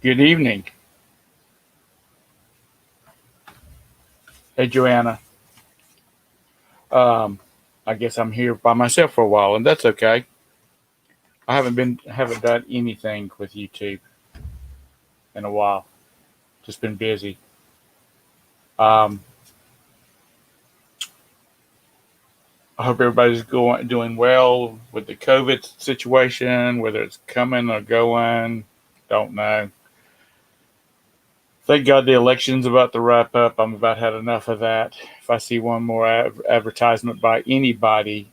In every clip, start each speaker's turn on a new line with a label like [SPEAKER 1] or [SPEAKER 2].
[SPEAKER 1] Good evening. Hey, Joanna. Um, I guess I'm here by myself for a while, and that's okay. I haven't done anything with YouTube in a while. Just been busy. Um, I hope everybody's doing well with the COVID situation, whether it's coming or going. Don't know. Thank God the election's about to wrap up. I'm about had enough of that. If I see one more advertisement by anybody,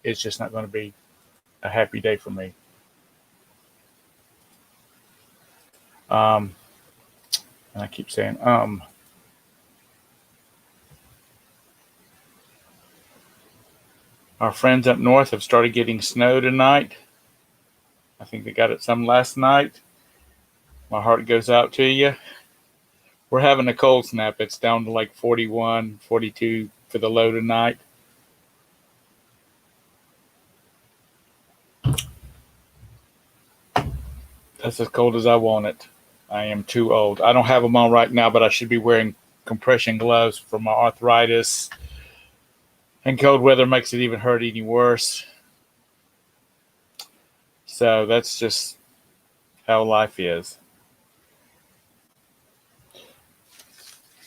[SPEAKER 1] it's just not going to be a happy day for me. Um, and I keep saying, our friends up north have started getting snow tonight. I think they got it some last night. My heart goes out to you. We're having a cold snap. It's down to like 41, 42 for the low tonight. That's as cold as I want it. I am too old. I don't have them on right now, but I should be wearing compression gloves for my arthritis. And cold weather makes it even hurt any worse. So that's just how life is.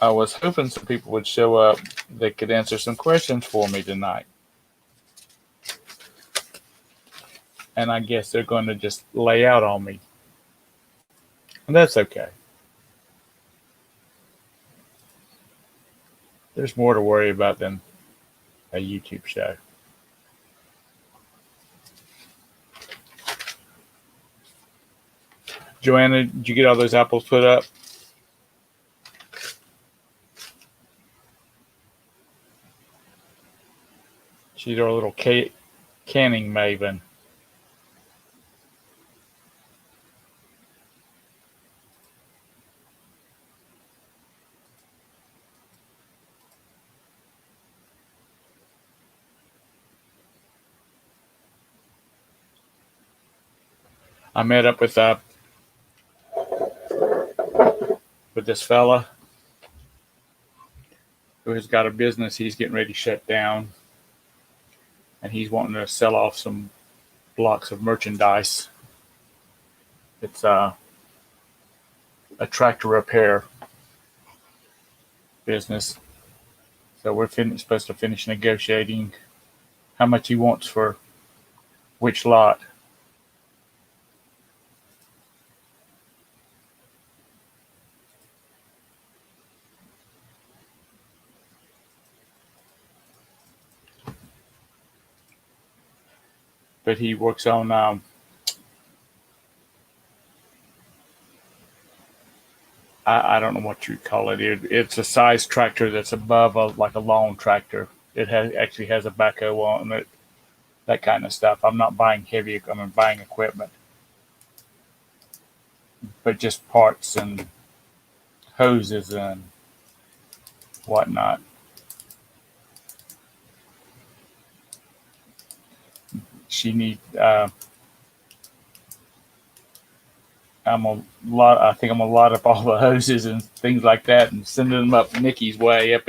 [SPEAKER 1] I was hoping some people would show up that could answer some questions for me tonight. And I guess they're going to just lay out on me. And that's okay. There's more to worry about than a YouTube show. Joanna, did you get all those apples put up? She's our little canning maven. I met up with this fella who has got a business he's getting ready to shut down, and he's wanting to sell off some blocks of merchandise. It's a tractor repair business. So we're supposed to finish negotiating how much he wants for which lot. But he works on I don't know what you call it. It's a size tractor that's above like a lawn tractor. It actually has a backhoe on it, that kind of stuff. I'm not buying heavy. I'm buying equipment, but just parts and hoses and whatnot. She need. I'm a lot. I think I'm gonna lot up all the hoses and things like that, and sending them up Nikki's way up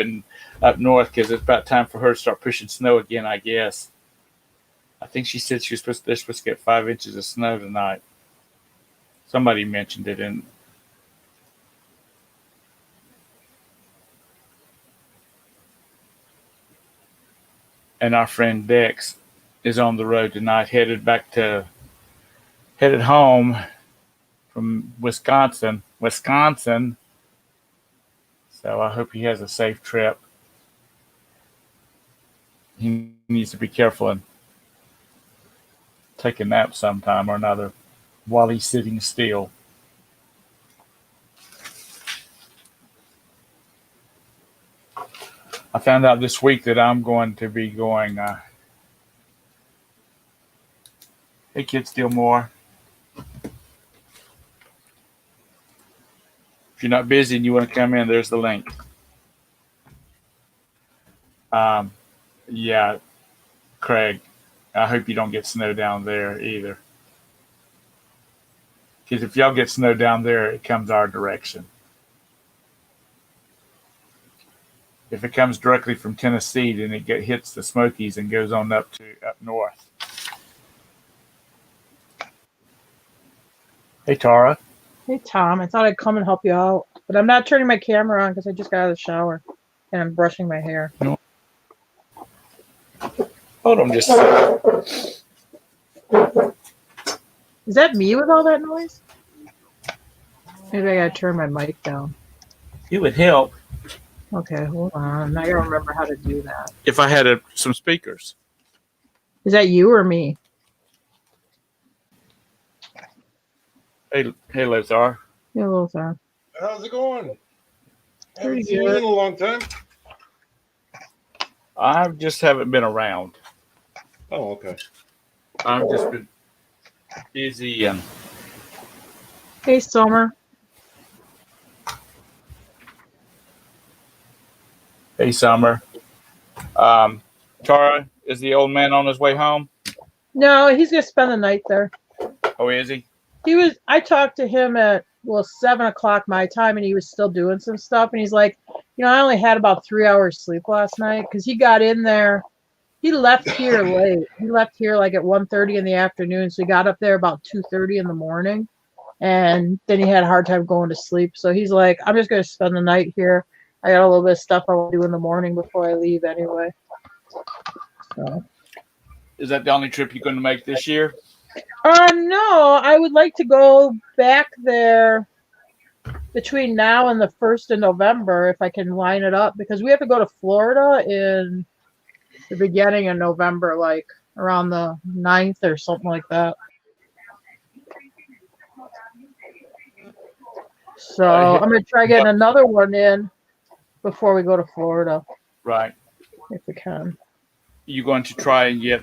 [SPEAKER 1] north because it's about time for her to start pushing snow again. I guess. I think she said they're supposed to get 5 inches of snow tonight. Somebody mentioned it, and our friend Dex is on the road tonight, headed home from Wisconsin. Wisconsin. So I hope he has a safe trip. He needs to be careful and take a nap sometime or another while he's sitting still. I found out this week that I'm going to be going. Hey, kids, steal more. If you're not busy and you want to come in, there's the link. Um, yeah, Craig. I hope you don't get snow down there either. Because if y'all get snow down there, it comes our direction. If it comes directly from Tennessee, then hits the Smokies and goes on up north. Hey, Tara.
[SPEAKER 2] Hey, Tom. I thought I'd come and help you out, but I'm not turning my camera on because I just got out of the shower and I'm brushing my hair.
[SPEAKER 1] No. Hold on just a second.
[SPEAKER 2] Is that me with all that noise? Maybe I gotta turn my mic down.
[SPEAKER 1] It would help.
[SPEAKER 2] Okay, hold on. I gotta remember how to do that.
[SPEAKER 1] If I had some speakers.
[SPEAKER 2] Is that you or me?
[SPEAKER 1] Hey, Lazar.
[SPEAKER 2] Yeah, Lothar.
[SPEAKER 3] How's it going?
[SPEAKER 2] Pretty
[SPEAKER 3] Haven't seen you
[SPEAKER 2] good.
[SPEAKER 3] in a long time.
[SPEAKER 1] I just haven't been around.
[SPEAKER 3] Oh, okay.
[SPEAKER 1] I've just been busy and
[SPEAKER 2] Hey, Summer.
[SPEAKER 1] hey, Summer. Tara, is the old man on his way home?
[SPEAKER 2] No, he's gonna spend the night there.
[SPEAKER 1] Oh, is he?
[SPEAKER 2] I talked to him at 7:00 my time, and he was still doing some stuff. And he's like, I only had about 3 hours sleep last night because he got in there. He left here late. He left here like at 1:30 in the afternoon, so he got up there about 2:30 in the morning, and then he had a hard time going to sleep. So he's like, I'm just gonna spend the night here. I got a little bit of stuff I want to do in the morning before I leave anyway. So.
[SPEAKER 1] Is that the only trip you're going to make this year?
[SPEAKER 2] No, I would like to go back there between now and the 1st of November if I can line it up, because we have to go to Florida in the beginning of November, like around the 9th or something like that. So I'm going to try getting another one in before we go to Florida.
[SPEAKER 1] Right.
[SPEAKER 2] If we can.
[SPEAKER 1] You going to try and get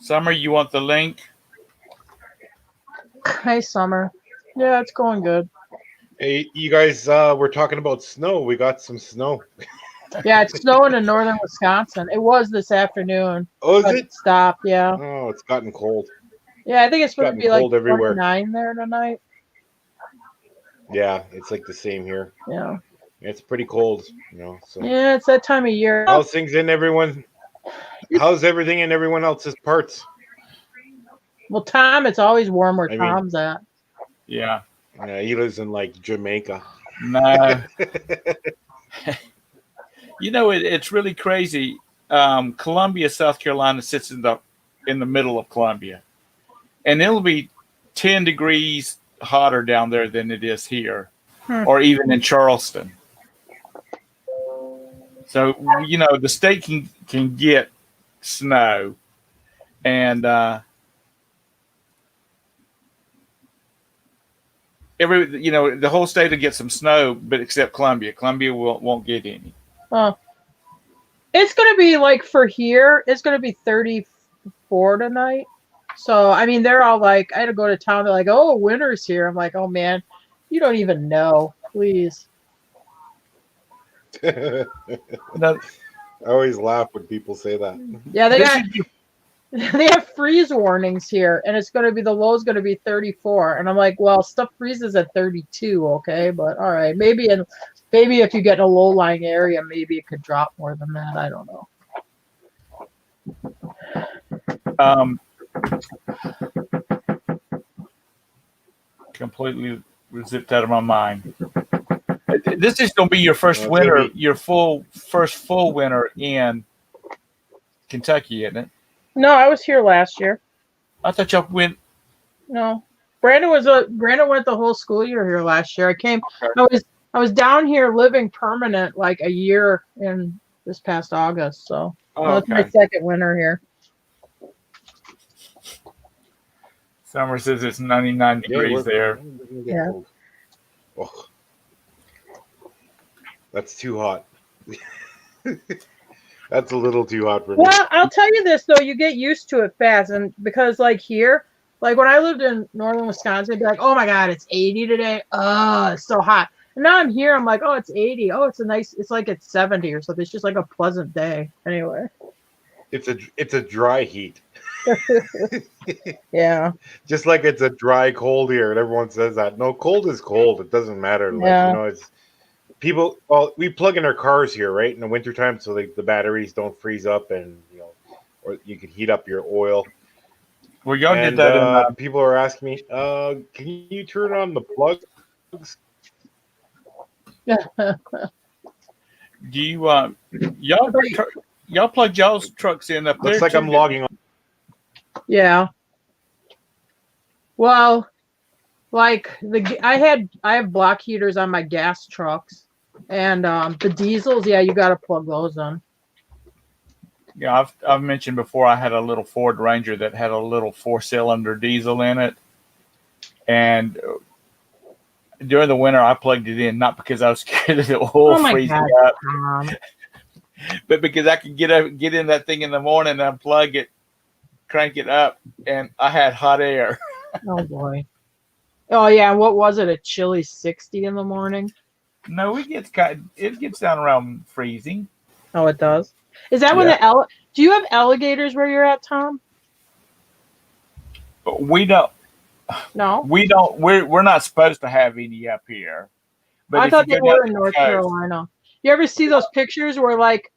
[SPEAKER 1] Summer, you want the link?
[SPEAKER 2] Hey, Summer. Yeah, it's going good.
[SPEAKER 3] Hey, you guys, we're talking about snow. We got some snow.
[SPEAKER 2] Yeah, it's snowing in northern Wisconsin. It was this afternoon.
[SPEAKER 3] Oh,
[SPEAKER 2] But
[SPEAKER 3] is it?
[SPEAKER 2] it stopped, yeah.
[SPEAKER 3] Oh, it's gotten cold.
[SPEAKER 2] Yeah, I think it's supposed to be like
[SPEAKER 3] cold everywhere.
[SPEAKER 2] 29 there tonight.
[SPEAKER 3] Yeah, it's like the same here.
[SPEAKER 2] Yeah.
[SPEAKER 3] It's pretty cold, So
[SPEAKER 2] Yeah, it's that time of year.
[SPEAKER 3] how's everything in everyone else's parts?
[SPEAKER 2] Well, Tom, it's always warm where
[SPEAKER 3] I mean-
[SPEAKER 2] Tom's at.
[SPEAKER 1] Yeah.
[SPEAKER 3] Yeah, he lives in like Jamaica.
[SPEAKER 1] No. It's really crazy. Columbia, South Carolina sits in the middle of Columbia. And it'll be 10 degrees hotter down there than it is here. Or even in Charleston. So, the state can get snow. And the whole state will get some snow, but except Columbia. Columbia won't get any.
[SPEAKER 2] It's going to be like for here, it's going to be 34 tonight. So, I mean, they're all like, I had to go to town. They're like, oh, winter's here. I'm like, oh, man, you don't even know. Please.
[SPEAKER 3] I
[SPEAKER 1] No,
[SPEAKER 3] always laugh when people say that.
[SPEAKER 2] Yeah, they have freeze warnings here, and it's going to be, the low is going to be 34. And I'm like, well, stuff freezes at 32, okay? But all right, maybe if you get in a low-lying area, maybe it could drop more than that. I don't know.
[SPEAKER 1] Completely zipped out of my mind. This is going to be your first
[SPEAKER 3] Well,
[SPEAKER 1] winter,
[SPEAKER 3] it's
[SPEAKER 1] your first full winter in Kentucky, isn't it?
[SPEAKER 2] No, I was here last year.
[SPEAKER 1] I thought y'all went.
[SPEAKER 2] No, Brandon went the whole school year here last year. I was down here living permanent like a year in this past August. So that's my second winter here.
[SPEAKER 1] Summer says it's 99 degrees there.
[SPEAKER 2] Yeah.
[SPEAKER 3] Oh, that's too hot. That's a little too hot for me.
[SPEAKER 2] Well, I'll tell you this though, you get used to it fast, and because like here, like when I lived in northern Wisconsin, I'd be like, oh my god, it's 80 today. Oh, it's so hot. And now I'm here, I'm like, oh, it's 80. Oh, it's like it's 70 or something. It's just like a pleasant day. Anyway.
[SPEAKER 3] It's a dry heat.
[SPEAKER 2] Yeah.
[SPEAKER 3] Just like it's a dry cold here, and everyone says that. No, cold is cold. It doesn't matter. Like,
[SPEAKER 2] Yeah.
[SPEAKER 3] it's people. Well, we plug in our cars here, right, in the wintertime, so the batteries don't freeze up, and or you can heat up your oil.
[SPEAKER 1] Well, y'all did
[SPEAKER 3] And
[SPEAKER 1] that in.
[SPEAKER 3] people are asking me, can you turn on the plugs?
[SPEAKER 1] Do you y'all y'all plugged y'all's trucks in up there
[SPEAKER 3] Looks like
[SPEAKER 1] too?
[SPEAKER 3] I'm logging on.
[SPEAKER 2] Yeah. Well, like I have block heaters on my gas trucks, and the diesels. Yeah, you got to plug those in.
[SPEAKER 1] Yeah, I've mentioned before I had a little Ford Ranger that had a little 4-cylinder diesel in it, and during the winter I plugged it in not because I was scared of the oil
[SPEAKER 2] Oh my
[SPEAKER 1] freezing
[SPEAKER 2] God,
[SPEAKER 1] up,
[SPEAKER 2] Tom.
[SPEAKER 1] but because I could get in that thing in the morning, unplug it, crank it up, and I had hot air.
[SPEAKER 2] Oh boy. Oh yeah. What was it? A chilly 60 in the morning.
[SPEAKER 1] No, it gets down around freezing.
[SPEAKER 2] Oh, it does. Is that when
[SPEAKER 1] Yeah.
[SPEAKER 2] do you have alligators where you're at, Tom?
[SPEAKER 1] But we don't.
[SPEAKER 2] No.
[SPEAKER 1] We're not supposed to have any up here. But
[SPEAKER 2] I
[SPEAKER 1] if you
[SPEAKER 2] thought they
[SPEAKER 1] go down
[SPEAKER 2] were in
[SPEAKER 1] the
[SPEAKER 2] North
[SPEAKER 1] coast,
[SPEAKER 2] Carolina. You ever see those pictures where like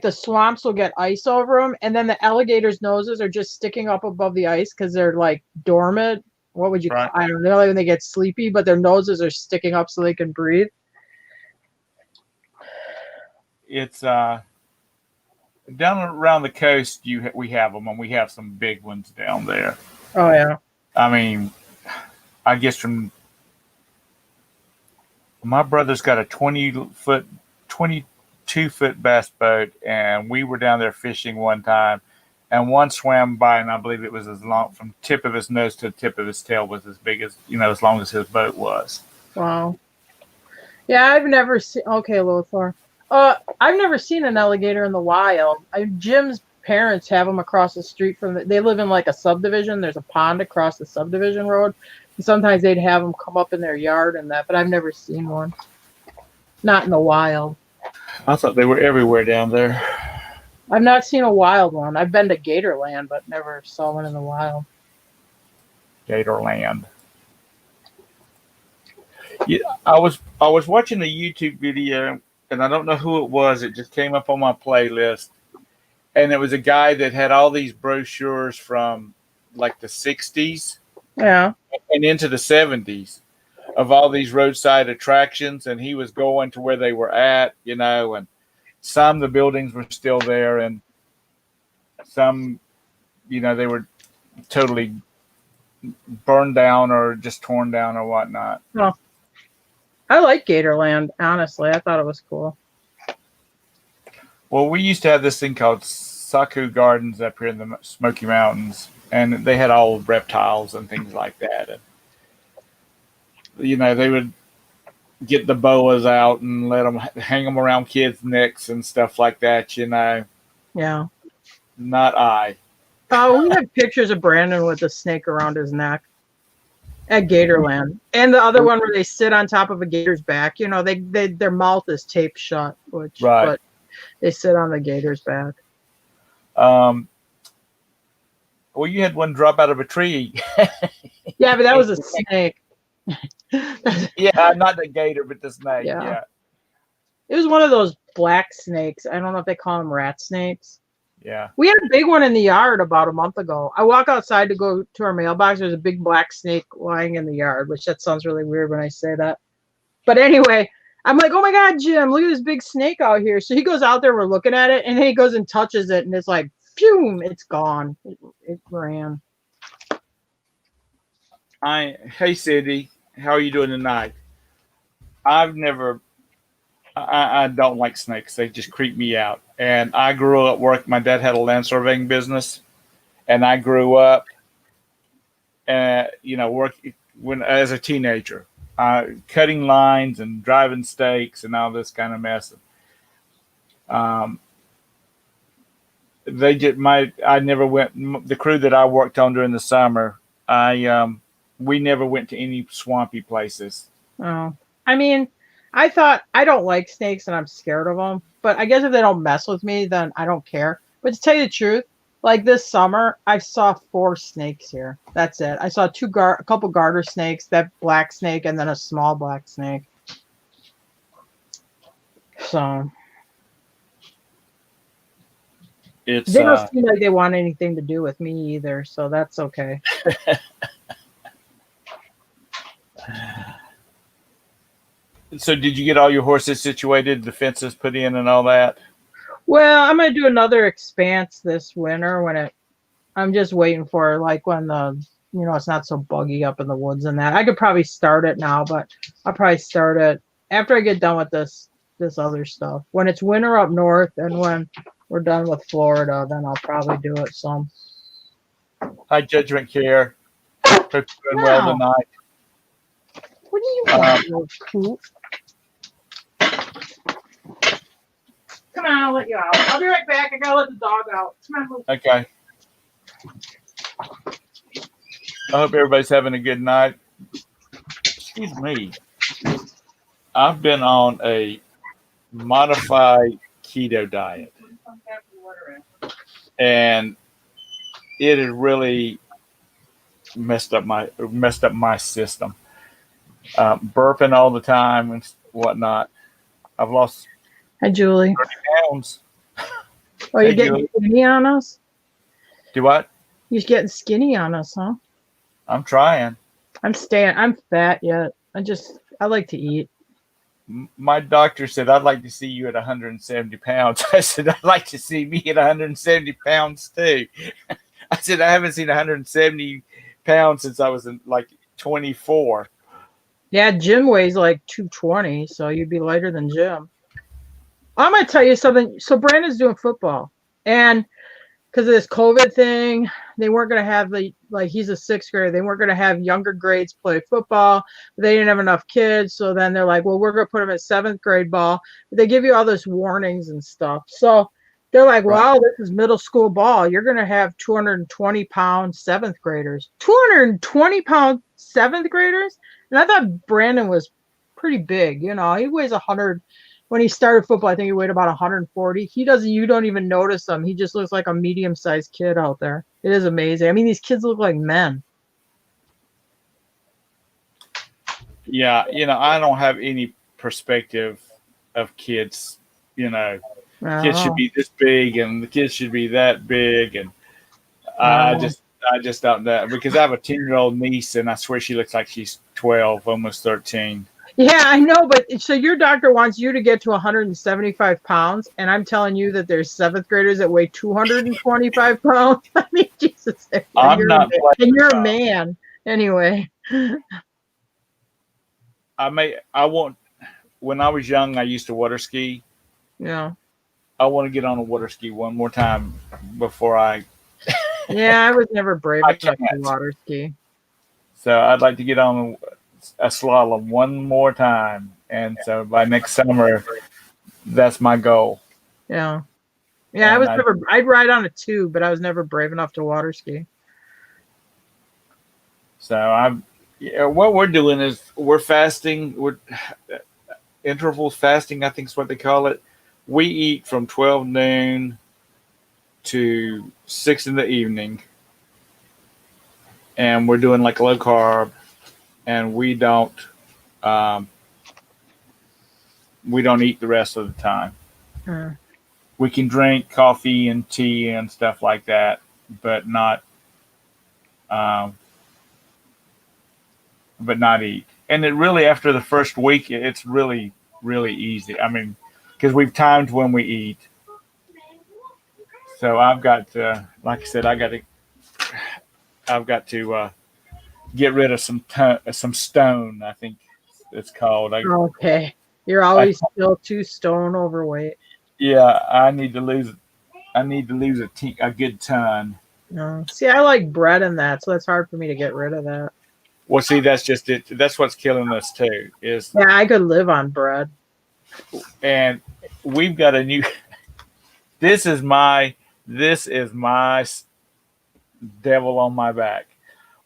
[SPEAKER 2] the swamps will get ice over them, and then the alligators' noses are just sticking up above the ice because they're like dormant. What would you call?
[SPEAKER 1] right?
[SPEAKER 2] I don't know, like when they get sleepy, but their noses are sticking up so they can breathe.
[SPEAKER 1] It's down around the coast. We have them, and we have some big ones down there.
[SPEAKER 2] Oh yeah.
[SPEAKER 1] I mean, I guess from my brother's got a 22-foot bass boat, and we were down there fishing one time, and one swam by, and I believe it was as long from tip of his nose to the tip of his tail was as big as as long as his boat was.
[SPEAKER 2] Wow. Yeah, I've never seen. Okay, Lothar. I've never seen an alligator in the wild. Jim's parents have them across the street from. They live in like a subdivision. There's a pond across the subdivision road. And sometimes they'd have them come up in their yard and that, but I've never seen one. Not in the wild.
[SPEAKER 1] I thought they were everywhere down there.
[SPEAKER 2] I've not seen a wild one. I've been to Gatorland, but never saw one in the wild.
[SPEAKER 1] Gatorland. Yeah, I was watching a YouTube video, and I don't know who it was. It just came up on my playlist, and it was a guy that had all these brochures from like the '60s
[SPEAKER 2] Yeah.
[SPEAKER 1] and into the '70s of all these roadside attractions, and he was going to where they were at, and some of the buildings were still there, and some, they were totally burned down or just torn down or whatnot.
[SPEAKER 2] Well, I like Gatorland, honestly. I thought it was cool.
[SPEAKER 1] Well, we used to have this thing called Saku Gardens up here in the Smoky Mountains, and they had all reptiles and things like that. And, they would get the boas out and let them hang them around kids' necks and stuff like that.
[SPEAKER 2] Yeah.
[SPEAKER 1] Not I.
[SPEAKER 2] Oh, we have pictures of Brandon with a snake around his neck at Gatorland, and the other one where they sit on top of a gator's back. Their mouth is taped shut,
[SPEAKER 1] Right.
[SPEAKER 2] But they sit on the gator's back.
[SPEAKER 1] Well, you had one drop out of a tree.
[SPEAKER 2] Yeah, but that was a snake.
[SPEAKER 1] Yeah, not the gator, but the snake.
[SPEAKER 2] Yeah.
[SPEAKER 1] Yeah.
[SPEAKER 2] It was one of those black snakes. I don't know if they call them rat snakes.
[SPEAKER 1] Yeah.
[SPEAKER 2] We had a big one in the yard about a month ago. I walk outside to go to our mailbox. There's a big black snake lying in the yard, which that sounds really weird when I say that. But anyway, I'm like, oh my God, Jim, look at this big snake out here. So he goes out there, we're looking at it, and then he goes and touches it, and it's like, phew, it's gone. It ran.
[SPEAKER 1] Hey, Cindy, how are you doing tonight? I don't like snakes. They just creep me out. And I grew up my dad had a land surveying business, and I grew up, when as a teenager, cutting lines and driving stakes and all this kind of mess. I never went. The crew that I worked on during the summer, we never went to any swampy places.
[SPEAKER 2] Oh, I mean, I thought I don't like snakes and I'm scared of them. But I guess if they don't mess with me, then I don't care. But to tell you the truth, Like this summer, I saw 4 snakes here. That's it. I saw a couple garter snakes, that black snake, and then a small black snake. So
[SPEAKER 1] It's
[SPEAKER 2] they don't seem like they want anything to do with me either, so that's okay.
[SPEAKER 1] So did you get all your horses situated, the fences put in and all that?
[SPEAKER 2] Well, I'm gonna do another expanse this winter I'm just waiting for like when it's not so buggy up in the woods and that. I could probably start it now, but I'll probably start it after I get done with this other stuff. When it's winter up north and when we're done with Florida, then I'll probably do it some.
[SPEAKER 1] Hi, Judgment Care. Hope you're doing well tonight.
[SPEAKER 2] What do you want, little poop? Come on, I'll let you out. I'll be right back. I gotta let the dog out. Come on,
[SPEAKER 1] okay. I hope everybody's having a good night. Excuse me. I've been on a modified keto diet, and it has really messed up my system. Burping all the time and whatnot. I've lost
[SPEAKER 2] Hi, Julie.
[SPEAKER 1] 30 pounds.
[SPEAKER 2] Oh, you're getting skinny on us?
[SPEAKER 1] Do what?
[SPEAKER 2] You're getting skinny on us, huh?
[SPEAKER 1] I'm trying.
[SPEAKER 2] I'm fat yet. I like to eat.
[SPEAKER 1] My doctor said, I'd like to see you at 170 pounds. I said, I'd like to see me at 170 pounds too. I said, I haven't seen 170 pounds since I was in like 24.
[SPEAKER 2] Yeah, Jim weighs like 220, so you'd be lighter than Jim. I'm going to tell you something. So Brandon's doing football, and because of this COVID thing, they weren't going to have he's a 6th grader. They weren't going to have younger grades play football. They didn't have enough kids. So then they're like, well, we're going to put them at 7th grade ball. But they give you all this warnings and stuff. So they're like, wow, this is middle school ball. You're going to have 220-pound 7th graders. 220-pound 7th graders? And I thought Brandon was pretty big. He weighs 100. When he started football, I think he weighed about 140. You don't even notice him. He just looks like a medium-sized kid out there. It is amazing. I mean, these kids look like men.
[SPEAKER 1] Yeah, I don't have any perspective of kids. Kids should be this big and the kids should be that big, and I just don't know, because I have a 10-year-old niece and I swear she looks like she's 12, almost 13.
[SPEAKER 2] Yeah, I know, but so your doctor wants you to get to 175 pounds, and I'm telling you that there's 7th graders that weigh 225 pounds. I mean, Jesus.
[SPEAKER 1] I'm not.
[SPEAKER 2] And you're a man. Anyway.
[SPEAKER 1] When I was young, I used to water ski.
[SPEAKER 2] Yeah.
[SPEAKER 1] I want to get on a water ski one more time before I.
[SPEAKER 2] Yeah, I was never brave enough to water ski.
[SPEAKER 1] So I'd like to get on a slalom one more time, and so by next summer, that's my goal.
[SPEAKER 2] Yeah, and I'd ride on a tube, but I was never brave enough to water ski.
[SPEAKER 1] So what we're doing is we're fasting. We're interval fasting, I think is what they call it. We eat from 12 noon to 6 in the evening, and we're doing like low carb. And we don't eat the rest of the time. We can drink coffee and tea and stuff like that, but not eat. And it really, after the first week, it's really, really easy. I mean, because we've timed when we eat. So I've got to, like I said, I've got to get rid of some stone, I think it's called.
[SPEAKER 2] Okay. You're always still 2 stone overweight.
[SPEAKER 1] Yeah, I need to lose a good ton.
[SPEAKER 2] No. See, I like bread and that, so it's hard for me to get rid of that.
[SPEAKER 1] Well, see, that's just it. That's what's killing us too. Yeah,
[SPEAKER 2] I could live on bread.
[SPEAKER 1] And we've got a new. This is my devil on my back.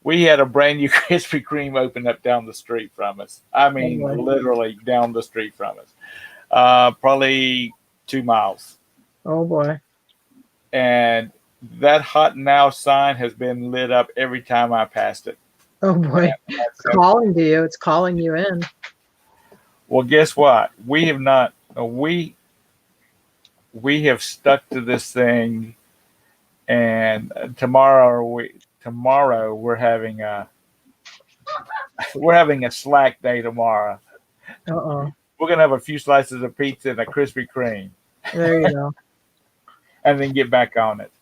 [SPEAKER 1] We had a brand new Krispy Kreme open up down the street from us. I mean, literally down the street from us. Probably 2 miles.
[SPEAKER 2] Oh boy.
[SPEAKER 1] And that hot now sign has been lit up every time I passed it.
[SPEAKER 2] Oh boy, it's calling to you. It's calling you in.
[SPEAKER 1] Well, guess what? We have not. We have stuck to this thing, and tomorrow we're having a slack day tomorrow.
[SPEAKER 2] Uh-oh.
[SPEAKER 1] We're gonna have a few slices of pizza and a Krispy Kreme,
[SPEAKER 2] There you go.
[SPEAKER 1] and then get back on it.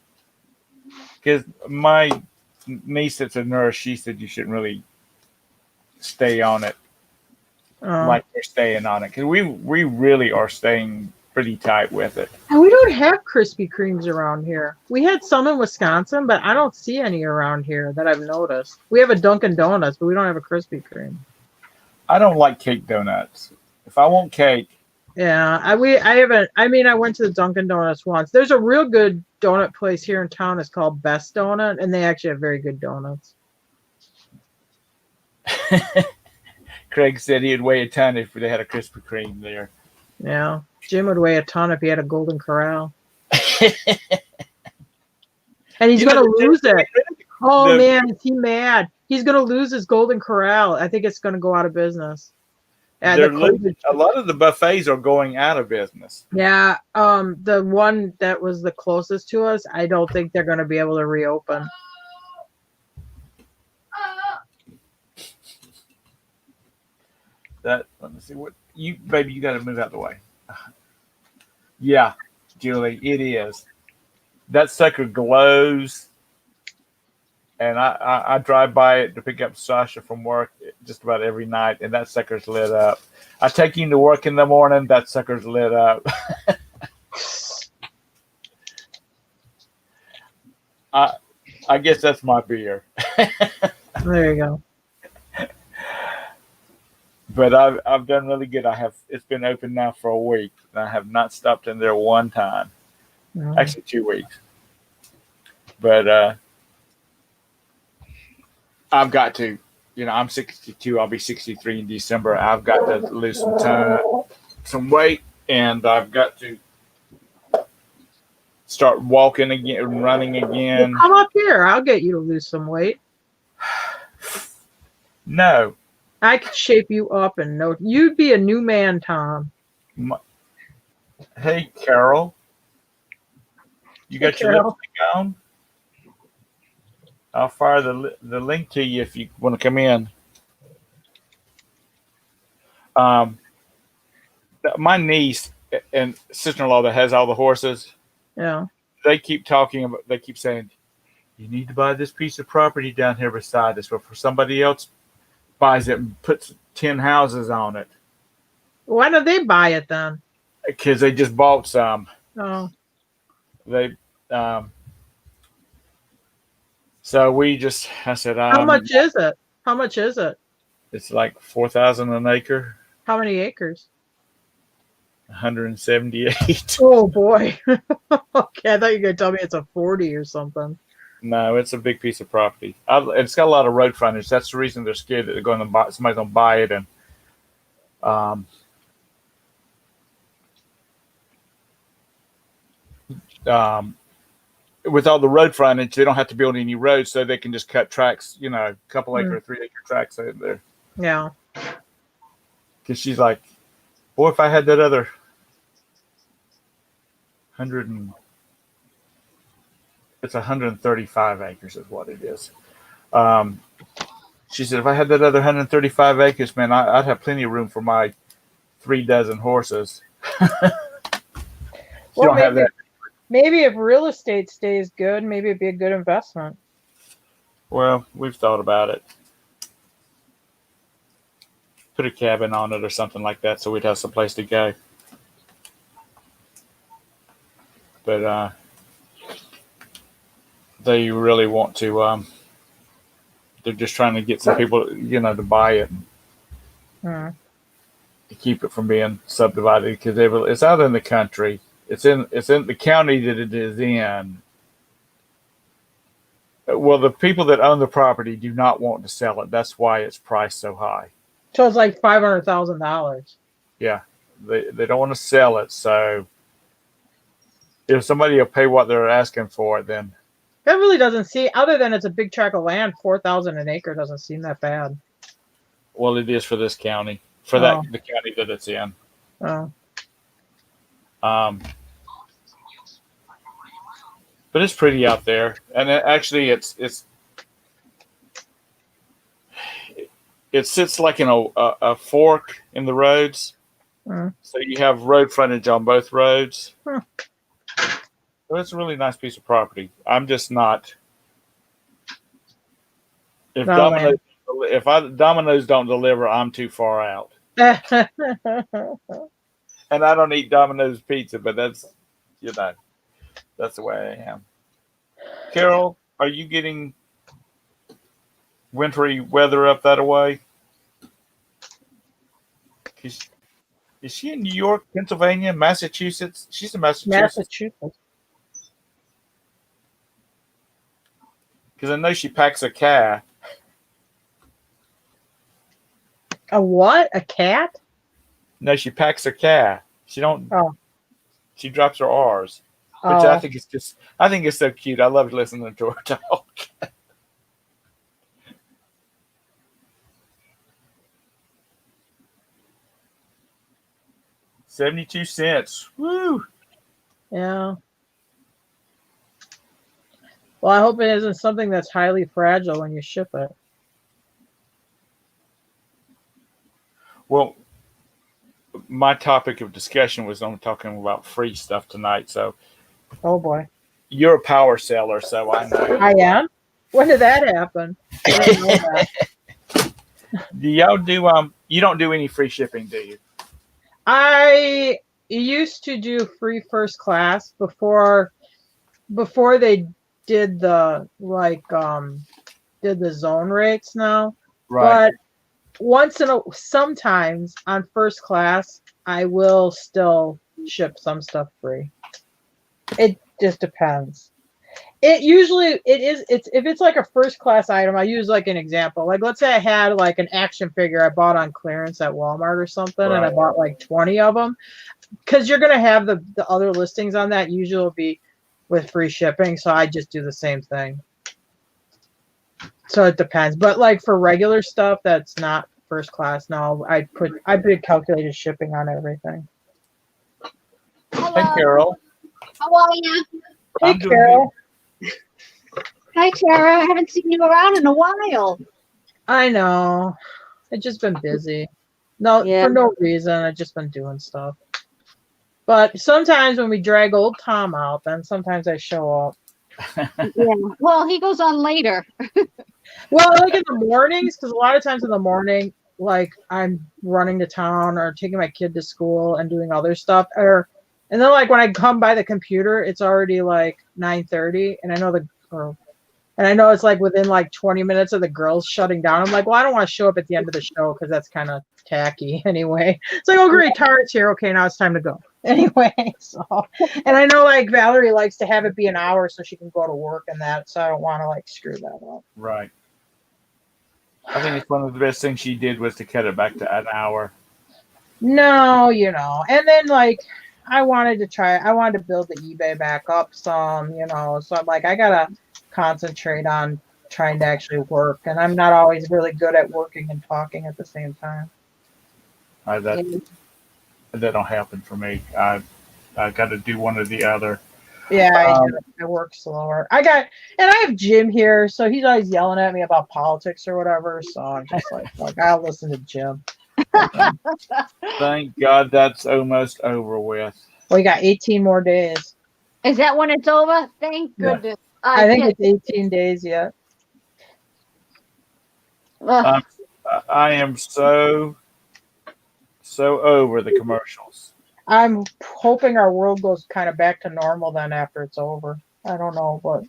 [SPEAKER 1] Because my niece that's a nurse, she said you shouldn't really stay on it like we're staying on it, because we really are staying pretty tight with it.
[SPEAKER 2] And we don't have Krispy Kremes around here. We had some in Wisconsin, but I don't see any around here that I've noticed. We have a Dunkin' Donuts, but we don't have a Krispy Kreme.
[SPEAKER 1] I don't like cake donuts. If I want cake,
[SPEAKER 2] Yeah, I haven't. I mean, I went to the Dunkin' Donuts once. There's a real good donut place here in town. It's called Best Donut, and they actually have very good donuts.
[SPEAKER 1] Craig said he'd weigh a ton if they had a Krispy Kreme there.
[SPEAKER 2] Yeah, Jim would weigh a ton if he had a Golden Corral, and he's gonna lose it. Oh man, is he mad? He's gonna lose his Golden Corral. I think it's gonna go out of business.
[SPEAKER 1] A lot of the buffets are going out of business.
[SPEAKER 2] Yeah, the one that was the closest to us, I don't think they're going to be able to reopen.
[SPEAKER 1] Let me see what you got to move out of the way. Yeah, Julie, it is. That sucker glows, and I drive by it to pick up Sasha from work just about every night, and that sucker's lit up. I take him to work in the morning, that sucker's lit up. I guess that's my beer.
[SPEAKER 2] There you go.
[SPEAKER 1] But I've done really good. It's been open now for a week, and I have not stopped in there one time. Actually 2 weeks. But I've got to, I'm 62. I'll be 63 in December. I've got to lose some weight, and I've got to start walking again, running again.
[SPEAKER 2] Well, come up here. I'll get you to lose some weight.
[SPEAKER 1] No.
[SPEAKER 2] I could shape you up and you'd be a new man, Tom.
[SPEAKER 1] Hey, Carol. You got your lipstick on? I'll fire the link to you if you want to come in. My niece and sister-in-law that has all the horses.
[SPEAKER 2] Yeah.
[SPEAKER 1] They keep saying, you need to buy this piece of property down here beside us, but for somebody else buys it and puts 10 houses on it.
[SPEAKER 2] Why don't they buy it then?
[SPEAKER 1] Because they just bought some.
[SPEAKER 2] Oh.
[SPEAKER 1] So I said,
[SPEAKER 2] how much is it? How much is it?
[SPEAKER 1] It's like $4,000 an acre.
[SPEAKER 2] How many acres?
[SPEAKER 1] 178.
[SPEAKER 2] Oh boy. Okay, I thought you were gonna tell me it's a 40 or something.
[SPEAKER 1] No, it's a big piece of property. It's got a lot of road frontage. That's the reason they're scared that they're going to buy. Somebody's going to buy it, and with all the road frontage, they don't have to build any roads, so they can just cut tracks. A couple acre, 3 acre tracks out there.
[SPEAKER 2] Yeah.
[SPEAKER 1] Because she's like, boy, if I had that other 135 acres is what it is. She said, if I had that other 135 acres, man, I'd have plenty of room for my 36 horses.
[SPEAKER 2] Well, don't have that. Maybe if real estate stays good, maybe it'd be a good investment.
[SPEAKER 1] Well, we've thought about it. Put a cabin on it or something like that, so we'd have some place to go. But they really want to. They're just trying to get some people, to buy it and to keep it from being subdivided, because it's out in the country. It's in the county that it is in. Well, the people that own the property do not want to sell it. That's why it's priced so high.
[SPEAKER 2] So it's like $500,000.
[SPEAKER 1] Yeah, they don't want to sell it. So if somebody will pay what they're asking for it, then
[SPEAKER 2] That really doesn't seem, other than it's a big tract of land, 4,000 an acre doesn't seem that bad.
[SPEAKER 1] Well, it is for this county, for
[SPEAKER 2] Oh.
[SPEAKER 1] the county that it's in.
[SPEAKER 2] Oh,
[SPEAKER 1] But it's pretty out there, and actually, it sits like in a fork in the roads.
[SPEAKER 2] Mm.
[SPEAKER 1] So you have road frontage on both roads.
[SPEAKER 2] Hmm.
[SPEAKER 1] So it's a really nice piece of property. I'm just not. If
[SPEAKER 2] No,
[SPEAKER 1] Domino's don't deliver, I'm too far out.
[SPEAKER 2] man.
[SPEAKER 1] And I don't eat Domino's pizza, but that's the way I am. Carol, are you getting wintry weather up that way? Is she in New York, Pennsylvania, Massachusetts? She's in Massachusetts.
[SPEAKER 2] Massachusetts.
[SPEAKER 1] Because I know she packs a car.
[SPEAKER 2] A what? A cat?
[SPEAKER 1] No, she packs her car. She don't.
[SPEAKER 2] Oh.
[SPEAKER 1] She drops her R's, which
[SPEAKER 2] Oh.
[SPEAKER 1] I think it's so cute. I love listening to her talk. 72 cents. Woo!
[SPEAKER 2] Yeah. Well, I hope it isn't something that's highly fragile when you ship it.
[SPEAKER 1] Well, my topic of discussion was I'm talking about free stuff tonight. So
[SPEAKER 2] Oh boy.
[SPEAKER 1] you're a power seller, so I know.
[SPEAKER 2] I am? When did that happen? I didn't know that.
[SPEAKER 1] Do y'all do you don't do any free shipping, do you?
[SPEAKER 2] I used to do free first class before they did the did the zone rates now. But sometimes on first class I will still ship some stuff free. It just depends. If it's like a first class item, I use like an example. Like let's say I had like an action figure I bought on clearance at Walmart or something, and I
[SPEAKER 1] Right.
[SPEAKER 2] bought like 20 of them. Because you're gonna have the other listings on that usually will be with free shipping, so I just do the same thing. So it depends. But like for regular stuff that's not first class, no, I put calculated shipping on everything.
[SPEAKER 1] Hey, Carol.
[SPEAKER 4] How are you?
[SPEAKER 2] Hey
[SPEAKER 1] I'm doing
[SPEAKER 2] Carol.
[SPEAKER 4] Hi, Tara. I haven't seen you around in a while.
[SPEAKER 2] I know. I've just been busy. No,
[SPEAKER 4] Yeah.
[SPEAKER 2] for no reason. I've just been doing stuff. But sometimes when we drag old Tom out, then sometimes I show up.
[SPEAKER 4] Yeah. Well, he goes on later.
[SPEAKER 2] Well, like in the mornings, because a lot of times in the morning, like I'm running to town or taking my kid to school and doing other stuff. And then like when I come by the computer, it's already like 9:30, and I know it's like within like 20 minutes of the girls shutting down. I'm like, well, I don't want to show up at the end of the show because that's kind of tacky anyway. It's like, oh great, Tara's here. Okay, now it's time to go. Anyway, so and I know like Valerie likes to have it be an hour so she can go to work and that, so I don't want to like screw that up.
[SPEAKER 1] Right. I think it's one of the best things she did was to cut it back to an hour.
[SPEAKER 2] No, and then like I wanted to build the eBay back up some, so I'm like, I gotta concentrate on trying to actually work, and I'm not always really good at working and talking at the same time.
[SPEAKER 1] That don't happen for me. I got to do one or the other.
[SPEAKER 2] Yeah, I work slower. I have Jim here, so he's always yelling at me about politics or whatever. So I'm just like I'll listen to Jim.
[SPEAKER 1] Thank God that's almost over with.
[SPEAKER 2] We got 18 more days.
[SPEAKER 4] Is that when it's over? Thank
[SPEAKER 1] Yeah.
[SPEAKER 4] goodness.
[SPEAKER 2] I think it's 18 days yet.
[SPEAKER 4] Ugh.
[SPEAKER 1] I am so over the commercials.
[SPEAKER 2] I'm hoping our world goes kind of back to normal then after it's over. I don't know, but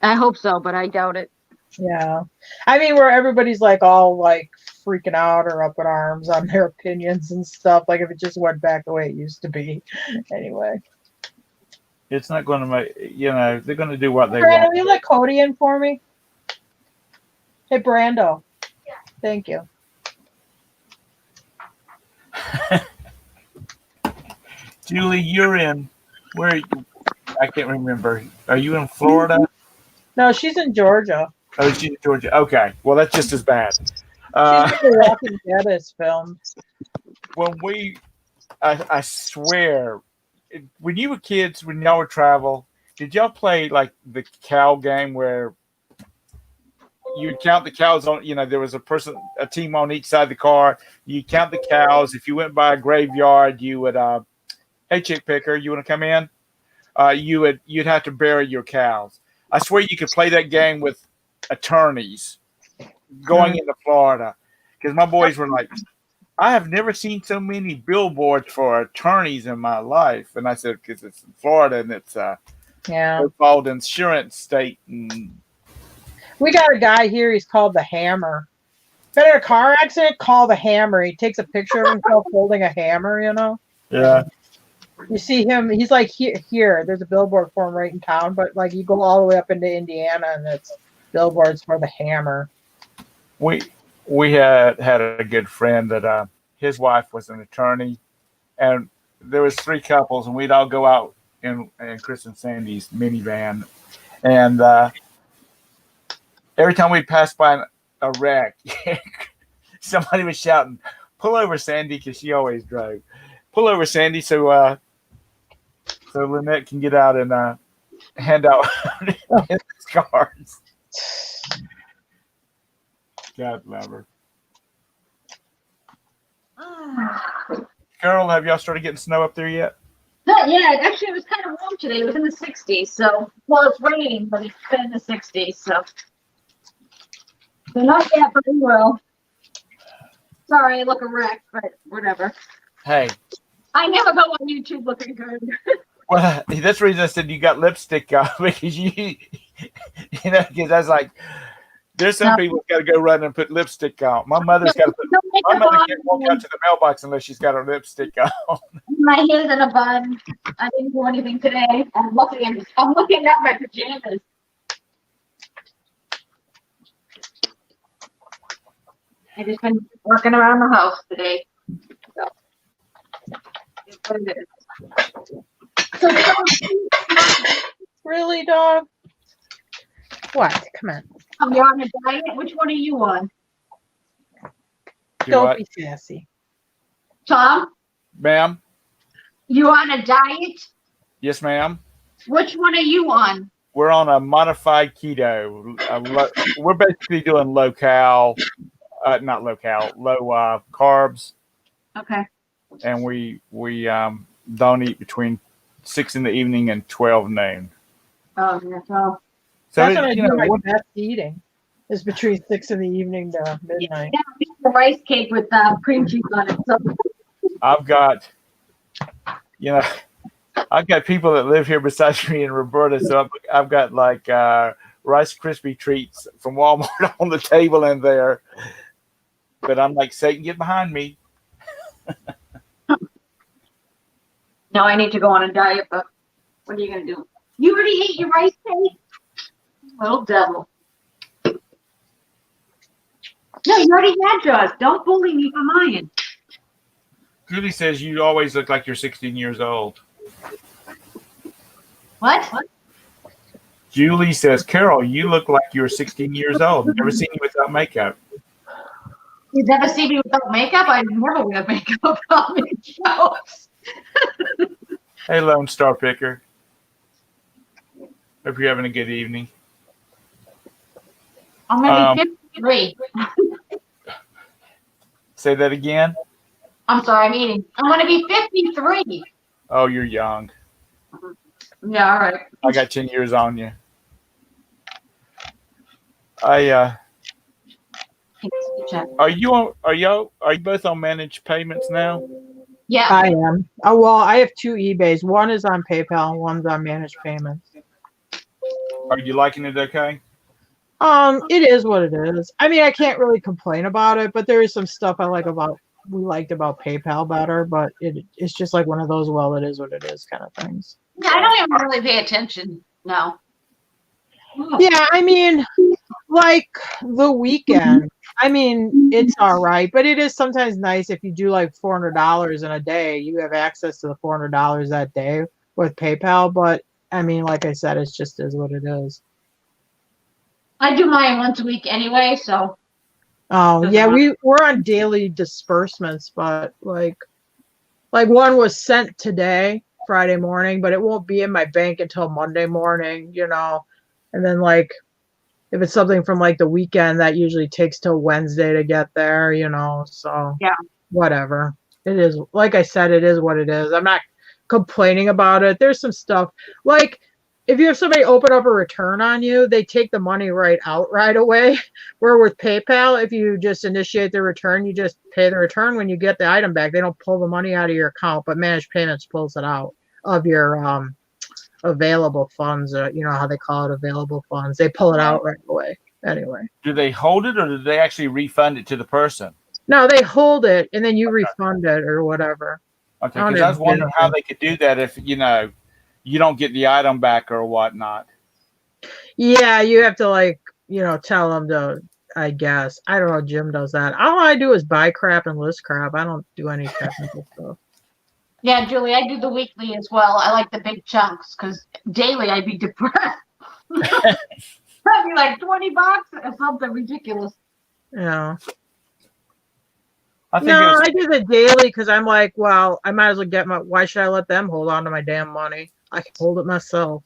[SPEAKER 4] I hope so, but I doubt it.
[SPEAKER 2] yeah. I mean, where everybody's like all like freaking out or up in arms on their opinions and stuff. Like if it just went back the way it used to be. Anyway.
[SPEAKER 1] It's not going to make, they're going to do what they
[SPEAKER 2] Brando,
[SPEAKER 1] want.
[SPEAKER 2] will you let Cody in for me? Hey, Brando. Yeah. Thank you.
[SPEAKER 1] Julie, you're in, where are you? I can't remember. Are you in Florida?
[SPEAKER 2] No, she's in Georgia.
[SPEAKER 1] Oh, she's in Georgia. Okay, well that's just as bad.
[SPEAKER 2] She's in the Walking Dead is filmed.
[SPEAKER 1] When I swear, when you were kids, when y'all would travel, did y'all play like the cow game where you'd count the cows on, there was a team on each side of the car. You count the cows. If you went by a graveyard, you would, hey, chick picker, you want to come in? You'd have to bury your cows. I swear you could play that game with attorneys going into Florida, because my boys were like, I have never seen so many billboards for attorneys in my life. And I said, because it's in Florida and it's
[SPEAKER 2] Yeah.
[SPEAKER 1] so-called insurance state. And
[SPEAKER 2] We got a guy here, he's called the Hammer. Been in a car accident, call the Hammer. He takes a picture of himself holding a hammer,
[SPEAKER 1] yeah.
[SPEAKER 2] You see him, he's like here. There's a billboard for him right in town, but like you go all the way up into Indiana and it's billboards for the Hammer.
[SPEAKER 1] We had a good friend that his wife was an attorney, and there was 3 couples, and we'd all go out in Chris and Sandy's minivan, and every time we passed by a wreck, somebody was shouting, "Pull over, Sandy," because she always drove. Pull over, Sandy, so Lynette can get out and hand out cards. God love her. Carol, have y'all started getting snow up there yet?
[SPEAKER 4] Not yet. Actually, it was kind of warm today. It was in the 60s. So, well, it's raining, but it's been in the 60s. So not yet, but we will. Sorry, I look a wreck, but whatever.
[SPEAKER 1] Hey.
[SPEAKER 4] I never go on YouTube looking good.
[SPEAKER 1] Well, that's the reason I said you got lipstick on, because because I was like, there's some people got to go run and put lipstick on. My mother's got to put. My mother can't walk out to the mailbox unless she's got her lipstick on.
[SPEAKER 4] My hair's in a bun. I didn't do anything today. I'm looking at my pajamas. I just been working around the house today. So, it's what it is. So,
[SPEAKER 2] Really, dog? What? Come on.
[SPEAKER 4] you're on a diet? Which one are you on?
[SPEAKER 1] Do
[SPEAKER 2] Don't
[SPEAKER 1] what?
[SPEAKER 2] be sassy.
[SPEAKER 4] Tom,
[SPEAKER 1] Ma'am?
[SPEAKER 4] you on a diet?
[SPEAKER 1] Yes, ma'am.
[SPEAKER 4] Which one are you on?
[SPEAKER 1] We're on a modified keto. We're basically doing low carbs,
[SPEAKER 4] Okay.
[SPEAKER 1] and we don't eat between 6 in the evening and 12 noon.
[SPEAKER 4] Oh, yeah. Well,
[SPEAKER 1] So
[SPEAKER 2] That's when I do my
[SPEAKER 1] what-
[SPEAKER 2] best eating. Is between 6 in the evening to midnight.
[SPEAKER 4] yeah, the rice cake with cream cheese on it. So,
[SPEAKER 1] I've got people that live here besides me and Roberta, so I've got like Rice Krispie treats from Walmart on the table in there. But I'm like, Satan, get behind me.
[SPEAKER 4] no, I need to go on a diet, but what are you going to do? You already ate your rice cake? Little devil. No, you already had yours. Don't bully me for mine.
[SPEAKER 1] Julie says you always look like you're 16 years old.
[SPEAKER 4] What?
[SPEAKER 1] Julie says, Carol, you look like you're 16 years old. Never seen you without makeup.
[SPEAKER 4] You never see me without makeup? I never wear makeup on the shows.
[SPEAKER 1] Hey, Lone Star Picker. Hope you're having a good evening.
[SPEAKER 4] I'm going to be 53.
[SPEAKER 1] Say that again.
[SPEAKER 4] I'm sorry, I'm eating. I'm going to be 53.
[SPEAKER 1] Oh, you're young.
[SPEAKER 4] Yeah, all right.
[SPEAKER 1] I got 10 years on you. Are you both on managed payments now?
[SPEAKER 4] Yeah.
[SPEAKER 2] I am. Oh, well, I have 2 eBays. One is on PayPal and one's on managed payments.
[SPEAKER 1] Are you liking it okay?
[SPEAKER 2] It is what it is. I mean, I can't really complain about it, but there is some stuff we liked about PayPal better, but it's just like one of those, well, it is what it is kind of things.
[SPEAKER 4] Yeah, I don't even really pay attention now.
[SPEAKER 2] Yeah, I mean, like the weekend. I mean, it's all right, but it is sometimes nice if you do like $400 in a day, you have access to the $400 that day with PayPal. But I mean, like I said, it's just is what it is.
[SPEAKER 4] I do mine once a week anyway, so
[SPEAKER 2] Oh
[SPEAKER 4] Doesn't
[SPEAKER 2] yeah,
[SPEAKER 4] matter.
[SPEAKER 2] we're on daily disbursements, but like one was sent today, Friday morning, but it won't be in my bank until Monday morning, And then like if it's something from like the weekend, that usually takes till Wednesday to get there, So
[SPEAKER 4] Yeah.
[SPEAKER 2] whatever. It is, like I said, it is what it is. I'm not complaining about it. There's some stuff like if you have somebody open up a return on you, they take the money right out right away. Where with PayPal, if you just initiate the return, you just pay the return when you get the item back. They don't pull the money out of your account, but Managed Payments pulls it out of your available funds. You know how they call it, available funds. They pull it out right away. Anyway,
[SPEAKER 1] Do they hold it or do they actually refund it to the person?
[SPEAKER 2] no, they hold it and then you refund it or whatever.
[SPEAKER 1] Okay,
[SPEAKER 2] I don't
[SPEAKER 1] because I was wondering how
[SPEAKER 2] understand.
[SPEAKER 1] they could do that if you don't get the item back or whatnot.
[SPEAKER 2] Yeah, you have to tell them to. I guess I don't know. Jim does that. All I do is buy crap and list crap. I don't do any technical stuff.
[SPEAKER 4] yeah, Julie, I do the weekly as well. I like the big chunks because daily I'd be depressed. That'd be like $20 or something ridiculous.
[SPEAKER 2] Yeah.
[SPEAKER 1] I think
[SPEAKER 2] No,
[SPEAKER 1] it was,
[SPEAKER 2] I do the daily because I'm like, well, I might as well get my. Why should I let them hold on to my damn money? I can hold it myself.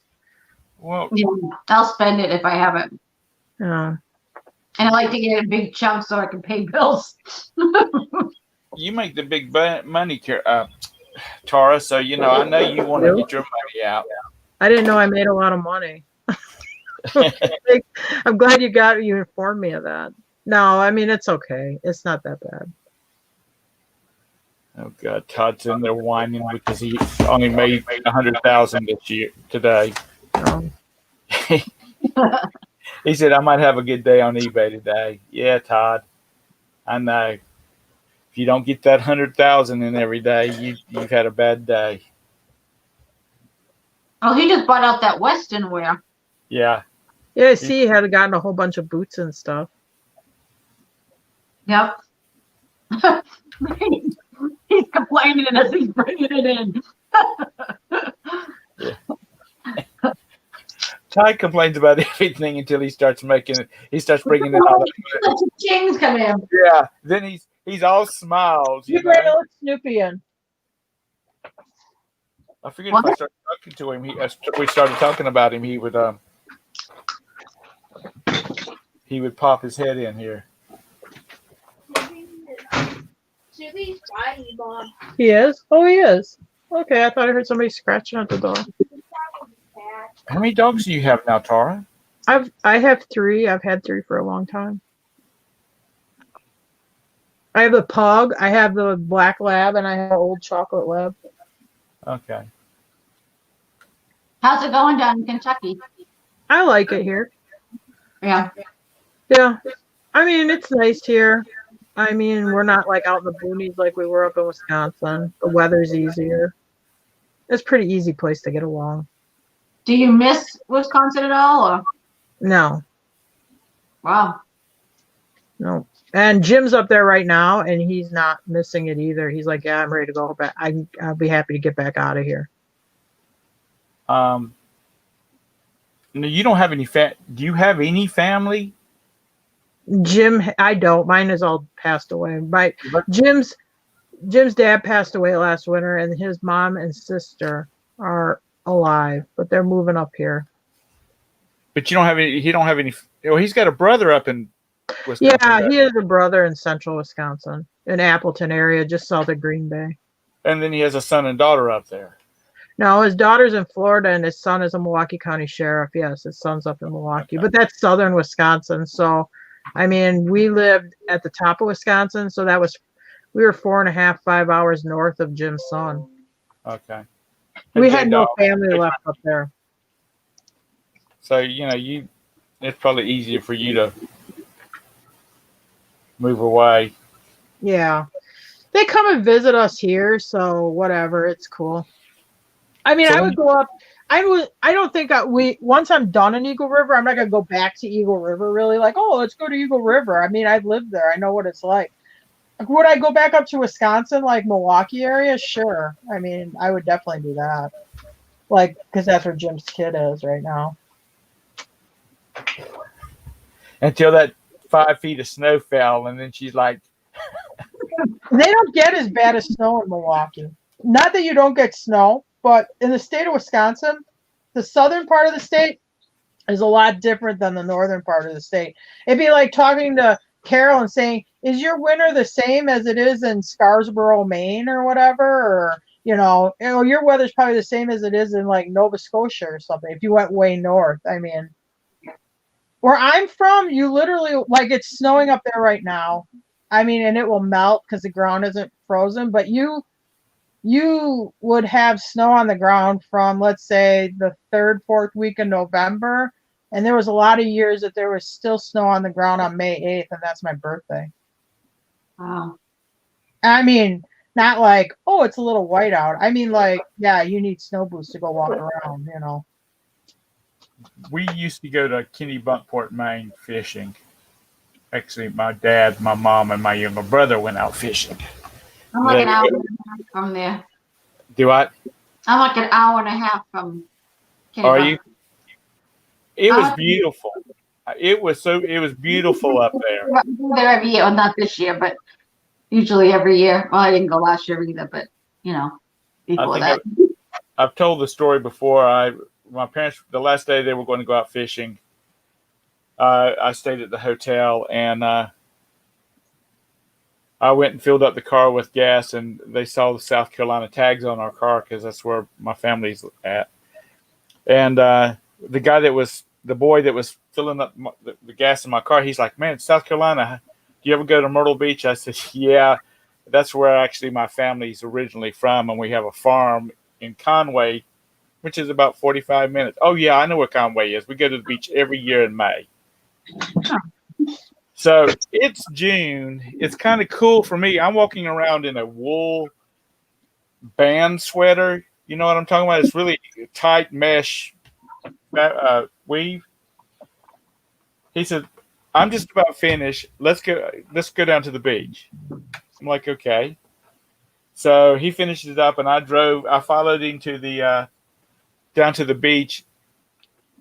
[SPEAKER 1] well,
[SPEAKER 4] Yeah, I'll spend it if I have it.
[SPEAKER 2] Yeah.
[SPEAKER 4] And I like to get it in big chunks so I can pay bills.
[SPEAKER 1] you make the big money, Tara. So I know you want to get your money out.
[SPEAKER 2] I didn't know I made a lot of money. I'm glad you informed me of that. No, I mean it's okay. It's not that bad.
[SPEAKER 1] Oh God, Todd's in there whining because he only made 100,000 this year today.
[SPEAKER 2] Um,
[SPEAKER 1] He said, "I might have a good day on eBay today." Yeah, Todd, I know. If you don't get that 100,000 in every day, you've had a bad day.
[SPEAKER 4] Oh, he just bought out that Weston wear.
[SPEAKER 1] Yeah,
[SPEAKER 2] yeah, I see you had gotten a whole bunch of boots and stuff.
[SPEAKER 4] Yep. He's complaining as he's bringing it in.
[SPEAKER 1] Todd complains about everything until he starts making it. He starts bringing it all.
[SPEAKER 4] Let some chings come in.
[SPEAKER 1] Yeah, then he's all smiles.
[SPEAKER 2] You're going to let Snoopy in.
[SPEAKER 1] I forget if I started talking to him. We started talking about him. He would pop his head in here.
[SPEAKER 5] Snoopy's tiny, Mom.
[SPEAKER 2] He is? Oh, he is. Okay, I thought I heard somebody scratching at the door.
[SPEAKER 1] How many dogs do you have now, Tara?
[SPEAKER 2] I have 3. I've had 3 for a long time. I have the pug, I have the black lab, and I have an old chocolate lab.
[SPEAKER 1] Okay.
[SPEAKER 4] How's it going down in Kentucky?
[SPEAKER 2] I like it here.
[SPEAKER 4] Yeah.
[SPEAKER 2] Yeah. I mean, it's nice here. I mean, we're not like out in the boonies like we were up in Wisconsin. The weather's easier. It's a pretty easy place to get along.
[SPEAKER 4] Do you miss Wisconsin at all? Or?
[SPEAKER 2] No,
[SPEAKER 4] Wow.
[SPEAKER 2] no. And Jim's up there right now, and he's not missing it either. He's like, yeah, I'm ready to go back. I'll be happy to get back out of here.
[SPEAKER 1] No, you don't have any do you have any family?
[SPEAKER 2] Jim, I don't. Mine is all passed away. Jim's dad passed away last winter, and his mom and sister are alive, but they're moving up here.
[SPEAKER 1] But you don't have any. He don't have any. Well, he's got a brother up in Wisconsin.
[SPEAKER 2] Yeah, he has a brother in central Wisconsin, in Appleton area, just south of Green Bay.
[SPEAKER 1] And then he has a son and daughter up there.
[SPEAKER 2] No, his daughter's in Florida, and his son is a Milwaukee County sheriff. Yes, his son's up in Milwaukee, but that's southern Wisconsin. So, I mean, we lived at the top of Wisconsin, so we were 4.5, 5 hours north of Jim's son.
[SPEAKER 1] Okay.
[SPEAKER 2] We had no family left up there.
[SPEAKER 1] So it's probably easier for you to move away.
[SPEAKER 2] Yeah, they come and visit us here, so whatever, it's cool. I mean, I would go up. I don't think once I'm done in Eagle River, I'm not gonna go back to Eagle River. Really, like, oh, let's go to Eagle River. I mean, I've lived there. I know what it's like. Would I go back up to Wisconsin, like Milwaukee area? Sure. I mean, I would definitely do that. Like, because that's where Jim's kid is right now.
[SPEAKER 1] until that 5 feet of snow fell, and then she's like,
[SPEAKER 2] They don't get as bad as snow in Milwaukee. Not that you don't get snow, but in the state of Wisconsin, the southern part of the state is a lot different than the northern part of the state. It'd be like talking to Carol and saying, "Is your winter the same as it is in Scarborough, Maine, or whatever?" Or your weather's probably the same as it is in like Nova Scotia or something. If you went way north, I mean, where I'm from, you literally like it's snowing up there right now. I mean, and it will melt because the ground isn't frozen, but you would have snow on the ground from, let's say, the 3rd, 4th week of November. And there was a lot of years that there was still snow on the ground on May 8th, and that's my birthday.
[SPEAKER 4] Wow.
[SPEAKER 2] I mean, not like, oh, it's a little white out. I mean, like, yeah, you need snow boots to go walk around,
[SPEAKER 1] we used to go to Kennebunkport, Maine fishing. Actually, my dad, my mom, and my younger brother went out fishing.
[SPEAKER 4] I'm like an hour and a half from there.
[SPEAKER 1] Do I?
[SPEAKER 4] I'm like an hour and a half from.
[SPEAKER 1] Are you? It was
[SPEAKER 4] Oh.
[SPEAKER 1] beautiful. It was beautiful up there.
[SPEAKER 4] I go there every year. Well, not this year, but usually every year. Well, I didn't go last year either, but before that.
[SPEAKER 1] I've told the story before. My parents, the last day they were going to go out fishing, I stayed at the hotel, and I went and filled up the car with gas, and they saw the South Carolina tags on our car because that's where my family's at. And the boy that was filling up the gas in my car, he's like, "Man, South Carolina, do you ever go to Myrtle Beach?" I said, "Yeah, that's where actually my family's originally from, and we have a farm in Conway, which is about 45 minutes." "Oh, yeah, I know where Conway is. We go to the beach every year in May." So it's June. It's kind of cool for me. I'm walking around in a wool band sweater. You know what I'm talking about? It's really tight mesh weave. He said, "I'm just about finished. Let's go down to the beach." I'm like, "Okay." So he finished it up, and I followed him to the down to the beach,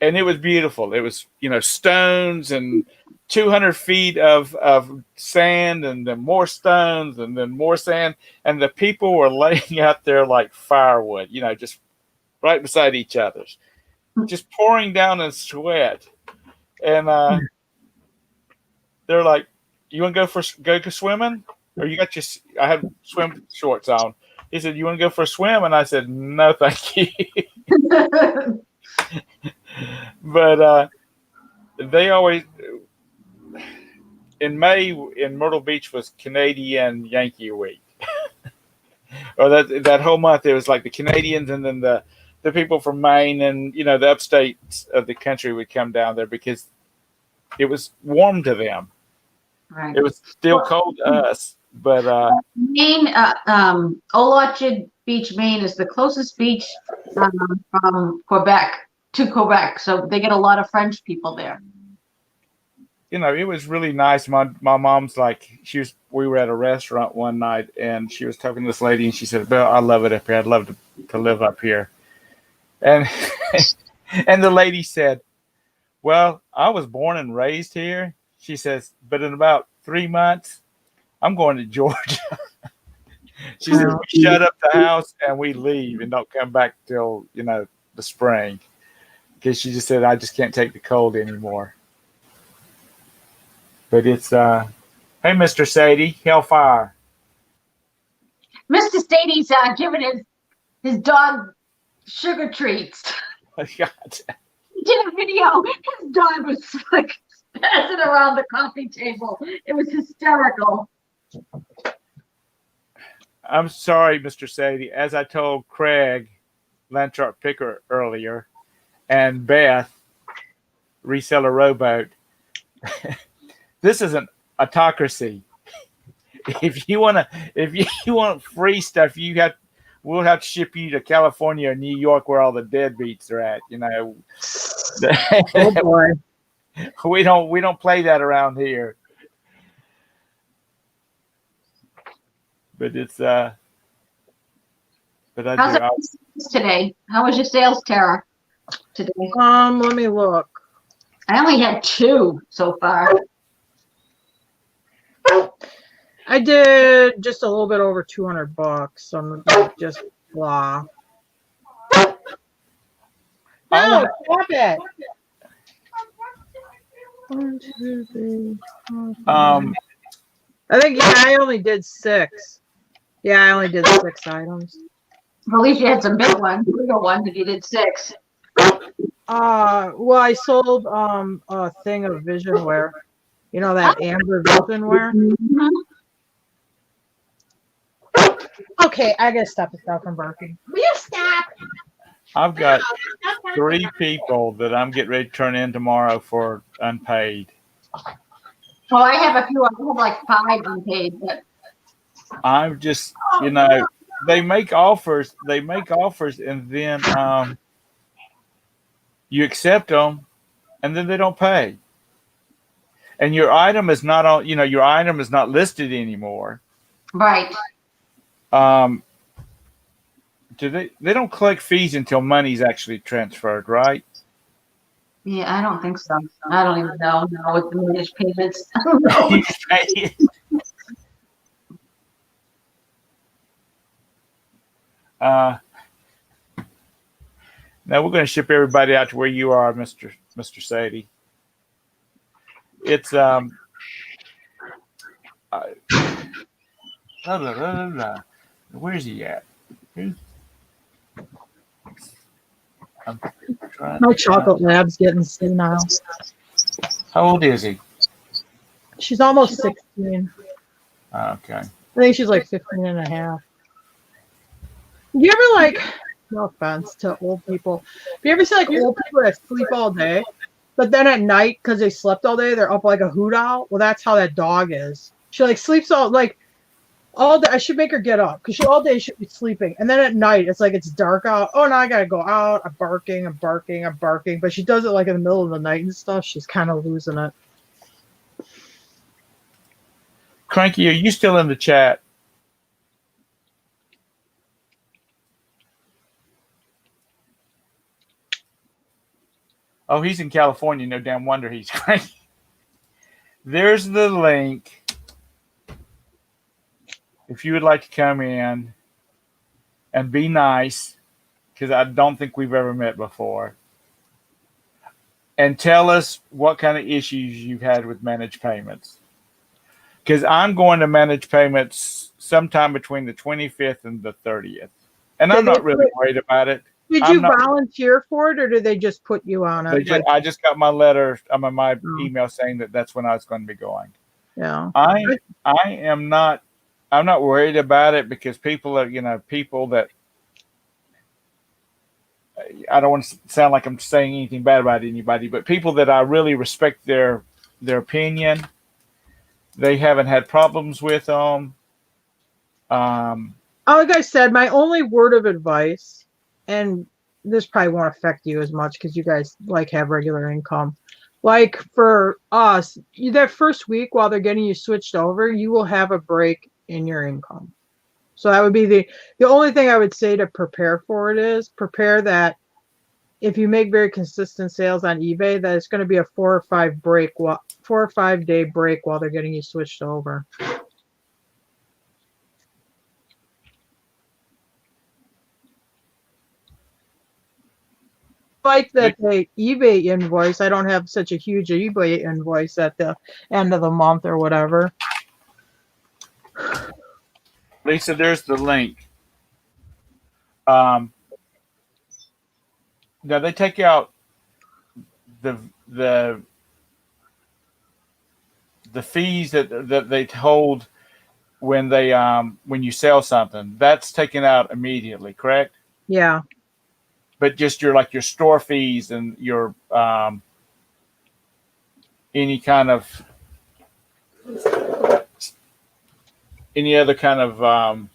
[SPEAKER 1] and it was beautiful. It was, stones and 200 feet of sand, and then more stones, and then more sand, and the people were laying out there like firewood, just right beside each other, just pouring down in sweat. And they're like, "You want to go swimming? Or you got I have swim shorts on." He said, "You want to go for a swim?" And I said, "No, thank you." But they always, in May in Myrtle Beach was Canadian Yankee Week. Or that whole month, it was like the Canadians, and then the people from Maine and, the upstate of the country would come down there because it was warm to them.
[SPEAKER 4] Right.
[SPEAKER 1] It was still cold to us, but
[SPEAKER 4] Maine, Old Orchard Beach, Maine is the closest beach from Quebec to Quebec, so they get a lot of French people there.
[SPEAKER 1] it was really nice. My mom's like, we were at a restaurant one night, and she was talking to this lady, and she said, "Bill, I love it up here. I'd love to live up here." And and the lady said, "Well, I was born and raised here." She says, "But in about 3 months, I'm going to Georgia." She said, "We shut up the house and we leave and don't come back till, the spring." Because she just said, "I just can't take the cold anymore." But it's, hey, Mr. Sadie, Hellfire.
[SPEAKER 4] Mr. Sadie's giving his dog sugar treats.
[SPEAKER 1] God.
[SPEAKER 4] He did a video. His dog was like passing around the coffee table. It was hysterical.
[SPEAKER 1] I'm sorry, Mr. Sadie. As I told Craig Lantrop Picker earlier, and Beth, reseller rowboat, this is an autocracy. If you want free stuff, we'll have to ship you to California or New York, where all the deadbeats are at.
[SPEAKER 2] Oh boy.
[SPEAKER 1] We don't play that around here. But it's but I
[SPEAKER 4] How's
[SPEAKER 1] do.
[SPEAKER 4] it today? How was your sales, Tara, today?
[SPEAKER 2] Let me look.
[SPEAKER 4] I only had 2 so far.
[SPEAKER 2] I did just a little bit over $200. So I'm like, just blah.
[SPEAKER 1] I
[SPEAKER 2] No,
[SPEAKER 1] want-
[SPEAKER 2] stop it. 1, 2, 3, 4, 5. I think I only did 6. Yeah, I only did 6 items.
[SPEAKER 4] At least you had some bigger ones if you did 6.
[SPEAKER 2] Well, I sold a thing of visionware. You know that amber visionware.
[SPEAKER 4] Mhm.
[SPEAKER 2] Okay, I gotta stop this dog from barking.
[SPEAKER 5] Will you stop?
[SPEAKER 1] I've got
[SPEAKER 5] Stop, stop,
[SPEAKER 1] 3
[SPEAKER 5] stop.
[SPEAKER 1] people that I'm getting ready to turn in tomorrow for unpaid.
[SPEAKER 4] Well, I have a few. I have like 5 unpaid, but
[SPEAKER 1] I'm just, they make offers, and then you accept them, and then they don't pay. And your item is not on, your item is not listed anymore.
[SPEAKER 4] right.
[SPEAKER 1] They don't collect fees until money's actually transferred, right?
[SPEAKER 4] Yeah, I don't think so. I don't even know now with the managed payments.
[SPEAKER 1] You pay it. Now we're going to ship everybody out to where you are, Mr. Sadie. It's blah, blah, blah, blah. Where's he at? I'm trying.
[SPEAKER 2] My chocolate lab's getting senile.
[SPEAKER 1] How old is he?
[SPEAKER 2] She's almost 16.
[SPEAKER 1] Okay.
[SPEAKER 2] I think she's like 15 and a half. You ever like, no offense to old people, but you ever see like old people that sleep all day, but then at night, because they slept all day, they're up like a hoot owl? Well, that's how that dog is. She like sleeps all day. I should make her get up because all day she should be sleeping. And then at night, it's like it's dark out. Oh, now I got to go out. I'm barking. But she does it like in the middle of the night and stuff. She's kind of losing it.
[SPEAKER 1] Cranky, are you still in the chat? Oh, he's in California. No damn wonder he's cranky. There's the link. If you would like to come in and be nice, because I don't think we've ever met before, and tell us what kind of issues you've had with managed payments. Because I'm going to manage payments sometime between the 25th and the 30th. And I'm not really worried about it.
[SPEAKER 2] Did you volunteer for it, or did they just put you on it?
[SPEAKER 1] I just got my letter, my email saying that that's when I was going to be going.
[SPEAKER 2] Yeah.
[SPEAKER 1] I'm not worried about it because people are, people that, I don't want to sound like I'm saying anything bad about anybody, but people that I really respect their opinion, they haven't had problems with them.
[SPEAKER 2] Like I said, my only word of advice, and this probably won't affect you as much because you guys have regular income. Like for us, that first week while they're getting you switched over, you will have a break in your income. So that would be the only thing I would say to prepare for it is prepare that if you make very consistent sales on eBay, that it's going to be a 4 or 5 day break while they're getting you switched over. Like that the eBay invoice, I don't have such a huge eBay invoice at the end of the month or whatever.
[SPEAKER 1] Lisa, there's the link. Now they take out the fees that they hold when they when you sell something. That's taken out immediately, correct?
[SPEAKER 2] Yeah.
[SPEAKER 1] But just your store fees and your any other kind of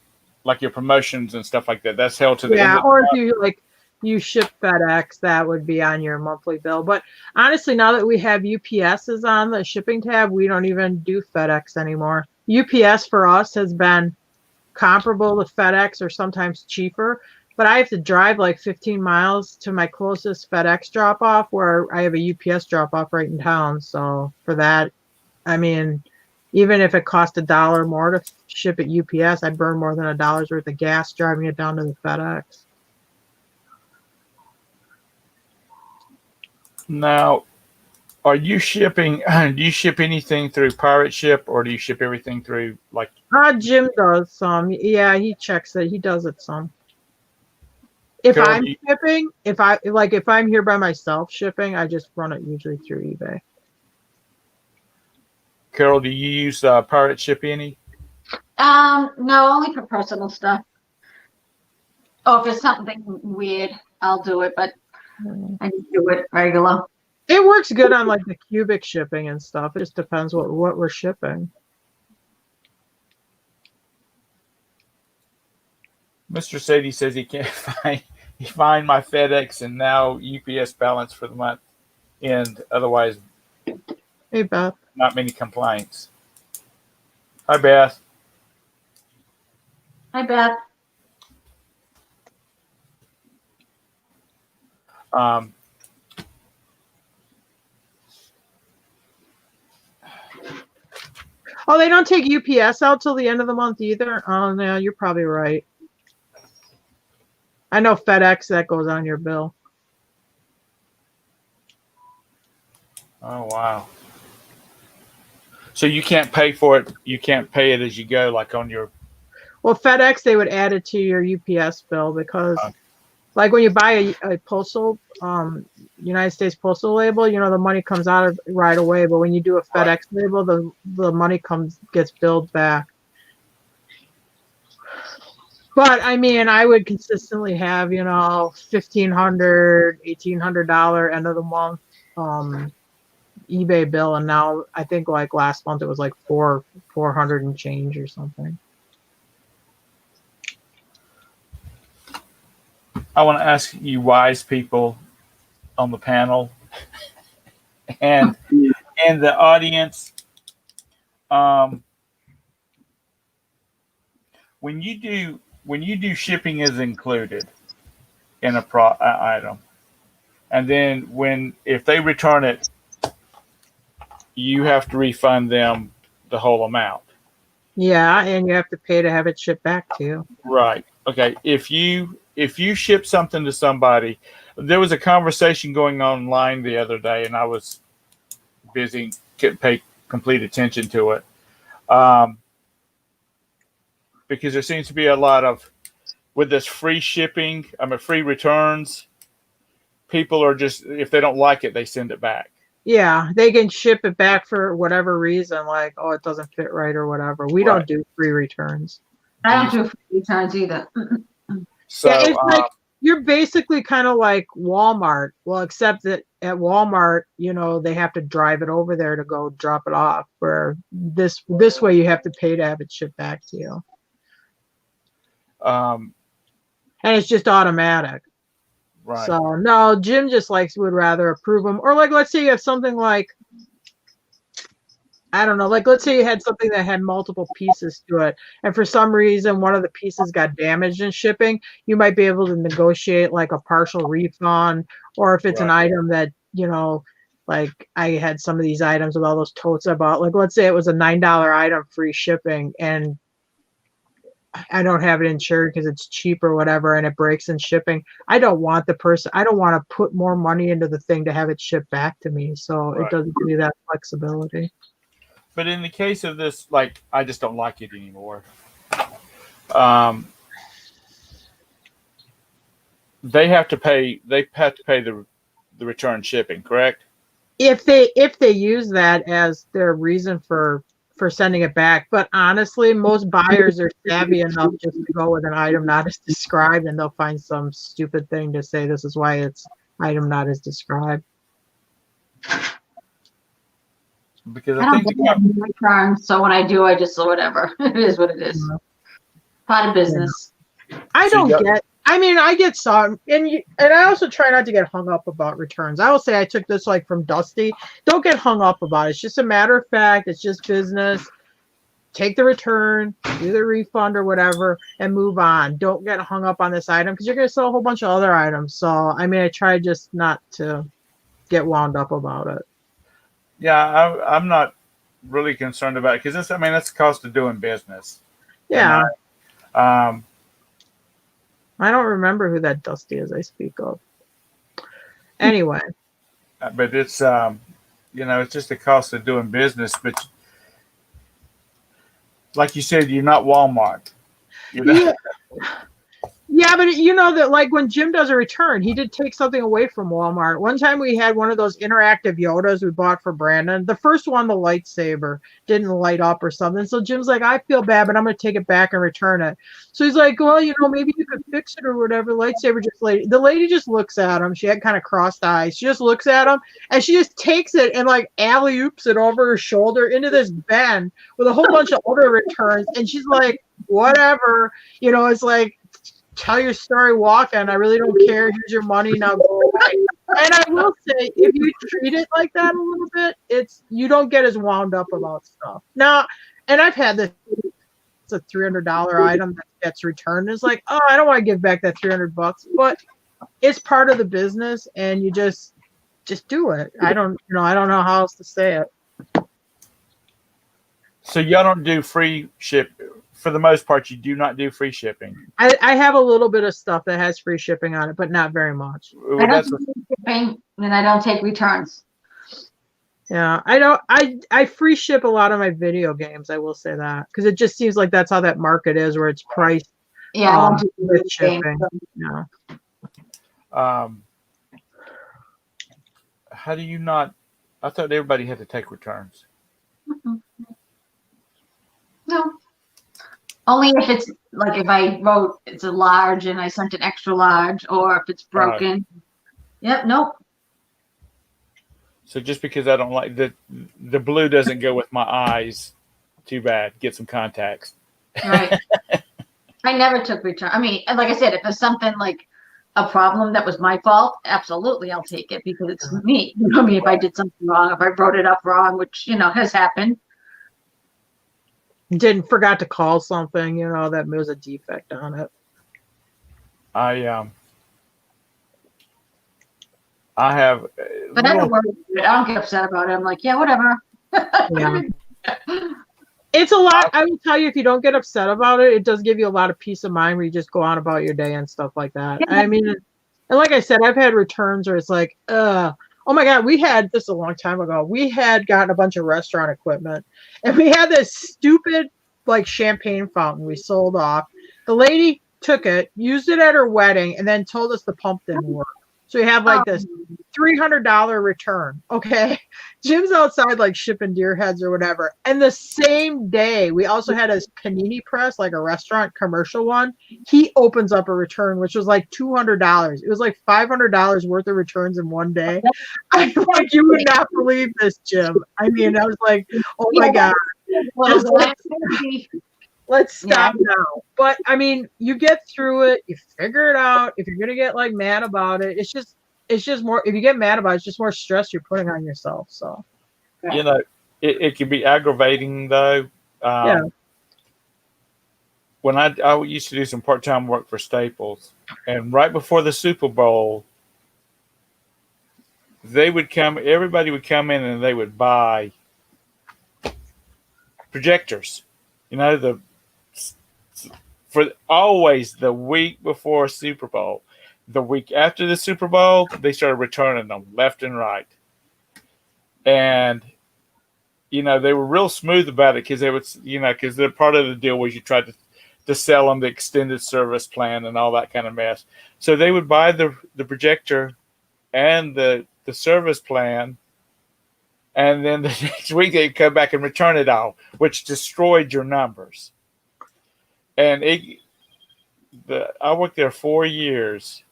[SPEAKER 1] like your promotions and stuff like that, that's held to the end of the
[SPEAKER 2] or
[SPEAKER 1] month.
[SPEAKER 2] if you ship FedEx, that would be on your monthly bill. But honestly, now that we have UPSs on the shipping tab, we don't even do FedEx anymore. UPS for us has been comparable to FedEx or sometimes cheaper. but I have to drive like 15 miles to my closest FedEx drop off where I have a UPS drop off right in town. So for that, I mean, even if it cost $1 more to ship at UPS, I'd burn more than $1 worth of gas driving it down to the FedEx.
[SPEAKER 1] Now, are you shipping? Do you ship anything through Pirate Ship, or do you ship everything through like?
[SPEAKER 2] Jim does some. Yeah, he checks it. He does it some. If
[SPEAKER 1] Carol,
[SPEAKER 2] I'm shipping, if I'm here by myself shipping, I just run it usually through eBay.
[SPEAKER 1] Carol, do you use Pirate Ship any?
[SPEAKER 4] No, only for personal stuff. Oh, if it's something weird, I'll do it, but I just do it regular.
[SPEAKER 2] It works good on like the cubic shipping and stuff. It just depends what we're shipping.
[SPEAKER 1] Mr. Sadie says he can't find my FedEx and now UPS balance for the month end. Otherwise,
[SPEAKER 2] Hey Beth.
[SPEAKER 1] not many complaints. Hi, Beth.
[SPEAKER 4] Hi, Beth.
[SPEAKER 2] Oh, they don't take UPS out till the end of the month either. Oh no, you're probably right. I know FedEx, that goes on your bill.
[SPEAKER 1] Oh, wow. So you can't pay for it. You can't pay it as you go, like on your.
[SPEAKER 2] Well, FedEx, they would add it to your UPS bill because, like, when you buy a postal, United States postal label, you know, the money comes out of right away. But when you do a FedEx label, the money gets billed back. But I mean, I would consistently have, you know, $1,500, $1,800 end of the month eBay bill, and now I think like last month it was like 400 and change or something.
[SPEAKER 1] I want to ask you, wise people on the panel and the audience, when you do shipping is included in a item, and then if they return it, you have to refund them the whole amount.
[SPEAKER 2] Yeah, and you have to pay to have it shipped back to you.
[SPEAKER 1] Right. Okay. If you ship something to somebody, there was a conversation going on online the other day, and I was busy, couldn't pay complete attention to it. Because there seems to be a lot of, with this free shipping, free returns, people are just, if they don't like it, they send it back.
[SPEAKER 2] Yeah, they can ship it back for whatever reason, like, oh, it doesn't fit right or whatever. We don't do free returns.
[SPEAKER 4] I don't do free returns either.
[SPEAKER 1] So,
[SPEAKER 2] yeah, it's like you're basically kind of like Walmart. Well, except that at Walmart, you know, they have to drive it over there to go drop it off. Where this way, you have to pay to have it shipped back to you. And it's just automatic.
[SPEAKER 1] right.
[SPEAKER 2] So no, Jim just would rather approve them. Or like, let's say you have something like, I don't know, like let's say you had something that had multiple pieces to it, and for some reason one of the pieces got damaged in shipping, you might be able to negotiate like a partial refund. Or if it's an item that, you know, like I had some of these items with all those totes I bought, like let's say it was a $9 item, free shipping, and I don't have it insured because it's cheap or whatever, and it breaks in shipping. I don't want to put more money into the thing to have it shipped back to me. So it doesn't give you that flexibility.
[SPEAKER 1] But in the case of this, like, I just don't like it anymore. They have to pay the return shipping, correct?
[SPEAKER 2] If they use that as their reason for sending it back. But honestly, most buyers are savvy enough just to go with an item not as described, and they'll find some stupid thing to say this is why it's item not as described.
[SPEAKER 1] Because
[SPEAKER 4] I don't get returns, so when I do, I just whatever. It is what it is. Part of business.
[SPEAKER 2] I get some, and I also try not to get hung up about returns. I will say I took this like from Dusty. Don't get hung up about it. It's just a matter of fact. It's just business. take the return, do the refund or whatever, and move on. Don't get hung up on this item because you're going to sell a whole bunch of other items. So, I mean, I try just not to get wound up about it.
[SPEAKER 1] Yeah, I'm not really concerned about it because that's the cost of doing business.
[SPEAKER 2] Yeah.
[SPEAKER 1] And
[SPEAKER 2] I don't remember who that Dusty is I speak of. Anyway.
[SPEAKER 1] but it's it's just the cost of doing business. But like you said, you're not Walmart. You know?
[SPEAKER 2] Yeah. Yeah, but you know that like when Jim does a return, he did take something away from Walmart. One time we had one of those interactive Yodas we bought for Brandon. The first one, the lightsaber, didn't light up or something. So Jim's like, I feel bad, but I'm going to take it back and return it. So he's like, well, maybe you could fix it or whatever. Lightsaber the lady just looks at him. She had kind of crossed eyes. She just looks at him and she just takes it and like alley-oops it over her shoulder into this bin with a whole bunch of other returns. And she's like, whatever, it's like, tell your story walking. I really don't care. Here's your money. Now go away. And I will say, if you treat it like that a little bit, you don't get as wound up about stuff. Now, and I've had this, it's a $300 item that gets returned. It's like, oh, I don't want to give back that $300, but it's part of the business and you just do it. I don't know how else to say it.
[SPEAKER 1] So y'all don't do free ship. For the most part, you do not do free shipping.
[SPEAKER 2] I have a little bit of stuff that has free shipping on it, but not very much.
[SPEAKER 1] Well,
[SPEAKER 4] I
[SPEAKER 1] that's
[SPEAKER 4] don't take shipping and I don't take returns.
[SPEAKER 2] Yeah, I don't. I free ship a lot of my video games. I will say that because it just seems like that's how that market is, where it's priced
[SPEAKER 4] Yeah, I don't do
[SPEAKER 2] with
[SPEAKER 4] shipping.
[SPEAKER 2] shipping. Yeah.
[SPEAKER 1] how do you not? I thought everybody had to take returns.
[SPEAKER 4] No. Only if it's like if I wrote it's a large and I sent an extra large, or if it's broken. Yep, nope.
[SPEAKER 1] So just because I don't like the blue doesn't go with my eyes, too bad. Get some contacts.
[SPEAKER 4] Right. I never took return. I mean, like I said, if it's something like a problem that was my fault, absolutely I'll take it because it's me. You know what I mean? If I did something wrong, if I wrote it up wrong, which has happened.
[SPEAKER 2] Forgot to call something, that was a defect on it.
[SPEAKER 1] I have.
[SPEAKER 4] But I don't worry about it. I don't get upset about it. I'm like, yeah, whatever.
[SPEAKER 2] Yeah. It's a lot. I will tell you, if you don't get upset about it, it does give you a lot of peace of mind where you just go on about your day and stuff like that.
[SPEAKER 4] Yeah.
[SPEAKER 2] I mean, and like I said, I've had returns where it's like, oh my God, we had this a long time ago. We had gotten a bunch of restaurant equipment and we had this stupid like champagne fountain we sold off. The lady took it, used it at her wedding, and then told us the pump didn't work. So we have like this $300 return. Okay. Jim's outside like shipping deer heads or whatever. And the same day, we also had a panini press, like a restaurant commercial one. He opens up a return, which was like $200. It was like $500 worth of returns in one day. I'm like, you would not believe this, Jim. I mean, I was like, oh my God.
[SPEAKER 4] Well,
[SPEAKER 2] Let's stop now. But I mean, you get through it, you figure it out. If you're gonna get like mad about it, it's just more. If you get mad about it, it's just more stress you're putting on yourself. So,
[SPEAKER 1] it can be aggravating though.
[SPEAKER 2] Yeah.
[SPEAKER 1] When I used to do some part-time work for Staples, and right before the Super Bowl, everybody would come in and they would buy projectors. For always the week before Super Bowl. The week after the Super Bowl, they started returning them left and right. And, they were real smooth about it because they would, because the part of the deal was you tried to sell them the extended service plan and all that kind of mess. So they would buy the projector and the service plan, and then the next week they'd come back and return it all, which destroyed your numbers. And I worked there 4 years.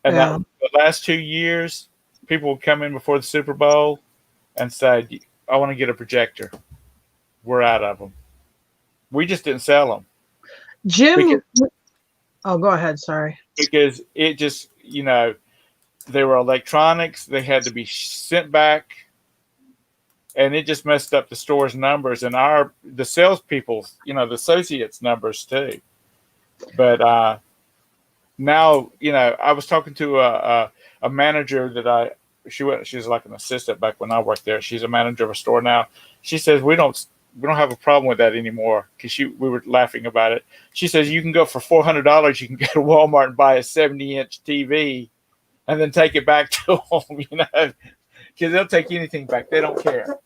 [SPEAKER 1] And the last 2 years, people would come in before the Super Bowl and say, I want to get a projector. We're out of them. We just didn't sell them.
[SPEAKER 2] Jim. Go ahead. Sorry.
[SPEAKER 1] Because it just, they were electronics. They had to be sent back. and it just messed up the store's numbers and the salespeople, the associates' numbers too. But now, I was talking to a manager that she's like an assistant back when I worked there. She's a manager of a store now. She says we don't have a problem with that anymore because we were laughing about it. She says you can go for $400. You can go to Walmart and buy a 70-inch TV, and then take it back to them. Because they'll take anything back. They don't care.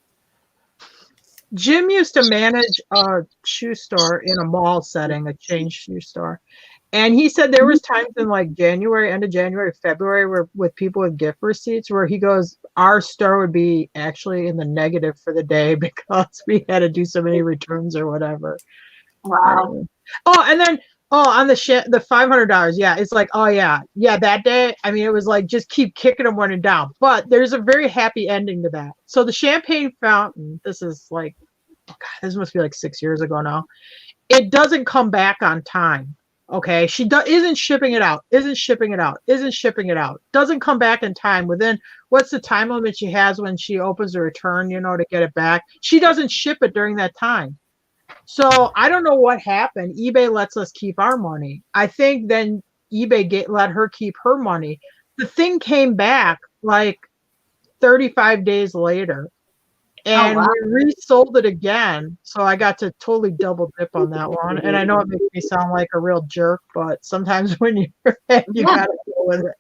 [SPEAKER 2] Jim used to manage a shoe store in a mall setting, a chain shoe store. And he said there was times in like January, end of January, February, where with people with gift receipts, where he goes, our store would be actually in the negative for the day because we had to do so many returns or whatever.
[SPEAKER 4] Wow.
[SPEAKER 2] And then on the $500, yeah, it's like, that day. I mean, it was like just keep kicking them running down. But there's a very happy ending to that. So the champagne fountain, this is like, this must be like 6 years ago now. It doesn't come back on time. Okay, she isn't shipping it out. Doesn't come back in time. Within, what's the time limit she has when she opens a return, to get it back? She doesn't ship it during that time. So I don't know what happened. eBay lets us keep our money. I think then eBay let her keep her money. The thing came back like 35 days later. And we resold it again. So I got to totally double dip on that one. And I know it makes me sound like a real jerk, but sometimes when you got to deal with it.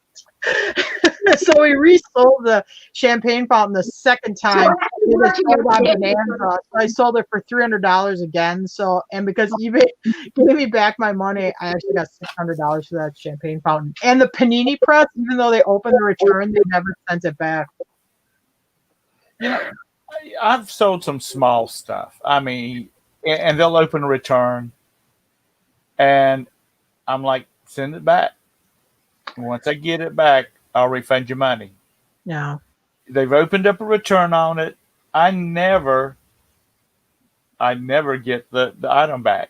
[SPEAKER 2] So we resold the champagne fountain the second time. It was sold on Bonanza. So I sold it for $300 again. So, and because eBay gave me back my money, I actually got $600 for that champagne fountain. And the Panini Press, even though they opened the return, they never sent it back.
[SPEAKER 1] I've sold some small stuff. I mean, and they'll open a return, and I'm like, send it back. Once I get it back, I'll refund your money.
[SPEAKER 2] Yeah.
[SPEAKER 1] They've opened up a return on it. I never get the item back.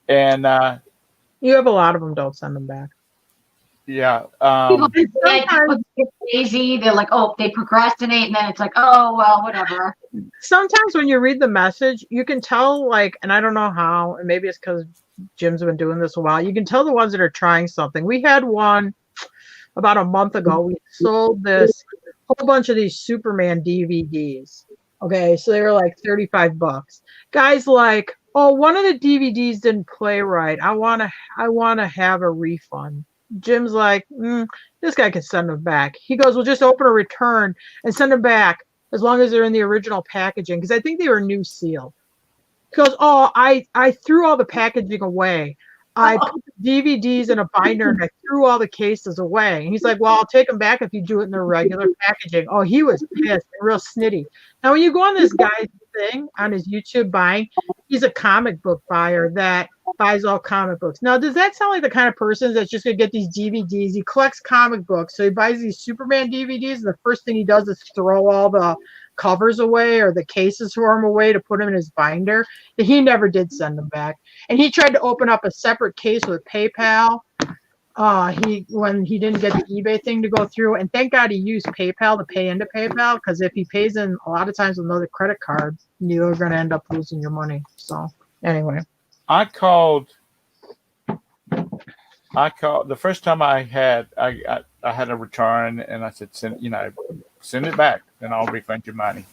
[SPEAKER 1] And
[SPEAKER 2] you have a lot of them. Don't send them back.
[SPEAKER 1] Yeah.
[SPEAKER 4] People get lazy. They're like, they procrastinate, and then it's like, well, whatever.
[SPEAKER 2] Sometimes when you read the message, you can tell, and I don't know how, and maybe it's because Jim's been doing this a while. You can tell the ones that are trying something. We had one about a month ago. We sold this whole bunch of these Superman DVDs. Okay, so they were like $35. Guys like, one of the DVDs didn't play right. I wanna have a refund. Jim's like, this guy can send them back. He goes, well, just open a return and send them back as long as they're in the original packaging, because I think they were new sealed. He goes, I threw all the packaging away. I put the DVDs in a binder and I threw all the cases away. And he's like, well, I'll take them back if you do it in the regular packaging. He was pissed and real snitty. Now, when you go on this guy's thing on his YouTube buying, he's a comic book buyer that buys all comic books. Now, does that sound like the kind of person that's just going to get these DVDs? He collects comic books. So he buys these Superman DVDs. And the first thing he does is throw all the covers away or the cases for him away to put them in his binder. He never did send them back. And he tried to open up a separate case with PayPal. When he didn't get the eBay thing to go through, and thank God he used PayPal to pay into PayPal, because if he pays in a lot of times with another credit card, you're going to end up losing your money. So anyway,
[SPEAKER 1] I called the first time I had a return, and I said, send it back and I'll refund your money.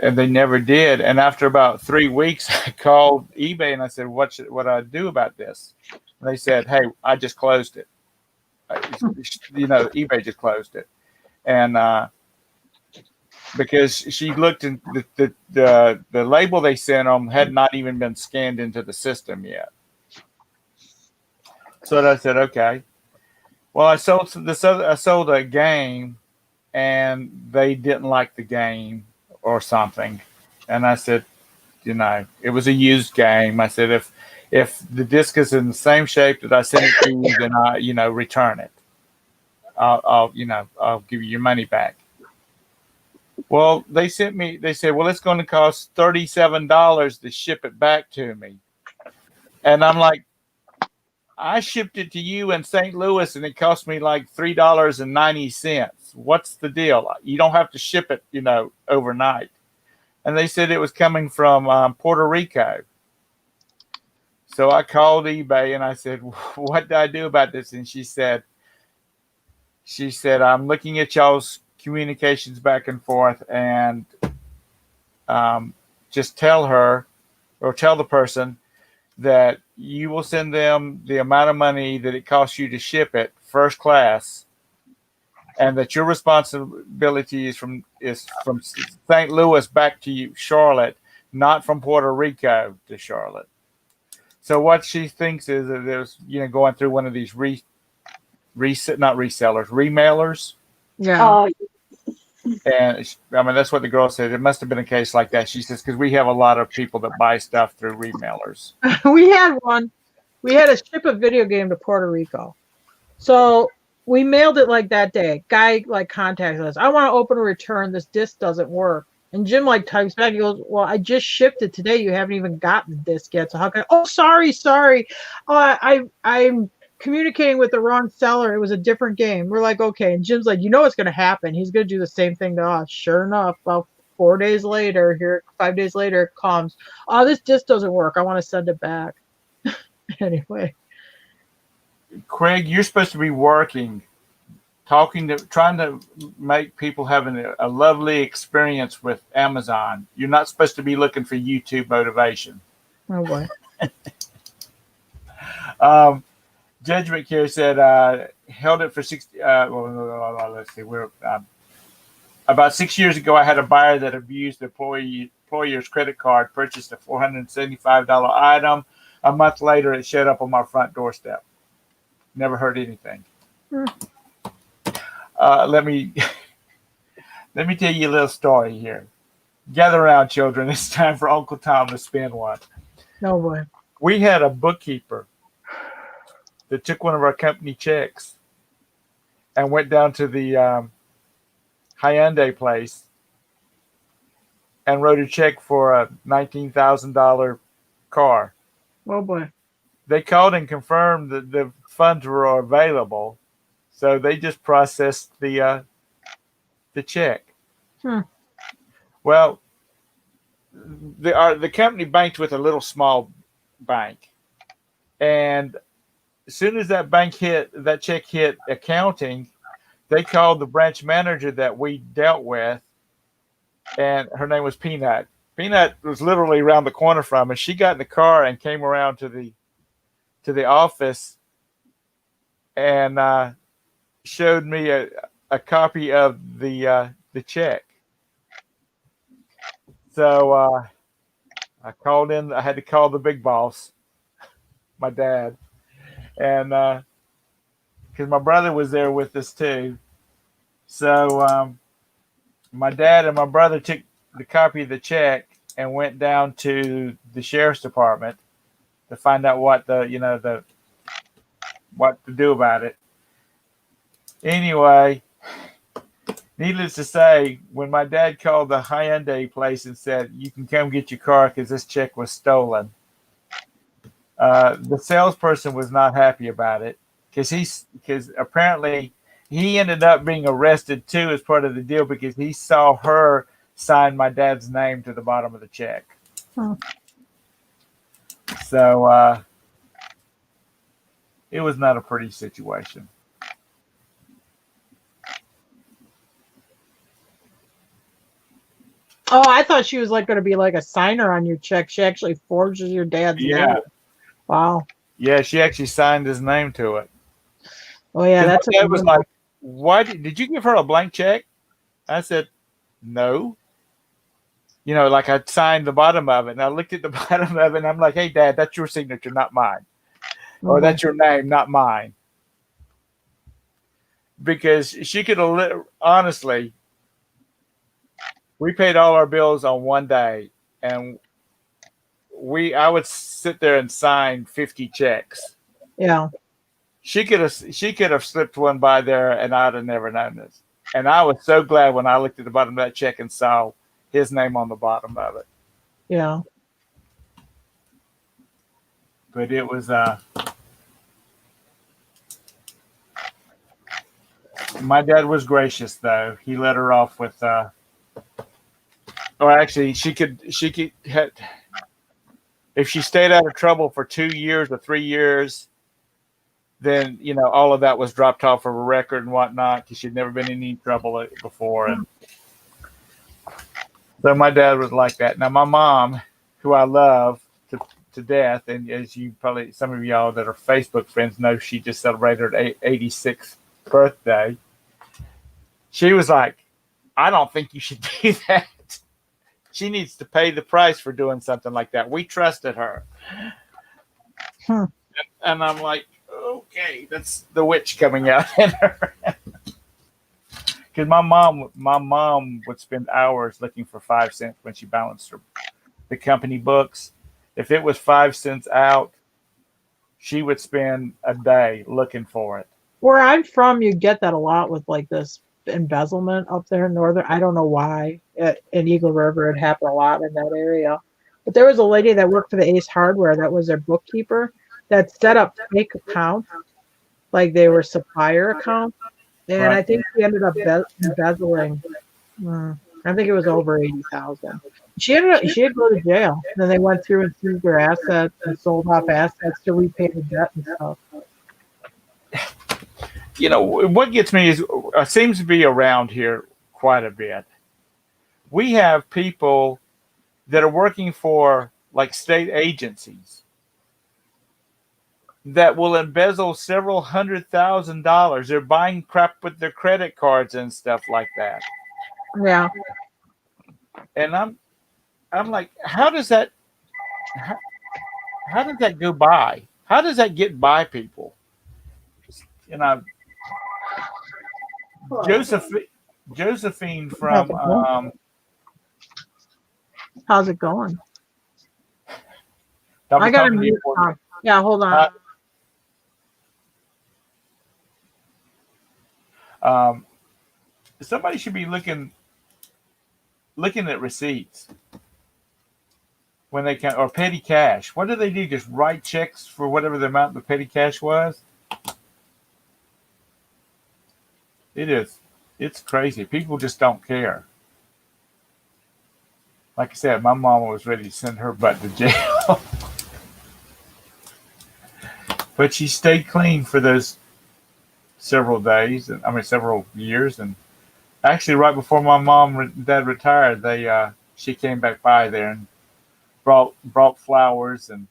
[SPEAKER 1] And they never did. And after about 3 weeks, I called eBay and I said, what do I do about this? And they said, hey, I just closed it. eBay just closed it. And because she looked and the label they sent them had not even been scanned into the system yet. So I said, okay. Well, I sold a game, and they didn't like the game or something. And I said, it was a used game. I said, if the disc is in the same shape that I sent it to you, then I, return it. I'll give you your money back. Well, they said, well, it's going to cost $37 to ship it back to me. And I'm like, I shipped it to you in St. Louis and it cost me like $3.90. What's the deal? You don't have to ship it, overnight. and they said it was coming from Puerto Rico. So I called eBay and I said, "What do I do about this?" And she said, "I'm looking at y'all's communications back and forth, and just tell her or tell the person that you will send them the amount of money that it costs you to ship it first class, and that your responsibility is from St. Louis back to you, Charlotte, not from Puerto Rico to Charlotte." So what she thinks is that there's, going through one of these not resellers, remailers.
[SPEAKER 2] Yeah.
[SPEAKER 4] Oh,
[SPEAKER 1] And I mean, that's what the girl said. It must have been a case like that. She says, because we have a lot of people that buy stuff through remailers.
[SPEAKER 2] We had one. We had to ship a video game to Puerto Rico. So we mailed it like that day. Guy contacted us. "I want to open a return. This disc doesn't work." And Jim types back. He goes, "Well, I just shipped it today. You haven't even gotten the disc yet. So how can Oh, sorry. I'm communicating with the wrong seller. It was a different game." We're like, "Okay." And Jim's like, "What's going to happen? He's going to do the same thing to us." Sure enough, about 5 days later, it comes. "Oh, this disc doesn't work. I want to send it back." Anyway.
[SPEAKER 1] Craig, you're supposed to be working, trying to make people having a lovely experience with Amazon. You're not supposed to be looking for YouTube motivation.
[SPEAKER 2] Oh boy.
[SPEAKER 1] Judgment Care said, held it for 60. Let's see. About 6 years ago, I had a buyer that abused the employer's credit card, purchased a $475 item. A month later, it showed up on my front doorstep. Never heard anything. Let me tell you a little story here. Gather around, children. It's time for Uncle Tom to spin one.
[SPEAKER 2] Oh boy.
[SPEAKER 1] We had a bookkeeper that took one of our company checks and went down to the Hyundai place and wrote a check for a $19,000 car.
[SPEAKER 2] Oh boy.
[SPEAKER 1] They called and confirmed that the funds were available, so they just processed the check. Well, the company banked with a little small bank, and as soon as that check hit accounting, they called the branch manager that we dealt with, and her name was Peanut. Peanut was literally around the corner from us. She got in the car and came around to the office and showed me a copy of the check. So I called in. I had to call the big boss, my dad, and because my brother was there with us too. So my dad and my brother took the copy of the check and went down to the sheriff's department to find out what what to do about it. Anyway, needless to say, when my dad called the Hyundai place and said, "You can come get your car because this check was stolen," the salesperson was not happy about it because apparently he ended up being arrested too as part of the deal because he saw her sign my dad's name to the bottom of the check. So it was not a pretty situation.
[SPEAKER 2] Oh, I thought she was going to be like a signer on your check. She actually forges your dad's name. Wow.
[SPEAKER 1] Yeah, she actually signed his name to it.
[SPEAKER 2] Oh yeah, that's
[SPEAKER 1] my dad was like, "Why did you give her a blank check?" I said, "No." Like I signed the bottom of it, and I looked at the bottom of it, and I'm like, "Hey, Dad, that's your signature, not mine, or that's your name, not mine." Because she could have honestly, we paid all our bills on one day, and I would sit there and sign 50 checks.
[SPEAKER 2] Yeah.
[SPEAKER 1] She could have slipped one by there, and I'd have never known this. And I was so glad when I looked at the bottom of that check and saw his name on the bottom of it.
[SPEAKER 2] Yeah.
[SPEAKER 1] But it was my dad was gracious though. He let her off with or actually, she could had, if she stayed out of trouble for 2 years or 3 years, then all of that was dropped off of her record and whatnot because she'd never been in any trouble before. And so my dad was like that. Now my mom, who I love to death, and as you probably some of y'all that are Facebook friends know, she just celebrated her 86th birthday. She was like, I don't think you should do that. She needs to pay the price for doing something like that. We trusted her. And I'm like, okay, that's the witch coming out in her. Because my mom would spend hours looking for 5 cents when she balanced the company books. If it was 5 cents out, she would spend a day looking for it.
[SPEAKER 2] Where I'm from, you get that a lot with like this embezzlement up there in northern. I don't know why. In Eagle River, it happened a lot in that area. But there was a lady that worked for the Ace Hardware that was their bookkeeper that set up fake accounts, like they were supplier accounts. And
[SPEAKER 1] Right.
[SPEAKER 2] I think she ended up embezzling. I think it was over 80,000. She had to go to jail. And then they went through and seized her assets and sold off assets to repay the debt and stuff.
[SPEAKER 1] What gets me is seems to be around here quite a bit. We have people that are working for like state agencies that will embezzle several $100,000. They're buying crap with their credit cards and stuff like that.
[SPEAKER 2] Yeah.
[SPEAKER 1] And I'm like, how does that go by? How does that get by people? Josephine from
[SPEAKER 2] How's it going?
[SPEAKER 1] Dr.
[SPEAKER 2] I got to
[SPEAKER 1] Tony
[SPEAKER 2] mute.
[SPEAKER 1] Newport.
[SPEAKER 2] Yeah, hold on.
[SPEAKER 1] Somebody should be looking at receipts when they can, or petty cash. What do they do? Just write checks for whatever the amount the petty cash was? It's crazy. People just don't care. Like I said, my mama was ready to send her butt to jail. But she stayed clean for those several days, several years. And actually, right before my mom and dad retired, she came back by there and brought flowers and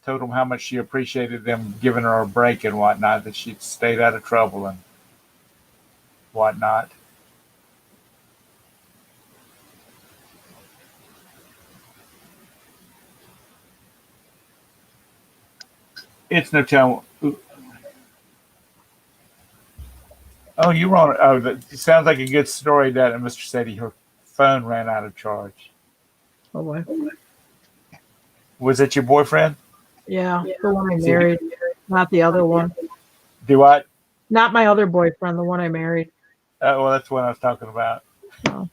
[SPEAKER 1] told them how much she appreciated them giving her a break and whatnot, that she'd stayed out of trouble and whatnot. It's no telling. Oh, you were on. Oh, that sounds like a good story. That Mr. Sadie, her phone ran out of charge.
[SPEAKER 2] Oh, boy.
[SPEAKER 1] Was it your boyfriend?
[SPEAKER 2] Yeah, the one I married, not the other one.
[SPEAKER 1] Do what?
[SPEAKER 2] Not my other boyfriend, the one I married.
[SPEAKER 1] Well, that's what I was talking about.
[SPEAKER 2] Oh.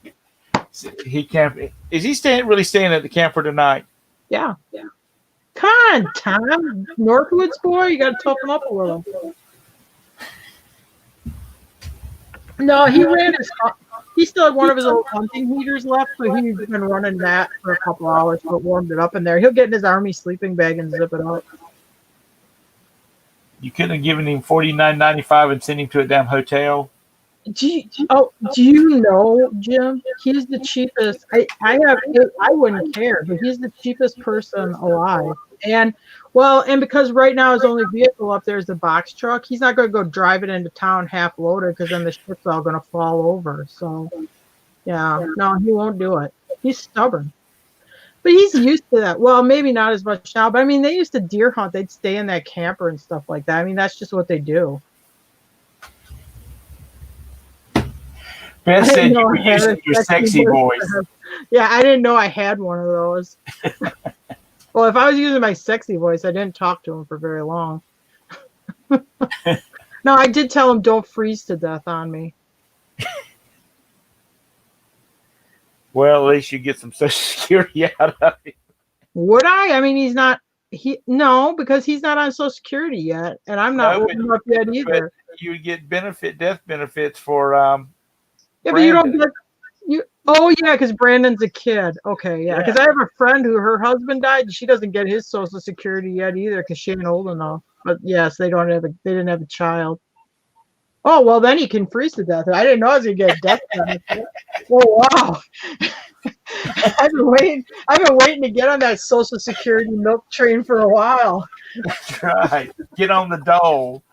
[SPEAKER 1] He camp. Is he really staying at the camper tonight?
[SPEAKER 2] Yeah. Come on, Tom. Northwoods boy, you got to toughen up a little. No, he still had one of his old hunting heaters left, so he's been running that for a couple hours, but warmed it up in there. He'll get in his army sleeping bag and zip it up.
[SPEAKER 1] You couldn't have given him $49.95 and sent him to a damn hotel.
[SPEAKER 2] Do you know, Jim? He's the cheapest. I wouldn't care, but he's the cheapest person alive. And because right now his only vehicle up there is the box truck. He's not going to go drive it into town half loaded because then the shit's all going to fall over. So, yeah, no, he won't do it. He's stubborn. But he's used to that. Well, maybe not as much now, but they used to deer hunt. They'd stay in that camper and stuff like that. That's just what they do.
[SPEAKER 1] Beth said you were using your sexy voice.
[SPEAKER 2] Yeah, I didn't know I had one of those. Well, if I was using my sexy voice, I didn't talk to him for very long. No, I did tell him don't freeze to death on me.
[SPEAKER 1] Well, at least you get some Social Security out of it.
[SPEAKER 2] Would I? He's not. Because he's not on Social Security yet, and I'm not old enough yet either.
[SPEAKER 1] You would get death benefits for.
[SPEAKER 2] Yeah, but you don't get Oh yeah, because Brandon's a kid. Okay, yeah. Because I have a friend who her husband died, and she doesn't get his Social Security yet either, because she ain't old enough. But yes, they didn't have a child. Oh well, then he can freeze to death. I didn't know I was gonna get a death benefit. Oh wow. I've been waiting to get on that Social Security milk train for a while.
[SPEAKER 1] That's right. Get on the dole.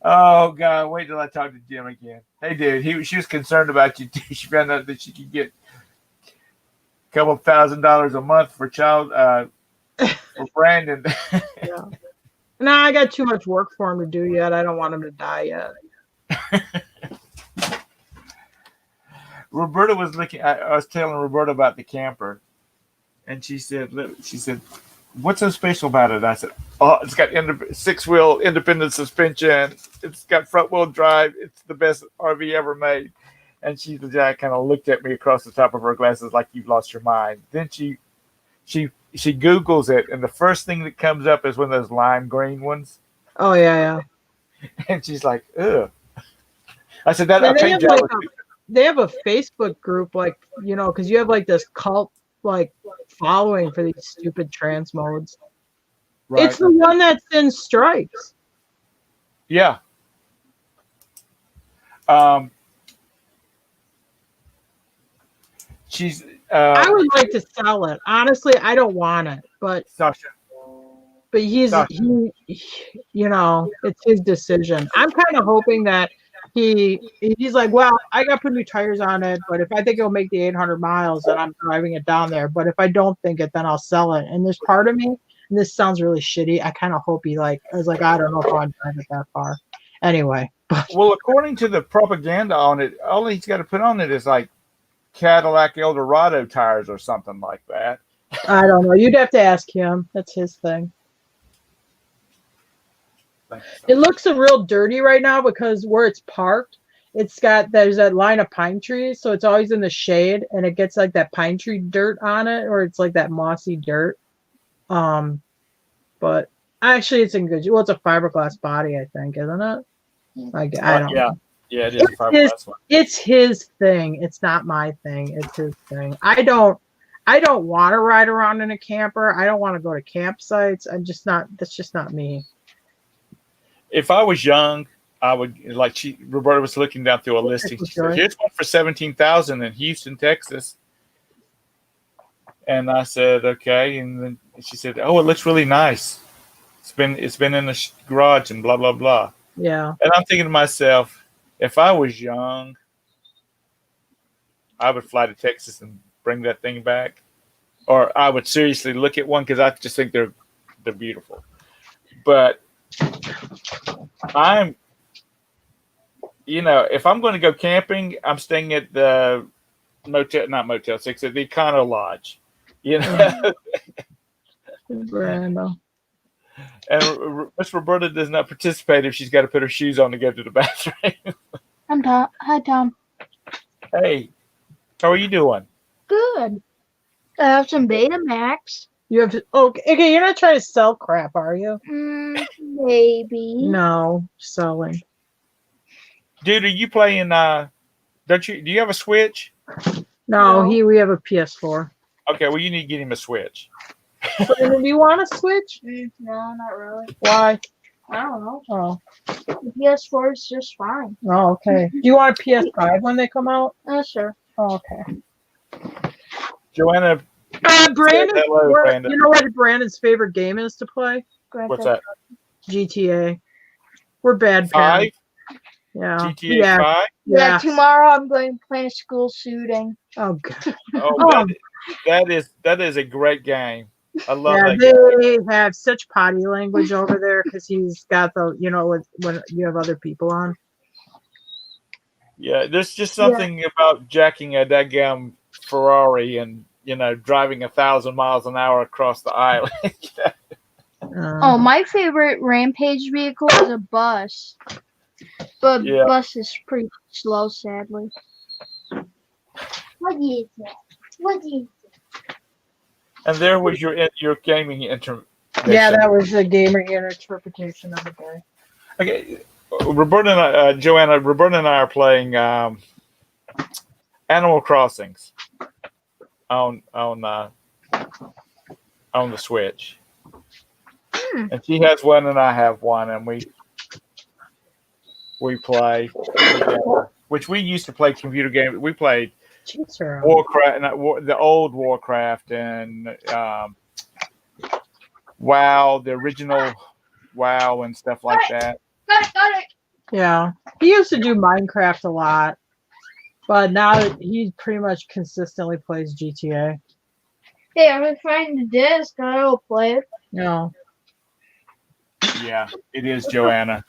[SPEAKER 1] Oh God! Wait till I talk to Jim again. Hey, dude, she was concerned about you too. She found out that she could get a couple $1,000s a month for for Brandon.
[SPEAKER 2] Yeah. No, I got too much work for him to do yet. I don't want him to die yet.
[SPEAKER 1] Roberta was looking. I was telling Roberta about the camper, and she said, "What's so special about it?" I said, "Oh, it's got 6-wheel independent suspension. It's got front-wheel drive. It's the best RV ever made." And she kind of looked at me across the top of her glasses like you've lost your mind. Then she Googles it, and the first thing that comes up is one of those lime green ones.
[SPEAKER 2] Oh yeah.
[SPEAKER 1] And she's like, "Ugh." I said, "That
[SPEAKER 2] Yeah,
[SPEAKER 1] I paint you."
[SPEAKER 2] they have a Facebook group, like, because you have like this cult like following for these stupid trans modes.
[SPEAKER 1] Right.
[SPEAKER 2] It's the one that's in Stripes.
[SPEAKER 1] Yeah. She's.
[SPEAKER 2] I would like to sell it. Honestly, I don't want it, but
[SPEAKER 1] Sasha.
[SPEAKER 2] he's it's his decision. I'm kind of hoping that he's like, well, I got to put new tires on it, but if I think it'll make the 800 miles, then I'm driving it down there. But if I don't think it, then I'll sell it. And there's part of me, and this sounds really shitty, I kind of hope I was like, I don't know if I'll drive it that far. Anyway.
[SPEAKER 1] Well, according to the propaganda on it, all he's got to put on it is like Cadillac Eldorado tires or something like that.
[SPEAKER 2] I don't know. You'd have to ask him. That's his thing. It looks real dirty right now because where it's parked, there's that line of pine trees, so it's always in the shade, and it gets like that pine tree dirt on it, or it's like that mossy dirt. But actually, it's in good. Well, it's a fiberglass body, I think, isn't it? I don't know.
[SPEAKER 1] Yeah, it is a fiberglass one.
[SPEAKER 2] It's his thing. It's not my thing. It's his thing. I don't want to ride around in a camper. I don't want to go to campsites. That's just not me.
[SPEAKER 1] If I was young, I would Roberta was looking down through a listing. She said, "Here's one for $17,000 in Houston, Texas." And I said, "Okay." And then she said, "Oh, it looks really nice. It's been in the garage and blah blah blah."
[SPEAKER 2] Yeah.
[SPEAKER 1] And I'm thinking to myself, if I was young, I would fly to Texas and bring that thing back, or I would seriously look at one because I just think they're beautiful. But if I'm going to go camping, I'm staying at the Motel 6, at the Econo Lodge.
[SPEAKER 2] Brando.
[SPEAKER 1] And Miss Roberta does not participate if she's got to put her shoes on to go to the bathroom.
[SPEAKER 5] I'm Tom. Hi, Tom.
[SPEAKER 1] Hey, how are you doing?
[SPEAKER 5] Good. I have some Betamax.
[SPEAKER 2] You have to, okay. You're not trying to sell crap, are you?
[SPEAKER 5] Maybe.
[SPEAKER 2] No, selling.
[SPEAKER 1] Dude, are you playing? Do you have a Switch?
[SPEAKER 2] No,
[SPEAKER 5] No.
[SPEAKER 2] we have a PS4.
[SPEAKER 1] Okay, well you need to get him a Switch.
[SPEAKER 2] Do you want a Switch?
[SPEAKER 5] No, not really.
[SPEAKER 2] Why?
[SPEAKER 5] I don't know.
[SPEAKER 2] Oh,
[SPEAKER 5] The PS4 is just fine.
[SPEAKER 2] oh, okay. Do you want a PS5 when they come out?
[SPEAKER 5] Sure.
[SPEAKER 2] Oh, okay.
[SPEAKER 1] Joanna,
[SPEAKER 2] Brandon,
[SPEAKER 1] hello, Brandon.
[SPEAKER 2] you know what Brandon's favorite game is to play?
[SPEAKER 1] What's that?
[SPEAKER 2] GTA. We're bad
[SPEAKER 1] 5?
[SPEAKER 2] parents. Yeah.
[SPEAKER 1] GTA
[SPEAKER 2] yeah.
[SPEAKER 1] 5?
[SPEAKER 5] Yeah, tomorrow I'm going to play a school shooting.
[SPEAKER 2] Oh, God.
[SPEAKER 1] Oh, that is a great game. I love
[SPEAKER 2] Yeah,
[SPEAKER 1] that game.
[SPEAKER 2] they have such potty language over there because he's got the, when you have other people on.
[SPEAKER 1] Yeah, there's just something about jacking a daggum Ferrari and driving 1,000 miles an hour across the island.
[SPEAKER 5] Oh, my favorite rampage vehicle is a bus. But bus is pretty slow, sadly. What is it? What is it?
[SPEAKER 1] And there was your gaming interpretation.
[SPEAKER 2] Yeah, that was the gamer interpretation of the day.
[SPEAKER 1] Okay, Roberta and I, Joanna, Roberta and I are playing Animal Crossings on the Switch, and she has one and I have one, and we play together. Which we used to play computer games. We played Warcraft, the old Warcraft, and WoW, the original WoW, and stuff like that.
[SPEAKER 5] Got it.
[SPEAKER 2] Yeah, he used to do Minecraft a lot, but now he pretty much consistently plays GTA.
[SPEAKER 5] Hey, I'm gonna find the disc and I'll play it.
[SPEAKER 2] No.
[SPEAKER 1] Yeah, it is, Joanna.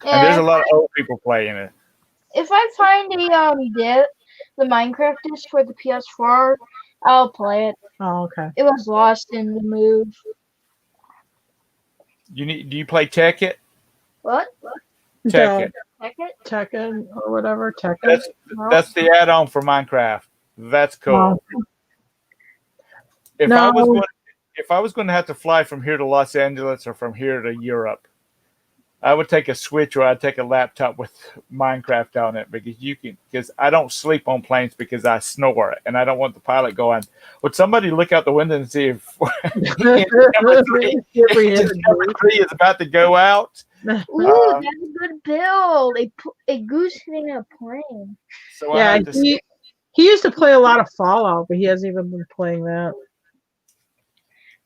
[SPEAKER 5] Yeah,
[SPEAKER 1] And there's a lot of old people playing it.
[SPEAKER 5] if I find the Minecraft disc for the PS4, I'll play it.
[SPEAKER 2] Oh, okay.
[SPEAKER 5] It was lost in the move.
[SPEAKER 1] Do you play Tekkit?
[SPEAKER 5] What?
[SPEAKER 1] Tekkit.
[SPEAKER 2] Tekken or whatever. Tekken.
[SPEAKER 1] That's the add-on for Minecraft. That's cool.
[SPEAKER 2] Wow.
[SPEAKER 1] If I was going to have to fly from here to Los Angeles or from here to Europe, I would take a Switch or I'd take a laptop with Minecraft on it because I don't sleep on planes because I snore and I don't want the pilot going, would somebody look out the window and see if number three is about to go out?
[SPEAKER 5] Ooh, that's a good build. A goose hitting a plane.
[SPEAKER 2] So yeah, he used to play a lot of Fallout, but he hasn't even been playing that.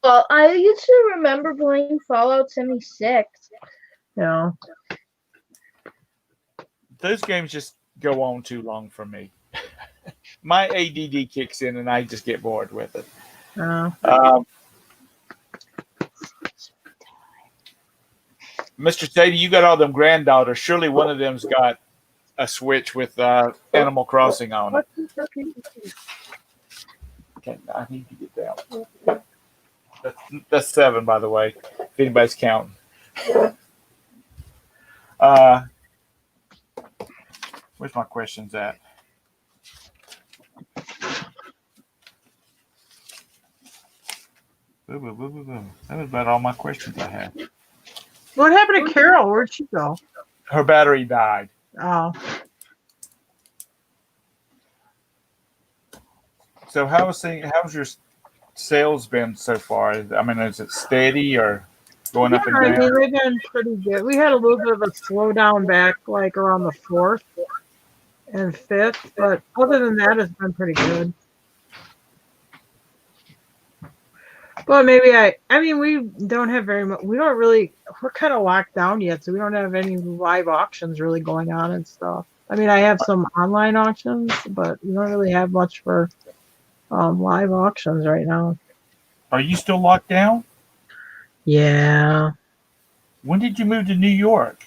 [SPEAKER 5] Well, I used to remember playing Fallout 76.
[SPEAKER 2] Yeah.
[SPEAKER 1] Those games just go on too long for me. My ADD kicks in and I just get bored with it. Mr. Sadie, you got all them granddaughters. Surely one of them's got a Switch with Animal Crossing on it. Okay, I need to get down. That's 7, by the way, if anybody's counting. Where's my questions at? That was about all my questions I had.
[SPEAKER 2] What happened to Carol? Where'd she go?
[SPEAKER 1] Her battery died.
[SPEAKER 2] Oh.
[SPEAKER 1] So how's your sales been so far? I mean, is it steady or going up and down?
[SPEAKER 2] I mean, they've been pretty good. We had a little bit of a slowdown back, like around the 4th and 5th, but other than that, it's been pretty good. But maybe I mean, we don't have very much. We're kind of locked down yet, so we don't have any live auctions really going on and stuff. I mean, I have some online auctions, but we don't really have much for live auctions right now.
[SPEAKER 1] Are you still locked down?
[SPEAKER 2] Yeah.
[SPEAKER 1] When did you move to New York?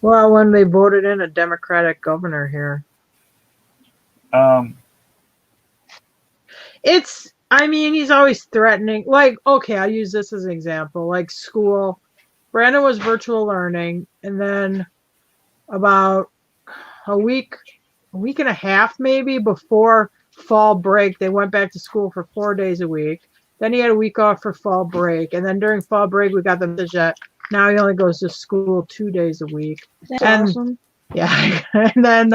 [SPEAKER 2] Well, when they voted in a Democratic governor here. I mean, he's always threatening. Like, okay, I'll use this as an example. Like school. Brandon was virtual learning, and then about a week and a half maybe before fall break, they went back to school for 4 days a week. Then he had a week off for fall break, and then during fall break we got the message that now he only goes to school 2 days a week.
[SPEAKER 5] That's awesome.
[SPEAKER 2] Yeah, and then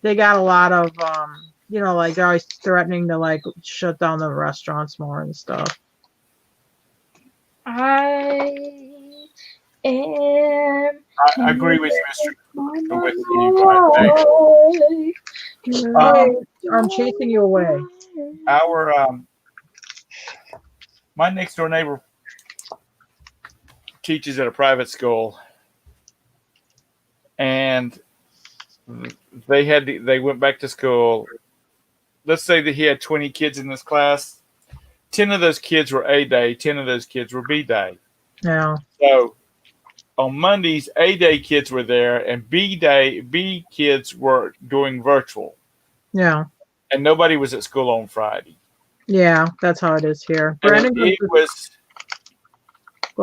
[SPEAKER 2] they got a lot of like they're always threatening to like shut down the restaurants more and stuff.
[SPEAKER 5] I
[SPEAKER 1] agree with you.
[SPEAKER 2] I'm chasing you away.
[SPEAKER 1] My next door neighbor teaches at a private school, and they went back to school. Let's say that he had 20 kids in this class. 10 of those kids were A day, 10 of those kids were B day.
[SPEAKER 2] Yeah.
[SPEAKER 1] So on Mondays, A day kids were there, and B kids were doing virtual.
[SPEAKER 2] Yeah.
[SPEAKER 1] And nobody was at school on Friday.
[SPEAKER 2] Yeah, that's how it is here. Brandon,
[SPEAKER 1] go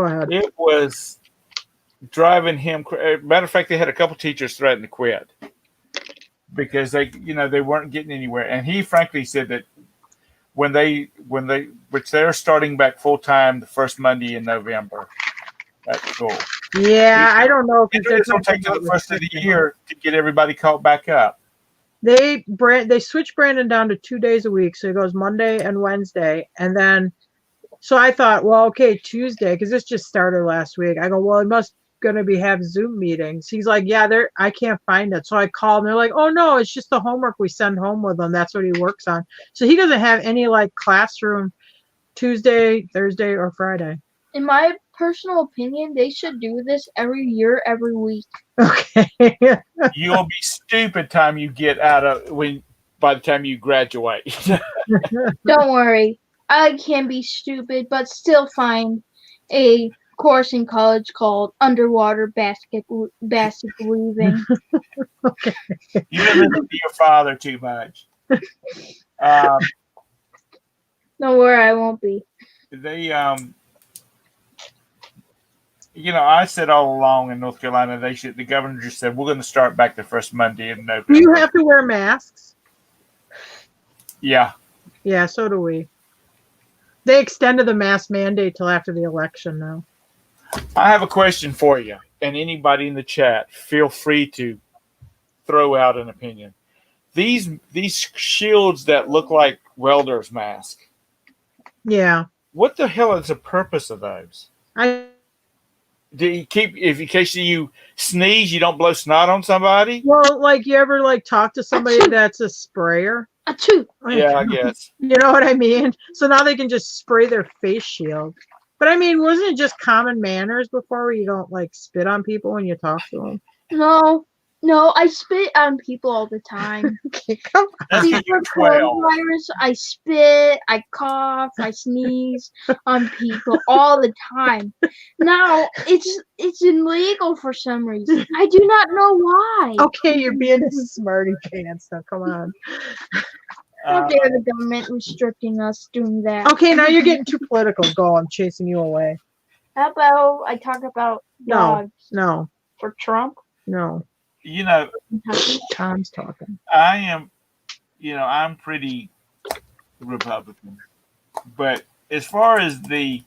[SPEAKER 1] ahead. It was driving him. Matter of fact, they had a couple teachers threaten to quit because they weren't getting anywhere. And he frankly said that which they're starting back full time the first Monday in November at school.
[SPEAKER 2] Yeah, I don't know
[SPEAKER 1] It's
[SPEAKER 2] because
[SPEAKER 1] going to take to the first of the year to get everybody caught back up.
[SPEAKER 2] They switched Brandon down to 2 days a week, so he goes Monday and Wednesday, and then so I thought, well, okay, Tuesday, because this just started last week. I go, well, it must gonna be have Zoom meetings. He's like, yeah, I can't find it. So I called, and they're like, oh no, it's just the homework we send home with him. That's what he works on. So he doesn't have any like classroom Tuesday, Thursday, or Friday.
[SPEAKER 5] In my personal opinion, they should do this every year, every week.
[SPEAKER 2] Okay.
[SPEAKER 1] You'll be stupid time you get out of by the time you graduate.
[SPEAKER 5] Don't worry. I can be stupid, but still find a course in college called underwater basket weaving.
[SPEAKER 2] Okay.
[SPEAKER 1] You didn't listen to your father too much.
[SPEAKER 5] Don't worry, I won't be.
[SPEAKER 1] They I said all along in North Carolina the governor just said we're going to start back the first Monday in November.
[SPEAKER 2] Do you have to wear masks?
[SPEAKER 1] Yeah.
[SPEAKER 2] Yeah, so do we. They extended the mask mandate till after the election now.
[SPEAKER 1] I have a question for you, and anybody in the chat, feel free to throw out an opinion. These shields that look like welders' masks.
[SPEAKER 2] Yeah.
[SPEAKER 1] What the hell is the purpose of those? Do you keep, if in case you sneeze, you don't blow snot on somebody?
[SPEAKER 2] Well, like you ever like talk to somebody that's a sprayer?
[SPEAKER 5] Achoo.
[SPEAKER 1] Yeah, I guess.
[SPEAKER 2] You know what I mean? So now they can just spray their face shield. But I mean, wasn't it just common manners before where you don't like spit on people when you talk to them?
[SPEAKER 5] No, I spit on people all the time.
[SPEAKER 2] Okay, come on.
[SPEAKER 5] Before coronavirus, I spit, I cough, I sneeze on people all the time. Now it's illegal for some reason. I do not know why.
[SPEAKER 2] Okay, you're being a smarty pants. Now, come on.
[SPEAKER 5] How dare the government restricting us doing that?
[SPEAKER 2] Okay, now you're getting too political. Go, I'm chasing you away.
[SPEAKER 5] How about I talk about dogs
[SPEAKER 2] No,
[SPEAKER 5] for Trump?
[SPEAKER 2] no. Tom's talking.
[SPEAKER 1] I am, I'm pretty Republican. But as far as the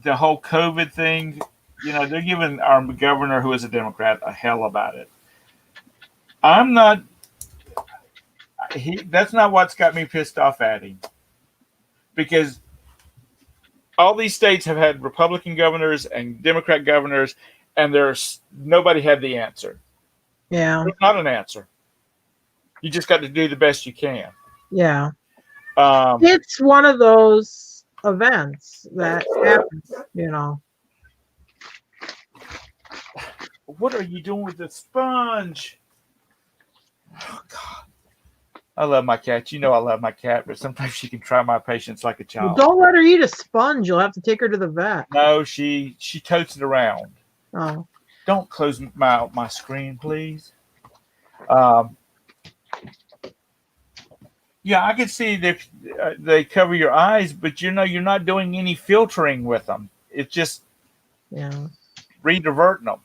[SPEAKER 1] whole COVID thing, they're giving our governor, who is a Democrat, a hell about it. I'm not. That's not what's got me pissed off at him. Because all these states have had Republican governors and Democrat governors, and nobody had the answer.
[SPEAKER 2] Yeah.
[SPEAKER 1] There's not an answer. You just got to do the best you can.
[SPEAKER 2] Yeah. It's one of those events that happens,
[SPEAKER 1] What are you doing with the sponge? Oh, God. I love my cat. I love my cat, but sometimes she can try my patience like a child.
[SPEAKER 2] Well, don't let her eat a sponge. You'll have to take her to the vet.
[SPEAKER 1] No, she totes it around.
[SPEAKER 2] Oh.
[SPEAKER 1] Don't close my screen, please. Yeah, I can see that they cover your eyes, but you're not doing any filtering with them. It's just rediverting them.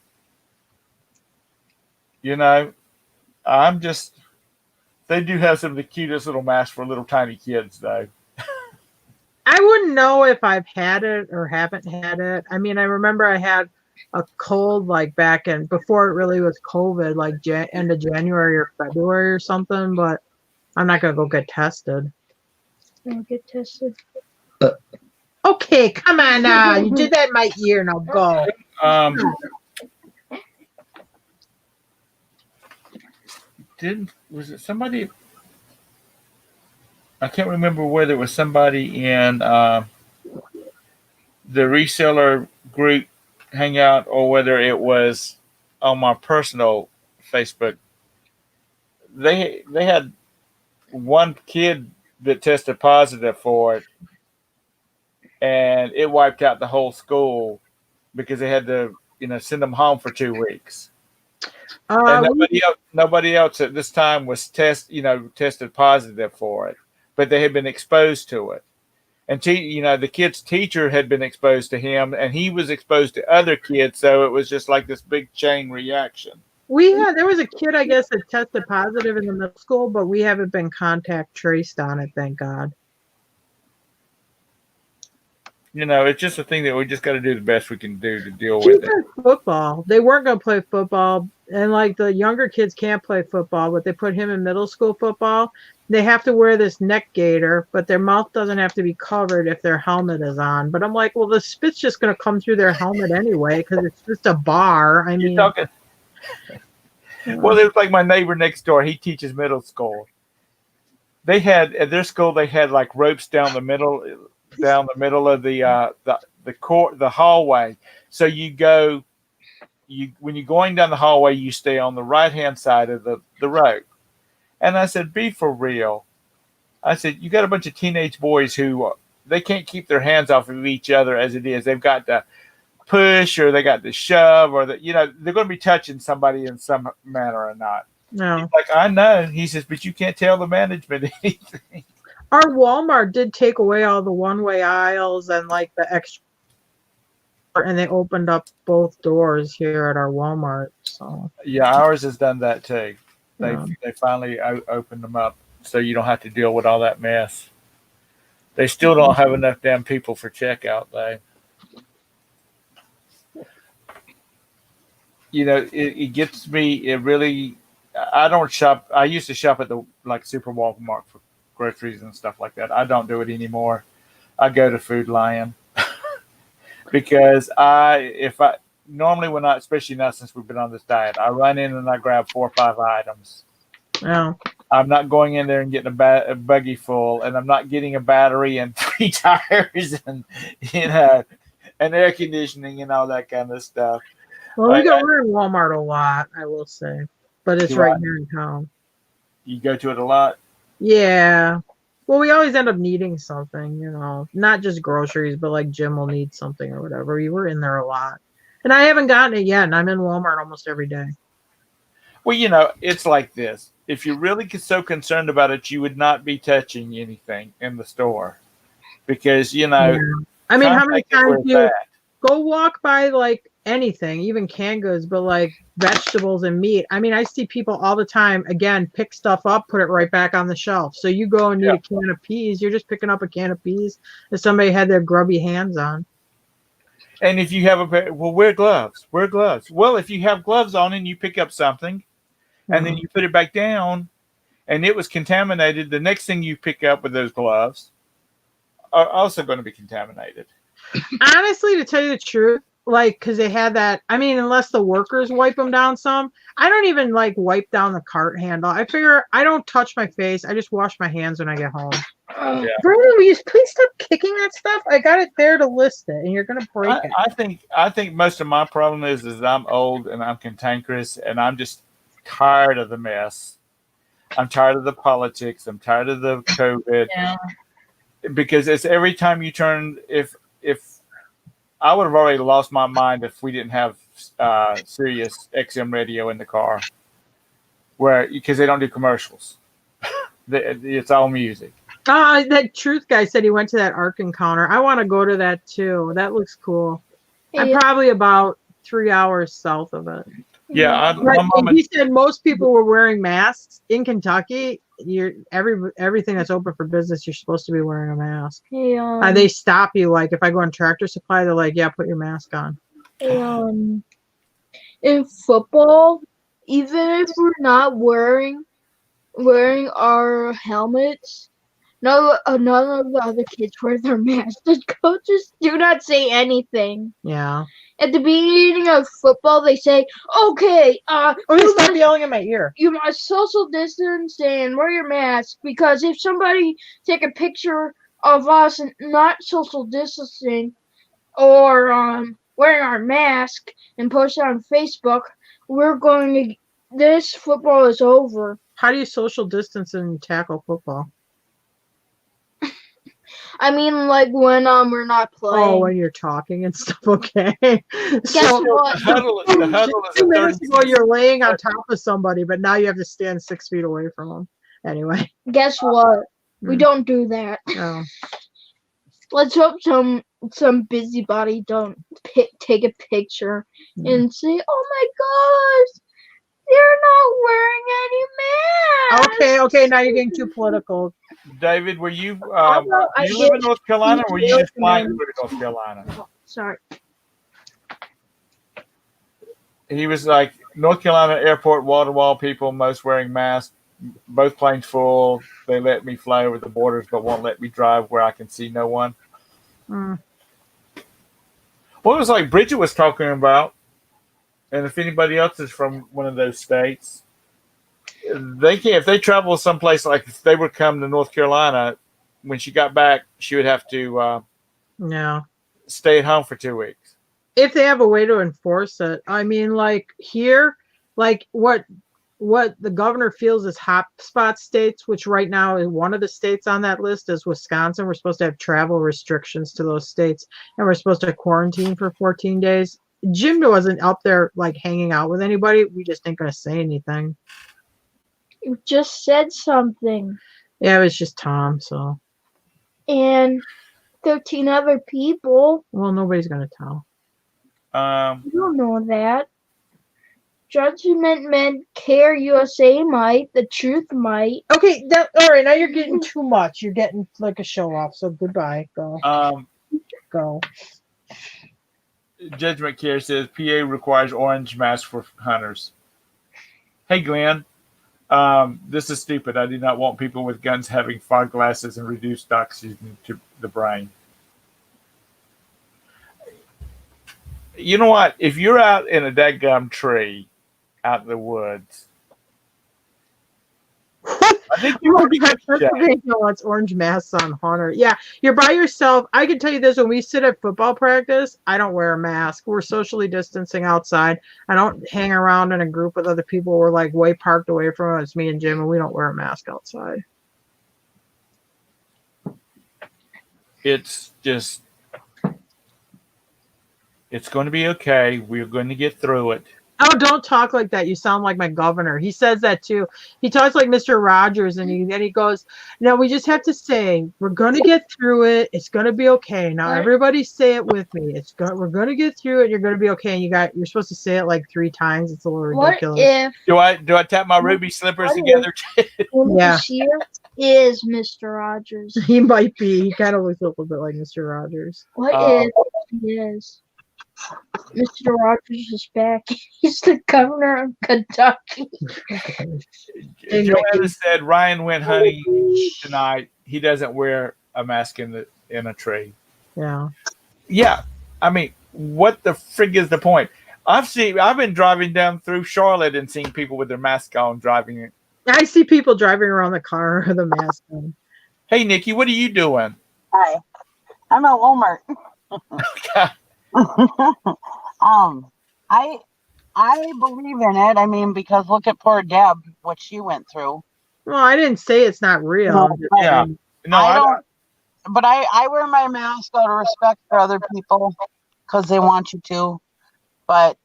[SPEAKER 1] They do have some of the cutest little masks for little tiny kids, though.
[SPEAKER 2] I wouldn't know if I've had it or haven't had it. I mean, I remember I had a cold like back in before it really was COVID, like end of January or February or something, but I'm not gonna go get tested.
[SPEAKER 5] Get tested.
[SPEAKER 2] Okay, come on now. You did that in my ear. Now go.
[SPEAKER 1] Was it somebody? I can't remember whether it was somebody in the reseller group hangout or whether it was on my personal Facebook. They had one kid that tested positive for it, and it wiped out the whole school because they had to, send them home for 2 weeks. And nobody else at this time was tested positive for it, but they had been exposed to it. And the kid's teacher had been exposed to him, and he was exposed to other kids, so it was just like this big chain reaction.
[SPEAKER 2] There was a kid, I guess, that tested positive in the middle school, but we haven't been contact traced on it, thank God.
[SPEAKER 1] it's just a thing that we just got to do the best we can do to deal
[SPEAKER 2] She
[SPEAKER 1] with it.
[SPEAKER 2] said football. They weren't going to play football, and like the younger kids can't play football, but they put him in middle school football. They have to wear this neck gaiter, but their mouth doesn't have to be covered if their helmet is on. But I'm like, well, the spit's just going to come through their helmet anyway because it's just a bar. I
[SPEAKER 1] You're
[SPEAKER 2] mean,
[SPEAKER 1] talking. Well, it's like my neighbor next door. He teaches middle school. They had at their school. They had like ropes down the middle of the court, the hallway. So when you're going down the hallway, you stay on the right hand side of the rope. And I said, be for real. I said, you got a bunch of teenage boys who they can't keep their hands off of each other as it is. They've got to push or they got to shove or they're going to be touching somebody in some manner or not.
[SPEAKER 2] no.
[SPEAKER 1] He's like, I know. He says, but you can't tell the management anything.
[SPEAKER 2] Our Walmart did take away all the one-way aisles and like the extra, and they opened up both doors here at our Walmart. So
[SPEAKER 1] Yeah, ours has done that too. They
[SPEAKER 2] Yeah.
[SPEAKER 1] they finally opened them up so you don't have to deal with all that mess. They still don't have enough damn people for checkout though. It gets me. It really. I don't shop. I used to shop at the Super Walmart for groceries and stuff like that. I don't do it anymore. I go to Food Lion because especially now since we've been on this diet, I run in and I grab 4 or 5 items.
[SPEAKER 2] yeah.
[SPEAKER 1] I'm not going in there and getting a buggy full, and I'm not getting a battery and 3 tires and and air conditioning and all that kind of stuff.
[SPEAKER 2] Well, we're in Walmart a lot, I will say, but it's right here in town.
[SPEAKER 1] You go to it a lot.
[SPEAKER 2] Yeah. Well, we always end up needing something, not just groceries, but like Jim will need something or whatever. We were in there a lot. And I haven't gotten it yet, and I'm in Walmart almost every day.
[SPEAKER 1] Well, it's like this. If you're really so concerned about it, you would not be touching anything in the store. Because,
[SPEAKER 2] Yeah. I mean, how many
[SPEAKER 1] contact is where
[SPEAKER 2] times
[SPEAKER 1] it's
[SPEAKER 2] do you
[SPEAKER 1] at.
[SPEAKER 2] go walk by like anything, even canned goods, but like vegetables and meat? I mean, I see people all the time, again, pick stuff up, put it right back on the shelf. So you go and need a can of peas, you're just picking up a can of peas that somebody had their grubby hands on.
[SPEAKER 1] And if you have wear gloves. Wear gloves. Well, if you have gloves on and you pick up something and then you put it back down and it was contaminated, the next thing you pick up with those gloves are also going to be contaminated.
[SPEAKER 2] Honestly, to tell you the truth, because they had that, I mean, unless the workers wipe them down some, I don't even wipe down the cart handle. I figure I don't touch my face. I just wash my hands when I get home.
[SPEAKER 1] Yeah.
[SPEAKER 2] Brandon, will you please stop kicking that stuff? I got it there to list it, and you're going to break it.
[SPEAKER 1] I think most of my problem is I'm old and I'm cantankerous and I'm just tired of the mess. I'm tired of the politics. I'm tired of the COVID.
[SPEAKER 4] Yeah.
[SPEAKER 1] Because it's every time you turn, if I would have already lost my mind if we didn't have Sirius XM radio in the car, because they don't do commercials. It's all music.
[SPEAKER 2] That Truth guy said he went to that Ark Encounter. I want to go to that too. That looks cool. I'm probably about 3 hours south of it.
[SPEAKER 1] Yeah,
[SPEAKER 2] He said most people were wearing masks in Kentucky. Everything that's open for business, you're supposed to be wearing a mask.
[SPEAKER 5] Hey,
[SPEAKER 2] they stop you. Like if I go on Tractor Supply, they're like, "Yeah, put your mask on."
[SPEAKER 5] In football, even if we're not wearing our helmets, none of the other kids wear their masks. The coaches do not say anything.
[SPEAKER 2] Yeah.
[SPEAKER 5] At the beginning of football, they say, "Okay,
[SPEAKER 2] stop yelling in my ear.
[SPEAKER 5] You must social distance and wear your mask because if somebody take a picture of us and not social distancing or wearing our mask and post it on Facebook, this football is over."
[SPEAKER 2] How do you social distance and tackle football?
[SPEAKER 5] I mean, when we're not playing.
[SPEAKER 2] Oh, when you're talking and stuff. Okay.
[SPEAKER 5] Guess what?
[SPEAKER 1] The huddle is
[SPEAKER 2] 2 minutes
[SPEAKER 1] 30
[SPEAKER 2] ago, you're laying on top of somebody, but now you have to stand 6 feet away from them. Anyway.
[SPEAKER 5] Guess what? We don't do that.
[SPEAKER 2] Oh.
[SPEAKER 5] Let's hope some busybody don't take a picture and say, "Oh my gosh, they're not wearing any masks."
[SPEAKER 2] Okay. Now you're getting too political.
[SPEAKER 1] David, were you?
[SPEAKER 2] Although I
[SPEAKER 1] You live in
[SPEAKER 2] did
[SPEAKER 1] North Carolina, or were you just flying
[SPEAKER 2] recommend-
[SPEAKER 1] through North Carolina?
[SPEAKER 5] Sorry.
[SPEAKER 1] He was like North Carolina airport, wall to wall people, most wearing masks. Both planes full. They let me fly over the borders, but won't let me drive where I can see no one.
[SPEAKER 2] Mm.
[SPEAKER 1] Well, it was like Bridget was talking about, and if anybody else is from one of those states, they can't. If they travel someplace, like if they would come to North Carolina, when she got back, she would have to
[SPEAKER 2] Yeah.
[SPEAKER 1] stay at home for 2 weeks.
[SPEAKER 2] If they have a way to enforce it. I mean, like here, like what the governor feels is hotspot states, which right now is one of the states on that list is Wisconsin. We're supposed to have travel restrictions to those states, and we're supposed to quarantine for 14 days. Jim wasn't up there like hanging out with anybody. We just ain't gonna say anything.
[SPEAKER 5] You just said something.
[SPEAKER 2] Yeah, it was just Tom. So,
[SPEAKER 5] And 13 other people.
[SPEAKER 2] well, nobody's gonna tell.
[SPEAKER 5] You don't know that. Judgment Men Care USA might. The Truth might.
[SPEAKER 2] Okay, all right. Now you're getting too much. You're getting like a show off. So goodbye. Go.
[SPEAKER 1] Judgment Care says PA requires orange mask for hunters. Hey, Glenn. This is stupid. I do not want people with guns having fog glasses and reduced oxygen to the brain. You know what? If you're out in a dadgum tree out in the woods, I think you would be
[SPEAKER 2] It's orange masks on Hunter. Yeah, you're by yourself. I can tell you this: when we sit at football practice, I don't wear a mask. We're socially distancing outside. I don't hang around in a group with other people. We're like way parked away from us, me and Jim, and we don't wear a mask outside.
[SPEAKER 1] It's just, it's going to be okay. We're going to get through it.
[SPEAKER 2] Oh, don't talk like that. You sound like my governor. He says that too. He talks like Mr. Rogers, and then he goes, "Now we just have to say we're going to get through it. It's going to be okay." Now everybody say it with me. We're going to get through it. You're going to be okay. And you're supposed to say it like 3 times. It's a little ridiculous.
[SPEAKER 5] What if
[SPEAKER 1] Do I tap my ruby slippers together?
[SPEAKER 2] Yeah.
[SPEAKER 5] Here is Mr. Rogers?
[SPEAKER 2] He might be. He kind of looks a little bit like Mr. Rogers.
[SPEAKER 5] What if he is? Mr. Rogers is back. He's the governor of Kentucky.
[SPEAKER 1] Joanna said Ryan went hunting tonight. He doesn't wear a mask in a tree.
[SPEAKER 2] Yeah.
[SPEAKER 1] Yeah. I mean, what the frig is the point? I've been driving down through Charlotte and seeing people with their mask on driving it.
[SPEAKER 2] I see people driving around the car with a mask on.
[SPEAKER 1] Hey, Nikki, what are you doing?
[SPEAKER 6] Hi. I'm at Walmart. I believe in it. I mean, because look at poor Deb, what she went through.
[SPEAKER 2] Well, I didn't say it's not real.
[SPEAKER 6] No,
[SPEAKER 1] Yeah. No,
[SPEAKER 6] I don't. But I wear my mask out of respect for other people because they want you to. But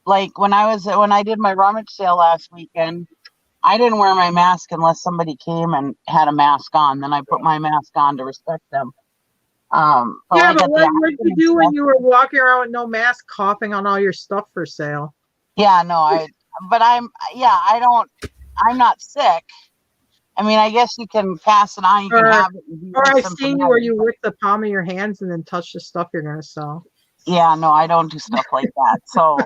[SPEAKER 6] like when I did my rummage sale last weekend, I didn't wear my mask unless somebody came and had a mask on. Then I put my mask on to respect them.
[SPEAKER 2] Yeah, but what did you do when you were walking around with no mask, coughing on all your stuff for sale?
[SPEAKER 6] Yeah, no, I'm not sick. I mean, I guess you can pass it on. You can have it.
[SPEAKER 2] Or I've seen you where you lick the palm of your hands and then touch the stuff you're going to sell.
[SPEAKER 6] Yeah, no, I don't do stuff like that. So,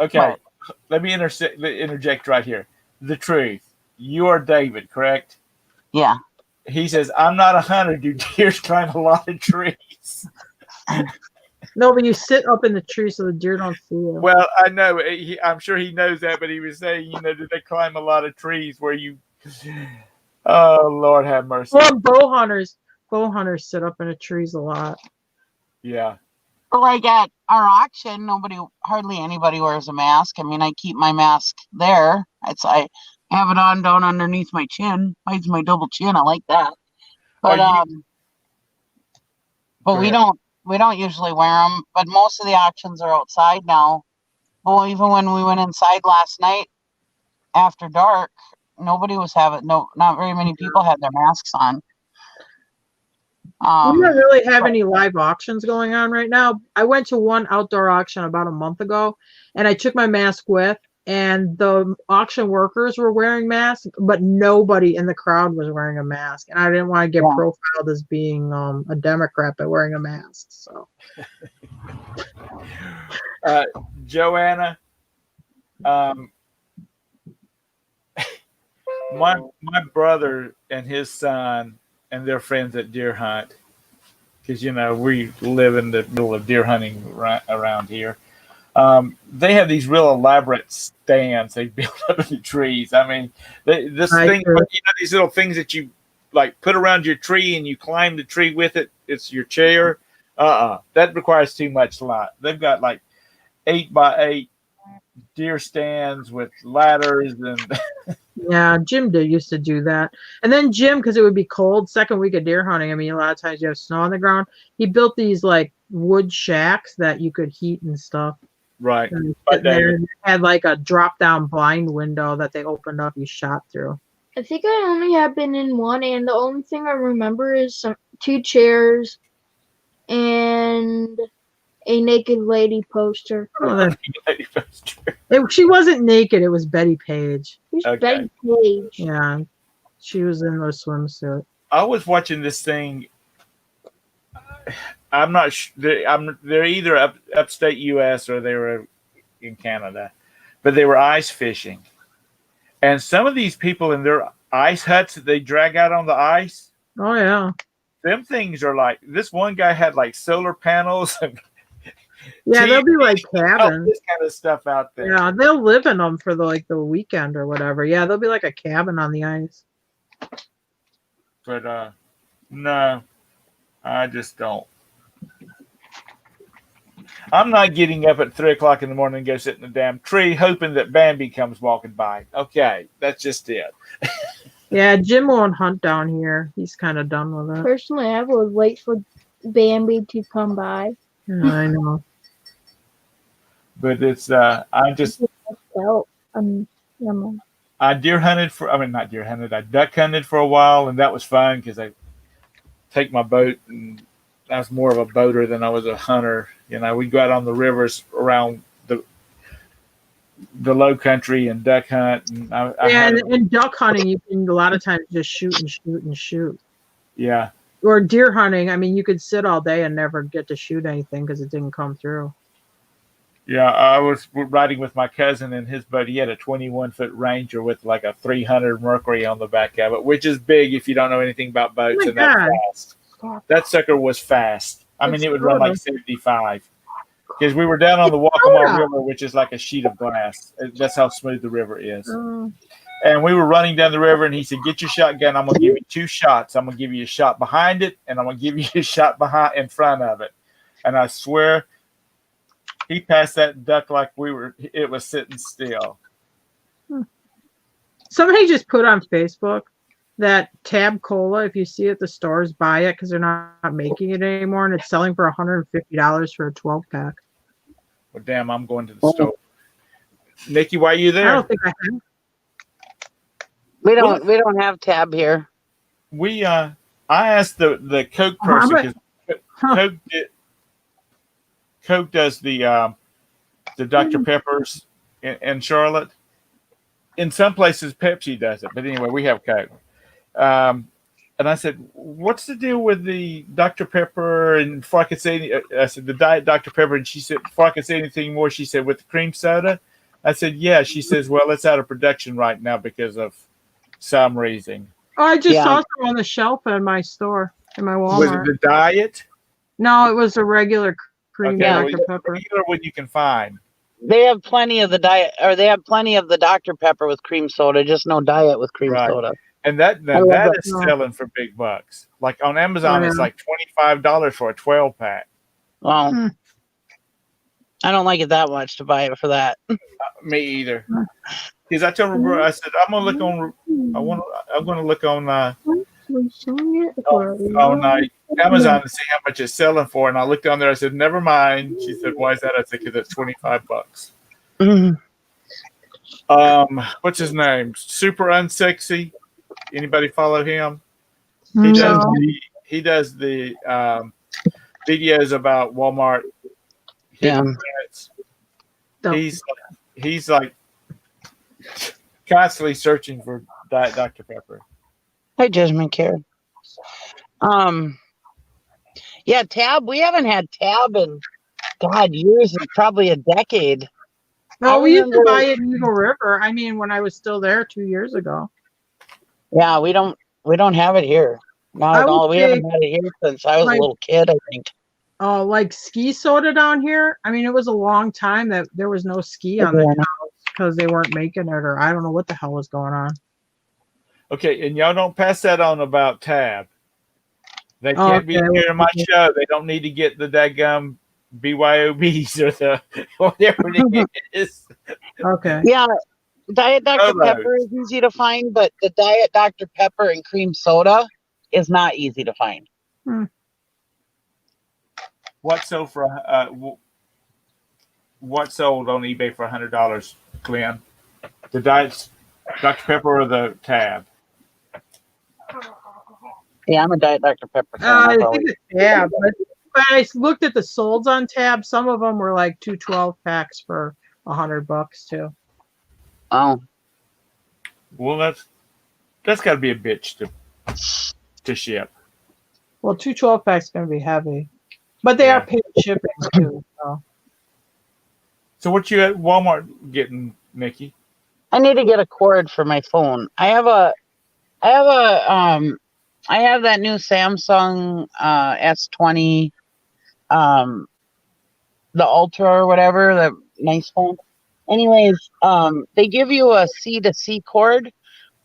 [SPEAKER 1] okay, let me interject right here. The truth. You are David, correct?
[SPEAKER 6] Yeah.
[SPEAKER 1] He says, I'm not a hunter. Do deers climb a lot of trees?
[SPEAKER 2] No, but you sit up in the tree so the deer don't see you.
[SPEAKER 1] Well, I know. I'm sure he knows that, but he was saying, do they climb a lot of trees where you... Oh, Lord have mercy.
[SPEAKER 2] Well, bow hunters sit up in the trees a lot.
[SPEAKER 1] Yeah.
[SPEAKER 6] Like at our auction, hardly anybody wears a mask. I mean, I keep my mask there. I have it on down underneath my chin. Hides my double chin. I like that. But we don't usually wear them. But most of the auctions are outside now. Well, even when we went inside last night after dark, nobody was not very many people had their masks on.
[SPEAKER 2] We don't really have any live auctions going on right now. I went to one outdoor auction about a month ago, and I took my mask with. and the auction workers were wearing masks, but nobody in the crowd was wearing a mask. And I didn't want to get
[SPEAKER 6] Yeah.
[SPEAKER 2] profiled as being a Democrat by wearing a mask. So
[SPEAKER 1] Joanna, my brother and his son and their friends at deer hunt, because we live in the middle of deer hunting around here. They have these real elaborate stands they build up in the trees. I mean, these little things that you like put around your tree and you climb the tree with it. It's your chair. That requires too much light. They've got like 8x8 deer stands with ladders and.
[SPEAKER 2] Yeah, Jim used to do that. And then Jim, because it would be cold, second week of deer hunting, I mean, a lot of times you have snow on the ground. He built these like wood shacks that you could heat and stuff.
[SPEAKER 1] Right.
[SPEAKER 2] And they had like a drop down blind window that they opened up, you shot through.
[SPEAKER 5] I think I only have been in one, and the only thing I remember is 2 chairs and a naked lady poster.
[SPEAKER 2] Oh, she wasn't naked, it was Betty Page.
[SPEAKER 5] Who's Betty Page?
[SPEAKER 2] Yeah, she was in her swimsuit.
[SPEAKER 1] I was watching this thing. I'm not sure. They're either upstate U.S. or they were in Canada, but they were ice fishing. And some of these people in their ice huts that they drag out on the ice.
[SPEAKER 2] Oh, yeah.
[SPEAKER 1] Them things are like, this one guy had like solar panels and
[SPEAKER 2] yeah, they'll be like cabins.
[SPEAKER 1] This kind of stuff out there.
[SPEAKER 2] Yeah, they'll live in them for the weekend or whatever. Yeah, they'll be like a cabin on the ice.
[SPEAKER 1] But no, I just don't. I'm not getting up at 3 o'clock in the morning and go sit in the damn tree hoping that Bambi comes walking by. Okay, that's just it.
[SPEAKER 2] Yeah, Jim won't hunt down here. He's kind of done with it.
[SPEAKER 5] Personally, I would wait for Bambi to come by.
[SPEAKER 2] Yeah, I know.
[SPEAKER 1] But it's I just I deer hunted for. I mean, not deer hunted. I duck hunted for a while, and that was fun because I take my boat, and I was more of a boater than I was a hunter. We'd go out on the rivers around the low country and duck hunt. And
[SPEAKER 2] and duck hunting, you can a lot of times just shoot and shoot and shoot.
[SPEAKER 1] Yeah.
[SPEAKER 2] Or deer hunting, I mean, you could sit all day and never get to shoot anything because it didn't come through.
[SPEAKER 1] Yeah, I was riding with my cousin and his buddy. He had a 21-foot Ranger with like a 300 Mercury on the back of it, which is big if you don't know anything about boats.
[SPEAKER 2] Oh,
[SPEAKER 1] and that's fast. That sucker was fast. I mean, it would run like 75. Because we were down on the Waccamaw River, which is like a sheet of glass. That's how smooth the river is. And we were running down the river, and he said, "Get your shotgun. I'm going to give you 2 shots. I'm going to give you a shot behind it, and I'm going to give you a shot in front of it." And I swear, he passed that duck like it was sitting still.
[SPEAKER 2] Somebody just put on Facebook that Tab Cola, if you see it at the stores, buy it because they're not making it anymore, and it's selling for $150 for a 12-pack.
[SPEAKER 1] Well, damn, I'm going to the store. Nikki, why are you there?
[SPEAKER 2] I don't think I have.
[SPEAKER 6] We don't have Tab here.
[SPEAKER 1] I asked the Coke person because Coke does the Dr. Peppers in Charlotte. In some places, Pepsi does it, but anyway, we have Coke. And I said, "What's the deal with the Dr. Pepper?" And before I could say, I said, "The Diet Dr. Pepper." And she said, before I could say anything more, she said, "With the cream soda?" I said, "Yeah." She says, "Well, it's out of production right now because of some reason."
[SPEAKER 2] Oh, I just saw some on the shelf in my store, in my Walmart.
[SPEAKER 1] Was it the Diet?
[SPEAKER 2] No, it was a regular cream Dr. Pepper.
[SPEAKER 1] Regular one you can find.
[SPEAKER 6] They have plenty of the Diet, or they have plenty of the Dr. Pepper with cream soda, just no Diet with cream soda.
[SPEAKER 1] And that is selling for big bucks. Like on Amazon, it's like $25 for a 12-pack.
[SPEAKER 6] Well, I don't like it that much to buy it for that.
[SPEAKER 1] Me either. Because I told her, I said, I'm gonna look on. I'm gonna look on Amazon to see how much it's selling for. And I looked on there. I said, "Never mind." She said, "Why is that?" I said, "Because it's $25." What's his name? Super Unsexy. Anybody follow him? He does the videos about Walmart.
[SPEAKER 6] Yeah.
[SPEAKER 1] He's like Constantly searching for Diet Dr. Pepper.
[SPEAKER 6] Hi, Judgment Care. Yeah, Tab. We haven't had Tab in years, probably a decade.
[SPEAKER 2] No, we used to buy it in Eagle River. I mean, when I was still there 2 years ago.
[SPEAKER 6] Yeah, we don't have it here. Not at all. We haven't had it here since I was a little kid, I think.
[SPEAKER 2] Oh, like ski soda down here. I mean, it was a long time that there was no ski on the house because they weren't making it, or I don't know what the hell was going on.
[SPEAKER 1] Okay, and y'all don't pass that on about Tab. They can't be here in my show. They don't need to get the daggum BYOBs or the whatever it is.
[SPEAKER 2] Okay.
[SPEAKER 6] Yeah, Diet Dr. Pepper is easy to find, but the Diet Dr. Pepper and cream soda is not easy to find.
[SPEAKER 1] What sold for what sold on eBay for $100, Glenn? The Diet Dr. Pepper or the Tab?
[SPEAKER 6] Yeah, I'm a Diet Dr. Pepper fan.
[SPEAKER 2] I think it's Tab, but I looked at the solds on Tab. Some of them were like 2 12-packs for $100 too.
[SPEAKER 6] Oh,
[SPEAKER 1] well, that's got to be a bitch to ship.
[SPEAKER 2] Well, 2 12-packs going to be heavy, but they are paid shipping too.
[SPEAKER 1] So what you at Walmart getting, Nikki?
[SPEAKER 6] I need to get a cord for my phone. I have that new Samsung S20, the Ultra or whatever, the nice phone. Anyways, they give you a C-to-C cord,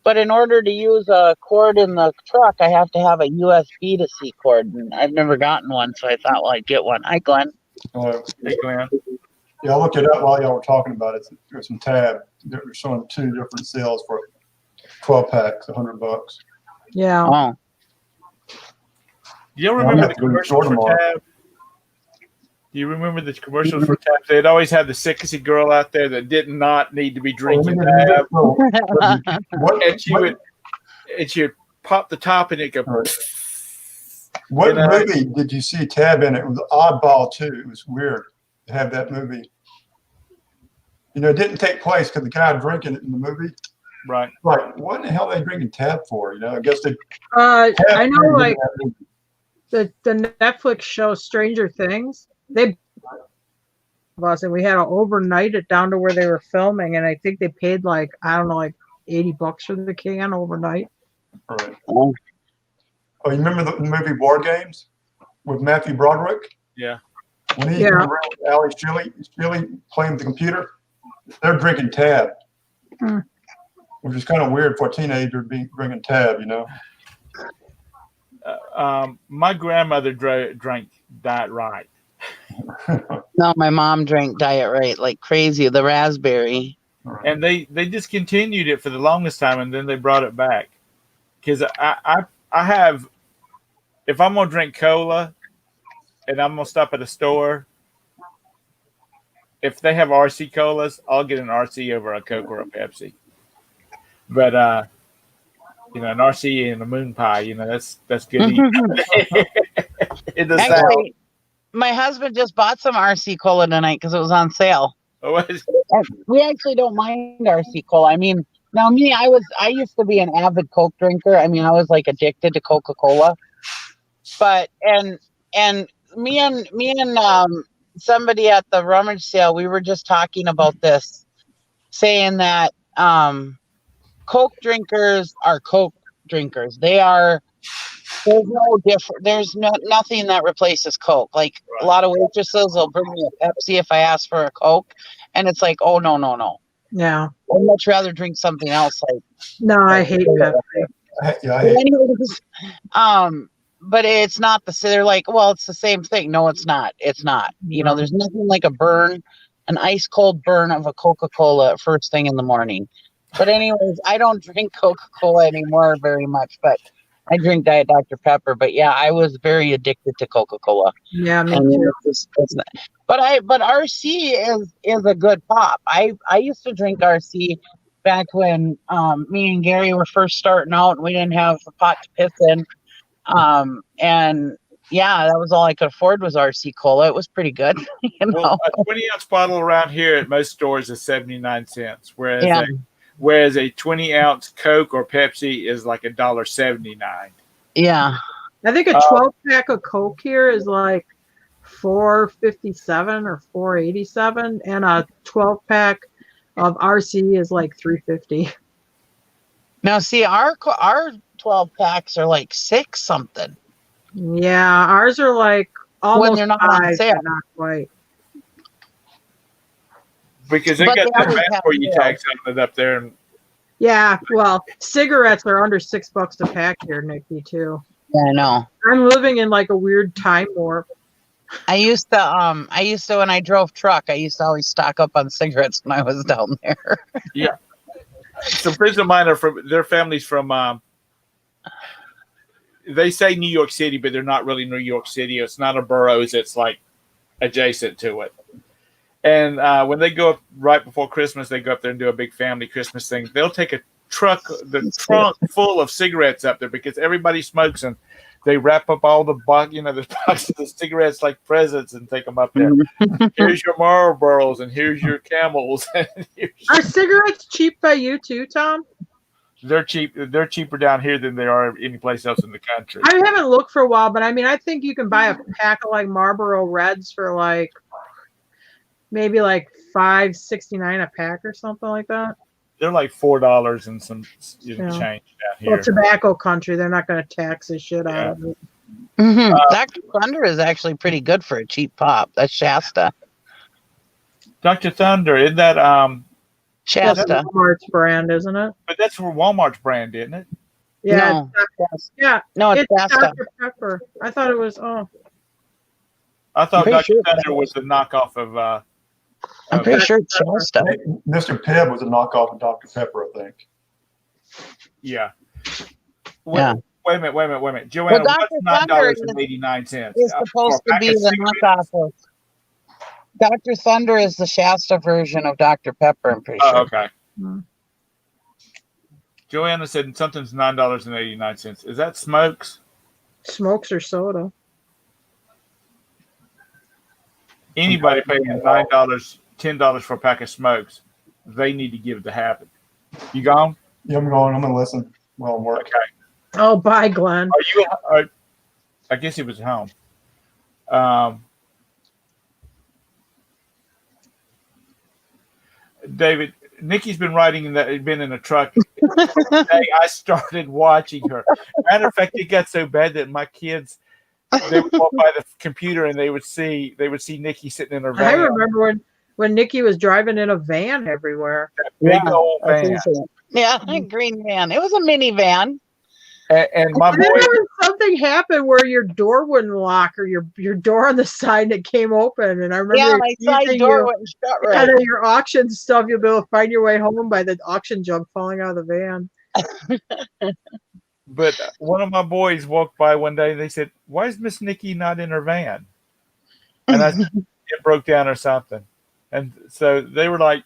[SPEAKER 6] but in order to use a cord in the truck, I have to have a USB to C cord, and I've never gotten one, so I thought, well, I'd get one. Hi, Glenn.
[SPEAKER 1] Hey, Glenn.
[SPEAKER 7] Yeah, I looked it up while y'all were talking about it. There's some Tab. They're showing 2 different sales for 12 packs, $100.
[SPEAKER 2] Yeah.
[SPEAKER 6] Oh.
[SPEAKER 1] Do you remember the commercials for Tab? Do you remember the commercials for Tab? They'd always have the sickest girl out there that did not need to be drinking Tab. And she would pop the top and it'd go.
[SPEAKER 7] What movie did you see Tab in? It was Oddball too. It was weird to have that movie. You know, it didn't take place because the guy drinking it in the movie.
[SPEAKER 1] Right.
[SPEAKER 7] Like, what in the hell are they drinking Tab for? You know, I guess they.
[SPEAKER 2] I know, like the Netflix show Stranger Things. And we had to overnight it down to where they were filming, and I think they paid like $80 for the can overnight.
[SPEAKER 7] Right. Oh, you remember the movie War Games with Matthew Broderick?
[SPEAKER 1] Yeah.
[SPEAKER 7] When he's around with Ali Sheely playing the computer, they're drinking Tab, which is kind of weird for a teenager drinking Tab, you know.
[SPEAKER 1] My grandmother drank Diet Right.
[SPEAKER 6] No, my mom drank Diet Right like crazy, the raspberry.
[SPEAKER 1] And they discontinued it for the longest time, and then they brought it back. Because I have, if I'm going to drink cola and I'm going to stop at a store, if they have RC colas, I'll get an RC over a Coke or a Pepsi. But, you know, an RC and a moon pie, you know, that's good.
[SPEAKER 6] Actually, my husband just bought some RC cola tonight because it was on sale. We actually don't mind RC cola. I mean, now I used to be an avid Coke drinker. I mean, I was like addicted to Coca-Cola. But and me and somebody at the rummage sale, we were just talking about this, saying that Coke drinkers are Coke drinkers. There's no different. There's nothing that replaces Coke. Like a lot of waitresses will bring me a Pepsi if I ask for a Coke, and it's like, oh no.
[SPEAKER 2] Yeah.
[SPEAKER 6] I'd much rather drink something else.
[SPEAKER 2] I hate Pepsi.
[SPEAKER 6] But it's not they're like, well, it's the same thing. No, it's not. It's not. You know, there's nothing like an ice cold burn of a Coca-Cola first thing in the morning. But anyways, I don't drink Coca-Cola anymore very much, but I drink Diet Dr. Pepper. But yeah, I was very addicted to Coca-Cola.
[SPEAKER 2] Yeah, me too.
[SPEAKER 6] But RC is a good pop. I used to drink RC back when me and Gary were first starting out and we didn't have a pot to piss in. And yeah, that was all I could afford was RC Cola. It was pretty good. You know?
[SPEAKER 1] Well, a 20-ounce bottle around here at most stores is 79 cents, whereas whereas a 20-ounce Coke or Pepsi is like $1.79.
[SPEAKER 6] Yeah.
[SPEAKER 2] I think a 12-pack of Coke here is like $4.57 or $4.87, and a 12-pack of RC is like $3.50.
[SPEAKER 6] Now, see, our 12 packs are like $6 something.
[SPEAKER 2] Yeah, ours are like almost
[SPEAKER 6] when they're not on
[SPEAKER 2] 5,
[SPEAKER 6] sale.
[SPEAKER 2] but not quite.
[SPEAKER 1] Because they
[SPEAKER 6] But
[SPEAKER 1] got
[SPEAKER 6] they
[SPEAKER 1] that
[SPEAKER 6] always
[SPEAKER 1] map
[SPEAKER 6] have
[SPEAKER 1] where you
[SPEAKER 6] sales.
[SPEAKER 1] tag something up there. And
[SPEAKER 2] Yeah, well, cigarettes are under $6 a pack here, Nikki, too.
[SPEAKER 6] Yeah, I know.
[SPEAKER 2] I'm living in like a weird time warp.
[SPEAKER 6] I used to when I drove truck, I used to always stock up on cigarettes when I was down there.
[SPEAKER 1] yeah. Some friends of mine are from, their families from, they say New York City, but they're not really New York City. It's not a boroughs. It's like adjacent to it. And when they go up right before Christmas, they go up there and do a big family Christmas thing. They'll take the trunk full of cigarettes up there because everybody smokes, and they wrap up all the the boxes of cigarettes like presents and take them up there. Here's your Marlboros and here's your Camels.
[SPEAKER 2] Are cigarettes cheap by you too, Tom?
[SPEAKER 1] They're cheap. They're cheaper down here than they are any place else in the country.
[SPEAKER 2] I haven't looked for a while, but I mean, I think you can buy a pack of like Marlboro Reds for like maybe like $5.69 a pack or something like that.
[SPEAKER 1] They're like $4 and some change down here.
[SPEAKER 2] Well, tobacco country, they're not going to tax the shit out of it.
[SPEAKER 6] Dr. Thunder is actually pretty good for a cheap pop. That's Shasta.
[SPEAKER 1] Dr. Thunder, isn't that
[SPEAKER 6] Shasta.
[SPEAKER 2] That's Walmart's brand, isn't it?
[SPEAKER 1] But that's for Walmart's brand, isn't it?
[SPEAKER 2] Yeah.
[SPEAKER 6] No, no, it's Shasta.
[SPEAKER 2] Dr. Pepper. I thought it was. Oh,
[SPEAKER 1] I thought
[SPEAKER 6] I'm pretty
[SPEAKER 1] Dr.
[SPEAKER 6] sure
[SPEAKER 1] Thunder was the knockoff of.
[SPEAKER 6] I'm pretty sure it's Shasta.
[SPEAKER 7] Mr. Pibb was a knockoff of Dr. Pepper, I think.
[SPEAKER 1] Yeah.
[SPEAKER 6] Yeah.
[SPEAKER 1] Wait a minute. Joanna,
[SPEAKER 6] Well,
[SPEAKER 1] what's
[SPEAKER 6] Dr.
[SPEAKER 1] $9.89?
[SPEAKER 6] It's supposed to be the knockoff of Dr. Thunder is the Shasta version of Dr. Pepper, I'm pretty sure.
[SPEAKER 1] Oh, okay. Joanna said something's $9.89. Is that Smokes?
[SPEAKER 2] smokes or soda.
[SPEAKER 1] Anybody paying $9, $10 for a pack of Smokes, they need to give it to Habit. You gone?
[SPEAKER 7] Yeah, I'm going. I'm going to listen while I'm working.
[SPEAKER 1] Okay.
[SPEAKER 2] Oh, bye, Glenn.
[SPEAKER 1] I guess he was at home. David, Nikki's been riding been in a truck. Today I started watching her. Matter of fact, it got so bad that my kids, they would walk by the computer and they would see Nikki sitting in her van.
[SPEAKER 2] I remember when Nikki was driving in a van everywhere.
[SPEAKER 1] That big old van.
[SPEAKER 6] Yeah, a green van. It was a minivan.
[SPEAKER 1] And my
[SPEAKER 2] And then
[SPEAKER 1] boy,
[SPEAKER 2] there was something happened where your door wouldn't lock, or your door on the side that came open. And I remember
[SPEAKER 6] my side door wouldn't shut right.
[SPEAKER 2] out of your auction stuff, you'll be able to find your way home by the auction junk falling out of the van.
[SPEAKER 1] but one of my boys walked by one day and they said, "Why is Miss Nikki not in her van?" And I said, "It broke down or something." And so they were like,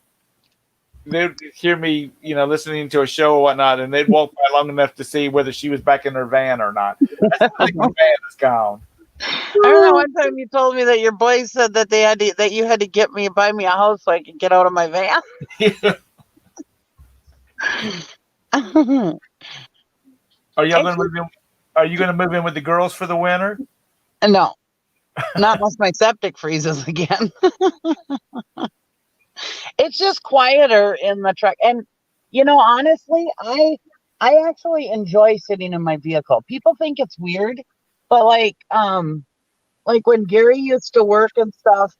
[SPEAKER 1] they'd hear me, listening to a show or whatnot, and they'd walk by long enough to see whether she was back in her van or not. I think my van is gone.
[SPEAKER 6] I remember one time you told me that your boys said that that you had to buy me a house so I could get out of my van.
[SPEAKER 1] Are y'all going to move in? Are you going to move in with the girls for the winter?
[SPEAKER 6] No, not unless my septic freezes again. It's just quieter in the truck. And, honestly, I actually enjoy sitting in my vehicle. People think it's weird, but like when Gary used to work and stuff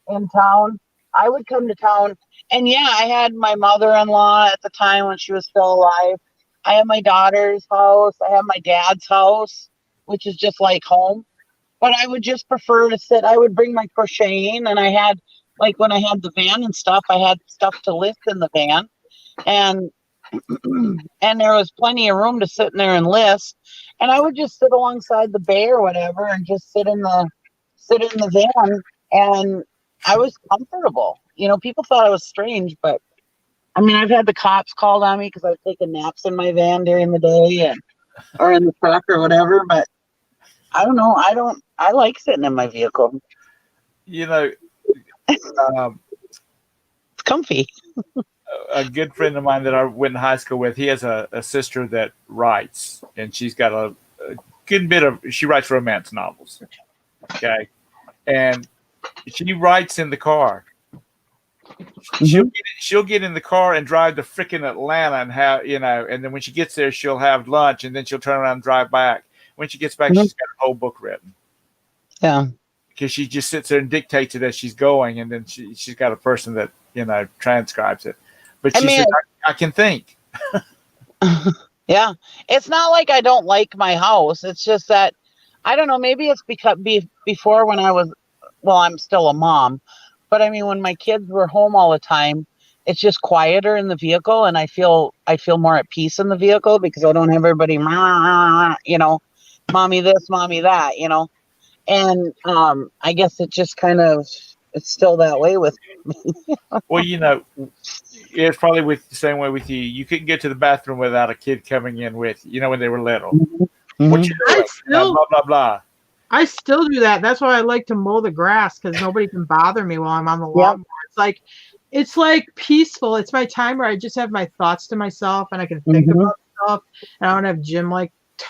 [SPEAKER 6] in town, I would come to town. And yeah, I had my mother-in-law at the time when she was still alive. I have my daughter's house. I have my dad's house, which is just like home. But I would just prefer to sit. I would bring my crocheting, and I had, like when I had the van and stuff, I had stuff to lift in the van, and there was plenty of room to sit in there and list. And I would just sit alongside the bay or whatever, and just sit in the van, and I was comfortable. People thought I was strange, but I mean, I've had the cops called on me because I was taking naps in my van during the day or in the truck or whatever. But I don't know. I like sitting in my vehicle.
[SPEAKER 1] It's
[SPEAKER 6] It's comfy.
[SPEAKER 1] a good friend of mine that I went to high school with, he has a sister that writes, and she's got a good bit of, she writes romance novels. Okay. And she writes in the car. She'll get in the car and drive to freaking Atlanta and and then when she gets there, she'll have lunch and then she'll turn around and drive back. When she gets back, she's got a whole book written.
[SPEAKER 6] Yeah.
[SPEAKER 1] Because she just sits there and dictates it as she's going, and then she's got a person that transcribes it. But she said, I can think.
[SPEAKER 6] Yeah, it's not like I don't like my house. It's just that I don't know. Maybe it's because before when I was, well, I'm still a mom, but I mean when my kids were home all the time, it's just quieter in the vehicle, and I feel more at peace in the vehicle because I don't have everybody, mommy this, mommy that, And I guess it just kind of, it's still that way with me.
[SPEAKER 1] Well, it's probably the same way with you. You couldn't get to the bathroom without a kid coming in with you, when they were little.
[SPEAKER 6] Mm-hmm.
[SPEAKER 1] What you doing? Blah, blah, blah.
[SPEAKER 2] I still do that. That's why I like to mow the grass because nobody can bother me while I'm on the lawn. It's like peaceful. It's my time where I just have my thoughts to myself and I can think about stuff. And I don't have Jim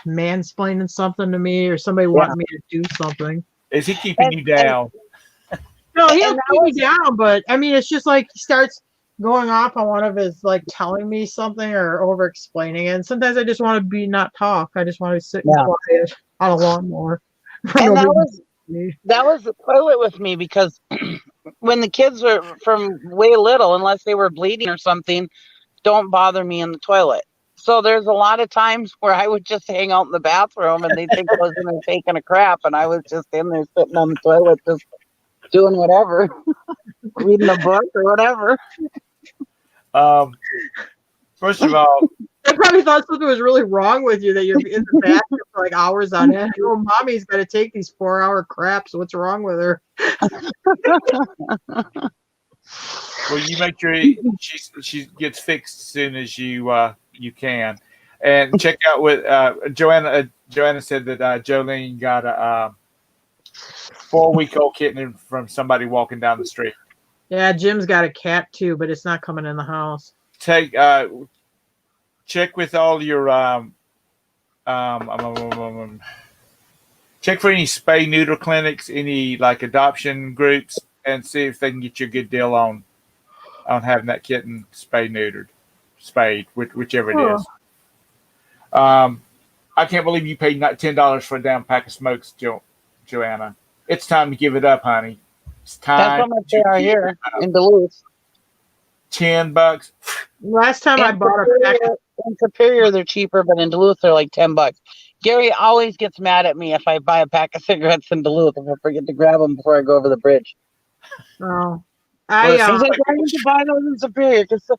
[SPEAKER 2] mansplaining something to me or somebody wanting me to do something.
[SPEAKER 1] Is he keeping you down?
[SPEAKER 2] No, he'll keep me down, but I mean, it's just like he starts going off on one of his telling me something or over explaining it. And sometimes I just want to not talk. I just want to sit quiet on a lawnmower.
[SPEAKER 6] And that was the toilet with me because when the kids were from way little, unless they were bleeding or something, don't bother me in the toilet. So there's a lot of times where I would just hang out in the bathroom and they think I was in there taking a crap and I was just in there sitting on the toilet just doing whatever, reading a book or whatever.
[SPEAKER 1] First of all,
[SPEAKER 2] I probably thought something was really wrong with you that you're in the bathroom for hours on end. Oh, mommy's got to take these 4-hour craps. What's wrong with her?
[SPEAKER 1] Well, you make sure she gets fixed as soon as you can, and check out with Joanna. Joanna said that Jolene got a 4-week-old kitten from somebody walking down the street.
[SPEAKER 2] Yeah, Jim's got a cat too, but it's not coming in the house.
[SPEAKER 1] Check with all your check for any spay neuter clinics, any adoption groups, and see if they can get you a good deal on having that kitten spayed, whichever it is. I can't believe you paid $10 for a damn pack of smokes, Joanna. It's time to give it up, honey. It's time.
[SPEAKER 6] That's how much they are here in Duluth.
[SPEAKER 1] $10.
[SPEAKER 2] Last time I bought a pack
[SPEAKER 6] in Superior, they're cheaper, but in Duluth, they're like $10. Gary always gets mad at me if I buy a pack of cigarettes in Duluth if I forget to grab them before I go over the bridge.
[SPEAKER 2] Oh,
[SPEAKER 6] I need to buy those in Superior because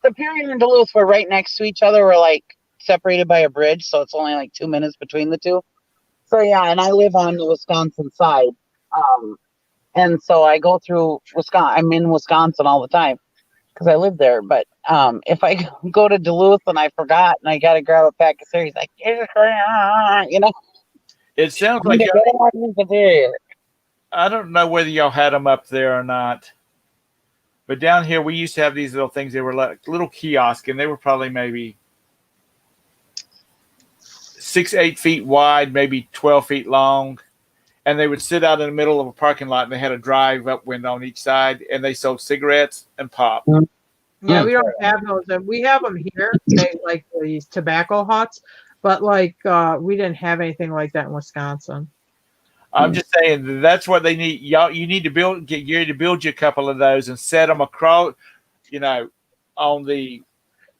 [SPEAKER 6] Superior and Duluth were right next to each other. We're separated by a bridge, so it's only 2 minutes between the two. So yeah, and I live on the Wisconsin side, and so I go through Wisconsin. I'm in Wisconsin all the time because I live there. But if I go to Duluth and I forgot and I got to grab a pack of cigarettes,
[SPEAKER 1] It sounds like I don't know whether y'all had them up there or not, but down here we used to have these little things. They were like little kiosks, and they were probably maybe 6-8 feet wide, maybe 12 feet long, and they would sit out in the middle of a parking lot, and they had a drive-up window on each side, and they sold cigarettes and pop.
[SPEAKER 2] Yeah, we don't have those. We have them here, like these tobacco huts, but we didn't have anything like that in Wisconsin.
[SPEAKER 1] I'm just saying that's what they need. Y'all, you need to get Gary to build you a couple of those and set them across, on the.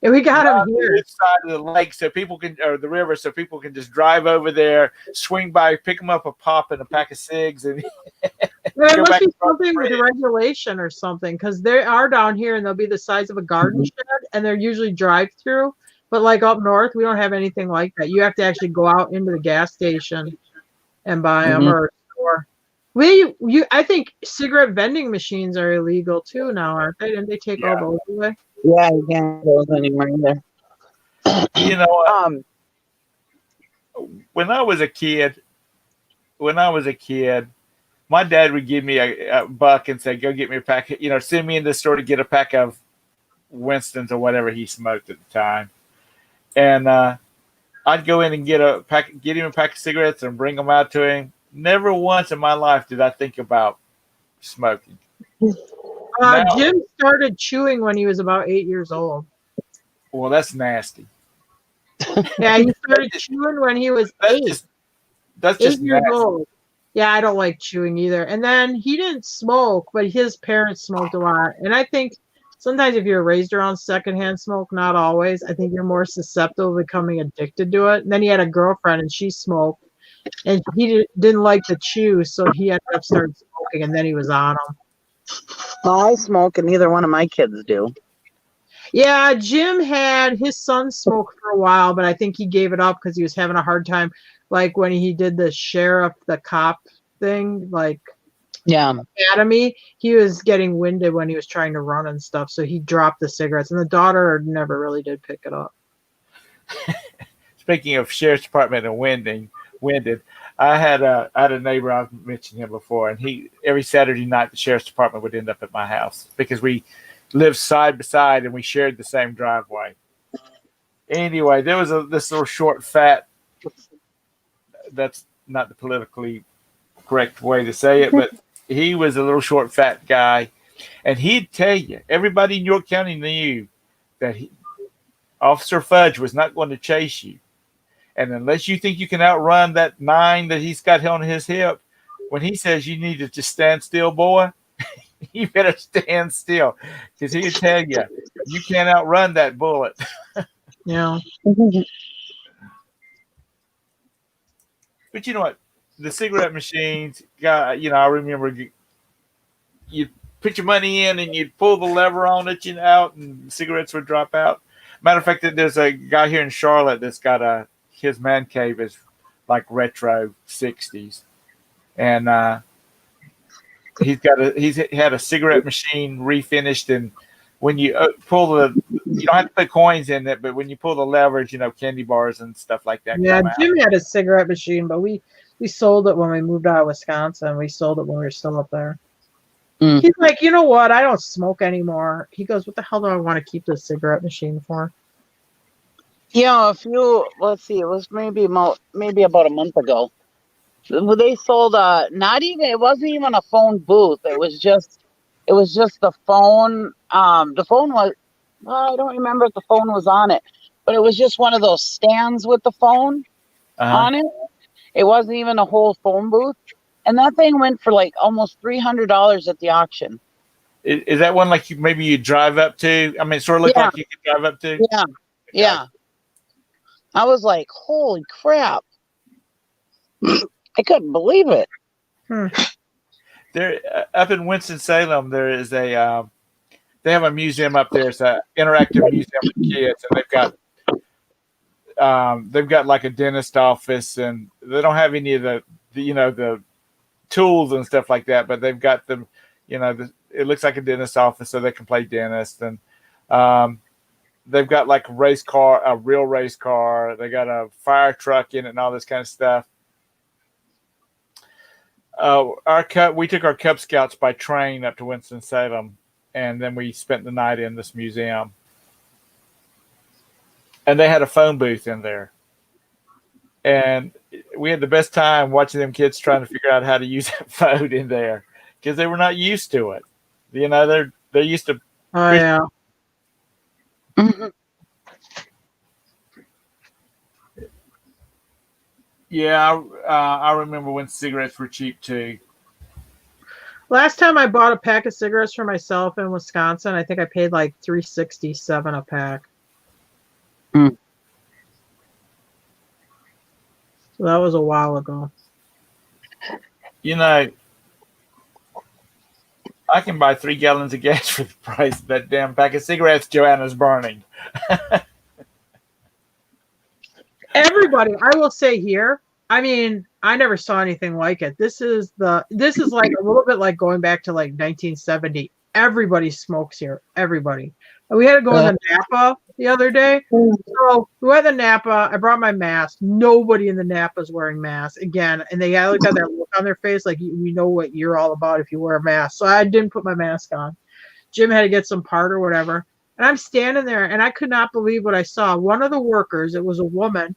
[SPEAKER 2] Yeah, we got them here.
[SPEAKER 1] Side of the lake, or the river, so people can just drive over there, swing by, pick them up a pop and a pack of cigs, and.
[SPEAKER 2] There must be something with regulation or something, because they are down here and they'll be the size of a garden shed, and they're usually drive-through. But up north, we don't have anything like that. You have to actually go out into the gas station and buy them or store. I think cigarette vending machines are illegal too now, aren't they? Didn't they take all those away?
[SPEAKER 6] Yeah, you can't do those anymore either.
[SPEAKER 1] When I was a kid, my dad would give me a buck and say, "Go get me a pack." Send me in the store to get a pack of Winston's or whatever he smoked at the time, and I'd go in and get him a pack of cigarettes and bring them out to him. Never once in my life did I think about smoking. Now,
[SPEAKER 2] Jim started chewing when he was about 8 years old.
[SPEAKER 1] well, that's nasty.
[SPEAKER 2] Yeah, he started chewing when he was
[SPEAKER 1] That's just
[SPEAKER 2] 8 years
[SPEAKER 1] nasty.
[SPEAKER 2] old. Yeah, I don't like chewing either. And then he didn't smoke, but his parents smoked a lot. And I think sometimes if you're raised around secondhand smoke, not always, I think you're more susceptible to becoming addicted to it. And then he had a girlfriend and she smoked, and he didn't like the chew, so he ended up starting smoking, and then he was on them.
[SPEAKER 6] Well, I smoke, and neither one of my kids do.
[SPEAKER 2] Yeah, Jim had his son smoke for a while, but I think he gave it up because he was having a hard time. Like when he did the cop thing, like
[SPEAKER 6] Yeah.
[SPEAKER 2] Academy, he was getting winded when he was trying to run and stuff, so he dropped the cigarettes, and the daughter never really did pick it up.
[SPEAKER 1] Speaking of sheriff's department and winded, I had a neighbor, I've mentioned him before, and every Saturday night the sheriff's department would end up at my house because we lived side by side and we shared the same driveway. Anyway, there was this little short, fat. That's not the politically correct way to say it, but he was a little short, fat guy, and he'd tell you everybody in York County knew that Officer Fudge was not going to chase you. And unless you think you can outrun that 9 that he's got on his hip, when he says you need to just stand still, boy, you better stand still, because he'll tell you you can't outrun that bullet.
[SPEAKER 2] Yeah.
[SPEAKER 1] But you know what? The cigarette machines, I remember you'd put your money in and you'd pull the lever on it, out, and cigarettes would drop out. Matter of fact, there's a guy here in Charlotte that's got his man cave is like retro 60s, and he's had a cigarette machine refinished, and when you you don't have to put coins in it, but when you pull the levers, candy bars and stuff like that.
[SPEAKER 2] Yeah, Jim had a cigarette machine, but we sold it when we moved out of Wisconsin. We sold it when we were still up there.
[SPEAKER 6] Mm.
[SPEAKER 2] He's like, you know what? I don't smoke anymore. He goes, what the hell do I want to keep this cigarette machine for?
[SPEAKER 6] Let's see, it was maybe about a month ago. They sold it wasn't even a phone booth. It was just the phone. The phone was, I don't remember if the phone was on it, but it was just one of those stands with the phone on it. It wasn't even a whole phone booth. And that thing went for like almost $300 at the auction.
[SPEAKER 1] Is that one like maybe you drive up to? I mean, it sort of looked like you could drive up to?
[SPEAKER 6] Yeah. Yeah. I was like, holy crap. I couldn't believe it.
[SPEAKER 1] There, up in Winston-Salem, there is they have a museum up there. It's an interactive museum for kids, and they've got like a dentist office, and they don't have any of the tools and stuff like that, but they've got them, it looks like a dentist office, so they can play dentist, and they've got like a real race car. They got a fire truck in it and all this kind of stuff. We took our Cub Scouts by train up to Winston-Salem, and then we spent the night in this museum. And they had a phone booth in there. And we had the best time watching them kids trying to figure out how to use that phone in there, because they were not used to it. They're used to.
[SPEAKER 2] Oh, yeah.
[SPEAKER 6] Mm-hmm.
[SPEAKER 1] Yeah, I remember when cigarettes were cheap too.
[SPEAKER 2] Last time I bought a pack of cigarettes for myself in Wisconsin, I think I paid like $3.67 a pack.
[SPEAKER 6] Mm.
[SPEAKER 2] So that was a while ago.
[SPEAKER 1] I can buy 3 gallons of gas for the price of that damn pack of cigarettes Joanna's burning.
[SPEAKER 2] Everybody, I will say here, I mean, I never saw anything like it. This is like a little bit like going back to like 1970. Everybody smokes here. Everybody. And we had to go in the Napa the other day. So we went to Napa. I brought my mask. Nobody in the Napa is wearing masks again. And they got that look on their face like, we know what you're all about if you wear a mask. So I didn't put my mask on. Jim had to get some part or whatever. And I'm standing there and I could not believe what I saw. One of the workers, it was a woman,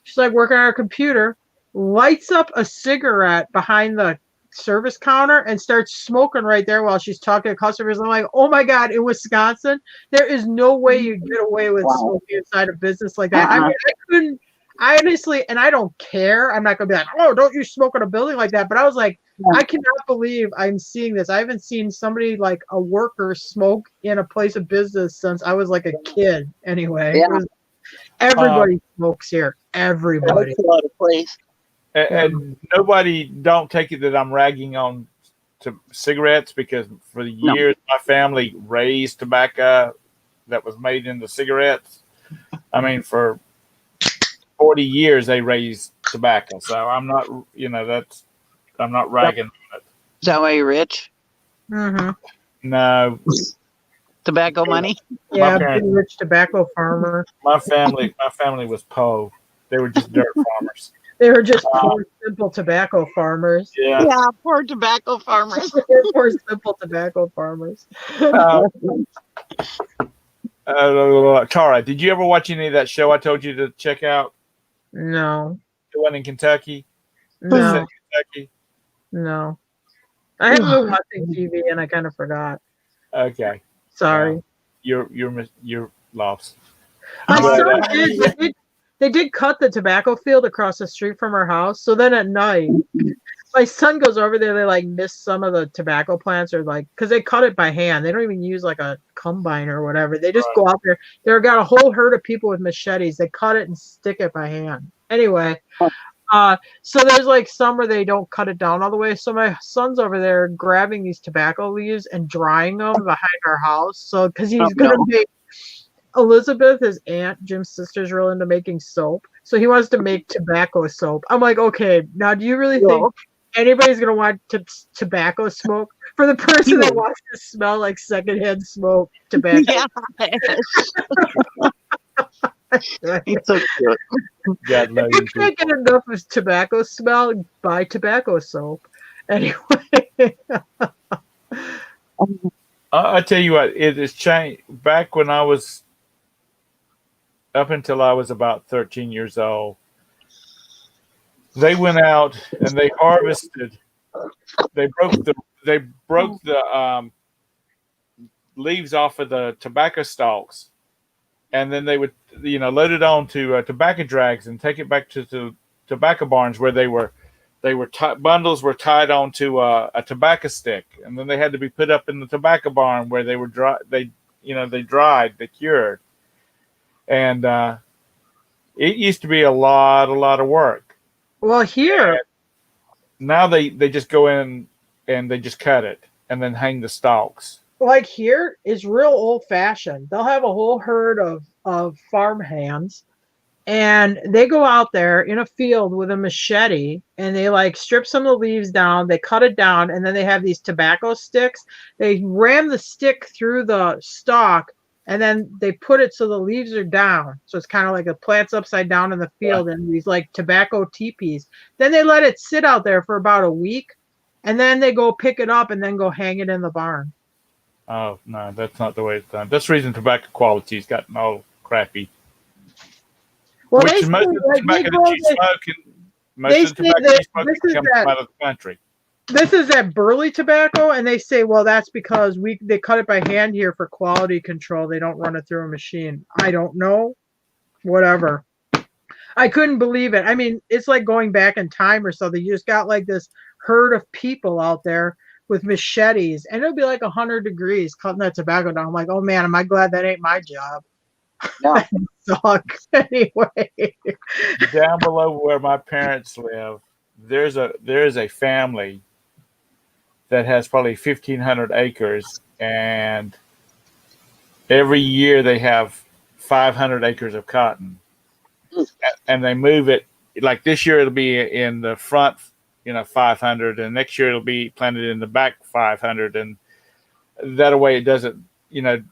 [SPEAKER 2] she's like working on her computer, lights up a cigarette behind the service counter and starts smoking right there while she's talking to customers. I'm like, oh my God, in Wisconsin, there is no way you get away with smoking inside a business like that. I mean, I couldn't, I honestly, and I don't care. I'm not going to be like, oh, don't you smoke in a building like that. But I was like, I cannot believe I'm seeing this. I haven't seen somebody like a worker smoke in a place of business since I was like a kid anyway.
[SPEAKER 6] Yeah.
[SPEAKER 2] Everybody smokes here. Everybody.
[SPEAKER 6] That's a lot of place.
[SPEAKER 1] And nobody, don't take it that I'm ragging on to cigarettes, because for the years my family raised tobacco that was made into cigarettes. I mean, for 40 years they raised tobacco, so I'm not, I'm not ragging on it.
[SPEAKER 6] Is that why you're rich?
[SPEAKER 2] Mm-hmm.
[SPEAKER 1] No.
[SPEAKER 6] Tobacco money?
[SPEAKER 2] Yeah, pretty rich tobacco farmer.
[SPEAKER 1] My family was poor. They were just dirt farmers.
[SPEAKER 2] They were just poor, simple tobacco farmers.
[SPEAKER 1] Yeah,
[SPEAKER 6] poor tobacco farmers.
[SPEAKER 2] Poor, simple tobacco farmers.
[SPEAKER 1] Tara, did you ever watch any of that show I told you to check out?
[SPEAKER 2] No.
[SPEAKER 1] The one in Kentucky?
[SPEAKER 2] No.
[SPEAKER 1] Kentucky?
[SPEAKER 2] No. I haven't been watching TV and I kind of forgot.
[SPEAKER 1] Okay.
[SPEAKER 2] Sorry.
[SPEAKER 1] You're lost.
[SPEAKER 2] My son did. They did cut the tobacco field across the street from our house. So then at night, my son goes over there. They like miss some of the tobacco plants, or like, because they cut it by hand. They don't even use like a combine or whatever. They just go out there. They've got a whole herd of people with machetes. They cut it and stick it by hand. Anyway, so there's like some where they don't cut it down all the way. So my son's over there grabbing these tobacco leaves and drying them behind our house. So because he's gonna make Elizabeth, his aunt, Jim's sister's real into making soap. So he wants to make tobacco soap. I'm like, okay, now do you really think anybody's going to want tobacco smoke? For the person that wants to smell like secondhand smoke, tobacco.
[SPEAKER 6] Yeah. It's so cute.
[SPEAKER 1] God love
[SPEAKER 2] If you can't get enough of tobacco smell, buy tobacco soap. Anyway.
[SPEAKER 1] I tell you what, it has changed. Back when I was, up until I was about 13 years old, they went out and they harvested. They broke the leaves off of the tobacco stalks, and then they would, load it onto tobacco drags and take it back to the tobacco barns where bundles were tied onto a tobacco stick, and then they had to be put up in the tobacco barn where they were dry. They dried, they cured, and it used to be a lot of work.
[SPEAKER 2] Well, here
[SPEAKER 1] now they just go in and they just cut it and then hang the stalks.
[SPEAKER 2] like here is real old fashioned. They'll have a whole herd of farm hands, and they go out there in a field with a machete and they like strip some of the leaves down, they cut it down, and then they have these tobacco sticks. They ram the stick through the stalk, and then they put it so the leaves are down. So it's kind of like the plant's upside down in the field, and these like tobacco teepees. Then they let it sit out there for about a week, and then they go pick it up and then go hang it in the barn.
[SPEAKER 1] Oh no, that's not the way it's done. That's the reason tobacco quality's gotten all crappy.
[SPEAKER 2] Well,
[SPEAKER 1] Which most of the tobacco that you smoke, most of the tobacco you smoke comes from out of the country.
[SPEAKER 2] This is that burley tobacco, and they say, well, that's because they cut it by hand here for quality control. They don't run it through a machine. I don't know. Whatever. I couldn't believe it. I mean, it's like going back in time or something. You just got like this herd of people out there with machetes, and it'll be like 100 degrees cutting that tobacco down. I'm like, oh man, am I glad that ain't my job.
[SPEAKER 6] No.
[SPEAKER 2] Suck. Anyway.
[SPEAKER 1] Down below where my parents live, there's a family that has probably 1,500 acres, and every year they have 500 acres of cotton, and they move it. Like this year, it'll be in the front, 500, and next year it'll be planted in the back 500, and that way it doesn't, and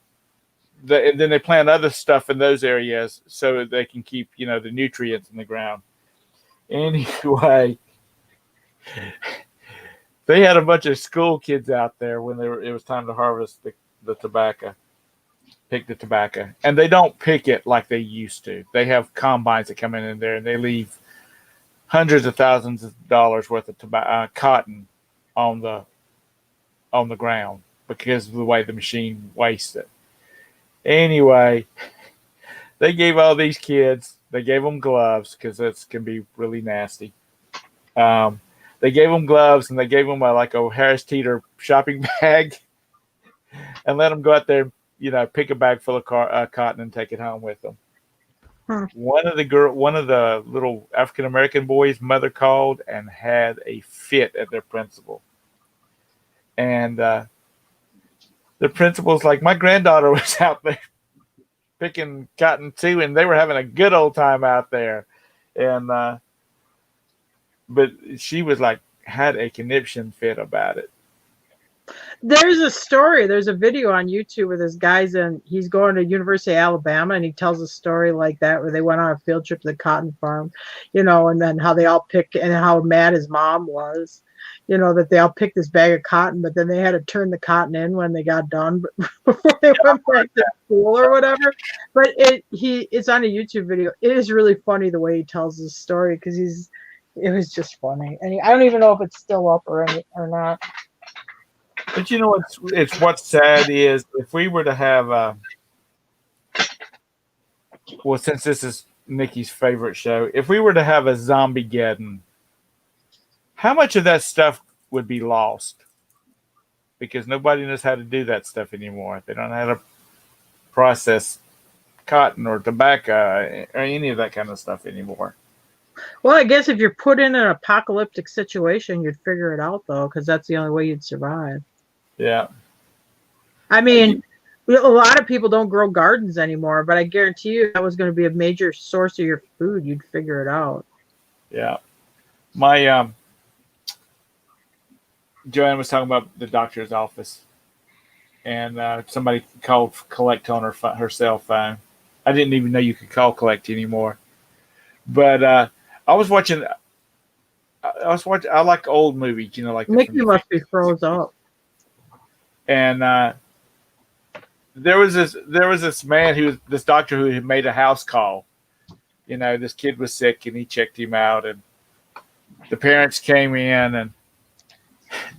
[SPEAKER 1] then they plant other stuff in those areas so that they can keep, the nutrients in the ground. Anyway, they had a bunch of school kids out there when it was time to harvest the tobacco. pick the tobacco, and they don't pick it like they used to. They have combines that come in there, and they leave hundreds of thousands of dollars worth of cotton on the ground because of the way the machine wastes it. Anyway, they gave all these kids, they gave them gloves because that can be really nasty. They gave them gloves, and they gave them a Harris Teeter shopping bag, and let them go out there, pick a bag full of cotton and take it home with them. One of the little African American boys' mother called and had a fit at their principal, and the principal's like, my granddaughter was out there picking cotton too, and they were having a good old time out there, and but she was had a conniption fit about it.
[SPEAKER 2] There's a story. There's a video on YouTube where this guy's he's going to University of Alabama, and he tells a story like that where they went on a field trip to the cotton farm, and then how they all pick and how mad his mom was, that they all picked this bag of cotton, but then they had to turn the cotton in when they got done before they went back to school or whatever. But it's on a YouTube video. It is really funny the way he tells this story because it was just funny, and I don't even know if it's still up or not.
[SPEAKER 1] But what's sad is if we were to have since this is Nikki's favorite show, if we were to have a Zombiegeddon, how much of that stuff would be lost? Because nobody knows how to do that stuff anymore. They don't know how to process cotton or tobacco or any of that kind of stuff anymore.
[SPEAKER 2] Well, I guess if you're put in an apocalyptic situation, you'd figure it out, though, because that's the only way you'd survive.
[SPEAKER 1] Yeah.
[SPEAKER 2] I mean, a lot of people don't grow gardens anymore, but I guarantee you that was going to be a major source of your food. You'd figure it out.
[SPEAKER 1] Yeah. My Joanne was talking about the doctor's office, and somebody called collect on her cell phone. I didn't even know you could call collect anymore. But I was watching. I like old movies, like
[SPEAKER 2] Mickey must be froze up.
[SPEAKER 1] And there was this man this doctor who had made a house call. This kid was sick, and he checked him out, and the parents came in, and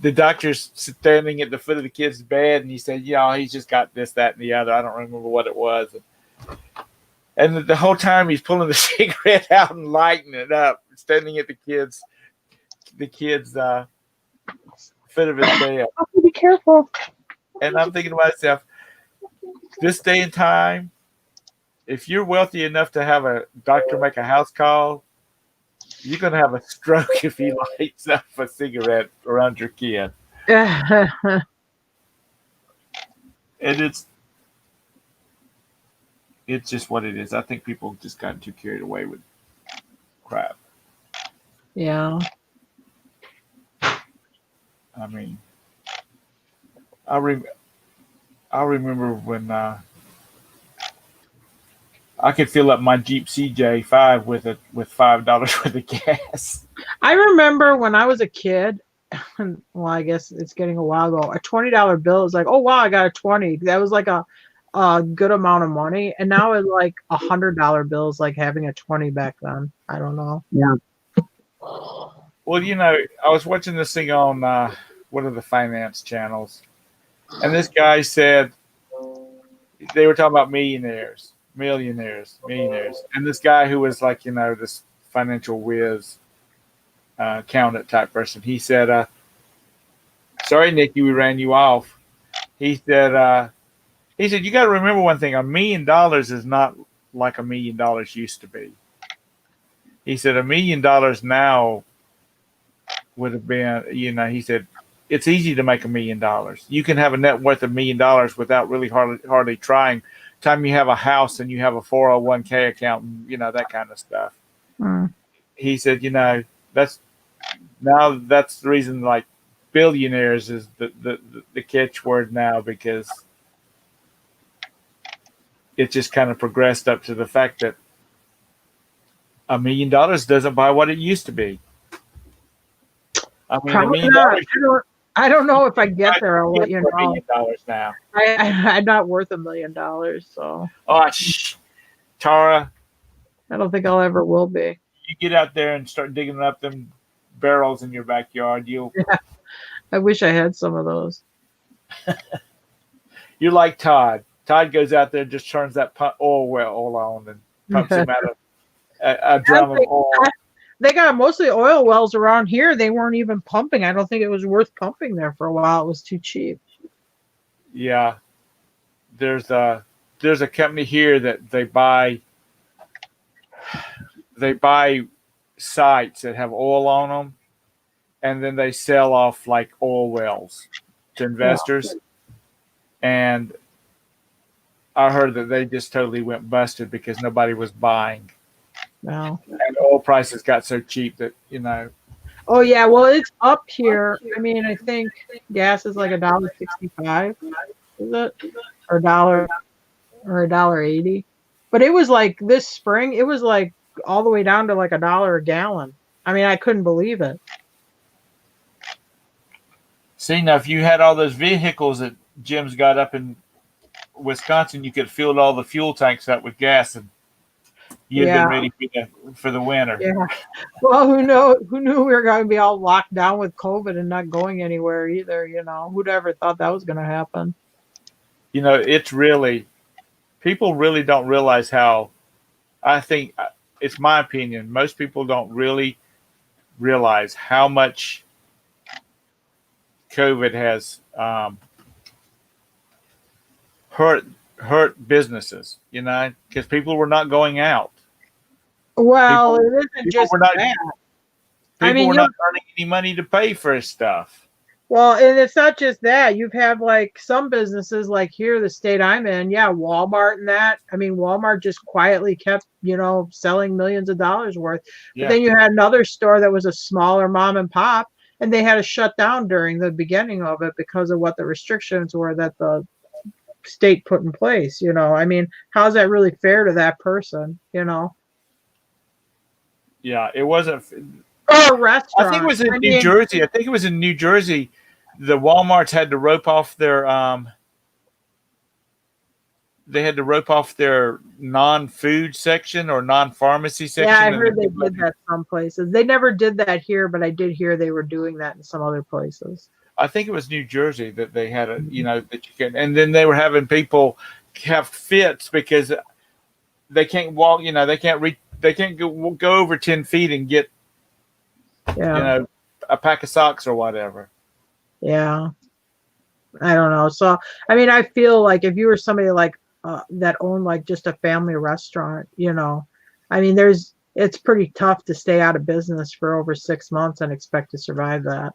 [SPEAKER 1] the doctor's standing at the foot of the kid's bed, and he said, he's just got this, that, and the other. I don't remember what it was. And the whole time he's pulling the cigarette out and lighting it up, standing at the kid's foot of his bed.
[SPEAKER 2] Be careful.
[SPEAKER 1] And I'm thinking to myself, this day and time, if you're wealthy enough to have a doctor make a house call, you're going to have a stroke if he lights up a cigarette around your kid. And it's just what it is. I think people just gotten too carried away with crap.
[SPEAKER 2] Yeah.
[SPEAKER 1] I mean, I remember when I could fill up my Jeep CJ5 with $5 worth of gas.
[SPEAKER 2] I remember when I was a kid. Well, I guess it's getting a while ago. A $20 bill is like, oh wow, I got a 20. That was like a good amount of money, and now it's like $100 bills, like having a 20 back then. I don't know.
[SPEAKER 6] Yeah.
[SPEAKER 1] Well, I was watching this thing on one of the finance channels, and this guy said they were talking about millionaires, and this guy who was like this financial whiz accountant type person. He said, "Sorry, Nikki, we ran you off." He said, you got to remember one thing. $1 million is not like $1 million used to be. He said $1 million now would have been, he said, it's easy to make $1 million. You can have a net worth of $1 million without really hardly trying. Time you have a house and you have a 401k account and, that kind of stuff. He said, that's the reason like billionaires is the catchword now, because it just kind of progressed up to the fact that $1 million doesn't buy what it used to be. I mean,
[SPEAKER 2] Probably not. I don't know if I get there. I'll let you
[SPEAKER 1] $1
[SPEAKER 2] know.
[SPEAKER 1] million now.
[SPEAKER 2] I'm not worth $1 million, so
[SPEAKER 1] Oh, Tara,
[SPEAKER 2] I don't think I'll ever will be.
[SPEAKER 1] you get out there and start digging up them barrels in your backyard.
[SPEAKER 2] I wish I had some of those.
[SPEAKER 1] You're like Todd. Todd goes out there and just turns that oil well on and pumps him out of a drum of oil.
[SPEAKER 2] They got mostly oil wells around here. They weren't even pumping. I don't think it was worth pumping there for a while. It was too cheap.
[SPEAKER 1] Yeah, there's a company here that they buy sites that have oil on them, and then they sell off like oil wells to investors. And I heard that they just totally went busted because nobody was buying.
[SPEAKER 2] No.
[SPEAKER 1] And oil prices got so cheap that,
[SPEAKER 2] Oh yeah, well it's up here. I mean, I think gas is like $1.65, is it? Or $1.80. But it was like this spring, it was like all the way down to like $1 a gallon. I mean, I couldn't believe it.
[SPEAKER 1] See, now if you had all those vehicles that Jim's got up in Wisconsin, you could fill all the fuel tanks up with gas, and you'd been ready for the winter.
[SPEAKER 2] Yeah. Well, who knew we were going to be all locked down with COVID and not going anywhere either? Who'd ever thought that was going to happen?
[SPEAKER 1] It's really, people really don't realize how. I think it's my opinion. Most people don't really realize how much COVID has hurt businesses, because people were not going out.
[SPEAKER 2] Well, it isn't just that.
[SPEAKER 1] People were not earning any money to pay for stuff.
[SPEAKER 2] Well, and it's not just that. You've had like some businesses like here, the state I'm in, Walmart and that. I mean, Walmart just quietly kept, selling millions of dollars worth. But then you had another store that was a smaller mom and pop, and they had to shut down during the beginning of it because of what the restrictions were that the state put in place. I mean, how's that really fair to that person?
[SPEAKER 1] Yeah, it wasn't.
[SPEAKER 2] Or a restaurant.
[SPEAKER 1] I think it was in New Jersey. I think it was in New Jersey. The Walmarts had to rope off their non-food section or non-pharmacy section.
[SPEAKER 2] Yeah, I heard they did that some places. They never did that here, but I did hear they were doing that in some other places.
[SPEAKER 1] I think it was New Jersey that they had that you can, and then they were having people have fits because they can't walk. They can't go over 10 feet and get a pack of socks or whatever. Yeah.
[SPEAKER 2] I don't know. So, I mean, I feel like if you were somebody like that owned like just a family restaurant, I mean, it's pretty tough to stay out of business for over 6 months and expect to survive that.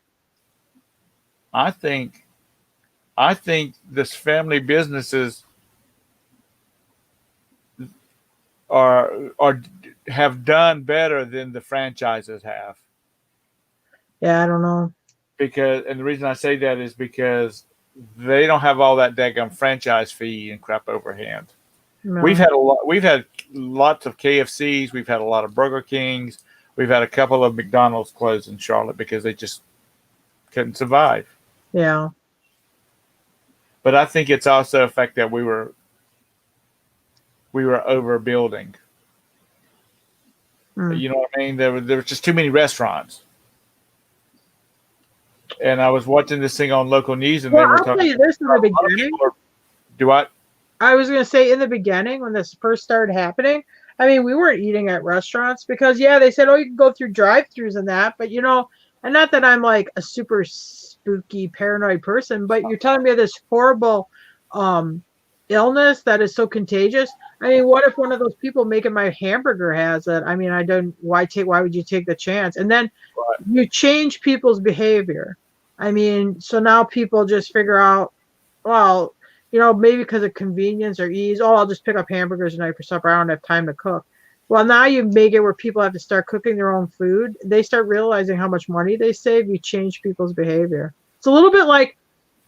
[SPEAKER 1] I think this family businesses have done better than the franchises have.
[SPEAKER 2] Yeah, I don't know.
[SPEAKER 1] And the reason I say that is because they don't have all that daggum franchise fee and crap overhand. No. We've had lots of KFCs. We've had a lot of Burger Kings. We've had a couple of McDonald's close in Charlotte because they just couldn't survive.
[SPEAKER 2] Yeah.
[SPEAKER 1] But I think it's also a fact that we were overbuilding. You know what I mean? There were just too many restaurants. And I was watching this thing on local news, and they were talking. I'll tell you this in the beginning. Do what?
[SPEAKER 2] I was going to say in the beginning when this first started happening. I mean, we weren't eating at restaurants because they said, you can go through drive-thrus and that, but and not that I'm like a super spooky paranoid person, but you're telling me this horrible illness that is so contagious. I mean, what if one of those people making my hamburger has it? I mean, why would you take the chance? And then you change people's behavior. I mean, so now people just figure out, well, maybe because of convenience or ease, I'll just pick up hamburgers tonight for supper. I don't have time to cook. Well, now you make it where people have to start cooking their own food. They start realizing how much money they save. You change people's behavior. It's a little bit like,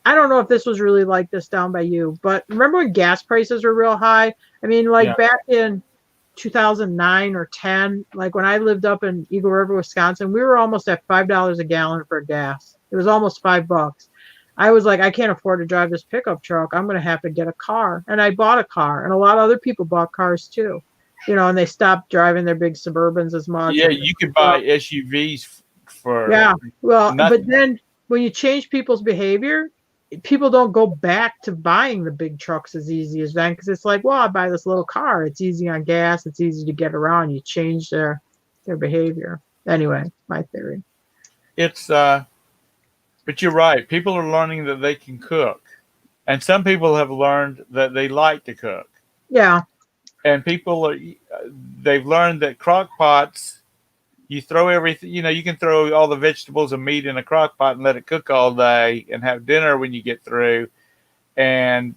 [SPEAKER 2] I don't know if this was really like this down by you, but remember when gas prices were real high? I mean, back in 2009 or 10, like when I lived up in Eagle River, Wisconsin, we were almost at $5 a gallon for gas. It was almost $5. I was like, I can't afford to drive this pickup truck. I'm going to have to get a car. And I bought a car. And a lot of other people bought cars too, and they stopped driving their big Suburbans as much.
[SPEAKER 1] Yeah, you could buy SUVs for.
[SPEAKER 2] Yeah. Well,
[SPEAKER 1] nothing.
[SPEAKER 2] but then when you change people's behavior, people don't go back to buying the big trucks as easy as then, because it's like, well, I buy this little car. It's easy on gas. It's easy to get around. You change their behavior. Anyway, my theory.
[SPEAKER 1] It's but you're right. People are learning that they can cook, and some people have learned that they like to cook.
[SPEAKER 2] Yeah.
[SPEAKER 1] And they've learned that crock pots, you throw everything, you can throw all the vegetables and meat in a crock pot and let it cook all day and have dinner when you get through. And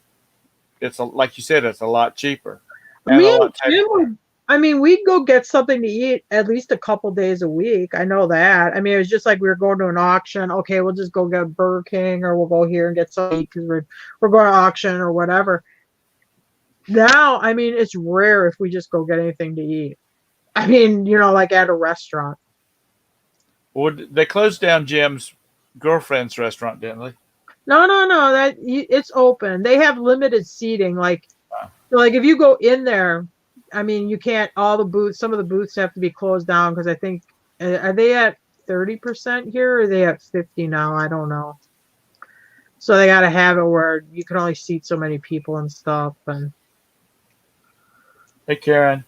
[SPEAKER 1] it's like you said, it's a lot cheaper.
[SPEAKER 2] Me and Jim we'd go get something to eat at least a couple days a week. I know that. It was just like we were going to an auction. Okay, we'll just go get Burger King, or we'll go here and get something because we're going to auction or whatever. Now, it's rare if we just go get anything to eat. Like at a restaurant.
[SPEAKER 1] Well, they closed down Jim's girlfriend's restaurant, didn't they?
[SPEAKER 2] No. It's open. They have limited seating. Like if you go in there, you can't. All the booths. Some of the booths have to be closed down because I think are they at 30% here, or are they at 50 now? I don't know. So they got to have it where you can only seat so many people and stuff. And
[SPEAKER 1] hey, Karen.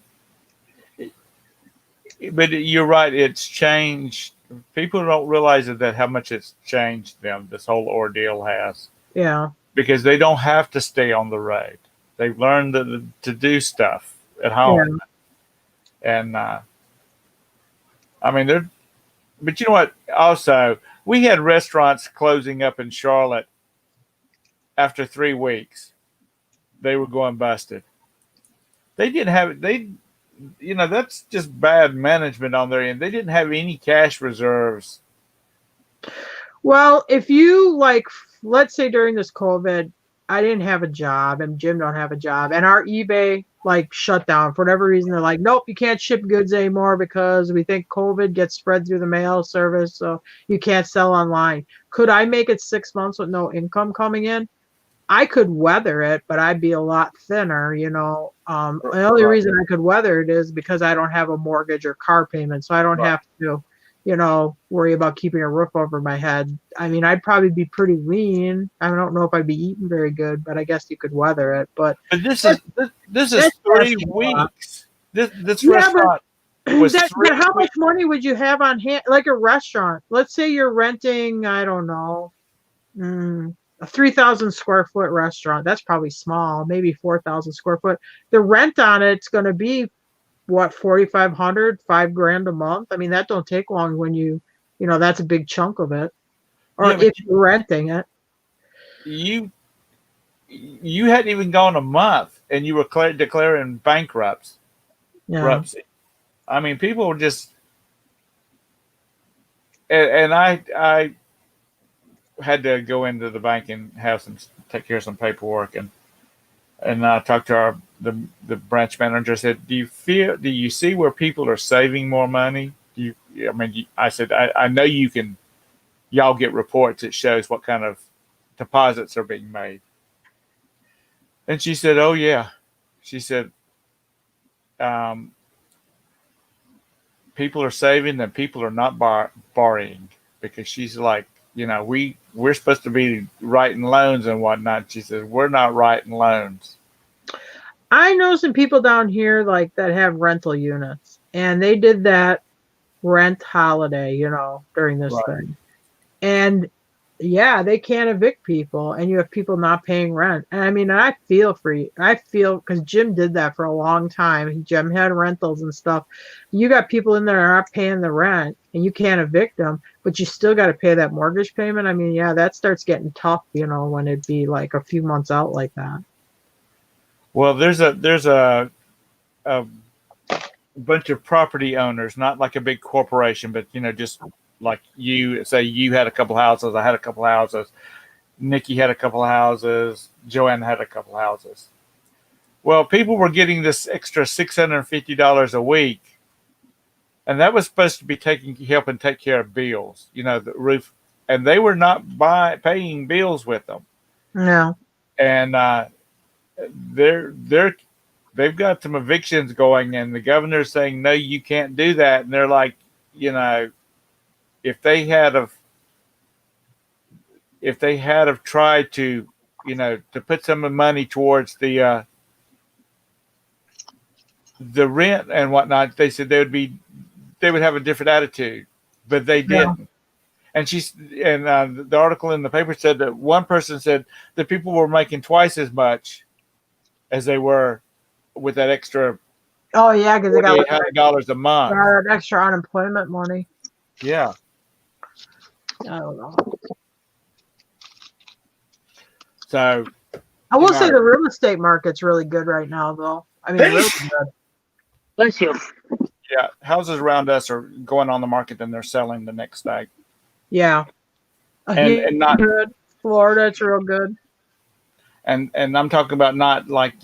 [SPEAKER 1] But you're right. It's changed. People don't realize that how much it's changed them. This whole ordeal has.
[SPEAKER 2] Yeah.
[SPEAKER 1] Because they don't have to stay on the road. They've learned to do stuff at home. Yeah. And but you know what? Also, we had restaurants closing up in Charlotte after 3 weeks. They were going busted. They didn't have that's just bad management on their end. They didn't have any cash reserves.
[SPEAKER 2] Well, if you let's say during this COVID, I didn't have a job and Jim don't have a job, and our eBay shut down for whatever reason. They're like, nope, you can't ship goods anymore because we think COVID gets spread through the mail service, so you can't sell online. Could I make it 6 months with no income coming in? I could weather it, but I'd be a lot thinner, The only reason I could weather it is because I don't have a mortgage or car payment, so I don't have to, worry about keeping a roof over my head. I'd probably be pretty lean. I don't know if I'd be eating very good, but I guess you could weather it. But
[SPEAKER 1] this is 3 weeks. This restaurant was
[SPEAKER 2] but how much money would you have on hand? Like a restaurant, let's say you're renting, I don't know, a 3,000 square foot restaurant. That's probably small, maybe 4,000 square foot. The rent on it's going to be what, 4,500, $5,000 a month. That don't take long when that's a big chunk of it. Or if you're renting it.
[SPEAKER 1] You hadn't even gone a month and you were declaring bankruptcy.
[SPEAKER 2] Yeah.
[SPEAKER 1] People were just, and I had to go into the bank and take care of some paperwork, and I talked to the branch manager. I said, do you see where people are saving more money? I said, I know y'all get reports that shows what kind of deposits are being made. And she said, oh yeah. She said, people are saving and people are not borrowing, because she's like, we're supposed to be writing loans and whatnot. She says, we're not writing loans.
[SPEAKER 2] I know some people down here that have rental units, and they did that rent holiday, during this thing. And yeah, they can't evict people, and you have people not paying rent. And I feel for you. I feel, because Jim did that for a long time. Jim had rentals and stuff. You got people in there that aren't paying the rent, and you can't evict them, but you still got to pay that mortgage payment. That starts getting tough, when it'd be a few months out like that.
[SPEAKER 1] Well, there's a bunch of property owners, not like a big corporation, but just like you say, you had a couple houses, I had a couple houses, Nikki had a couple houses, Joanne had a couple houses. Well, people were getting this extra $650 a week, and that was supposed to be helping take care of bills, the and they were not paying bills with them.
[SPEAKER 2] No.
[SPEAKER 1] And they've got some evictions going, and the governor's saying no, you can't do that. And they're like, if they had tried to, to put some of the money towards the rent and whatnot, they said they would have a different attitude, but they didn't.
[SPEAKER 2] Yeah.
[SPEAKER 1] And the article in the paper said that one person said that people were making twice as much as they were with that extra
[SPEAKER 2] Oh yeah, because they got
[SPEAKER 1] $4,800 a month.
[SPEAKER 2] that extra unemployment money.
[SPEAKER 1] Yeah.
[SPEAKER 2] I don't know.
[SPEAKER 1] So
[SPEAKER 2] I will say the real estate market's really good right now, though. I mean, really good.
[SPEAKER 6] Bless you.
[SPEAKER 1] Yeah, houses around us are going on the market and they're selling the next day.
[SPEAKER 2] Yeah.
[SPEAKER 1] And not
[SPEAKER 2] good. Florida, it's real good.
[SPEAKER 1] And I'm talking about not like,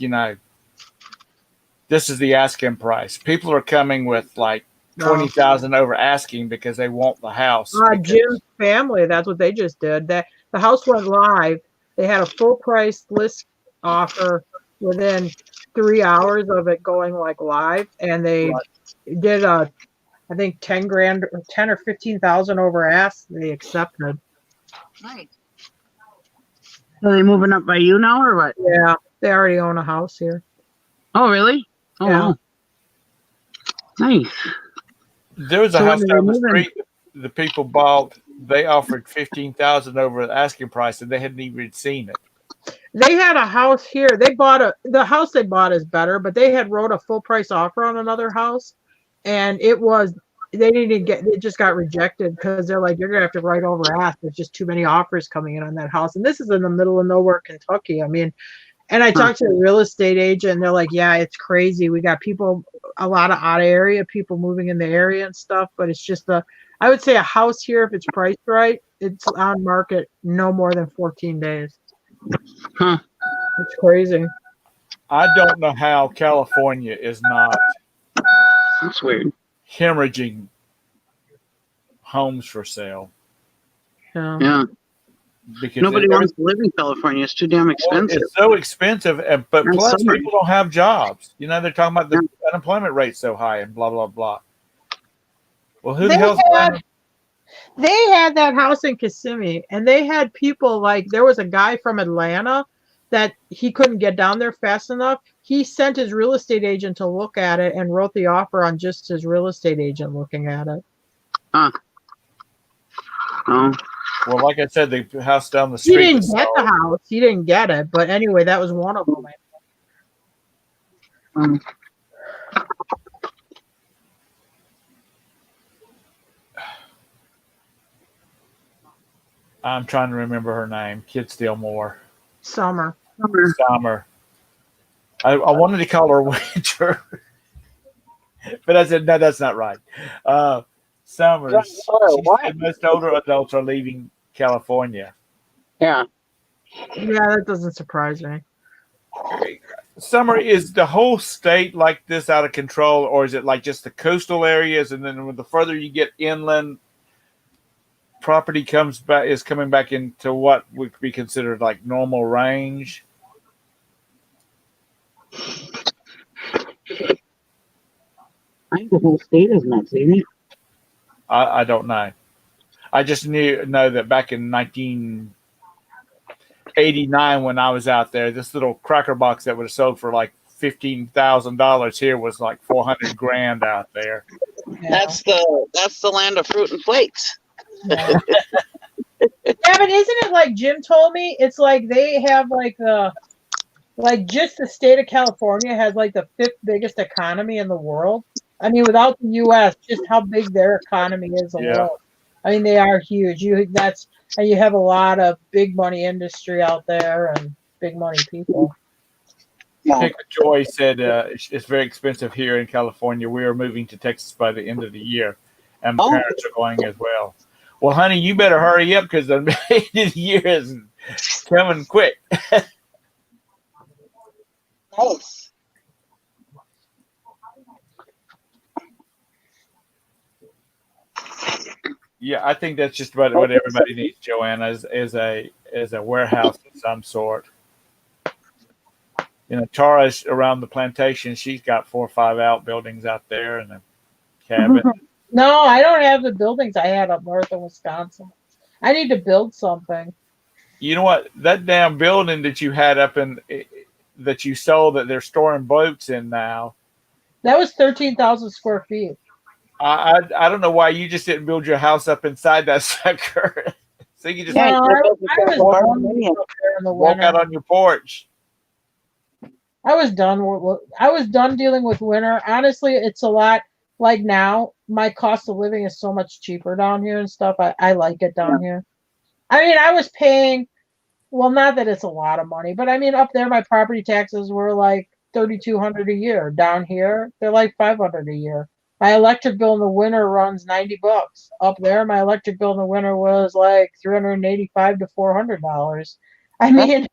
[SPEAKER 1] this is the asking price. People are coming with like 20,000 over asking because they want the house.
[SPEAKER 2] Jim's family, that's what they just did. The house went live. They had a full price list offer within 3 hours of it going like live, and they did I think 10 grand or 10 or 15,000 over ask. They accepted.
[SPEAKER 4] Nice.
[SPEAKER 6] Are they moving up by you now or what?
[SPEAKER 2] Yeah, they already own a house here.
[SPEAKER 6] Oh, really? Oh,
[SPEAKER 2] Yeah.
[SPEAKER 6] wow. Nice.
[SPEAKER 1] There was a house down the street the people bought. They offered 15,000 over the asking price, and they hadn't even seen it.
[SPEAKER 2] They had a house here. The house they bought is better, but they had wrote a full price offer on another house, and it just got rejected because they're like, you're gonna have to write over ask. There's just too many offers coming in on that house, and this is in the middle of nowhere, Kentucky. I mean, and I talked to a real estate agent, and they're like, yeah, it's crazy. We got a lot of out of area people moving in the area and stuff, but it's just I would say a house here, if it's priced right, it's on market no more than 14 days.
[SPEAKER 6] Huh.
[SPEAKER 2] It's crazy.
[SPEAKER 1] I don't know how California is not
[SPEAKER 6] That's weird.
[SPEAKER 1] hemorrhaging homes for sale.
[SPEAKER 6] Yeah.
[SPEAKER 1] Because
[SPEAKER 6] nobody wants to live in California. It's too damn expensive.
[SPEAKER 1] It's so expensive, but
[SPEAKER 6] That's
[SPEAKER 1] plus
[SPEAKER 6] so much.
[SPEAKER 1] people don't have jobs. They're talking about the unemployment rate so high and blah blah blah. Well, who the hell's
[SPEAKER 2] They had that house in Kissimmee, and they had people there was a guy from Atlanta that he couldn't get down there fast enough. He sent his real estate agent to look at it and wrote the offer on just his real estate agent looking at it.
[SPEAKER 6] Huh. Oh.
[SPEAKER 1] Well, like I said, the house down the street.
[SPEAKER 2] He didn't get the house. He didn't get it. But anyway, that was one of them.
[SPEAKER 1] I'm trying to remember her name. Kid Steele Moore.
[SPEAKER 2] Summer.
[SPEAKER 1] I wanted to call her Winter, but I said, no, that's not right. Summers. She said most older adults are leaving California.
[SPEAKER 6] Yeah.
[SPEAKER 2] Yeah, that doesn't surprise me.
[SPEAKER 1] Summer, is the whole state like this out of control, or is it like just the coastal areas, and then the further you get inland, property is coming back into what would be considered like normal range?
[SPEAKER 6] I think the whole state is nuts, isn't it?
[SPEAKER 1] I don't know. I just know that back in 1989, when I was out there, this little cracker box that would have sold for like $15,000 here was like 400 grand out there.
[SPEAKER 2] Yeah.
[SPEAKER 6] That's the land of fruit and flakes.
[SPEAKER 2] Yeah. Yeah, but isn't it like Jim told me? It's like they have just the state of California has like the 5th biggest economy in the world. I mean, without the U.S., just how big their economy is alone.
[SPEAKER 1] Yeah.
[SPEAKER 2] I mean, they are huge. And you have a lot of big money industry out there and big money people.
[SPEAKER 1] Pick Joy said it's very expensive here in California. We are moving to Texas by the end of the year, and my parents are going as well. Well, honey, you better hurry up because the end of the year is coming quick.
[SPEAKER 6] Nice.
[SPEAKER 1] Yeah, I think that's just about what everybody needs, Joanna, is a warehouse of some sort. You know, Tara's around the plantation. She's got 4 or 5 outbuildings out there and a cabin.
[SPEAKER 2] No, I don't have the buildings I had up north in Wisconsin. I need to build something.
[SPEAKER 1] You know what? That damn building that you had up in that you sold that they're storing boats in now.
[SPEAKER 2] That was 13,000 square feet.
[SPEAKER 1] I don't know why you just didn't build your house up inside that sucker. So you just
[SPEAKER 2] I was there in the
[SPEAKER 1] walk
[SPEAKER 2] winter.
[SPEAKER 1] out on your porch.
[SPEAKER 2] I was done dealing with winter. Honestly, it's a lot like now. My cost of living is so much cheaper down here and stuff. I like it down here. I mean, I was paying, well, not that it's a lot of money, but I mean, up there, my property taxes were like $3,200 a year. Down here, they're like $500 a year. My electric bill in the winter runs $90. Up there, my electric bill in the winter was like $385 to $400. I mean,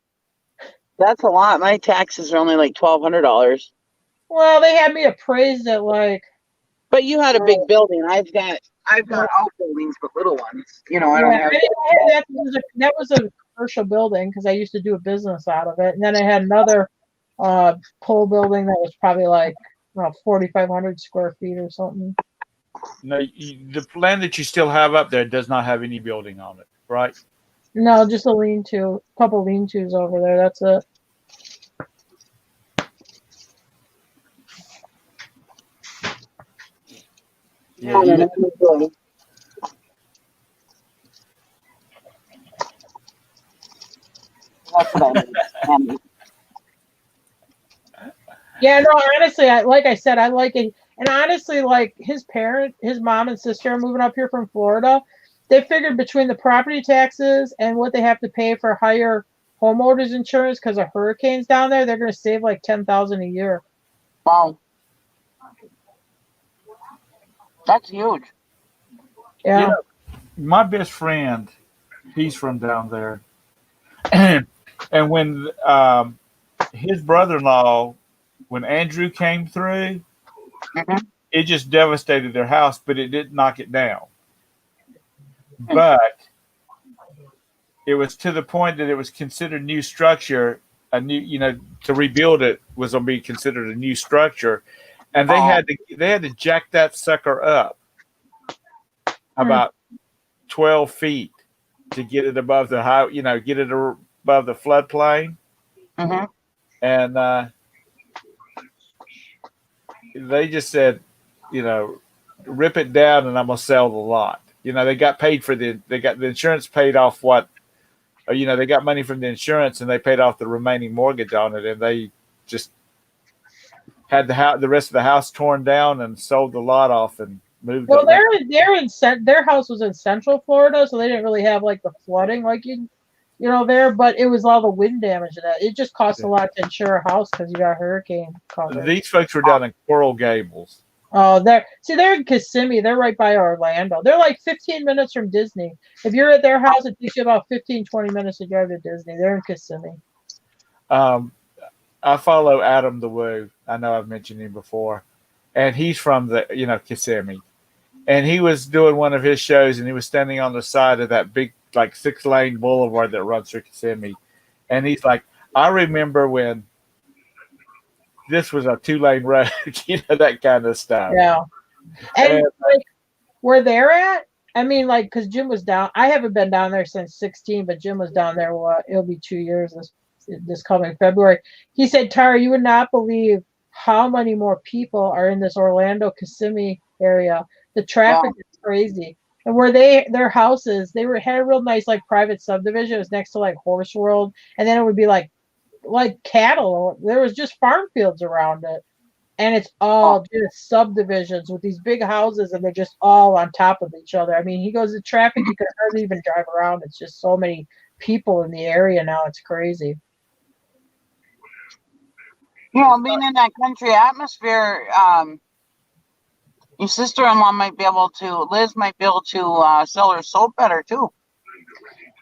[SPEAKER 6] that's a lot. My taxes are only like $1,200.
[SPEAKER 2] Well, they had me appraised at like.
[SPEAKER 6] But you had a big building. I've got outbuildings, but little ones. You know, I don't have.
[SPEAKER 2] That was a commercial building because I used to do a business out of it, and then I had another pole building that was probably like 4,500 square feet or something.
[SPEAKER 1] No, the land that you still have up there does not have any building on it, right?
[SPEAKER 2] No, just a lean-to, couple lean-tos over there. That's it.
[SPEAKER 1] Yeah,
[SPEAKER 2] Yeah, no, honestly, like I said, I like it. And honestly, like his mom and sister are moving up here from Florida. They figured between the property taxes and what they have to pay for higher homeowners insurance because of hurricanes down there, they're going to save like $10,000 a year.
[SPEAKER 6] Wow, that's huge.
[SPEAKER 2] Yeah.
[SPEAKER 1] You know, my best friend, he's from down there, and when his brother-in-law, when Andrew came through, it just devastated their house, but it didn't knock it down. But it was to the point that it was considered new structure. A new, to rebuild it was going to be considered a new structure, and they had to jack that sucker up about 12 feet to get it above the high, get it above the floodplain. And they just said, rip it down and I'm going to sell the lot. They got paid they got the insurance paid off they got money from the insurance and they paid off the remaining mortgage on it. And they just had the rest of the house torn down and sold the lot off and moved.
[SPEAKER 2] Well, their house was in Central Florida, so they didn't really have like the flooding like there, but it was all the wind damage and that. It just cost a lot to insure a house because you got hurricane coverage.
[SPEAKER 1] These folks were down in Coral Gables.
[SPEAKER 2] Oh, they're in Kissimmee. They're right by Orlando. They're like 15 minutes from Disney. If you're at their house, it takes you about 15-20 minutes to drive to Disney. They're in Kissimmee.
[SPEAKER 1] I follow Adam the Woo. I know I've mentioned him before, and he's from the Kissimmee, and he was doing one of his shows, and he was standing on the side of that big like 6-lane boulevard that runs through Kissimmee, and he's like, I remember when this was a 2-lane road, that kind of stuff.
[SPEAKER 2] Yeah. And like where they're at, I mean, like, because Jim was down. I haven't been down there since 2016, but Jim was down there. It'll be 2 years this coming February. He said, Tara, you would not believe how many more people are in this Orlando Kissimmee area. The traffic is crazy. And where their houses, had a real nice like private subdivision. It was next to like Horse World, and then it would be like cattle. There was just farm fields around it, and it's all just subdivisions with these big houses, and they're just all on top of each other. I mean, he goes, the traffic, you can hardly even drive around. It's just so many people in the area now. It's crazy.
[SPEAKER 6] Being in that country atmosphere, your sister-in-law Liz might be able to sell her soap better too.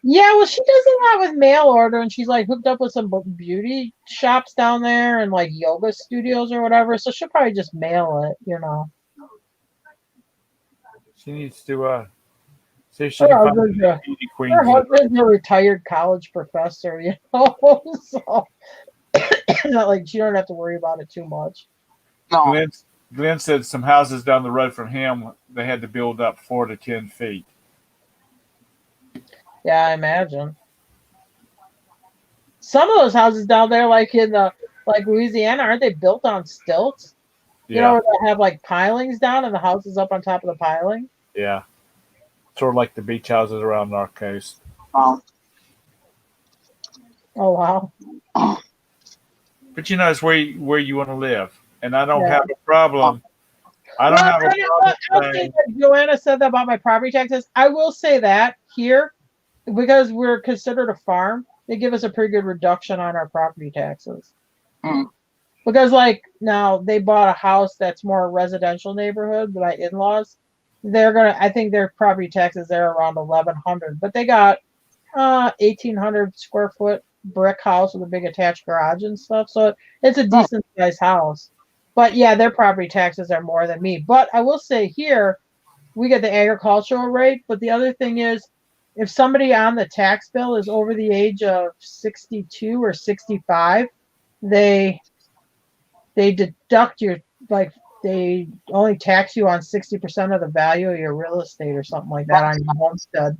[SPEAKER 2] Yeah, well, she does a lot with mail order, and she's like hooked up with some beauty shops down there and like yoga studios or whatever. So she'll probably just mail it,
[SPEAKER 1] She needs to See if she can find
[SPEAKER 2] husband's
[SPEAKER 1] a
[SPEAKER 2] a,
[SPEAKER 1] beauty queen.
[SPEAKER 2] her husband's a retired college professor, you know, so not like she don't have to worry about it too much.
[SPEAKER 6] No.
[SPEAKER 1] Glenn said some houses down the road from him, they had to build up 4 to 10 feet.
[SPEAKER 2] Yeah, I imagine. Some of those houses down there, like in like Louisiana, aren't they built on stilts? You know,
[SPEAKER 1] Yeah,
[SPEAKER 2] where they have like pilings down and the house is up on top of the piling.
[SPEAKER 1] yeah. Sort of like the beach houses around our coast.
[SPEAKER 6] Oh.
[SPEAKER 2] Oh wow.
[SPEAKER 1] But you know, it's where you want to live. And I don't
[SPEAKER 2] Yeah.
[SPEAKER 1] have a problem. I don't have a problem
[SPEAKER 2] I'll say that Joanna said that about my property taxes. I will say that here, because we're considered a farm, they give us a pretty good reduction on our property taxes.
[SPEAKER 6] Mm.
[SPEAKER 2] Because like now they bought a house that's more a residential neighborhood, my in-laws. I think their property taxes there are around 1,100, but they got 1,800 square foot brick house with a big attached garage and stuff. So it's a decent sized house. But yeah, their property taxes are more than me. But I will say here, we get the agricultural rate. But the other thing is, if somebody on the tax bill is over the age of 62 or 65, they deduct your, like, they only tax you on 60% of the value of your real estate or something like that on your homestead.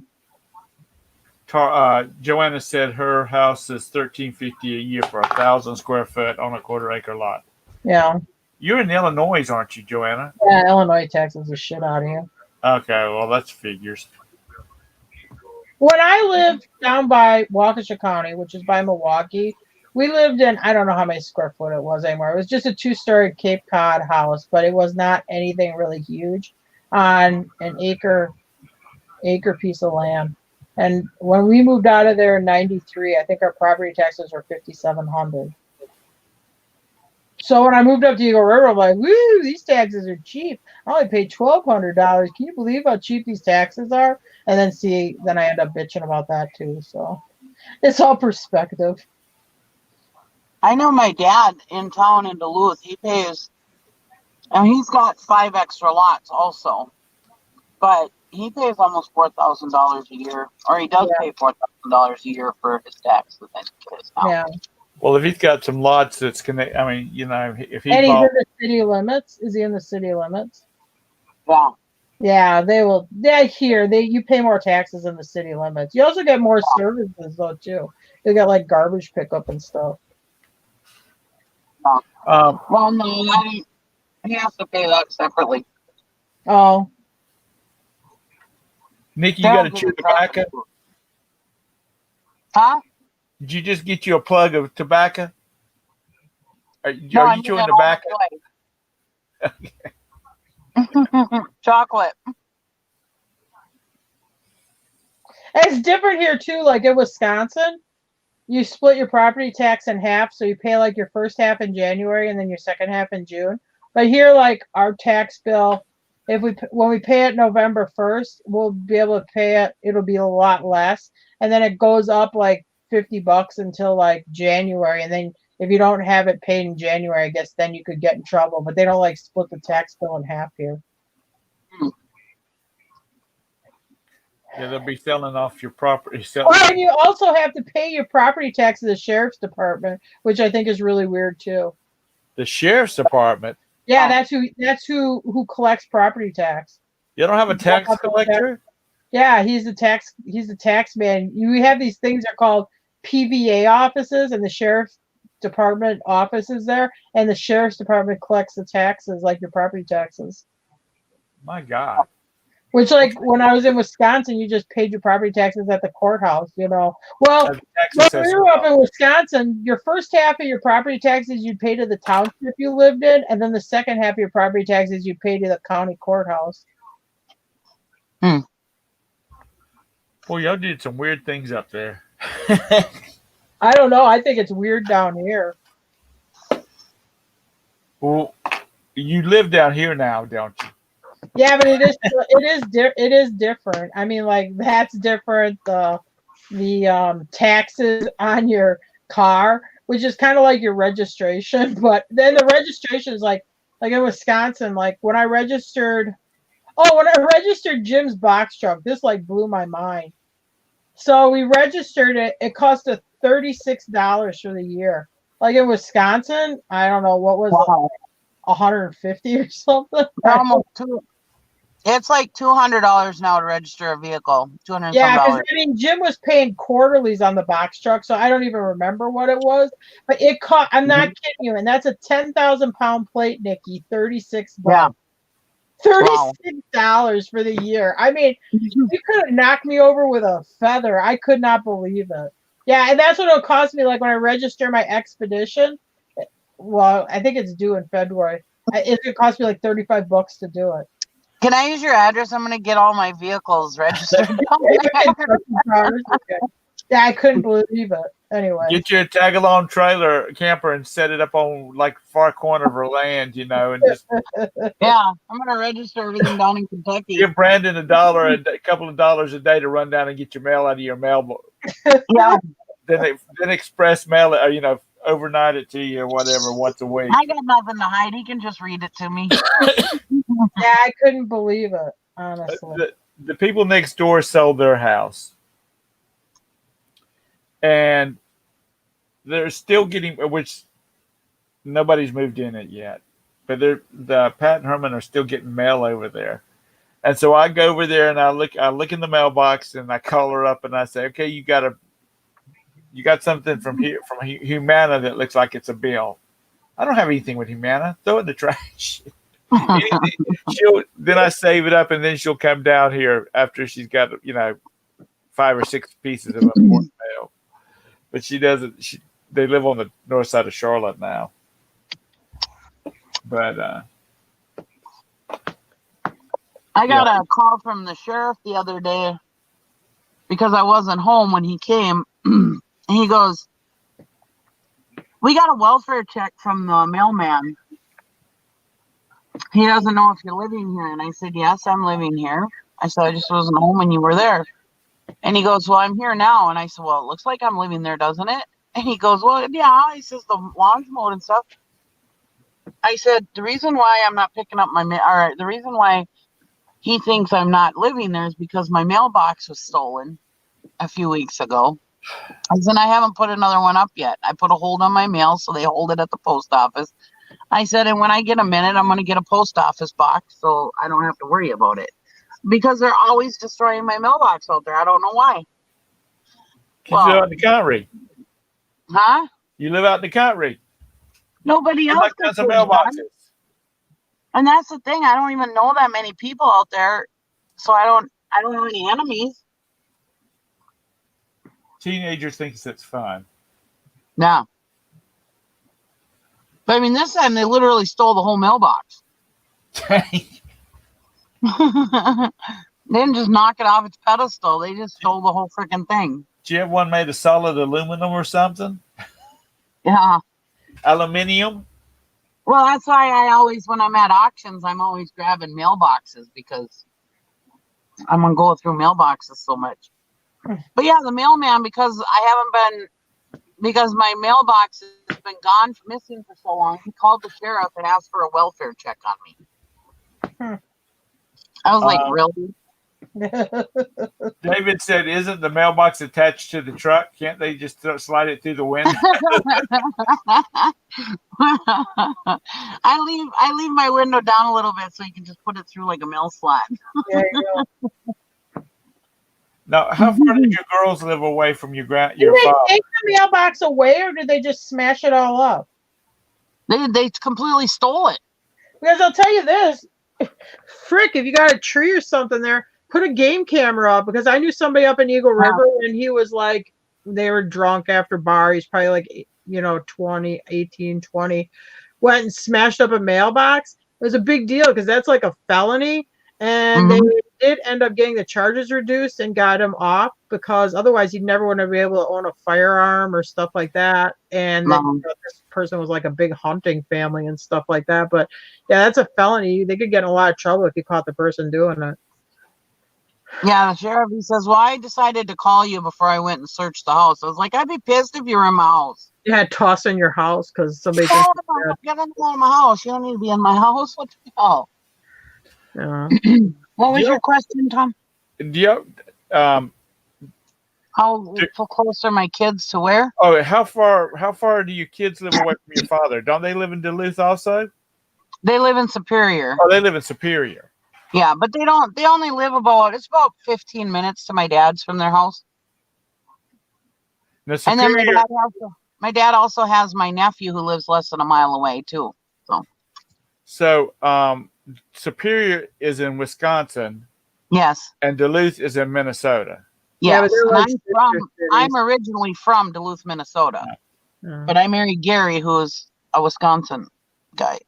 [SPEAKER 1] Joanna said her house is $1,350 a year for 1,000 square foot on a quarter-acre lot.
[SPEAKER 2] Yeah.
[SPEAKER 1] You're in Illinois, aren't you, Joanna?
[SPEAKER 2] Yeah, Illinois taxes the shit out of you.
[SPEAKER 1] Okay, well, that's figures.
[SPEAKER 2] When I lived down by Waukesha County, which is by Milwaukee, we lived in, I don't know how many square foot it was anymore. It was just a 2-story Cape Cod house, but it was not anything really huge on an acre piece of land. And when we moved out of there in 93, I think our property taxes were $5,700. So when I moved up to Eagle River, I'm like, woo, these taxes are cheap. I only paid $1,200. Can you believe how cheap these taxes are? And then I end up bitching about that too. So it's all perspective.
[SPEAKER 6] I know my dad in town in Duluth, he pays, and he's got 5 extra lots also, but he pays almost $4,000 a year, or he does pay $4,000 a year for his taxes.
[SPEAKER 2] Yeah.
[SPEAKER 1] Well, if he's got some lots that's connected, I mean, you know, if he
[SPEAKER 2] And he's
[SPEAKER 1] bought,
[SPEAKER 2] in the city limits. Is he in the city limits?
[SPEAKER 6] Yeah.
[SPEAKER 2] Yeah, they will. You pay more taxes in the city limits. You also get more services though too. You got like garbage pickup and stuff.
[SPEAKER 6] Well, no, he has to pay that separately.
[SPEAKER 2] Oh.
[SPEAKER 1] Nikki, you got to chew tobacco?
[SPEAKER 6] Huh?
[SPEAKER 1] Did you just get you a plug of tobacco? Are you chewing tobacco?
[SPEAKER 6] Chocolate.
[SPEAKER 2] It's different here too. Like in Wisconsin, you split your property tax in half, so you pay like your first half in January and then your second half in June. But here, like our tax bill, when we pay it November 1st, we'll be able to pay it. It'll be a lot less, and then it goes up like $50 until like January, and then if you don't have it paid in January, I guess then you could get in trouble. But they don't like split the tax bill in half here.
[SPEAKER 1] Yeah, they'll be selling off your property.
[SPEAKER 2] And you also have to pay your property tax to the sheriff's department, which I think is really weird too.
[SPEAKER 1] The sheriff's department?
[SPEAKER 2] Yeah, that's who collects property tax.
[SPEAKER 1] You don't have a tax collector?
[SPEAKER 2] Yeah, he's the tax man. We have these things that are called PVA offices, and the sheriff's department office is there, and the sheriff's department collects the taxes, like your property taxes.
[SPEAKER 1] My God.
[SPEAKER 2] Which, like, when I was in Wisconsin, you just paid your property taxes at the courthouse, you know. Well, when we were up in Wisconsin, your first half of your property taxes you'd pay to the township you lived in, and then the second half of your property taxes you pay to the county courthouse.
[SPEAKER 1] Well, y'all did some weird things up there.
[SPEAKER 2] I don't know. I think it's weird down here.
[SPEAKER 1] Well, you live down here now, don't you?
[SPEAKER 2] Yeah, but it is different. I mean, like that's different. The taxes on your car, which is kind of like your registration, but then the registration is like in Wisconsin. Like when I registered Oh, when I registered Jim's box truck, this like blew my mind. So we registered it. It cost us $36 for the year. Like in Wisconsin, I don't know what was
[SPEAKER 6] Wow.
[SPEAKER 2] it, 150 or something.
[SPEAKER 6] Almost two. It's like $200 now to register a vehicle. $200
[SPEAKER 2] Yeah, because
[SPEAKER 6] some.
[SPEAKER 2] I mean, Jim was paying quarterlies on the box truck, so I don't even remember what it was. But it cost. I'm not kidding you, and that's a 10,000-pound plate, Nikki. $36.
[SPEAKER 6] Yeah.
[SPEAKER 2] $36 for the year. I mean, you could have knocked me over with a feather. I could not believe it. Yeah, and that's what it'll cost me. Like when I register my Expedition. Well, I think it's due in February. It cost me like $35 to do it.
[SPEAKER 6] Can I use your address? I'm gonna get all my vehicles registered.
[SPEAKER 2] Yeah, I couldn't believe it. Anyway,
[SPEAKER 1] Get you a tag-along trailer camper and set it up on like far corner of her land, and just
[SPEAKER 6] Yeah, I'm gonna register everything down in Kentucky.
[SPEAKER 1] give Brandon a couple of dollars a day to run down and get your mail out of your mailbox.
[SPEAKER 6] Yeah,
[SPEAKER 1] Then express mail it, or overnight it to you or whatever once a week.
[SPEAKER 6] I got nothing to hide. He can just read it to me.
[SPEAKER 2] yeah, I couldn't believe it. Honestly,
[SPEAKER 1] The people next door sold their house, and they're still getting, which nobody's moved in it yet, but the Pat and Herman are still getting mail over there. And so I go over there and I look in the mailbox and I call her up and I say, okay, you got something from Humana that looks like it's a bill. I don't have anything with Humana. Throw it in the trash. Then I save it up, and then she'll come down here after she's got 5 or 6 pieces of important mail. But she doesn't. They live on the north side of Charlotte now. But
[SPEAKER 6] I got a call from the sheriff the other day because I wasn't home when he came. And he goes, "We got a welfare check from the mailman. He doesn't know if you're living here." And I said, "Yes, I'm living here." I said, "I just wasn't home when you were there." And he goes, "Well, I'm here now." And I said, "Well, it looks like I'm living there, doesn't it?" And he goes, "Well, yeah." He says, "The lawn's mowed and stuff." I said, "The reason why I'm not picking up the reason why he thinks I'm not living there is because my mailbox was stolen a few weeks ago." I said, "I haven't put another one up yet. I put a hold on my mail, so they hold it at the post office." I said, "And when I get a minute, I'm going to get a post office box so I don't have to worry about it." Because they're always destroying my mailbox out there. I don't know why.
[SPEAKER 1] You live out in the country.
[SPEAKER 6] Huh?
[SPEAKER 1] You live out in the country.
[SPEAKER 6] Nobody else
[SPEAKER 1] Got some mailboxes.
[SPEAKER 6] And that's the thing. I don't even know that many people out there, so I don't have any enemies.
[SPEAKER 1] Teenagers think that's fun.
[SPEAKER 6] Yeah. But I mean, this time they literally stole the whole mailbox. They didn't just knock it off its pedestal. They just stole the whole freaking thing.
[SPEAKER 1] Did you have one made of solid aluminum or something?
[SPEAKER 6] Yeah.
[SPEAKER 1] Aluminium?
[SPEAKER 6] Well, that's why I always, when I'm at auctions, I'm always grabbing mailboxes because I'm going to go through mailboxes so much. But yeah, the mailman, because my mailbox has been missing for so long, he called the sheriff and asked for a welfare check on me. I was like, really?
[SPEAKER 1] David said, "Isn't the mailbox attached to the truck? Can't they just slide it through the window?"
[SPEAKER 6] I leave my window down a little bit so you can just put it through like a mail slot.
[SPEAKER 2] there you go.
[SPEAKER 1] Now, how far did your girls live away from your
[SPEAKER 2] Did
[SPEAKER 1] father?
[SPEAKER 2] they take the mailbox away, or did they just smash it all up?
[SPEAKER 6] They completely stole it.
[SPEAKER 2] Because I'll tell you this, frick, if you got a tree or something there, put a game camera up, because I knew somebody up in Eagle River, and he was like, they were drunk after bar. He's probably like, 18, 20, went and smashed up a mailbox. It was a big deal because that's like a felony. And they did end up getting the charges reduced and got him off, because otherwise he'd never want to be able to own a firearm or stuff like that. And then, this person was like a big hunting family and stuff like that. But yeah, that's a felony. They could get in a lot of trouble if you caught the person doing it.
[SPEAKER 6] Yeah, the sheriff, he says, "Well, I decided to call you before I went and searched the house." I was like, "I'd be pissed if you were in my house."
[SPEAKER 2] You had to toss in your house because somebody
[SPEAKER 6] Get out of my house. You don't need to be in my house. What the hell?
[SPEAKER 2] Yeah.
[SPEAKER 6] What was
[SPEAKER 1] Yeah.
[SPEAKER 6] your question, Tom?
[SPEAKER 1] Yeah.
[SPEAKER 6] How close are my kids to where?
[SPEAKER 1] Oh, how far do your kids live away from your father? Don't they live in Duluth also?
[SPEAKER 6] They live in Superior.
[SPEAKER 1] Oh, they live in Superior.
[SPEAKER 6] Yeah, but they only live it's about 15 minutes to my dad's from their house.
[SPEAKER 1] Now,
[SPEAKER 6] And then
[SPEAKER 1] Superior,
[SPEAKER 6] my dad also has my nephew who lives less than a mile away too.
[SPEAKER 1] so Superior is in Wisconsin
[SPEAKER 6] Yes.
[SPEAKER 1] and Duluth is in Minnesota.
[SPEAKER 2] Yeah,
[SPEAKER 6] Yes.
[SPEAKER 2] but they're
[SPEAKER 6] And
[SPEAKER 2] like sister cities.
[SPEAKER 6] I'm originally from Duluth, Minnesota. But I married Gary, who's a Wisconsin guy.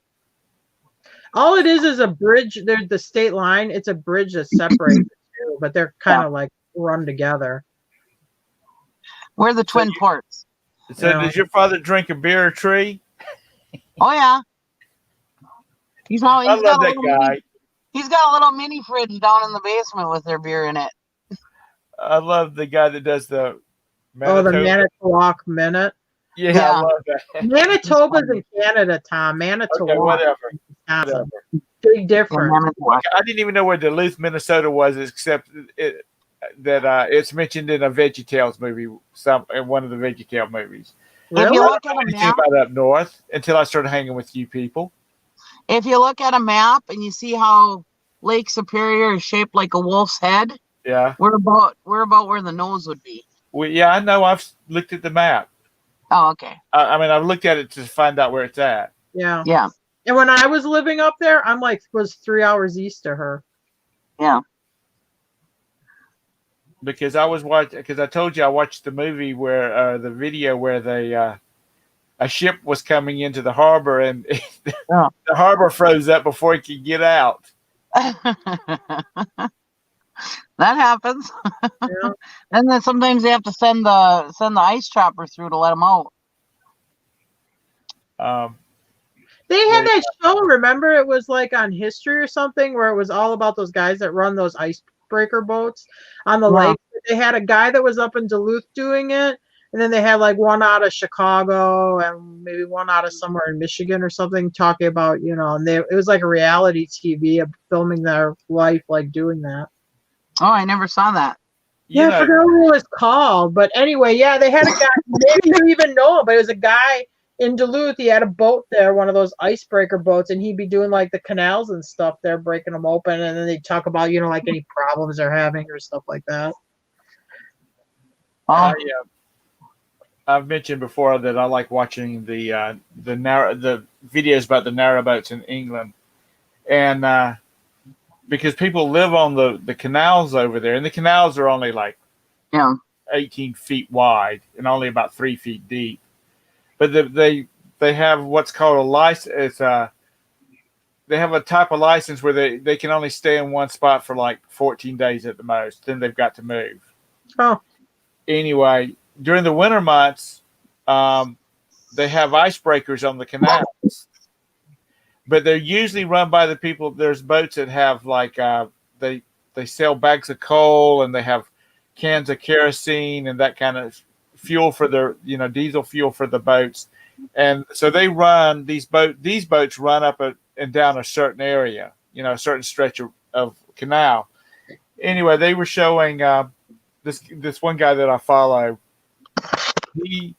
[SPEAKER 2] All it is a bridge. There's the state line. It's a bridge that separates the two, but they're kind of like run together.
[SPEAKER 6] We're the twin ports.
[SPEAKER 1] So does your father drink a beer tree?
[SPEAKER 6] Oh yeah.
[SPEAKER 1] I love that guy.
[SPEAKER 6] He's got a little mini fridge down in the basement with their beer in it.
[SPEAKER 1] I love the guy that does the
[SPEAKER 2] Manitoba. Oh, the Manitowoc Minute.
[SPEAKER 1] Yeah, I love that.
[SPEAKER 2] Manitoba's in Canada, Tom. Manitowoc.
[SPEAKER 1] Okay, whatever.
[SPEAKER 2] Big difference.
[SPEAKER 1] I didn't even know where Duluth, Minnesota was, except that it's mentioned in a VeggieTales movie, in one of the VeggieTales movies.
[SPEAKER 6] If you look at a
[SPEAKER 1] anything
[SPEAKER 6] map
[SPEAKER 1] about up north until I started hanging with you people.
[SPEAKER 6] If you look at a map and you see how Lake Superior is shaped like a wolf's head,
[SPEAKER 1] yeah,
[SPEAKER 6] we're about where the nose would be.
[SPEAKER 1] Yeah, I know. I've looked at the map.
[SPEAKER 6] Oh, okay.
[SPEAKER 1] I mean, I've looked at it to find out where it's at.
[SPEAKER 2] Yeah.
[SPEAKER 6] Yeah.
[SPEAKER 2] And when I was living up there, was 3 hours east of her.
[SPEAKER 6] Yeah.
[SPEAKER 1] Because I told you I watched the movie where the video where they a ship was coming into the harbor and the harbor froze up before it could get out.
[SPEAKER 6] That happens.
[SPEAKER 2] Yeah.
[SPEAKER 6] And then sometimes they have to send the ice chopper through to let them out.
[SPEAKER 2] They had that show, remember? It was like on History or something where it was all about those guys that run those icebreaker boats on the lake. They had a guy that was up in Duluth doing it, and then they had like one out of Chicago and maybe one out of somewhere in Michigan or something talking about, and it was like a reality TV of filming their life like doing that.
[SPEAKER 6] Oh, I never saw that.
[SPEAKER 2] Yeah, I forgot what it was called. But anyway, yeah, they had a guy, maybe you even know him, but it was a guy in Duluth. He had a boat there, one of those icebreaker boats, and he'd be doing like the canals and stuff there, breaking them open. And then they'd talk about, like any problems they're having or stuff like that.
[SPEAKER 1] Yeah. I've mentioned before that I like watching the videos about the narrowboats in England. And because people live on the canals over there, and the canals are only like 18 feet wide and only about 3 feet deep. But they have what's called a license. They have a type of license where they can only stay in one spot for like 14 days at the most. Then they've got to move.
[SPEAKER 2] Oh.
[SPEAKER 1] Anyway, during the winter months, they have icebreakers on the canals. But they're usually run by the people. There's boats that have like they sell bags of coal and they have cans of kerosene and that kind of fuel for their diesel fuel for the boats, and so they run these boats run up and down a certain area, a certain stretch of canal. Anyway, they were showing this one guy that I follow. The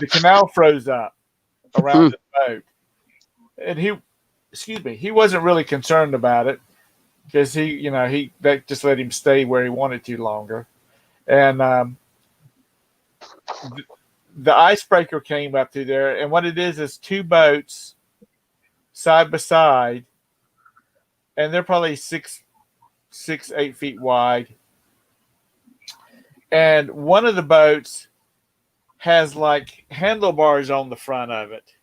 [SPEAKER 1] canal froze up around the boat. And he wasn't really concerned about it because that just let him stay where he wanted to longer. And the icebreaker came up through there, and what it is two boats side by side, and they're probably 8 feet wide. And one of the boats has like handlebars on the front of it.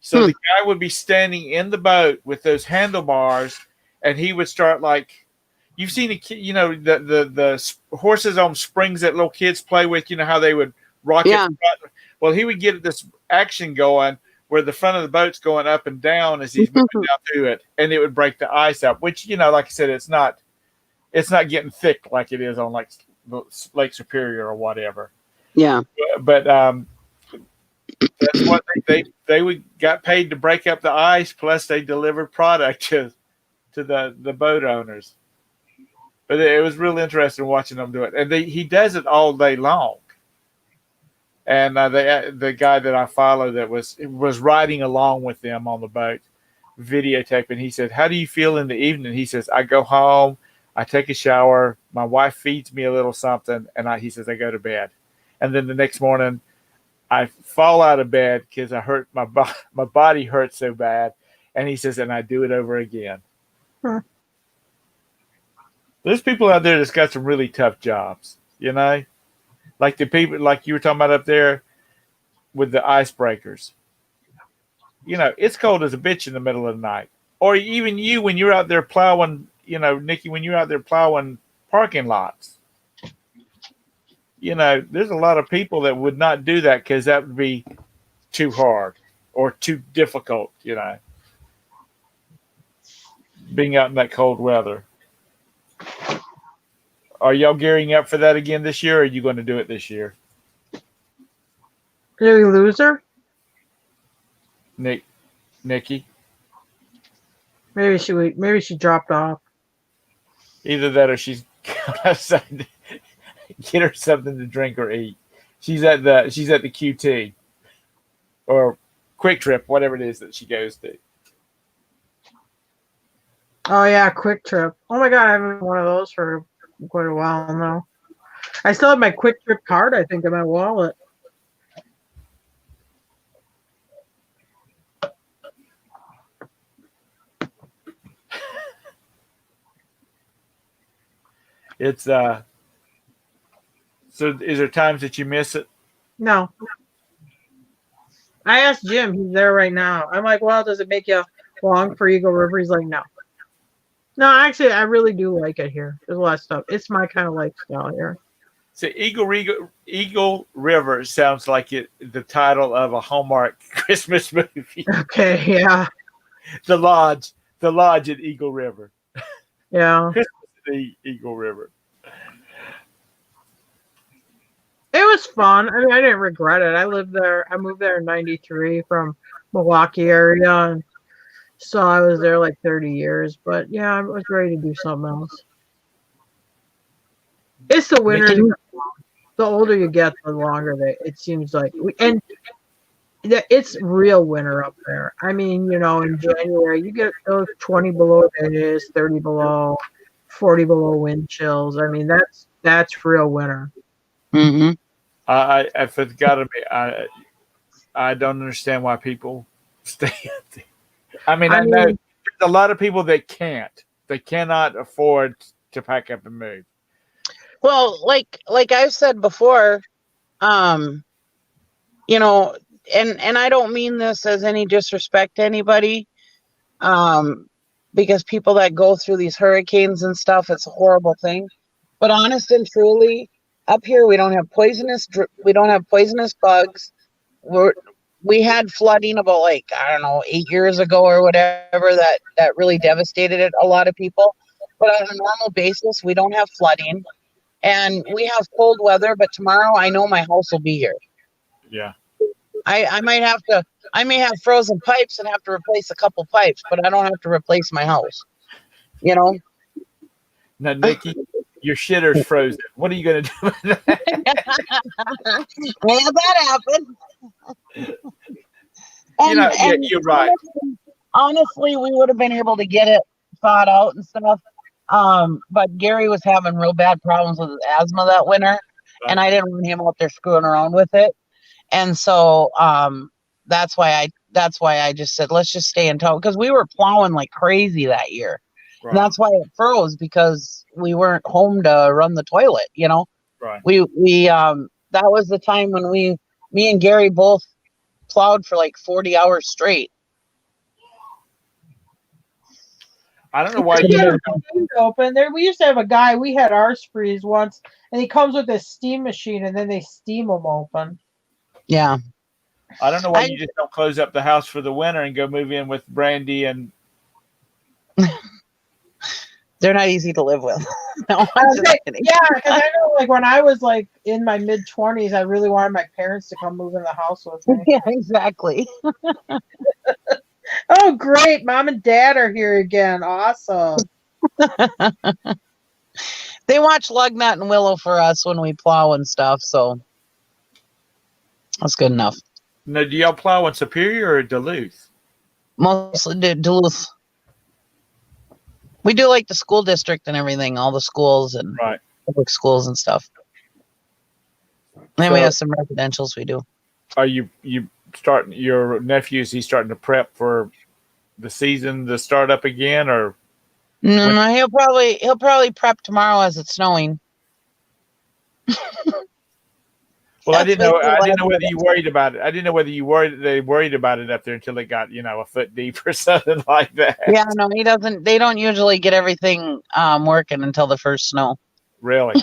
[SPEAKER 1] So the guy would be standing in the boat with those handlebars, and he would start like, you've seen the horses on springs that little kids play with. You know how they would rock it. Well, he would get this action going where the front of the boat's going up and down as he's moving down through it, and it would break the ice up. Which like I said, it's not getting thick like it is on like Lake Superior or whatever.
[SPEAKER 6] Yeah,
[SPEAKER 1] but that's what they got paid to break up the ice. Plus, they delivered product to to the boat owners. But it was really interesting watching them do it, and he does it all day long. And the guy that I follow that was riding along with them on the boat, videotaping. He said, "How do you feel in the evening?" He says, "I go home, I take a shower, my wife feeds me a little something, and he says I go to bed, and then the next morning I fall out of bed because I hurt my body hurts so bad," and he says, "And I do it over again."
[SPEAKER 2] Huh.
[SPEAKER 1] There's people out there that's got some really tough jobs, like the people like you were talking about up there with the icebreakers. It's cold as a bitch in the middle of the night, or even you when you're out there plowing. Nikki, when you're out there plowing parking lots, there's a lot of people that would not do that because that would be too hard or too difficult. Being out in that cold weather. Are y'all gearing up for that again this year, or are you going to do it this year?
[SPEAKER 2] Did we lose her?
[SPEAKER 1] Nikki?
[SPEAKER 2] Maybe she dropped off.
[SPEAKER 1] Either that or she's outside to get her something to drink or eat. She's at the QT or Quick Trip, whatever it is that she goes to.
[SPEAKER 2] Oh yeah, Quick Trip. Oh my god, I haven't had one of those for quite a while now. I still have my Quick Trip card, I think, in my wallet.
[SPEAKER 1] It's so is there times that you miss it?
[SPEAKER 2] No. I asked Jim, he's there right now. I'm like, well, does it make you long for Eagle River? He's like, no. No, actually, I really do like it here. There's a lot of stuff. It's my kind of lifestyle here.
[SPEAKER 1] So Eagle River sounds like the title of a Hallmark Christmas movie.
[SPEAKER 2] Okay, yeah.
[SPEAKER 1] The Lodge at Eagle River.
[SPEAKER 2] Yeah.
[SPEAKER 1] Christmas at Eagle River.
[SPEAKER 2] It was fun. I mean, I didn't regret it. I lived there. I moved there in '93 from Milwaukee area, and so I was there like 30 years. But yeah, I was ready to do something else. It's the winter. The older you get, the longer it seems like. It's real winter up there. I mean, in January you get those 20 below days, 30 below, 40 below wind chills. I mean, that's real winter.
[SPEAKER 6] Mm-hmm.
[SPEAKER 1] I forgot to be. I don't understand why people stay up there. I mean, I know there's a lot of people that can't. They cannot afford to pack up and move.
[SPEAKER 6] Well, like I've said before, and I don't mean this as any disrespect to anybody, because people that go through these hurricanes and stuff, it's a horrible thing. But honest and truly, up here we don't have poisonous bugs. We had flooding about 8 years ago or whatever that really devastated a lot of people. But on a normal basis, we don't have flooding. And we have cold weather, but tomorrow I know my house will be here.
[SPEAKER 1] Yeah.
[SPEAKER 6] I may have frozen pipes and have to replace a couple pipes, but I don't have to replace my house.
[SPEAKER 1] Now, Nikki, your shitter's frozen. What are you going to do with that?
[SPEAKER 6] Yeah, that happened.
[SPEAKER 1] You're right.
[SPEAKER 6] Honestly, we would have been able to get it thawed out and stuff. But Gary was having real bad problems with his asthma that winter, and I didn't want him out there screwing around with it. And so that's why I just said, let's just stay in town, because we were plowing like crazy that year. Right. And that's why it froze, because we weren't home to run the toilet, Right. We that was the time when me and Gary both plowed for like 40 hours straight.
[SPEAKER 1] I don't know why
[SPEAKER 2] you open there. We used to have a guy. We had ours freeze once, and he comes with a steam machine, and then they steam them open.
[SPEAKER 6] Yeah,
[SPEAKER 1] I don't know why you just don't close up the house for the winter and go move in with Brandy and.
[SPEAKER 6] They're not easy to live with. No,
[SPEAKER 2] yeah, because I know, like when I was like in my mid-20s, I really wanted my parents to come move in the house with me.
[SPEAKER 6] Yeah, exactly.
[SPEAKER 2] Oh, great. Mom and Dad are here again. Awesome.
[SPEAKER 6] They watch Lugnut and Willow for us when we plow and stuff, so that's good enough.
[SPEAKER 1] Now, do y'all plow in Superior or Duluth?
[SPEAKER 6] Mostly Duluth. We do like the school district and everything, all the schools and
[SPEAKER 1] Right.
[SPEAKER 6] public schools and stuff. And we have some residentials we do.
[SPEAKER 1] Are you starting? Your nephew, is he starting to prep for the season to start up again, or?
[SPEAKER 6] No, he'll probably prep tomorrow as it's snowing.
[SPEAKER 1] Well, I didn't know
[SPEAKER 6] Basically
[SPEAKER 1] whether you worried about it. I didn't know whether they worried about it up there until it got, a foot deep or something like that.
[SPEAKER 6] Yeah, no, he doesn't. They don't usually get everything working until the first snow.
[SPEAKER 1] Really?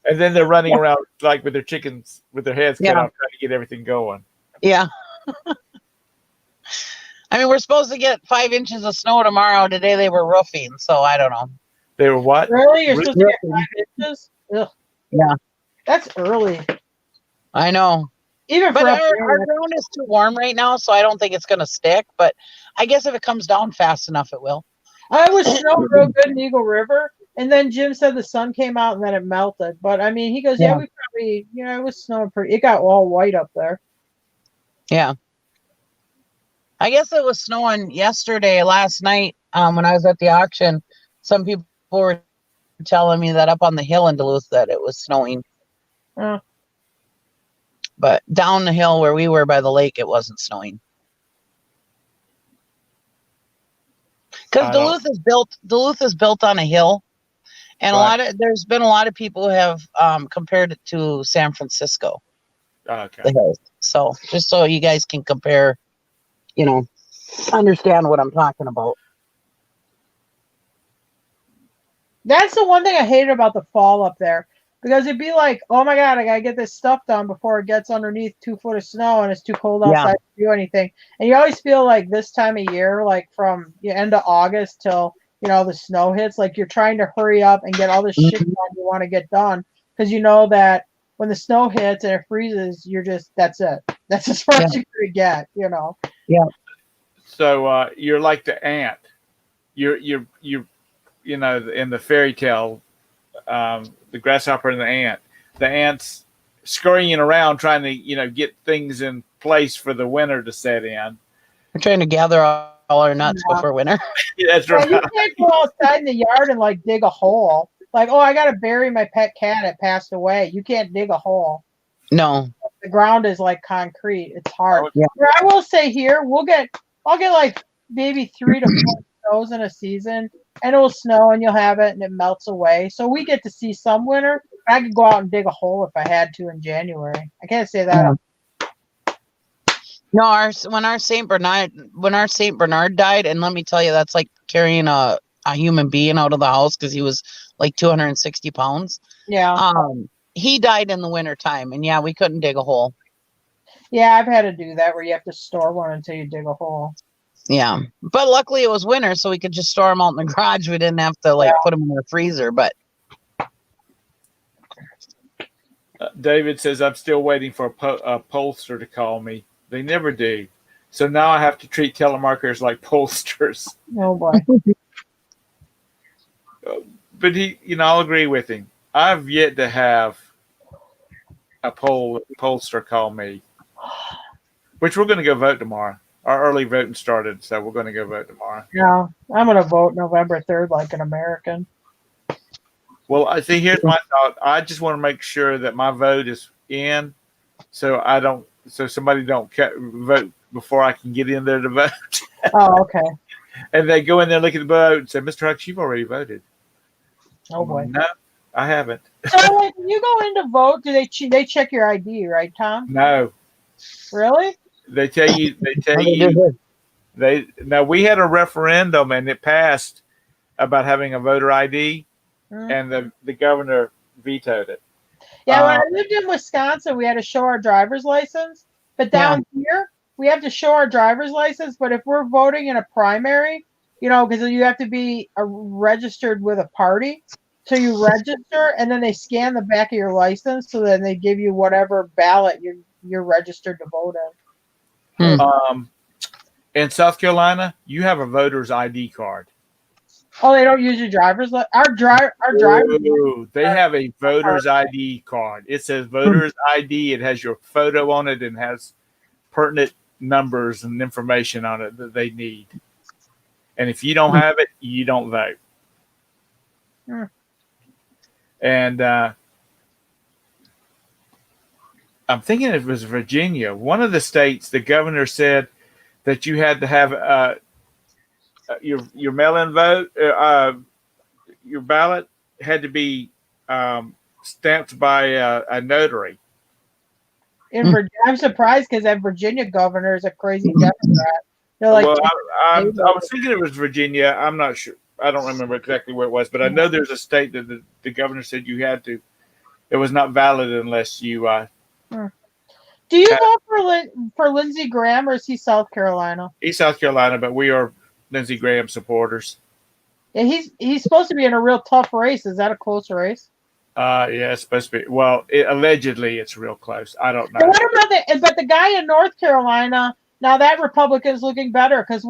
[SPEAKER 1] And then they're running around like with their chickens with their heads cut off, trying to get everything going.
[SPEAKER 6] Yeah. I mean, we're supposed to get 5 inches of snow tomorrow. Today they were roofing, so I don't know.
[SPEAKER 1] They were what?
[SPEAKER 2] Really? You're supposed to get 5 inches? Ugh.
[SPEAKER 6] Yeah.
[SPEAKER 2] That's early.
[SPEAKER 6] I know.
[SPEAKER 2] Even
[SPEAKER 6] But
[SPEAKER 2] for
[SPEAKER 6] our
[SPEAKER 2] up there,
[SPEAKER 6] ground is too warm right now, so I don't think it's going to stick. But I guess if it comes down fast enough, it will.
[SPEAKER 2] I was snowed real good in Eagle River, and then Jim said the sun came out and then it melted. But I mean, he goes, yeah, we probably, it was snowing pretty. It got all white up there.
[SPEAKER 6] Yeah. I guess it was snowing last night, when I was at the auction. Some people were telling me that up on the hill in Duluth that it was snowing. But down the hill where we were by the lake, it wasn't snowing. Because Duluth is built on a hill, and there's been a lot of people who have compared it to San Francisco.
[SPEAKER 1] Okay.
[SPEAKER 6] The hills. So just so you guys can compare, understand what I'm talking about.
[SPEAKER 2] That's the one thing I hated about the fall up there. Because it'd be like, oh my God, I gotta get this stuff done before it gets underneath 2 foot of snow and it's too cold outside to do anything. And you always feel like this time of year, like from the end of August till, the snow hits, like you're trying to hurry up and get all the shit done you want to get done. Because you know that when the snow hits and it freezes, that's it. That's as far as you're gonna get,
[SPEAKER 6] Yeah.
[SPEAKER 1] So you're like the ant. You're in the fairy tale, the grasshopper and the ant. The ant's scurrying around trying to, get things in place for the winter to set in.
[SPEAKER 6] We're trying to gather all our nuts before winter.
[SPEAKER 1] Yeah, that's right.
[SPEAKER 2] You can't go outside in the yard and like dig a hole. Like, oh, I gotta bury my pet cat. It passed away. You can't dig a hole.
[SPEAKER 6] No.
[SPEAKER 2] The ground is like concrete. It's hard.
[SPEAKER 6] Yeah.
[SPEAKER 2] Where I will say here, I'll get like maybe 3 to 4 snows in a season, and it will snow and you'll have it and it melts away. So we get to see some winter. I could go out and dig a hole if I had to in January. I can't say that.
[SPEAKER 6] No, when our Saint Bernard died, and let me tell you, that's like carrying a human being out of the house because he was like 260 pounds.
[SPEAKER 2] Yeah.
[SPEAKER 6] He died in the winter time, and we couldn't dig a hole.
[SPEAKER 2] Yeah, I've had to do that where you have to store one until you dig a hole.
[SPEAKER 6] Yeah, but luckily it was winter, so we could just store them out in the garage. We didn't have to put them in the freezer. But
[SPEAKER 1] David says, I'm still waiting for a pollster to call me. They never do. So now I have to treat telemarketers like pollsters.
[SPEAKER 2] Oh, boy.
[SPEAKER 1] But I'll agree with him. I've yet to have a pollster call me, which we're going to go vote tomorrow. Our early voting started, so we're going to go vote tomorrow.
[SPEAKER 2] Yeah, I'm going to vote November 3rd like an American.
[SPEAKER 1] Well, I see. Here's my thought. I just want to make sure that my vote is in, so somebody don't vote before I can get in there to vote.
[SPEAKER 2] Oh, okay.
[SPEAKER 1] And they go in there, look at the vote, and say, "Mr. Hux, you've already voted."
[SPEAKER 2] Oh boy.
[SPEAKER 1] No, I haven't.
[SPEAKER 2] So when you go in to vote, do they check your ID, right, Tom?
[SPEAKER 1] No.
[SPEAKER 2] Really?
[SPEAKER 1] They tell you. Now we had a referendum and it passed about having a voter ID, and the governor vetoed it.
[SPEAKER 2] Yeah, when I lived in Wisconsin, we had to show our driver's license. But down here, we have to show our driver's license. But if we're voting in a primary, because you have to be registered with a party. So you register, and then they scan the back of your license. So then they give you whatever ballot you're registered to vote in.
[SPEAKER 1] In South Carolina, you have a voter's ID card.
[SPEAKER 2] Oh, they don't use your driver's our driver.
[SPEAKER 1] Ooh, they have a voter's ID card. It says voter's ID. It has your photo on it and has pertinent numbers and information on it that they need. And if you don't have it, you don't vote. And I'm thinking it was Virginia. One of the states, the governor said that you had to have your mail-in vote, your ballot had to be stamped by a notary.
[SPEAKER 2] In Virginia, I'm surprised because that Virginia governor is a crazy Democrat. They're like,
[SPEAKER 1] Well, I was thinking it was Virginia. I'm not sure. I don't remember exactly where it was, but I know there's a state that the governor said you had to. It was not valid unless you.
[SPEAKER 2] Do you vote for Lindsey Graham or is he South Carolina?
[SPEAKER 1] He's South Carolina, but we are Lindsey Graham supporters.
[SPEAKER 2] Yeah, he's supposed to be in a real tough race. Is that a close race?
[SPEAKER 1] Yeah, it's supposed to be. Well, allegedly, it's real close. I don't know.
[SPEAKER 2] But what about but the guy in North Carolina? Now that Republican's looking better because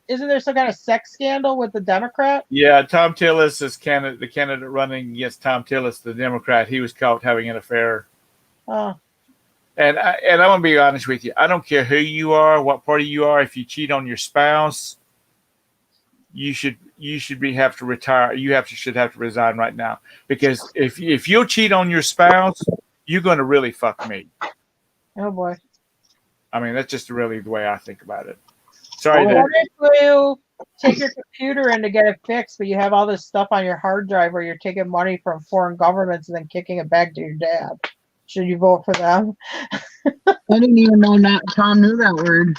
[SPEAKER 2] isn't there some kind of sex scandal with the Democrat?
[SPEAKER 1] Yeah, Tom Tillis is the candidate running against Tom Tillis, the Democrat. He was caught having an affair.
[SPEAKER 2] Oh.
[SPEAKER 1] And I'm gonna be honest with you. I don't care who you are, what party you are. If you cheat on your spouse, you should have to retire. Should have to resign right now because if you'll cheat on your spouse, you're going to really fuck me.
[SPEAKER 2] Oh boy.
[SPEAKER 1] I mean, that's just really the way I think about it. Sorry.
[SPEAKER 2] What if you take your computer in to get it fixed, but you have all this stuff on your hard drive where you're taking money from foreign governments and then kicking it back to your dad? Should you vote for them?
[SPEAKER 6] I didn't even know Tom knew that word.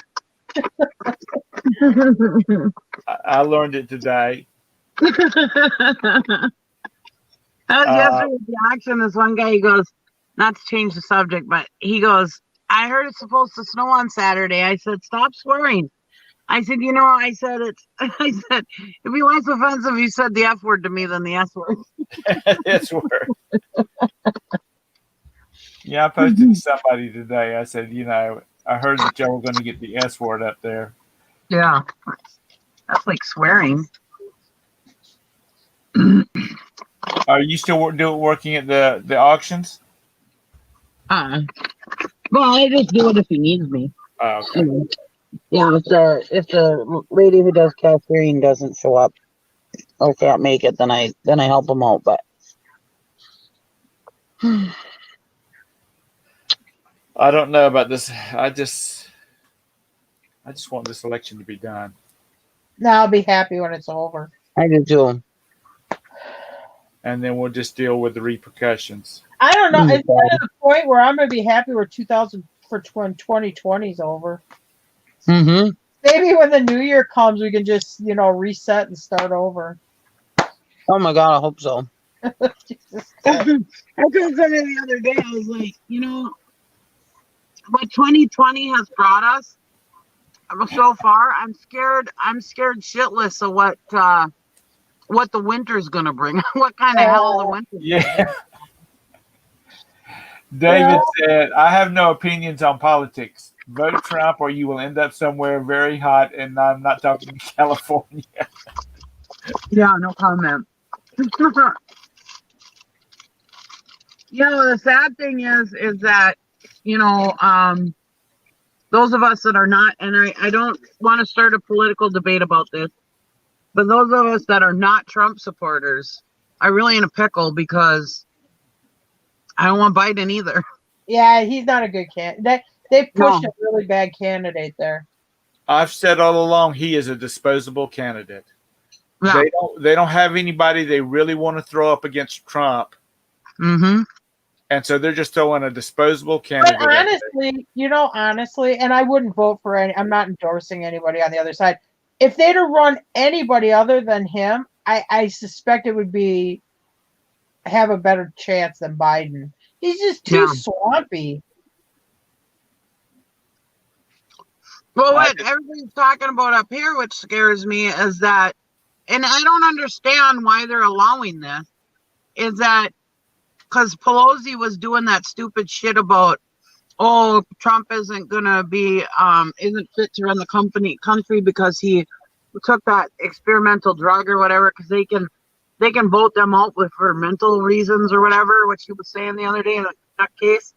[SPEAKER 1] I learned it today.
[SPEAKER 6] That was yesterday with the auction. This one guy, he goes, not to change the subject, but he goes, I heard it's supposed to snow on Saturday. I said, stop swearing. I said, I said, it'd be less offensive if you said the F word to me than the S word.
[SPEAKER 1] S word. Yeah, I posted to somebody today. I said, I heard that y'all were going to get the S word up there.
[SPEAKER 6] Yeah. That's like swearing.
[SPEAKER 1] Are you still working at the auctions?
[SPEAKER 6] Well, I just do it if he needs me.
[SPEAKER 1] Oh, okay.
[SPEAKER 6] Yeah, if the lady who does cashiering doesn't show up or can't make it, then I help him out. But
[SPEAKER 1] I don't know about this. I just want this election to be done.
[SPEAKER 2] No, I'll be happy when it's over.
[SPEAKER 6] I do too.
[SPEAKER 1] And then we'll just deal with the repercussions.
[SPEAKER 2] I don't know. It's at the point where I'm going to be happy when 2020 is over.
[SPEAKER 6] Mm-hmm.
[SPEAKER 2] Maybe when the new year comes, we can just, reset and start over.
[SPEAKER 6] Oh my God, I hope so. I told somebody the other day, I was like, what 2020 has brought us so far, I'm scared shitless of what the winter's gonna bring. What kind of hell the winter?
[SPEAKER 1] Yeah. David said, I have no opinions on politics. Vote Trump or you will end up somewhere very hot, and I'm not talking California.
[SPEAKER 6] Yeah, no comment. The sad thing is that, those of us that are not, and I don't want to start a political debate about this, but those of us that are not Trump supporters are really in a pickle because I don't want Biden either.
[SPEAKER 2] Yeah, he's not a good candidate. They pushed a really bad candidate there.
[SPEAKER 1] I've said all along he is a disposable candidate.
[SPEAKER 6] Yeah.
[SPEAKER 1] They don't have anybody they really want to throw up against Trump.
[SPEAKER 6] Mm-hmm.
[SPEAKER 1] And so they're just throwing a disposable candidate.
[SPEAKER 2] But honestly, and I wouldn't vote for I'm not endorsing anybody on the other side. If they'd have run anybody other than him, I suspect it would have a better chance than Biden. He's just too swampy.
[SPEAKER 6] Well, what everybody's talking about up here, which scares me, is that, and I don't understand why they're allowing this, is that because Pelosi was doing that stupid shit about oh, Trump isn't gonna be isn't fit to run the country because he took that experimental drug or whatever, because they can vote them out for mental reasons or whatever, which he was saying the other day in that case.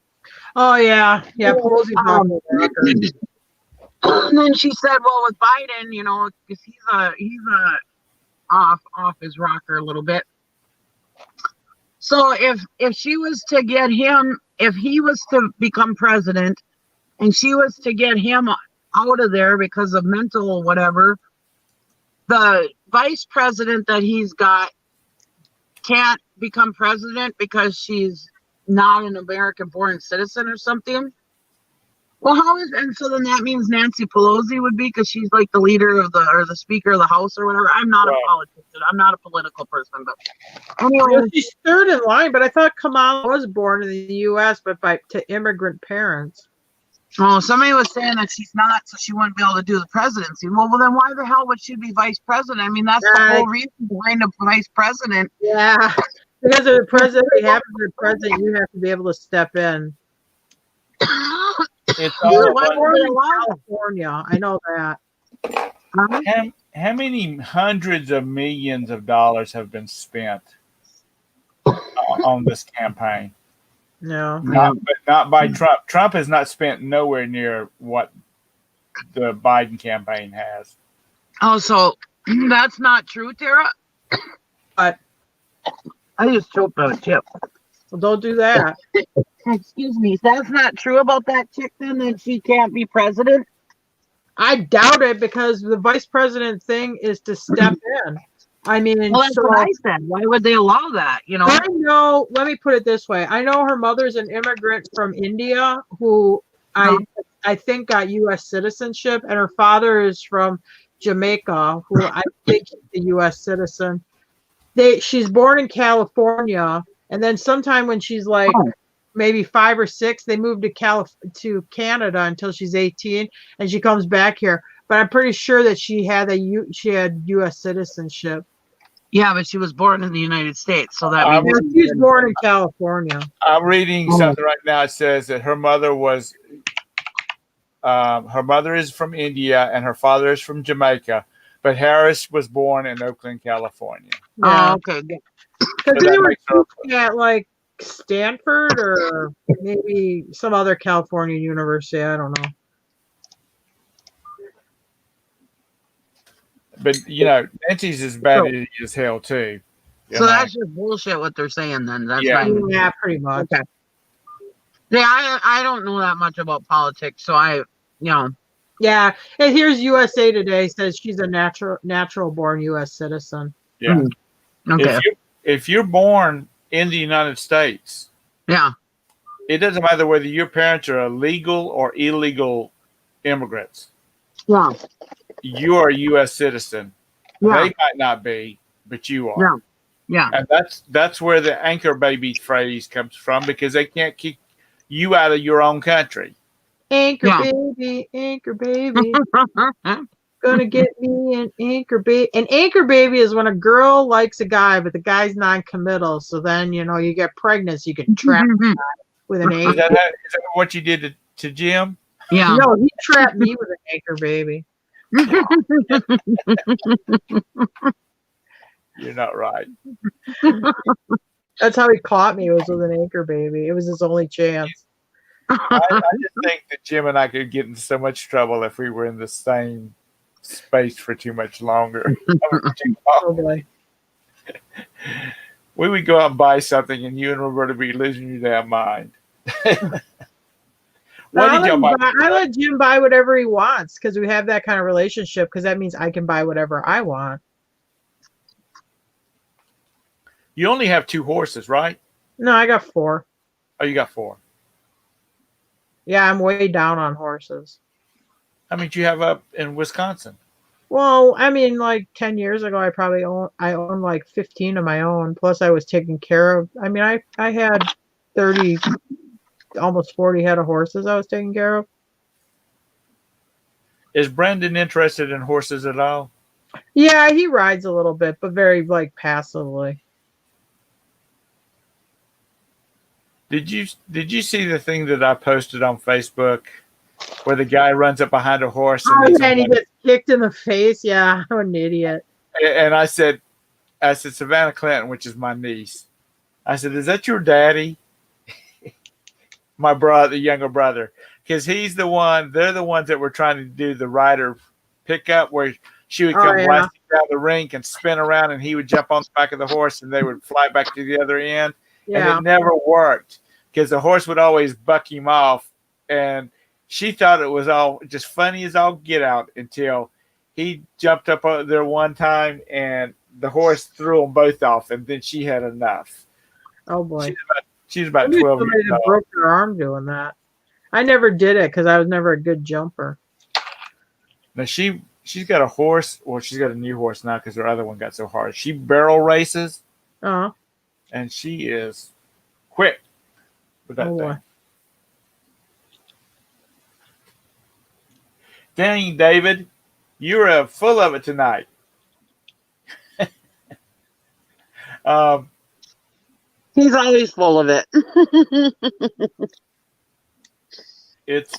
[SPEAKER 2] Oh yeah, yeah. Pelosi's not gonna work.
[SPEAKER 6] And then she said, well, with Biden, you know, because he's off his rocker a little bit. So if she was to get him, if he was to become president and she was to get him out of there because of mental whatever, the vice president that he's got can't become president because she's not an American born citizen or something. Well, and so then that means Nancy Pelosi would be, because she's like the leader of the speaker of the House or whatever. I'm not a politician. I'm not a political person, but anyway.
[SPEAKER 2] Well, she's third in line, but I thought Kamala was born in the U.S., but to immigrant parents.
[SPEAKER 6] Oh, somebody was saying that she's not, so she wouldn't be able to do the presidency. Well, then why the hell would she be vice president? I mean, that's the whole reason behind a vice president.
[SPEAKER 2] Yeah, because if the president, you have to be the president, you have to be able to step in.
[SPEAKER 1] It's all
[SPEAKER 2] California. I know that.
[SPEAKER 1] How many hundreds of millions of dollars have been spent on this campaign?
[SPEAKER 2] No,
[SPEAKER 1] but not by Trump. Trump has not spent nowhere near what the Biden campaign has.
[SPEAKER 6] Oh, so that's not true, Tara?
[SPEAKER 2] But
[SPEAKER 6] I just choked on a chip.
[SPEAKER 2] Well, don't do that.
[SPEAKER 6] Excuse me. That's not true about that chick then, that she can't be president?
[SPEAKER 2] I doubt it, because the vice president thing is to step in. I mean,
[SPEAKER 6] well, that's what I said. Why would they allow that? You know,
[SPEAKER 2] I know. Let me put it this way: I know her mother's an immigrant from India who I think got U.S. citizenship, and her father is from Jamaica, who I think is a U.S. citizen. She's born in California, and then sometime when she's like maybe 5 or 6, they moved to Canada until she's 18, and she comes back here. But I'm pretty sure that she had U.S. citizenship.
[SPEAKER 6] Yeah, but she was born in the United States, so that means
[SPEAKER 2] she's born in California.
[SPEAKER 1] I'm reading something right now. It says that her mother is from India and her father is from Jamaica, but Harris was born in Oakland, California.
[SPEAKER 2] Yeah.
[SPEAKER 6] Oh, okay.
[SPEAKER 2] Because they were looking at like Stanford or maybe some other California university. I don't know.
[SPEAKER 1] But you know, Nancy's as bad as hell too.
[SPEAKER 6] So that's just bullshit what they're saying then. That's
[SPEAKER 2] yeah, pretty much.
[SPEAKER 6] Okay. Yeah, I don't know that much about politics, so
[SPEAKER 2] Yeah, and here's USA Today says she's a natural born U.S. citizen.
[SPEAKER 1] Yeah.
[SPEAKER 6] Okay.
[SPEAKER 1] If you're born in the United States, it doesn't matter whether your parents are legal or illegal immigrants.
[SPEAKER 6] Yeah.
[SPEAKER 1] You are a U.S. citizen.
[SPEAKER 6] Yeah.
[SPEAKER 1] They might not be, but you are.
[SPEAKER 6] Yeah.
[SPEAKER 1] And that's where the anchor baby phrase comes from, because they can't kick you out of your own country.
[SPEAKER 2] Anchor baby. Gonna get me an anchor baby. An anchor baby is when a girl likes a guy, but the guy's non-committal. So then, you get pregnant, so you can trap the guy with an anchor.
[SPEAKER 1] Is that what you did to Jim?
[SPEAKER 6] Yeah.
[SPEAKER 2] No, he trapped me with an anchor baby.
[SPEAKER 1] You're not right.
[SPEAKER 2] That's how he caught me, was with an anchor baby. It was his only chance.
[SPEAKER 1] I just think that Jim and I could get into so much trouble if we were in the same space for too much longer.
[SPEAKER 2] Oh boy.
[SPEAKER 1] We would go out and buy something, and you and Roberta would be losing your damn mind.
[SPEAKER 2] I let Jim buy whatever he wants, because we have that kind of relationship, because that means I can buy whatever I want.
[SPEAKER 1] You only have 2 horses, right?
[SPEAKER 2] No, I got 4.
[SPEAKER 1] Oh, you got 4.
[SPEAKER 2] Yeah, I'm way down on horses.
[SPEAKER 1] How many do you have up in Wisconsin?
[SPEAKER 2] Well, I mean, like 10 years ago, I owned like 15 of my own. Plus, I was taking care of. I mean, I had 30, almost 40 head of horses I was taking care of.
[SPEAKER 1] Is Brandon interested in horses at all?
[SPEAKER 2] Yeah, he rides a little bit, but very like passively.
[SPEAKER 1] Did you see the thing that I posted on Facebook where the guy runs up behind a horse
[SPEAKER 2] And he gets kicked in the face? Yeah, I'm an idiot.
[SPEAKER 1] and I said Savannah Clinton, which is my niece. I said, "Is that your daddy?" My brother, the younger brother, because he's the one. They're the ones that were trying to do the rider pickup where she would come blasting down the rink and spin around, and he would jump on the back of the horse, and they would fly back to the other end.
[SPEAKER 2] Yeah.
[SPEAKER 1] And it never worked because the horse would always buck him off, and she thought it was all just funny as all get out until he jumped up there one time and the horse threw them both off, and then she had enough.
[SPEAKER 2] Oh boy.
[SPEAKER 1] She's about 12 years old.
[SPEAKER 2] Broke her arm doing that. I never did it because I was never a good jumper.
[SPEAKER 1] Now she's got a horse, or she's got a new horse now because her other one got so hard. She barrel races, and she is quick with that thing. Boy. Dang, David, you're full of it tonight.
[SPEAKER 6] He's always full of it.
[SPEAKER 1] It's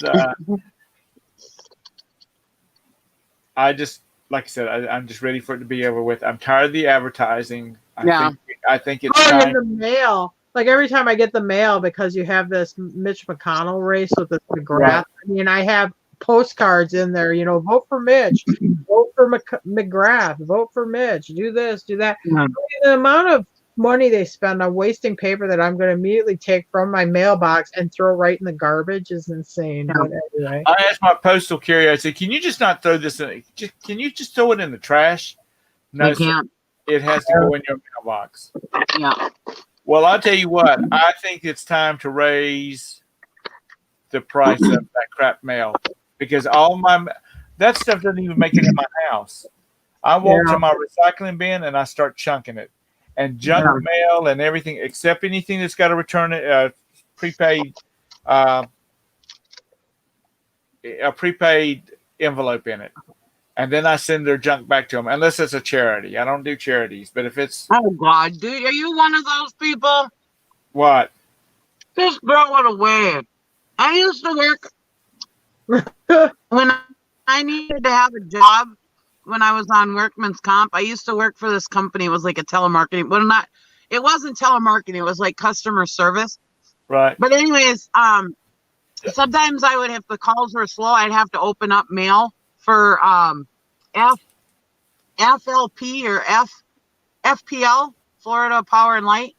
[SPEAKER 1] I just, like I said, I'm just ready for it to be over with. I'm tired of the advertising. I think it's time.
[SPEAKER 2] In the mail. Like every time I get the mail, because you have this Mitch McConnell race with the McGrath. Right. I mean, I have postcards in there, vote for Mitch, vote for McGrath, vote for Mitch, do this, do that. I mean, the amount of money they spend on wasting paper that I'm going to immediately take from my mailbox and throw right in the garbage is insane. But anyway.
[SPEAKER 1] I asked my postal carrier, I said, can you just not throw this in? Can you just throw it in the trash? No,
[SPEAKER 6] can't.
[SPEAKER 1] It has to go in your mailbox.
[SPEAKER 6] Yeah.
[SPEAKER 1] Well, I'll tell you what, I think it's time to raise the price of that crap mail, because that stuff doesn't even make it in my house. I walk to my recycling bin and I start chunking it. And junk mail and everything, except anything that's got to return a prepaid envelope in it. And then I send their junk back to them, unless it's a charity. I don't do charities, but if it's...
[SPEAKER 6] Oh, God, dude, are you one of those people?
[SPEAKER 1] What?
[SPEAKER 6] Just throw it away. I used to work... when I needed to have a job, when I was on workman's comp, I used to work for this company. It was like a telemarketing. Well, it wasn't telemarketing. It was like customer service.
[SPEAKER 1] Right.
[SPEAKER 6] But anyways, sometimes I would, if the calls were slow, I'd have to open up mail for FLP or FPL, Florida Power and Light.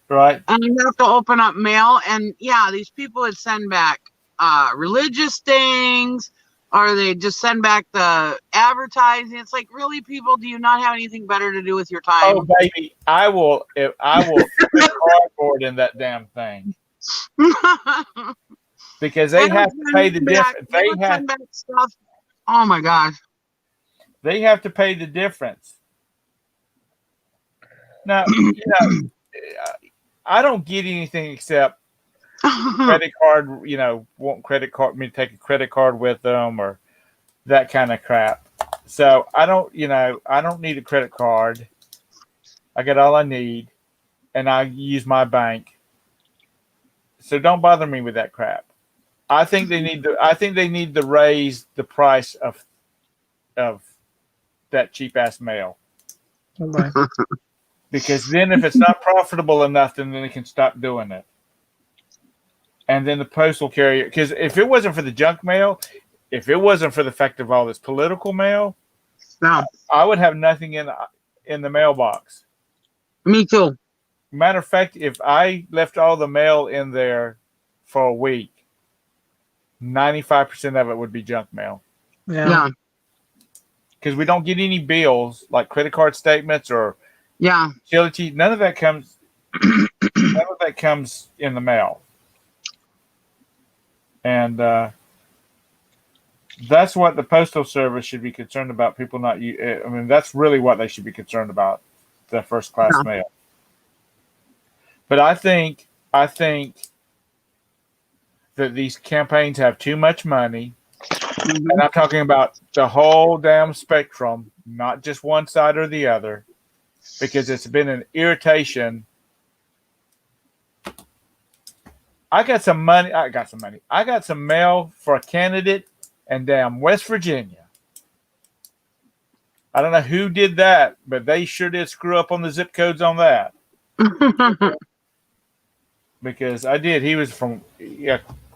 [SPEAKER 1] Right.
[SPEAKER 6] And you have to open up mail. And these people would send back religious things, or they just send back the advertising. It's like, really, people, do you not have anything better to do with your time?
[SPEAKER 1] Oh, baby, I will put cardboard in that damn thing. Because they have to pay the difference. They have
[SPEAKER 6] stuff. Oh my gosh.
[SPEAKER 1] They have to pay the difference. Now, I don't get anything except credit card, want credit card, me to take a credit card with them or that kind of crap. So I don't need a credit card. I got all I need, and I use my bank. So don't bother me with that crap. I think they need to raise the price of that cheap ass mail.
[SPEAKER 2] Okay.
[SPEAKER 1] Because then if it's not profitable enough, then they can stop doing it. And then the postal carrier, because if it wasn't for the junk mail, if it wasn't for the fact of all this political mail, I would have nothing in the mailbox.
[SPEAKER 6] Me too.
[SPEAKER 1] Matter of fact, if I left all the mail in there for a week, 95% of it would be junk mail.
[SPEAKER 6] Yeah.
[SPEAKER 1] Because we don't get any bills like credit card statements or utility. None of that comes. None of that comes in the mail. And that's what the Postal Service should be concerned about. People not. I mean, that's really what they should be concerned about. The first class mail. But I think that these campaigns have too much money. Mm-hmm. And I'm talking about the whole damn spectrum, not just one side or the other, because it's been an irritation I got some money. I got some mail for a candidate in damn West Virginia. I don't know who did that, but they sure did screw up on the zip codes on that. Because I did. He was from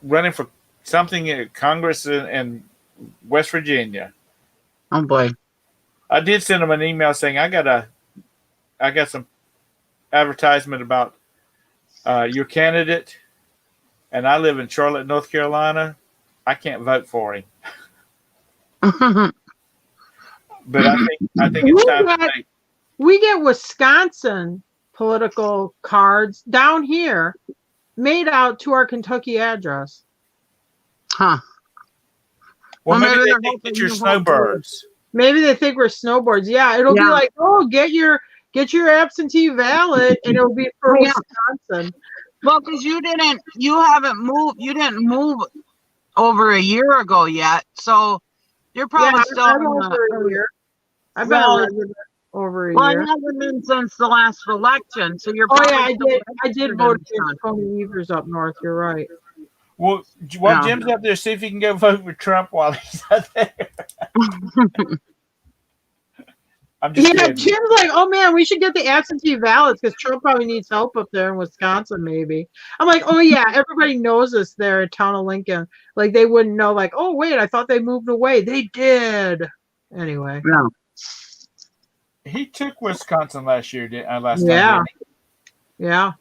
[SPEAKER 1] running for something in Congress in West Virginia.
[SPEAKER 6] Oh boy.
[SPEAKER 1] I did send him an email saying I got some advertisement about your candidate, and I live in Charlotte, North Carolina. I can't vote for him. But I think it's time to make.
[SPEAKER 2] We get Wisconsin political cards down here made out to our Kentucky address.
[SPEAKER 6] Huh.
[SPEAKER 1] Well, maybe
[SPEAKER 6] they're
[SPEAKER 1] they think
[SPEAKER 6] hoping
[SPEAKER 1] that you're
[SPEAKER 6] you vote
[SPEAKER 1] snowbirds.
[SPEAKER 2] Maybe they think we're snowboards. Yeah, it'll be
[SPEAKER 6] Yeah.
[SPEAKER 2] like, oh, get your absentee ballot, and it'll be for
[SPEAKER 6] Yeah.
[SPEAKER 2] Wisconsin.
[SPEAKER 6] Well, because you didn't move over a year ago yet, so you're probably still
[SPEAKER 2] I'm
[SPEAKER 6] in
[SPEAKER 2] over a year. I've been
[SPEAKER 6] Well,
[SPEAKER 2] a resident over a
[SPEAKER 6] Well,
[SPEAKER 2] year.
[SPEAKER 6] it hasn't been since the last election, so you're
[SPEAKER 2] Oh
[SPEAKER 6] probably
[SPEAKER 2] yeah,
[SPEAKER 6] still
[SPEAKER 2] I did
[SPEAKER 6] registered
[SPEAKER 2] vote
[SPEAKER 6] in
[SPEAKER 2] against Tony Evers up north. You're right.
[SPEAKER 1] Well, while
[SPEAKER 6] Yeah.
[SPEAKER 1] Jim's up there, see if you can go vote for Trump while he's out there. I'm just
[SPEAKER 2] Yeah,
[SPEAKER 1] kidding.
[SPEAKER 2] Jim's like, oh man, we should get the absentee ballots because Trump probably needs help up there in Wisconsin, maybe. I'm like, oh yeah, everybody knows us there at Town of Lincoln. Like they wouldn't know, like, oh wait, I thought they moved away. They did. Anyway.
[SPEAKER 6] Yeah.
[SPEAKER 1] He took Wisconsin last year, last
[SPEAKER 2] Yeah.
[SPEAKER 1] time.
[SPEAKER 2] Yeah.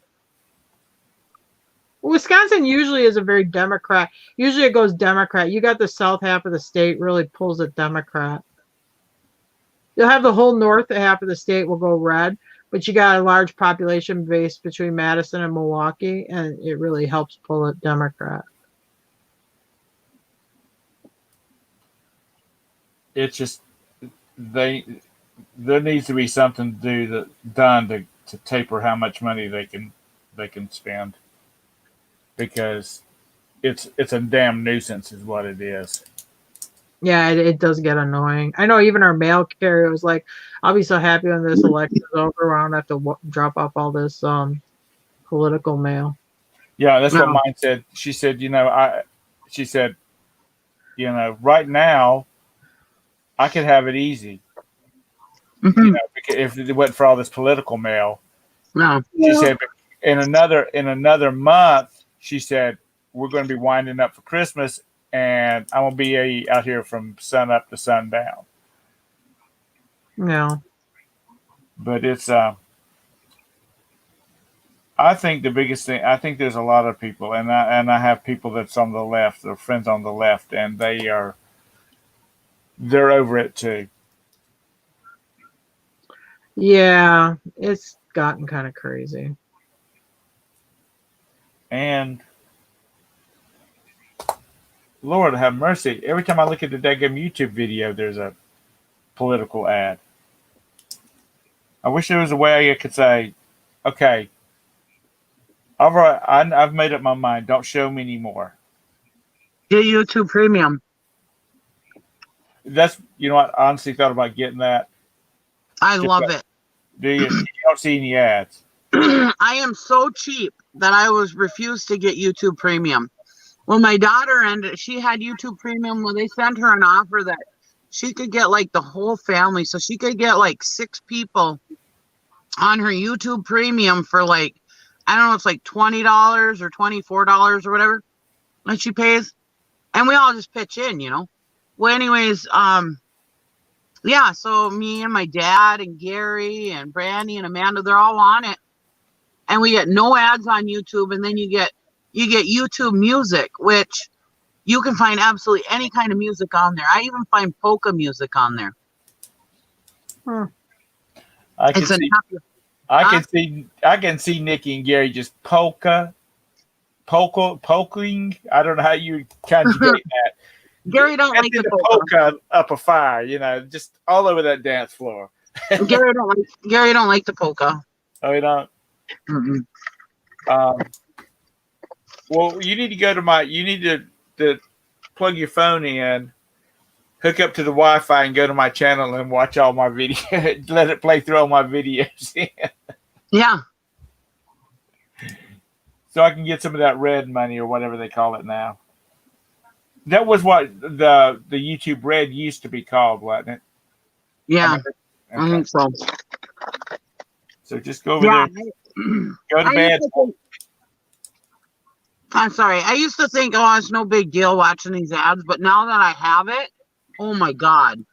[SPEAKER 2] Wisconsin usually is a very Democrat. Usually it goes Democrat. You got the south half of the state really pulls it Democrat. You'll have the whole north half of the state will go red, but you got a large population base between Madison and Milwaukee, and it really helps pull it Democrat.
[SPEAKER 1] It's just there needs to be something done to taper how much money they can spend, because it's a damn nuisance is what it is.
[SPEAKER 2] Yeah, it does get annoying. I know even our mail carrier was like, I'll be so happy when this election is over. I don't have to drop off all this political mail.
[SPEAKER 1] Yeah, that's what
[SPEAKER 6] No.
[SPEAKER 1] mine said. She said, right now I could have it easy.
[SPEAKER 6] Mhm.
[SPEAKER 1] Because if it went for all this political mail.
[SPEAKER 6] No.
[SPEAKER 1] She said, but in another month, she said, we're going to be winding up for Christmas, and I'm going to be out here from sun up to sundown.
[SPEAKER 2] No.
[SPEAKER 1] But it's, I think the biggest thing, I think there's a lot of people, and I have people that's on the left, or friends on the left, and they're over it too.
[SPEAKER 2] Yeah, it's gotten kind of crazy.
[SPEAKER 1] And Lord have mercy, every time I look at the daggum YouTube video, there's a political ad. I wish there was a way I could say, okay, all right, I've made up my mind. Don't show me anymore.
[SPEAKER 6] Get YouTube Premium.
[SPEAKER 1] That's, you know what, I honestly thought about getting that.
[SPEAKER 6] I love it.
[SPEAKER 1] Do you? You don't see any ads.
[SPEAKER 6] I am so cheap that I was refused to get YouTube Premium. Well, my daughter she had YouTube Premium. Well, they sent her an offer that she could get like the whole family, so she could get like 6 people on her YouTube Premium for like, I don't know, it's like $20 or $24 or whatever that she pays, and we all just pitch in, you know. Well, anyways, yeah, so me and my dad and Gary and Brandy and Amanda, they're all on it. And we get no ads on YouTube, and then you get YouTube Music, which you can find absolutely any kind of music on there. I even find polka music on there.
[SPEAKER 1] I can
[SPEAKER 6] It's a
[SPEAKER 1] see.
[SPEAKER 6] happy-
[SPEAKER 1] I can see Nikki and Gary just poking. I don't know how you conjugate that.
[SPEAKER 6] Gary don't like
[SPEAKER 1] Dancing
[SPEAKER 6] the
[SPEAKER 1] the
[SPEAKER 6] polka.
[SPEAKER 1] polka up a fire, just all over that dance floor.
[SPEAKER 6] Gary don't like the polka.
[SPEAKER 1] Oh, you don't.
[SPEAKER 6] Mm-mm.
[SPEAKER 1] Well, you need to you need to plug your phone in, hook up to the Wi-Fi, and go to my channel and watch all my videos. Let it play through all my videos.
[SPEAKER 6] Yeah.
[SPEAKER 1] so I can get some of that red money or whatever they call it now. That was what the YouTube Red used to be called, wasn't it?
[SPEAKER 6] Yeah,
[SPEAKER 1] Okay.
[SPEAKER 6] I think so.
[SPEAKER 1] So just go over
[SPEAKER 6] Yeah.
[SPEAKER 1] there. Go to bed.
[SPEAKER 6] I'm sorry. I used to think, oh, it's no big deal watching these ads, but now that I have it, oh my God.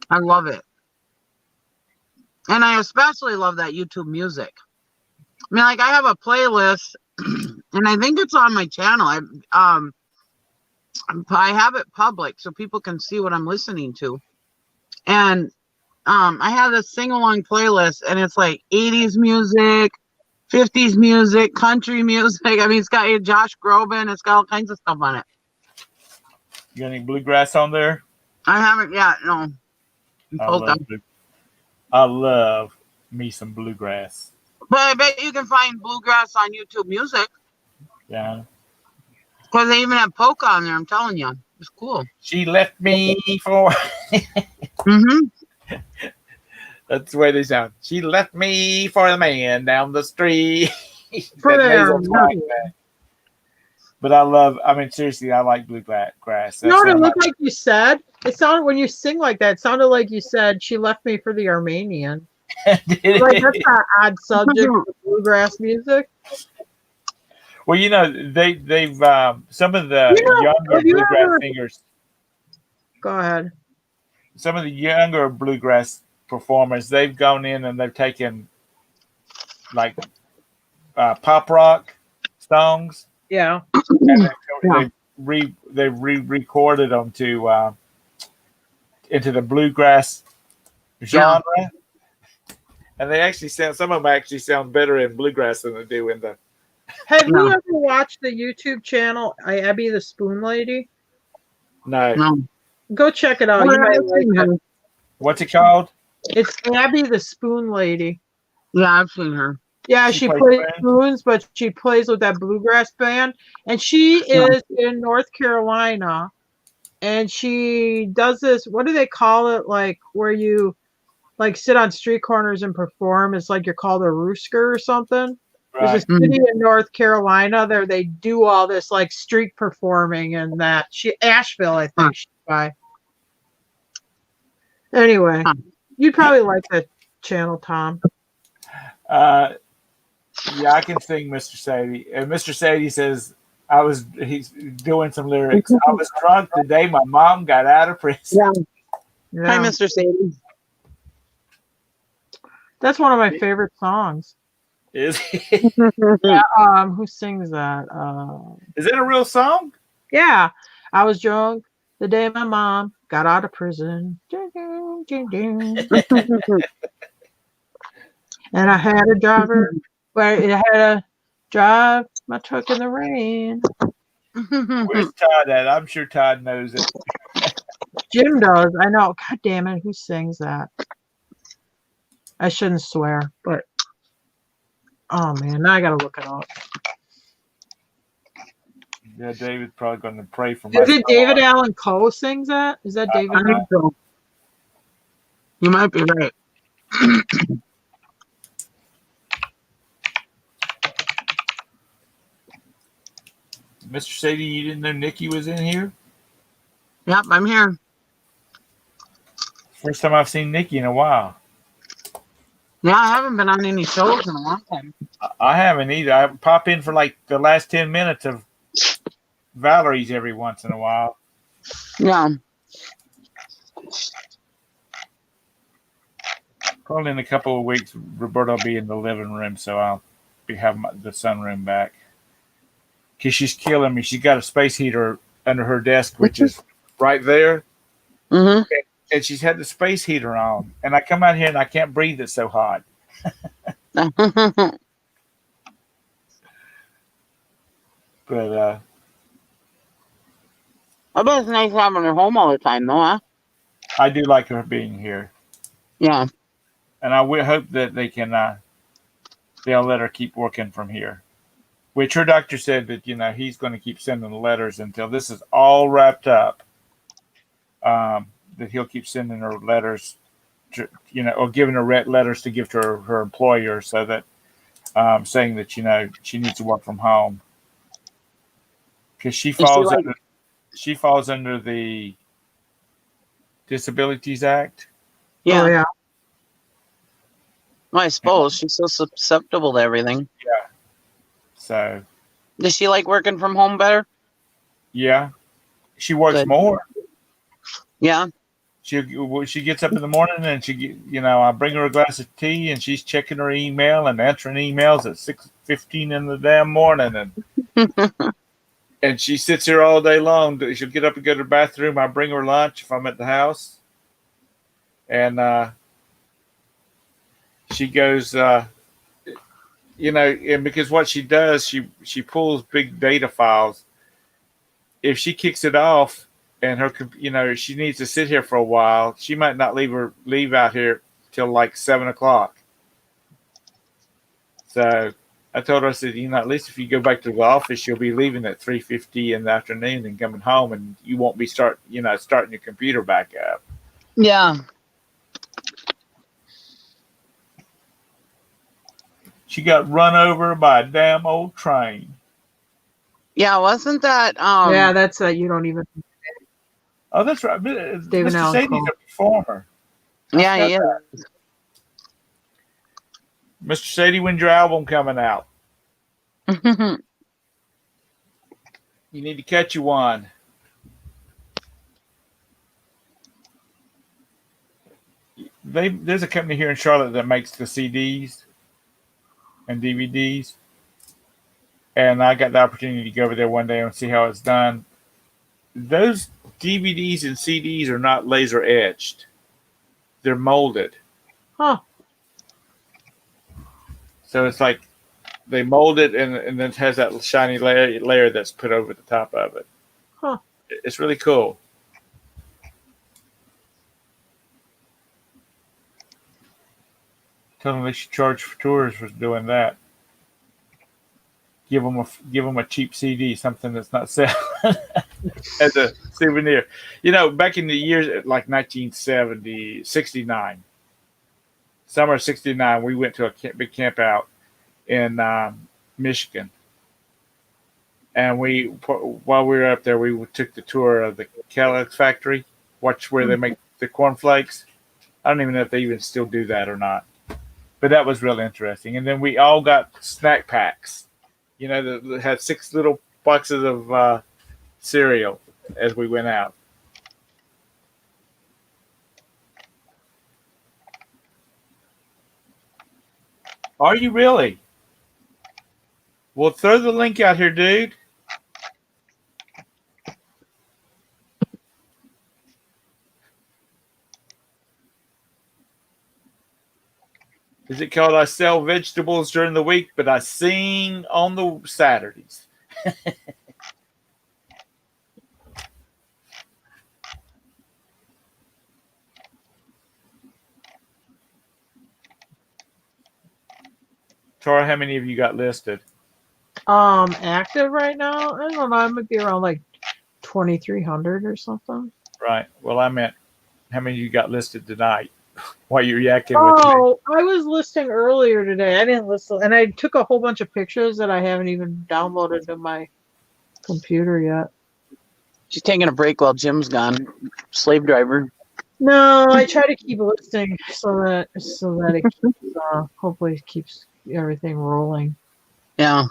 [SPEAKER 6] I love it. And I especially love that YouTube music. I mean, like I have a playlist and I think it's on my channel. I have it public so people can see what I'm listening to. And I have this sing-along playlist and it's like 80s music, 50s music, country music. I mean, it's got Josh Groban. It's got all kinds of stuff on it.
[SPEAKER 1] You got any bluegrass on there?
[SPEAKER 6] I haven't yet. No.
[SPEAKER 1] I love me some bluegrass.
[SPEAKER 6] But I bet you can find bluegrass on YouTube Music.
[SPEAKER 1] Yeah.
[SPEAKER 6] Because they even have polka on there. I'm telling you. It's cool.
[SPEAKER 1] She left me for...
[SPEAKER 6] Mm-hmm.
[SPEAKER 1] That's the way they sound. She left me for the man down the street.
[SPEAKER 2] For there.
[SPEAKER 1] But I mean, seriously, I like bluegrass.
[SPEAKER 2] You know what it looked like you said? It sounded, when you sing like that, it sounded like you said, she left me for the Armenian. Like, that's an odd subject for bluegrass music.
[SPEAKER 1] Well, you know, they've some of the younger bluegrass singers.
[SPEAKER 2] Go ahead.
[SPEAKER 1] Some of the younger bluegrass performers, they've gone in and they've taken like pop rock songs.
[SPEAKER 2] Yeah.
[SPEAKER 1] And they've re-recorded them to into the bluegrass genre. Yeah. And they actually sound, some of them actually sound better in bluegrass than they do in the.
[SPEAKER 2] Have you ever watched the YouTube channel Abby the Spoon Lady?
[SPEAKER 1] No.
[SPEAKER 2] Go check it out. You might like it.
[SPEAKER 1] What's it called?
[SPEAKER 2] It's Abby the Spoon Lady.
[SPEAKER 6] Yeah, I've seen her.
[SPEAKER 2] Yeah, she plays spoons, but she plays with that bluegrass band. And she is in North Carolina. And she does this, what do they call it? Like where you like sit on street corners and perform. It's like you're called a rooster or something. Right. There's a city in North Carolina there. They do all this like street performing and that. Asheville, I think she's by. Anyway, you'd probably like that channel, Tom.
[SPEAKER 1] Yeah, I can sing Mr. Sadie. And Mr. Sadie says, he's doing some lyrics. I was drunk the day my mom got out of prison.
[SPEAKER 6] Yeah. Hi, Mr. Sadie.
[SPEAKER 2] That's one of my favorite songs.
[SPEAKER 1] Is it?
[SPEAKER 2] Yeah, who sings that?
[SPEAKER 1] Is it a real song?
[SPEAKER 2] Yeah. I was drunk the day my mom got out of prison. And I had a driver where it had to drive my truck in the rain.
[SPEAKER 1] Where's Todd at? I'm sure Todd knows it.
[SPEAKER 2] Jim does. I know. God damn it. Who sings that? I shouldn't swear, but oh man, now I gotta look it up.
[SPEAKER 1] Yeah, David's probably going to pray for me.
[SPEAKER 2] Is it David Allan Coe sings that? Is that David?
[SPEAKER 6] I think so. You might be right.
[SPEAKER 1] Mr. Sadie, you didn't know Nikki was in here?
[SPEAKER 6] Yep, I'm here.
[SPEAKER 1] First time I've seen Nikki in a while.
[SPEAKER 6] Yeah, I haven't been on any shows in a long time.
[SPEAKER 1] I haven't either. I pop in for like the last 10 minutes of Valerie's every once in a while.
[SPEAKER 6] Yeah.
[SPEAKER 1] Probably in a couple of weeks, Roberta will be in the living room, so I'll be having the sunroom back. Because she's killing me. She's got a space heater under her desk, which is right there.
[SPEAKER 6] Mm-hmm.
[SPEAKER 1] And she's had the space heater on. And I come out here and I can't breathe. It's so hot. But
[SPEAKER 6] I bet it's nice having her home all the time, though, huh?
[SPEAKER 1] I do like her being here.
[SPEAKER 6] Yeah.
[SPEAKER 1] And I will hope that they can, they'll let her keep working from here. Which her doctor said that, you know, he's going to keep sending letters until this is all wrapped up. That he'll keep sending her letters, to, you know, or giving her letters to give to her employer so that saying that she needs to work from home because she
[SPEAKER 6] Is she
[SPEAKER 1] falls
[SPEAKER 6] like,
[SPEAKER 1] under she falls under the Disabilities Act.
[SPEAKER 6] yeah,
[SPEAKER 2] Oh yeah.
[SPEAKER 6] well, I suppose she's so susceptible to everything.
[SPEAKER 1] So
[SPEAKER 6] Does she like working from home better?
[SPEAKER 1] yeah, she works
[SPEAKER 6] Good.
[SPEAKER 1] more.
[SPEAKER 6] Yeah.
[SPEAKER 1] She gets up in the morning and I bring her a glass of tea and she's checking her email and answering emails at 6:15 in the damn morning and she sits here all day long. She'll get up and go to the bathroom. I bring her lunch if I'm at the house, and she goes, and because what she does, she pulls big data files. If she kicks it off and she needs to sit here for a while, she might not leave out here till like 7:00. So I told her, I said, at least if you go back to the office, you'll be leaving at 3:50 in the afternoon and coming home, and you won't be starting your computer back up.
[SPEAKER 6] Yeah.
[SPEAKER 1] She got run over by a damn old train.
[SPEAKER 6] Yeah, wasn't that
[SPEAKER 2] Yeah, that's you don't even.
[SPEAKER 1] Oh, that's right.
[SPEAKER 2] David
[SPEAKER 1] Mr.
[SPEAKER 2] Allen
[SPEAKER 1] Sadie's
[SPEAKER 2] Cole.
[SPEAKER 1] a performer.
[SPEAKER 6] yeah, yeah.
[SPEAKER 1] Mr. Sadie, when's your album coming out? You need to catch you one. There's a company here in Charlotte that makes the CDs and DVDs. And I got the opportunity to go over there one day and see how it's done. Those DVDs and CDs are not laser etched. They're molded.
[SPEAKER 2] Huh.
[SPEAKER 1] So it's like they mold it and then it has that shiny layer that's put over the top of it.
[SPEAKER 2] Huh.
[SPEAKER 1] It's really cool. Tell them they should charge for tours for doing that. Give them a cheap CD, something that's not selling as a souvenir. Back in the years like 1970, 69, summer of 69, we went to a big camp out in Michigan. And while we were up there, we took the tour of the Kellogg's factory, watched where they make the cornflakes. I don't even know if they even still do that or not. But that was real interesting. And then we all got snack packs. That had 6 little boxes of cereal as we went out. Are you really? Well, throw the link out here, dude. Is it called I sell vegetables during the week, but I sing on the Saturdays? Tara, how many of you got listed?
[SPEAKER 2] Active right now? I don't know. I might be around like 2,300 or something.
[SPEAKER 1] Right. Well, I meant how many of you got listed tonight while you're yakking with me?
[SPEAKER 2] Oh, I was listing earlier today. I didn't list, and I took a whole bunch of pictures that I haven't even downloaded to my computer yet.
[SPEAKER 6] She's taking a break while Jim's gone. Slave driver.
[SPEAKER 2] No, I try to keep listing so that it keeps, hopefully keeps everything rolling.
[SPEAKER 6] Yeah.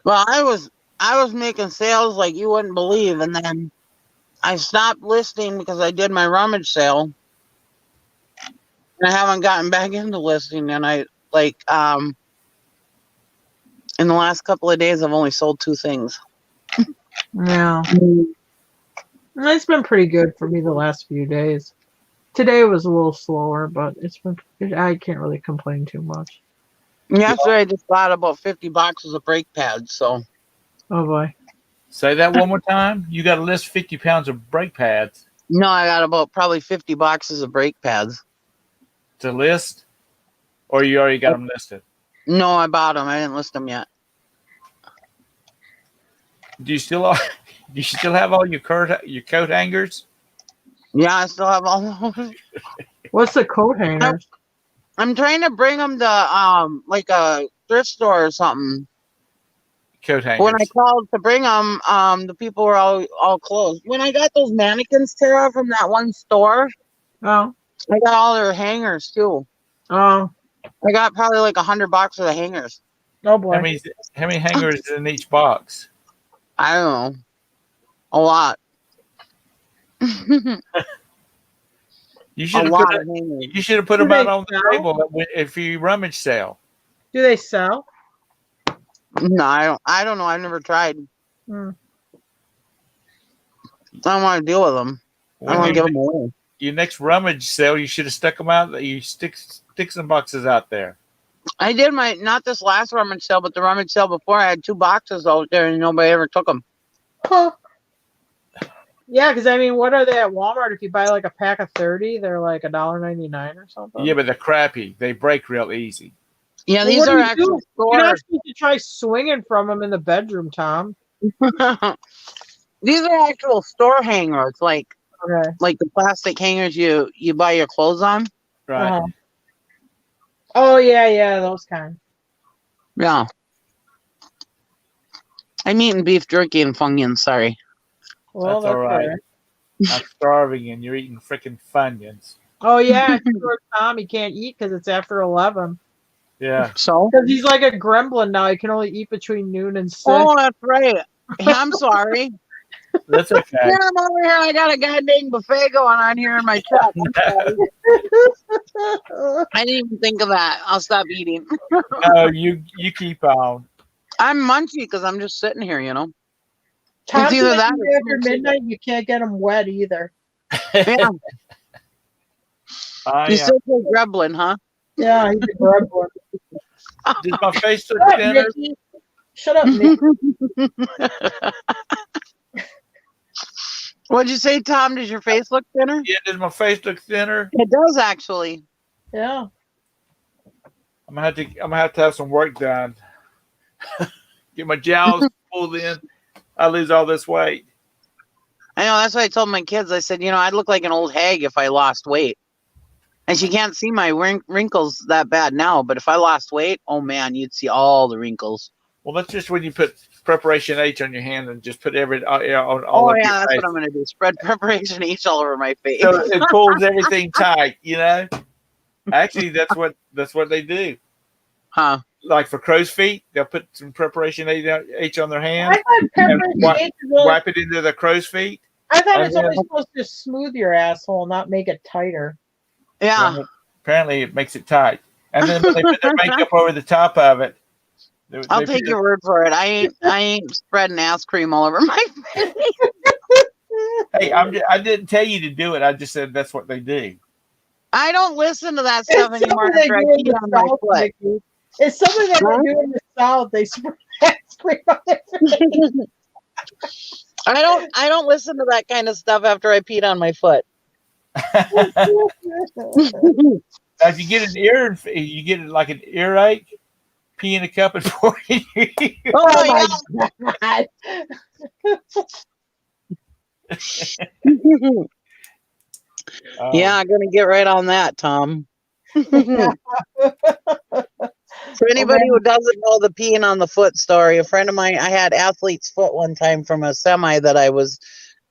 [SPEAKER 6] Well, I was making sales like you wouldn't believe, and then I stopped listing because I did my rummage sale. And I haven't gotten back into listing, and in the last couple of days I've only sold 2 things.
[SPEAKER 2] Yeah. It's been pretty good for me the last few days. Today was a little slower, but I can't really complain too much.
[SPEAKER 6] Yesterday I just bought about 50 boxes of brake pads, so.
[SPEAKER 2] Oh boy.
[SPEAKER 1] Say that one more time. You got to list 50 pounds of brake pads.
[SPEAKER 6] No, I got about probably 50 boxes of brake pads.
[SPEAKER 1] To list? Or you already got them listed?
[SPEAKER 6] No, I bought them. I didn't list them yet.
[SPEAKER 1] Do you still have all your coat hangers?
[SPEAKER 6] Yeah, I still have all those.
[SPEAKER 2] What's the coat hangers?
[SPEAKER 6] I'm trying to bring them to like a thrift store or something.
[SPEAKER 1] Coat hangers.
[SPEAKER 6] When I called to bring them, the people were all closed. When I got those mannequins, Tara, from that one store,
[SPEAKER 2] Oh.
[SPEAKER 6] I got all their hangers too.
[SPEAKER 2] Oh.
[SPEAKER 6] I got probably like $100 for the hangers.
[SPEAKER 2] Oh boy.
[SPEAKER 1] How many hangers in each box?
[SPEAKER 6] I don't know. A lot.
[SPEAKER 1] You should
[SPEAKER 6] A
[SPEAKER 1] have
[SPEAKER 6] lot
[SPEAKER 1] put
[SPEAKER 6] of hangers.
[SPEAKER 1] you should have put
[SPEAKER 2] Do
[SPEAKER 1] them out
[SPEAKER 2] they
[SPEAKER 1] on the
[SPEAKER 2] sell?
[SPEAKER 1] table if you rummage sale.
[SPEAKER 2] Do they sell?
[SPEAKER 6] No, I don't know. I've never tried.
[SPEAKER 2] Hmm.
[SPEAKER 6] I don't want to deal with them. I don't want to give them away.
[SPEAKER 1] Your next rummage sale, you should have stuck them out. You stick some boxes out there.
[SPEAKER 6] I did not this last rummage sale, but the rummage sale before. I had 2 boxes out there, and nobody ever took them.
[SPEAKER 2] Huh. Yeah, because I mean, what are they at Walmart? If you buy like a pack of 30, they're like $1.99 or something.
[SPEAKER 1] Yeah, but they're crappy. They break real easy.
[SPEAKER 6] Yeah,
[SPEAKER 2] Well,
[SPEAKER 6] these
[SPEAKER 2] what do
[SPEAKER 6] are
[SPEAKER 2] you
[SPEAKER 6] actual
[SPEAKER 2] do? You're not
[SPEAKER 6] stores.
[SPEAKER 2] supposed to try swinging from them in the bedroom, Tom.
[SPEAKER 6] These are actual store hangers, like
[SPEAKER 2] Okay.
[SPEAKER 6] the plastic hangers you buy your clothes on.
[SPEAKER 1] Right.
[SPEAKER 2] Uh-huh. Oh yeah, those kind.
[SPEAKER 6] Yeah. I'm eating beef jerky and Funyuns. Sorry.
[SPEAKER 2] Well,
[SPEAKER 1] That's all right.
[SPEAKER 2] right.
[SPEAKER 1] I'm starving and you're eating freaking Funyuns.
[SPEAKER 2] Oh yeah, Tom, he can't eat because it's after 11.
[SPEAKER 1] Yeah.
[SPEAKER 6] So.
[SPEAKER 2] Because he's like a gremlin now. He can only eat between noon and 6.
[SPEAKER 6] Oh, that's right. I'm sorry.
[SPEAKER 1] That's okay.
[SPEAKER 6] Yeah, I'm over here. I got a goddamn buffet going on here in my truck. I'm sorry. I didn't even think of that. I'll stop eating.
[SPEAKER 1] No, you keep on.
[SPEAKER 6] I'm munchy because I'm just sitting here, you know.
[SPEAKER 2] Tom,
[SPEAKER 6] It's either that or
[SPEAKER 2] after midnight, you can't get them wet either.
[SPEAKER 6] Yeah.
[SPEAKER 1] I
[SPEAKER 6] You still play Gremlin, huh?
[SPEAKER 2] Yeah, he's a gremlin.
[SPEAKER 1] Does my face look
[SPEAKER 2] Shut up,
[SPEAKER 1] thinner?
[SPEAKER 2] Mickey. Shut up, Mickey.
[SPEAKER 6] What'd you say, Tom? Does your face look thinner?
[SPEAKER 1] Yeah, does my face look thinner?
[SPEAKER 6] It does actually.
[SPEAKER 2] Yeah.
[SPEAKER 1] I'm gonna have to have some work done. Get my jowls pulled in. I lose all this weight.
[SPEAKER 6] I know. That's what I told my kids. I said, I'd look like an old hag if I lost weight. And she can't see my wrinkles that bad now. But if I lost weight, oh man, you'd see all the wrinkles.
[SPEAKER 1] Well, that's just when you put Preparation H on your hand and just put on all
[SPEAKER 6] Oh
[SPEAKER 1] of your
[SPEAKER 6] yeah, that's
[SPEAKER 1] face.
[SPEAKER 6] what I'm gonna do. Spread Preparation H all over my face.
[SPEAKER 1] So it pulls everything tight, Actually, that's what they do.
[SPEAKER 6] Huh?
[SPEAKER 1] Like for crow's feet, they'll put some Preparation H on their
[SPEAKER 2] I
[SPEAKER 1] hand
[SPEAKER 2] thought Preparation H is only-
[SPEAKER 1] wipe it into the crow's feet.
[SPEAKER 2] I thought it's
[SPEAKER 1] and
[SPEAKER 2] only
[SPEAKER 1] then-
[SPEAKER 2] supposed to smooth your asshole, not make it tighter.
[SPEAKER 6] Yeah.
[SPEAKER 1] Well, apparently, it makes it tight. And then when they put their makeup over the top of it,
[SPEAKER 6] I'll take your word for it. I ain't spreading ass cream all over my face.
[SPEAKER 1] Hey, I didn't tell you to do it. I just said that's what they do.
[SPEAKER 6] I don't listen to that stuff
[SPEAKER 2] It's
[SPEAKER 6] anymore
[SPEAKER 2] something
[SPEAKER 6] after I
[SPEAKER 2] they do in
[SPEAKER 6] pee
[SPEAKER 2] the
[SPEAKER 6] on my
[SPEAKER 2] South,
[SPEAKER 6] foot.
[SPEAKER 2] Mickey. It's something that they do in the South. They spread cream on their face.
[SPEAKER 6] I don't listen to that kind of stuff after I peed on my foot.
[SPEAKER 1] If you get you get like an earache, pee in a cup and pour it in your ear.
[SPEAKER 2] Oh my God.
[SPEAKER 6] Yeah, I'm gonna get right on that, Tom. For anybody who doesn't know the peeing on the foot story, a friend of mine, I had athlete's foot one time from a semi that I was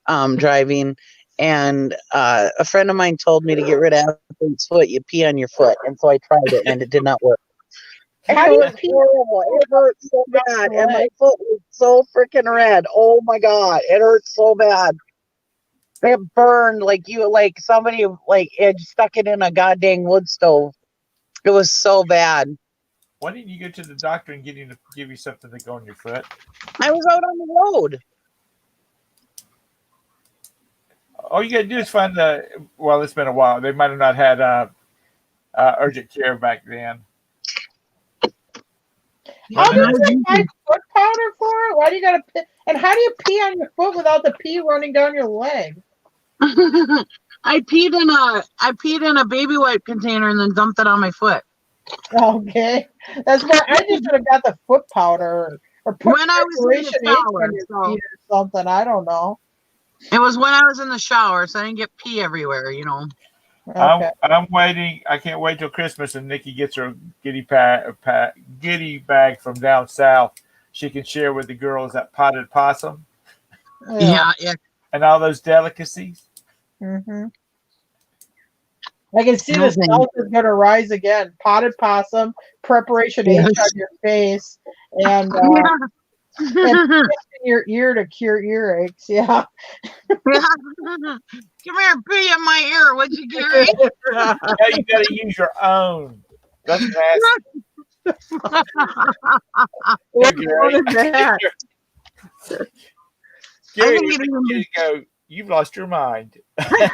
[SPEAKER 6] driving, and a friend of mine told me to get rid of athlete's foot. You pee on your foot, and so I tried it, and it did not work.
[SPEAKER 2] How do
[SPEAKER 6] It
[SPEAKER 2] you
[SPEAKER 6] was horrible. It hurt so bad, and my foot was so freaking red. Oh my god, it hurt so bad. It burned like somebody had stuck it in a goddamn wood stove. It was so bad.
[SPEAKER 1] Why didn't you go to the doctor and get him to give you something to go on your foot?
[SPEAKER 6] I was out on the road.
[SPEAKER 1] All you got to do is find well, it's been a while. They might have not had urgent care back then.
[SPEAKER 2] How do you buy foot powder for it? Why do you gotta pee? And how do you pee on your foot without the pee running down your leg?
[SPEAKER 6] I peed in a baby wipe container and then dumped it on my foot.
[SPEAKER 2] Okay, that's why I just should have got the foot powder or put
[SPEAKER 6] When I was in the
[SPEAKER 2] Preparation H
[SPEAKER 6] shower,
[SPEAKER 2] on your
[SPEAKER 6] so-
[SPEAKER 2] feet or something. I don't know.
[SPEAKER 6] It was when I was in the shower, so I didn't get pee everywhere,
[SPEAKER 2] Okay.
[SPEAKER 1] I'm waiting. I can't wait till Christmas and Nikki gets her giddy bag from down south. She can share with the girls that potted possum
[SPEAKER 2] Yeah.
[SPEAKER 6] Yeah.
[SPEAKER 1] and all those delicacies.
[SPEAKER 2] Hmm. I can see the
[SPEAKER 6] No thanks.
[SPEAKER 2] South is going to rise again. Potted possum, preparation H
[SPEAKER 6] Yes.
[SPEAKER 2] on your face, and and in your ear to cure earaches. Yeah.
[SPEAKER 6] Come here, pee in my ear, would you, Gary?
[SPEAKER 1] Now you got to use your own. That's nasty.
[SPEAKER 2] What's
[SPEAKER 1] Gary.
[SPEAKER 2] wrong with that?
[SPEAKER 1] Gary,
[SPEAKER 6] think it
[SPEAKER 1] you go. You've lost your mind.
[SPEAKER 6] Gary,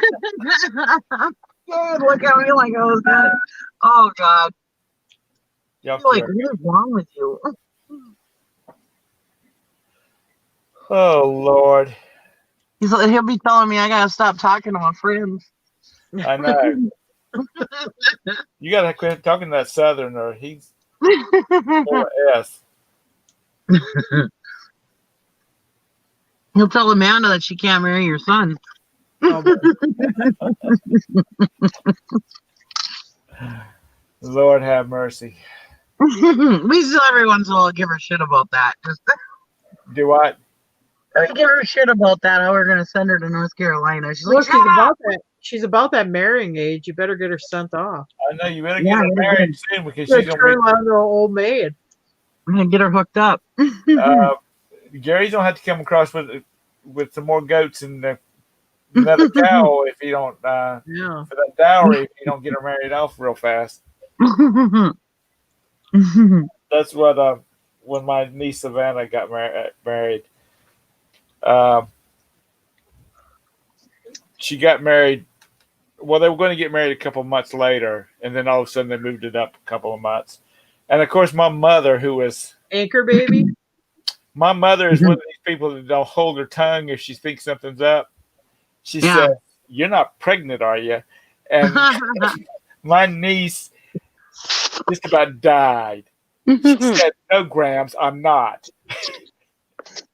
[SPEAKER 6] look at me like I was that. Oh God.
[SPEAKER 1] Y'all
[SPEAKER 6] You're like,
[SPEAKER 1] kill me.
[SPEAKER 6] what is wrong with you?
[SPEAKER 1] Oh Lord,
[SPEAKER 6] He'll be telling me I gotta stop talking to my friends.
[SPEAKER 1] I know. You got to quit talking to that Southerner. He's full of S.
[SPEAKER 6] He'll tell Amanda that she can't marry your son.
[SPEAKER 2] Oh, boy.
[SPEAKER 1] Lord have mercy.
[SPEAKER 6] We still every once in a while give her shit about that. Just
[SPEAKER 1] Do I?
[SPEAKER 6] we give her shit about that. How we're gonna send her to North Carolina. She's
[SPEAKER 2] Well,
[SPEAKER 6] like,
[SPEAKER 2] she's
[SPEAKER 6] "Shut up."
[SPEAKER 2] about that. She's about that marrying age. You better get her sent off.
[SPEAKER 1] I know you better
[SPEAKER 6] Yeah,
[SPEAKER 1] get her
[SPEAKER 6] I gotta
[SPEAKER 1] married soon because
[SPEAKER 2] She's
[SPEAKER 1] she's
[SPEAKER 2] gonna
[SPEAKER 1] gonna
[SPEAKER 2] turn around to an old maid.
[SPEAKER 6] I'm gonna get her hooked up.
[SPEAKER 1] be. Gary's gonna have to come across with some more goats and another cow if you don't
[SPEAKER 2] Yeah.
[SPEAKER 1] for that dowry if you don't get her married off real fast. That's what when my niece Savannah got married. She got married. Well, they were going to get married a couple of months later, and then all of a sudden they moved it up a couple of months. And of course, my mother, who was
[SPEAKER 2] Anchor baby.
[SPEAKER 1] my mother, is one of these people that don't hold her tongue if she thinks something's up. She
[SPEAKER 6] Yeah.
[SPEAKER 1] said, "You're not pregnant, are you?" And my niece just about died. She said, "No, Grams, I'm not."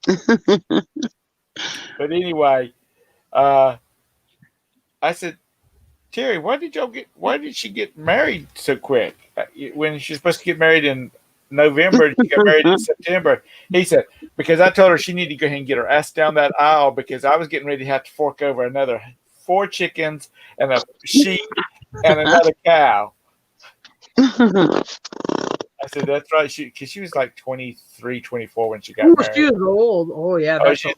[SPEAKER 1] But anyway, I said, "Terry, why did she get married so quick? When she's supposed to get married in November and she got married in September?" He said, "Because I told her she needed to go ahead and get her ass down that aisle because I was getting ready to have to fork over another 4 chickens and a sheep and another cow." I said, "That's right." Because she was like 23, 24 when she got
[SPEAKER 2] Ooh,
[SPEAKER 1] married.
[SPEAKER 2] she was old. Oh yeah,
[SPEAKER 1] Oh,
[SPEAKER 2] that's old.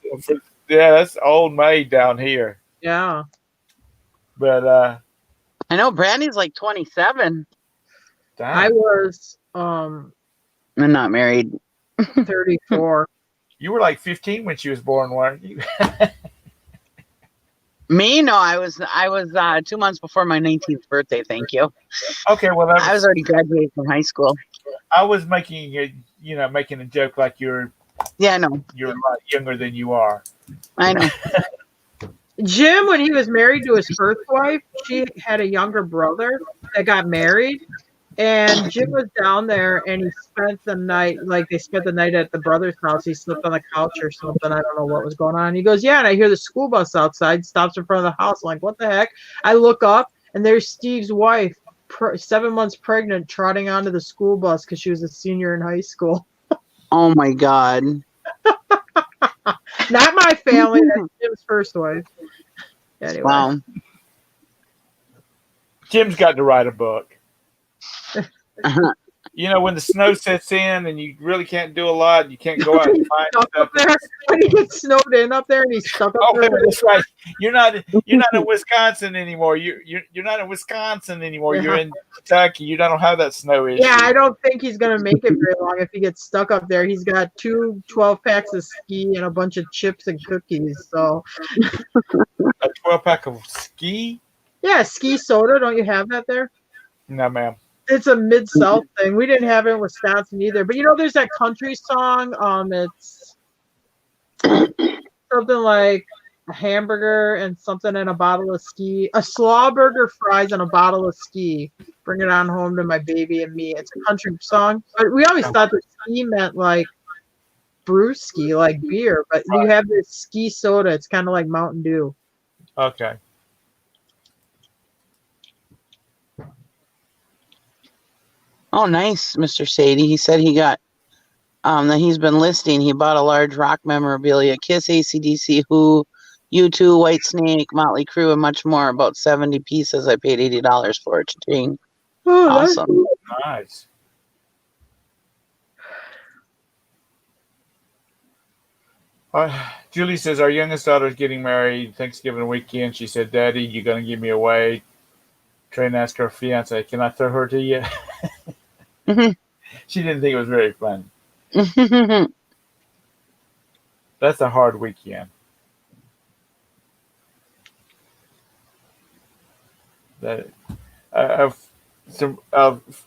[SPEAKER 1] that's old maid down here.
[SPEAKER 2] Yeah.
[SPEAKER 1] But
[SPEAKER 6] I know Brandy's like 27
[SPEAKER 2] I
[SPEAKER 1] damn,
[SPEAKER 2] was
[SPEAKER 6] and not married.
[SPEAKER 2] 34.
[SPEAKER 1] you were like 15 when she was born, weren't you?
[SPEAKER 6] Me? No, I was 2 months before my 19th birthday. Thank you.
[SPEAKER 1] Okay, well,
[SPEAKER 6] I was already graduated from high school.
[SPEAKER 1] I was making a joke like you're
[SPEAKER 6] Yeah, I know.
[SPEAKER 1] a lot younger than you are.
[SPEAKER 6] I know.
[SPEAKER 2] Jim, when he was married to his first wife, she had a younger brother that got married. And Jim was down there and he spent the night, like they spent the night at the brother's house. He slept on the couch or something. I don't know what was going on. He goes, yeah, and I hear the school bus outside, stops in front of the house. I'm like, what the heck? I look up and there's Steve's wife, 7 months pregnant, trotting onto the school bus because she was a senior in high school.
[SPEAKER 6] Oh my God.
[SPEAKER 2] Not my family, that's Jim's first wife. Anyway.
[SPEAKER 6] Wow.
[SPEAKER 1] Jim's got to write a book. When the snow sets in and you really can't do a lot, you can't go out and find
[SPEAKER 2] Stuck
[SPEAKER 1] stuff.
[SPEAKER 2] up there. When he gets snowed in up there and he's stuck up
[SPEAKER 1] Oh,
[SPEAKER 2] there.
[SPEAKER 1] that's right. You're not in Wisconsin anymore. You're not in Wisconsin anymore. You're in Kentucky. You don't have that snow issue.
[SPEAKER 2] Yeah, I don't think he's going to make it very long if he gets stuck up there. He's got 2 12-packs of ski and a bunch of chips and cookies. So,
[SPEAKER 1] A 12-pack of ski?
[SPEAKER 2] yeah, ski soda. Don't you have that there?
[SPEAKER 1] No, ma'am.
[SPEAKER 2] It's a Mid-South thing. We didn't have it in Wisconsin either. But, there's that country song. It's something like a hamburger and something in a bottle of ski. A slaw burger, fries, and a bottle of ski. Bring it on home to my baby and me. It's a country song. But we always thought that ski meant like brewski, like beer. But you have this ski soda. It's kind of like Mountain Dew.
[SPEAKER 1] Okay.
[SPEAKER 6] Oh, nice, Mr. Sadie. He said he got that he's been listing. He bought a large rock memorabilia, Kiss, AC/DC, Who, U2, White Snake, Motley Crue, and much more. About 70 pieces. I paid $80 for it. Ching.
[SPEAKER 2] Oh, that's
[SPEAKER 6] Awesome.
[SPEAKER 2] cool.
[SPEAKER 1] Nice. Julie says our youngest daughter is getting married Thanksgiving weekend. She said, "Daddy, you gonna give me away?" Trent asked her fiance, "Can I throw her to you?" She didn't think it was very fun. That's a hard weekend. That some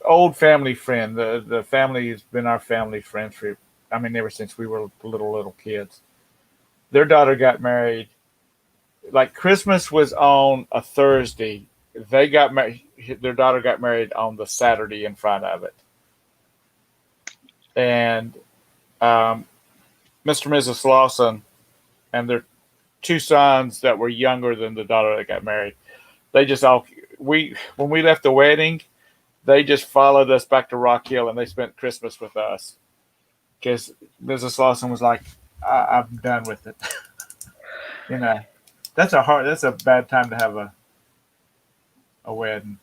[SPEAKER 1] old family friend. The family has been our family friends for, ever since we were little kids. Their daughter got married. Like Christmas was on a Thursday. They got married. Their daughter got married on the Saturday in front of it. And Mr. and Mrs. Lawson and their two sons that were younger than the daughter that got married, they just when we left the wedding, they just followed us back to Rock Hill and they spent Christmas with us. Because Mrs. Lawson was like, I'm done with it. That's a bad time to have a wedding.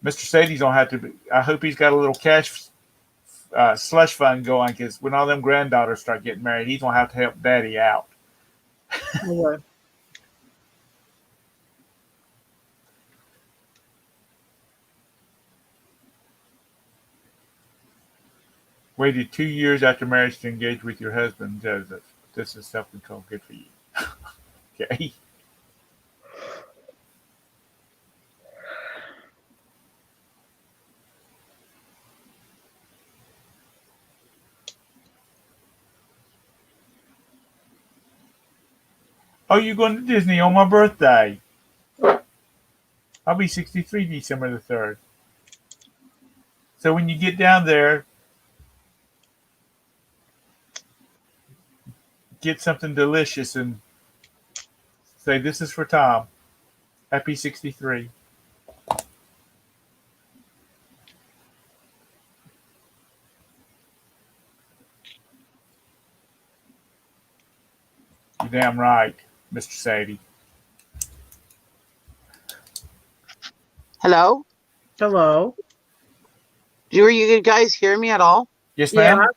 [SPEAKER 1] Mr. Sadie's gonna have to be. I hope he's got a little cash slush fund going, because when all them granddaughters start getting married, he's gonna have to help Daddy out.
[SPEAKER 2] Okay.
[SPEAKER 1] Waited 2 years after marriage to engage with your husband, Joseph. This is self-control. Good for you. Okay. Oh, you're going to Disney on my birthday. I'll be 63 December the 3rd. So when you get down there, get something delicious and say, "This is for Tom. Happy 63." You're damn right, Mr. Sadie.
[SPEAKER 6] Hello?
[SPEAKER 2] Hello.
[SPEAKER 6] Were you guys hear me at all?
[SPEAKER 1] Yes, ma'am.
[SPEAKER 2] Yeah.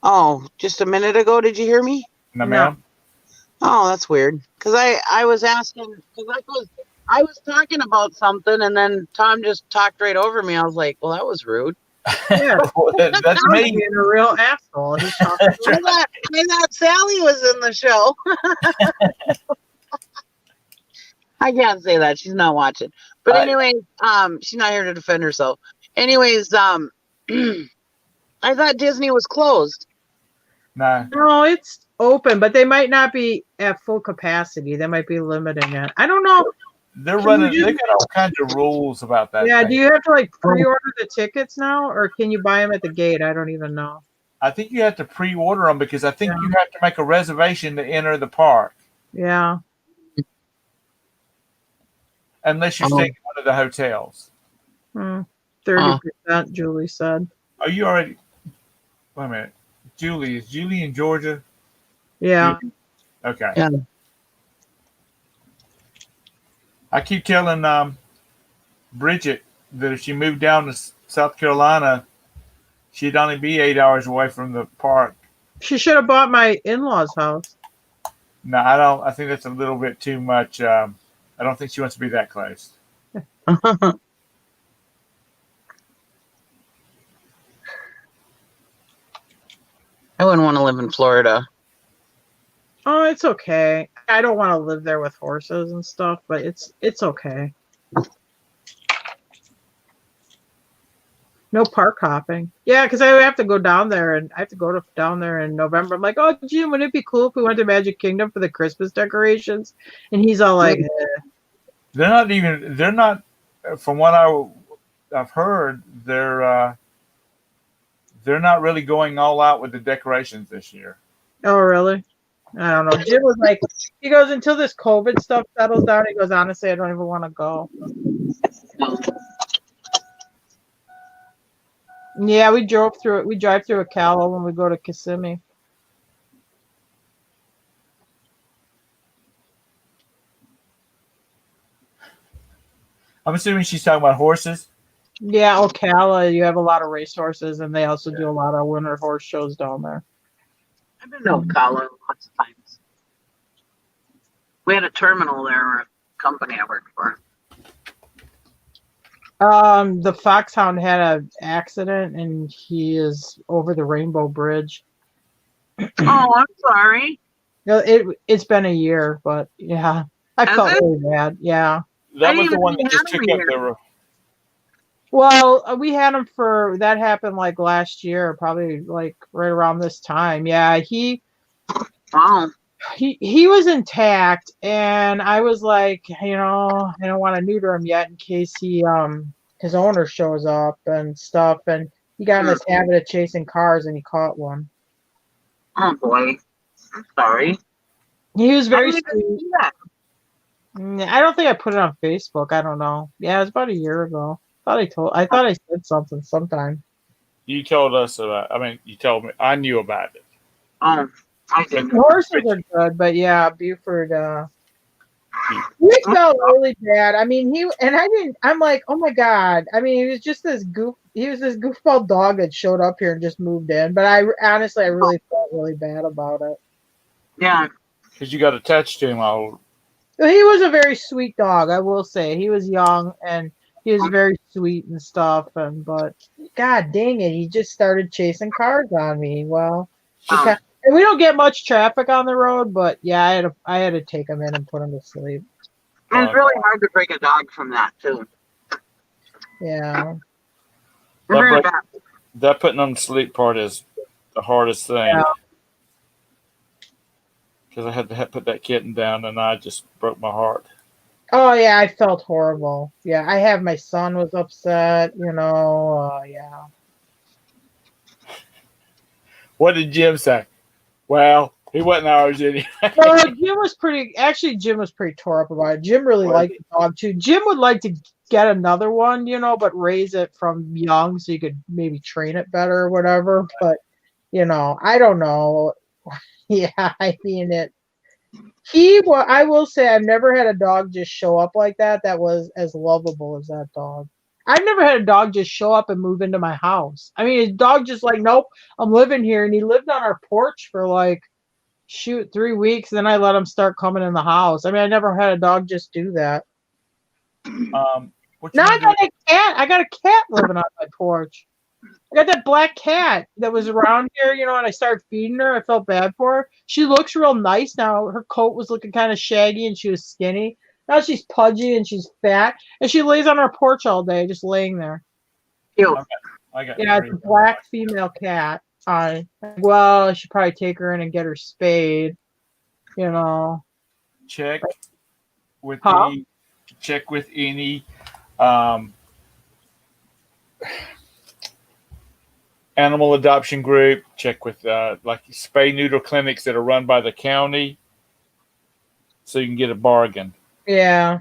[SPEAKER 6] Oh, just a minute ago, did you hear me?
[SPEAKER 1] No, ma'am.
[SPEAKER 6] Oh, that's weird. Because I was asking, because I was talking about something, and then Tom just talked right over me. I was like, well, that was rude.
[SPEAKER 2] Yeah.
[SPEAKER 1] That's
[SPEAKER 2] I'm
[SPEAKER 1] me.
[SPEAKER 2] being a real asshole. He's talking
[SPEAKER 6] I thought Sally was in the show. I can't say that. She's not watching. But anyways, she's not here to defend herself. Anyways, I thought Disney was closed.
[SPEAKER 1] Nah.
[SPEAKER 2] No, it's open, but they might not be at full capacity. They might be limiting it. I don't know.
[SPEAKER 1] They're running. They got all kinds of rules about that.
[SPEAKER 2] Yeah,
[SPEAKER 1] thing.
[SPEAKER 2] do you have to like pre-order the tickets now, or can you buy them at the gate? I don't even know.
[SPEAKER 1] I think you have to pre-order them because I think you have to make a reservation to enter the park.
[SPEAKER 2] Yeah.
[SPEAKER 1] Unless you're staying at one of the hotels.
[SPEAKER 2] 30%, Julie said.
[SPEAKER 1] Are you already? Wait a minute. Is Julie in Georgia?
[SPEAKER 2] Yeah.
[SPEAKER 1] Okay.
[SPEAKER 6] Yeah.
[SPEAKER 1] I keep telling Bridget that if she moved down to South Carolina, she'd only be 8 hours away from the park.
[SPEAKER 2] She should have bought my in-laws' house.
[SPEAKER 1] No, I don't. I think that's a little bit too much. I don't think she wants to be that close.
[SPEAKER 6] I wouldn't want to live in Florida.
[SPEAKER 2] Oh, it's okay. I don't want to live there with horses and stuff, but it's okay. No park hopping. Yeah, because I have to go down there, and I have to go down there in November. I'm like, oh, Jim, wouldn't it be cool if we went to Magic Kingdom for the Christmas decorations? And he's all like,
[SPEAKER 1] They're not. From what I've heard, they're not really going all out with the decorations this year.
[SPEAKER 2] oh, really? I don't know. Jim was like, he goes, until this COVID stuff settles down, he goes, honestly, I don't even want to go. Yeah, we drive through Ocala when we go to Kissimmee.
[SPEAKER 1] I'm assuming she's talking about horses.
[SPEAKER 2] Yeah, Ocala, you have a lot of racehorses, and they also do a lot of winter horse shows down there.
[SPEAKER 6] I've been to Ocala lots of times. We had a terminal there, or a company I worked for.
[SPEAKER 2] The Foxhound had an accident, and he is over the Rainbow Bridge.
[SPEAKER 6] Oh, I'm sorry.
[SPEAKER 2] It's been a year, but yeah, I felt really bad. Yeah.
[SPEAKER 1] That was the one that just took up the.
[SPEAKER 2] Well, we had him that happened like last year, probably like right around this time. Yeah, he was intact, and I was like, I don't want to neuter him yet in case his owner shows up and stuff, and he got in this habit of chasing cars, and he caught one.
[SPEAKER 6] Oh boy, I'm sorry.
[SPEAKER 2] He was very sweet. I don't think I put it on Facebook. I don't know. Yeah, it was about a year ago. I thought I said something sometime.
[SPEAKER 1] You told us about. I mean, you told me. I knew about it.
[SPEAKER 6] Oh, I didn't.
[SPEAKER 2] The horses are good, but yeah, Buford. We felt really bad. I mean, I'm like, oh my god. I mean, he was just this goofball dog that showed up here and just moved in. But I honestly really felt really bad about it.
[SPEAKER 6] Yeah,
[SPEAKER 1] because you got attached to him all.
[SPEAKER 2] He was a very sweet dog, I will say. He was young and he was very sweet and stuff, but god dang it, he just started chasing cars on me. Well, and we don't get much traffic on the road, but yeah, I had to take him in and put him to sleep.
[SPEAKER 6] It's really hard to break a dog from that too.
[SPEAKER 2] Yeah.
[SPEAKER 1] That putting on the sleep part is the hardest thing.
[SPEAKER 2] Yeah.
[SPEAKER 1] Because I had to put that kitten down, and I just broke my heart.
[SPEAKER 2] Oh yeah, I felt horrible. Yeah, my son was upset. Yeah.
[SPEAKER 1] What did Jim say? Well, he wasn't ours anyway.
[SPEAKER 2] Well, Jim was pretty tore up about it. Jim really liked the dog too. Jim would like to get another one, but raise it from young so you could maybe train it better or whatever. But I don't know. Yeah, I mean it. I will say I've never had a dog just show up like that was as lovable as that dog. I've never had a dog just show up and move into my house. I mean, his dog just like, nope, I'm living here. And he lived on our porch for 3 weeks. Then I let him start coming in the house. I mean, I never had a dog just do that. Now I got a cat. I got a cat living on my porch. I got that black cat that was around here, and I started feeding her. I felt bad for her. She looks real nice now. Her coat was looking kind of shaggy and she was skinny. Now she's pudgy and she's fat. And she lays on our porch all day, just laying there.
[SPEAKER 6] Cute.
[SPEAKER 2] Yeah, it's a black female cat. I should probably take her in and get her spayed.
[SPEAKER 1] Check with any animal adoption group. Check with spay neuter clinics that are run by the county, so you can get a bargain.
[SPEAKER 2] Yeah,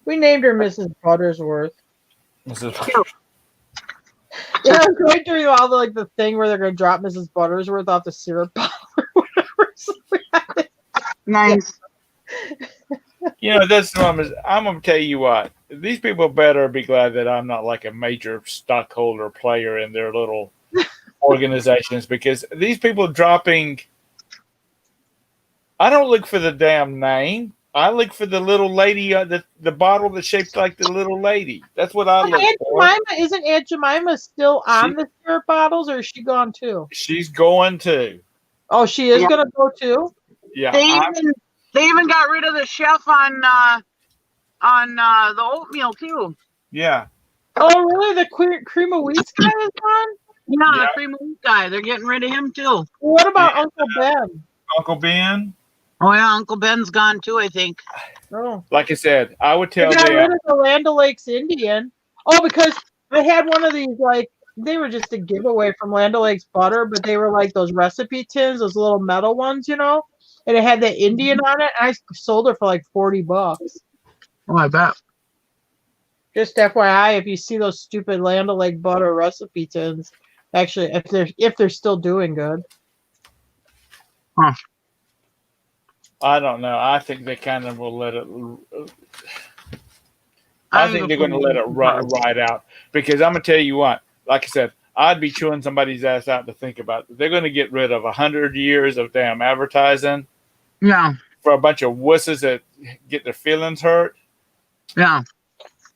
[SPEAKER 2] we named her Mrs. Buttersworth. Yeah, I'm going through all the thing where they're going to drop Mrs. Buttersworth off the syrup bottle or whatever. So
[SPEAKER 6] nice.
[SPEAKER 1] That's the one. I'm going to tell you what. These people better be glad that I'm not like a major stockholder player in their little organizations, because these people dropping. I don't look for the damn name. I look for the little lady, the bottle that's shaped like the little lady. That's what I look for.
[SPEAKER 2] Isn't Aunt Jemima still on the syrup bottles, or is she gone too?
[SPEAKER 1] She's going to.
[SPEAKER 2] Oh, she is going to go too?
[SPEAKER 1] Yeah.
[SPEAKER 6] They even got rid of the chef on the oatmeal too.
[SPEAKER 1] Yeah.
[SPEAKER 2] Oh, really? The cream of wheat guy is gone?
[SPEAKER 6] Yeah, the cream of wheat guy. They're getting rid of him too.
[SPEAKER 2] What about Uncle Ben?
[SPEAKER 1] Uncle Ben?
[SPEAKER 6] Oh yeah, Uncle Ben's gone too, I think.
[SPEAKER 2] Oh.
[SPEAKER 1] Like I said, I would tell
[SPEAKER 2] they got
[SPEAKER 1] them.
[SPEAKER 2] rid of the Land O'Lakes Indian. Oh, because I had one of these they were just a giveaway from Land O'Lakes butter, but they were like those recipe tins, those little metal ones, you know, and it had the Indian on it. And I sold it for like $40.
[SPEAKER 6] Oh, I bet.
[SPEAKER 2] Just FYI, if you see those stupid Land O'Lakes butter recipe tins, actually, if they're still doing good.
[SPEAKER 6] Huh.
[SPEAKER 1] I don't know. I think they kind of will let it. I think they're going to let it ride out, because I'm going to tell you what. Like I said, I'd be chewing somebody's ass out to think about it. They're going to get rid of 100 years of damn advertising.
[SPEAKER 6] Yeah.
[SPEAKER 1] For a bunch of wusses that get their feelings hurt.
[SPEAKER 6] Yeah.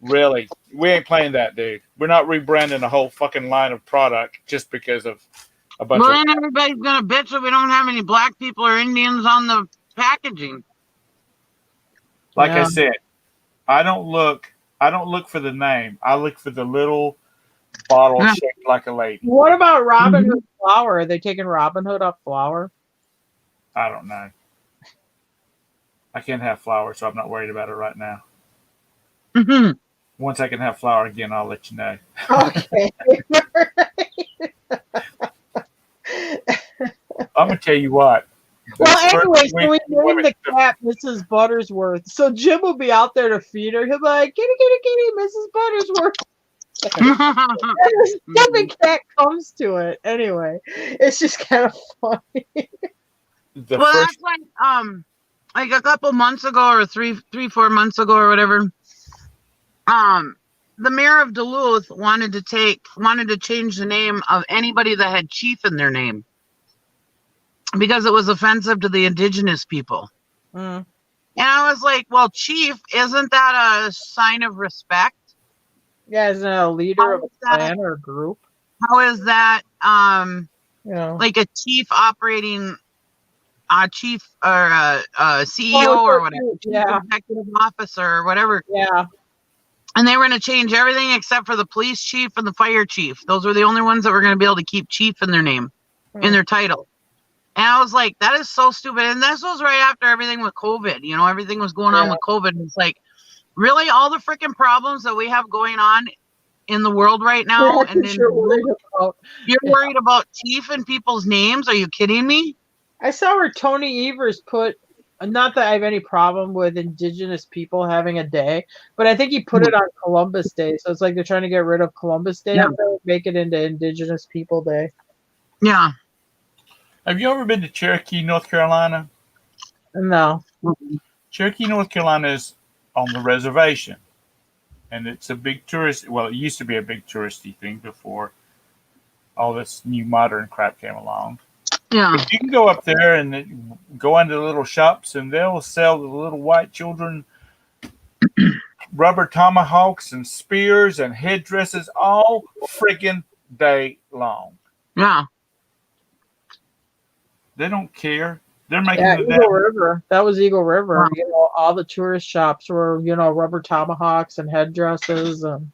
[SPEAKER 1] Really, we ain't playing that, dude. We're not rebranding a whole fucking line of product just because of a bunch
[SPEAKER 6] Well,
[SPEAKER 1] of.
[SPEAKER 6] then everybody's gonna bitch that we don't have any black people or Indians on the packaging.
[SPEAKER 1] Like I said, I don't look for the name. I look for the little bottle shaped like a lady.
[SPEAKER 2] What about Robin Hood flour? Are they taking Robin Hood off flour?
[SPEAKER 1] I don't know. I can't have flour, so I'm not worried about it right now.
[SPEAKER 6] Mm-hmm.
[SPEAKER 1] Once I can have flour again, I'll let you know.
[SPEAKER 2] Okay.
[SPEAKER 1] I'm gonna tell you what.
[SPEAKER 2] Well, anyway, so we named the cat Mrs. Buttersworth. So Jim will be out there to feed her. He'll be like, kitty, kitty, kitty, Mrs. Buttersworth. And the stupid cat comes to it. Anyway, it's just kind of funny.
[SPEAKER 6] That's like a couple months ago, or 4 months ago, or whatever. The mayor of Duluth wanted to change the name of anybody that had chief in their name, because it was offensive to the indigenous people. And I was like, well, chief, isn't that a sign of respect?
[SPEAKER 2] Yeah, isn't a leader of a clan or a group?
[SPEAKER 6] How is that,
[SPEAKER 2] like
[SPEAKER 6] a chief operating, chief or CEO or whatever, chief executive officer or whatever?
[SPEAKER 2] Yeah.
[SPEAKER 6] And they were going to change everything except for the police chief and the fire chief. Those were the only ones that were going to be able to keep chief in their name, in their title. And I was like, that is so stupid. And this was right after everything with COVID. You know, everything was going on with COVID. It's like, really, all the freaking problems that we have going on in the world right now, and you're worried about chief and people's names? Are you kidding me?
[SPEAKER 2] I saw where Tony Evers put, not that I have any problem with indigenous people having a day, but I think he put it on Columbus Day. So it's like they're trying to get rid of Columbus Day and make it into Indigenous People Day.
[SPEAKER 6] Yeah.
[SPEAKER 1] Have you ever been to Cherokee, North Carolina?
[SPEAKER 2] No.
[SPEAKER 1] Cherokee, North Carolina is on the reservation. And it's a big tourist. Well, it used to be a big touristy thing before all this new modern crap came along.
[SPEAKER 6] Yeah.
[SPEAKER 1] But you can go up there and go into the little shops, and they'll sell the little white children rubber tomahawks and spears and headdresses all freaking day long.
[SPEAKER 6] Yeah.
[SPEAKER 1] They don't care. They're making
[SPEAKER 2] Eagle River. That was Eagle River. Wow. You know, all the tourist shops were, rubber tomahawks and headdresses. And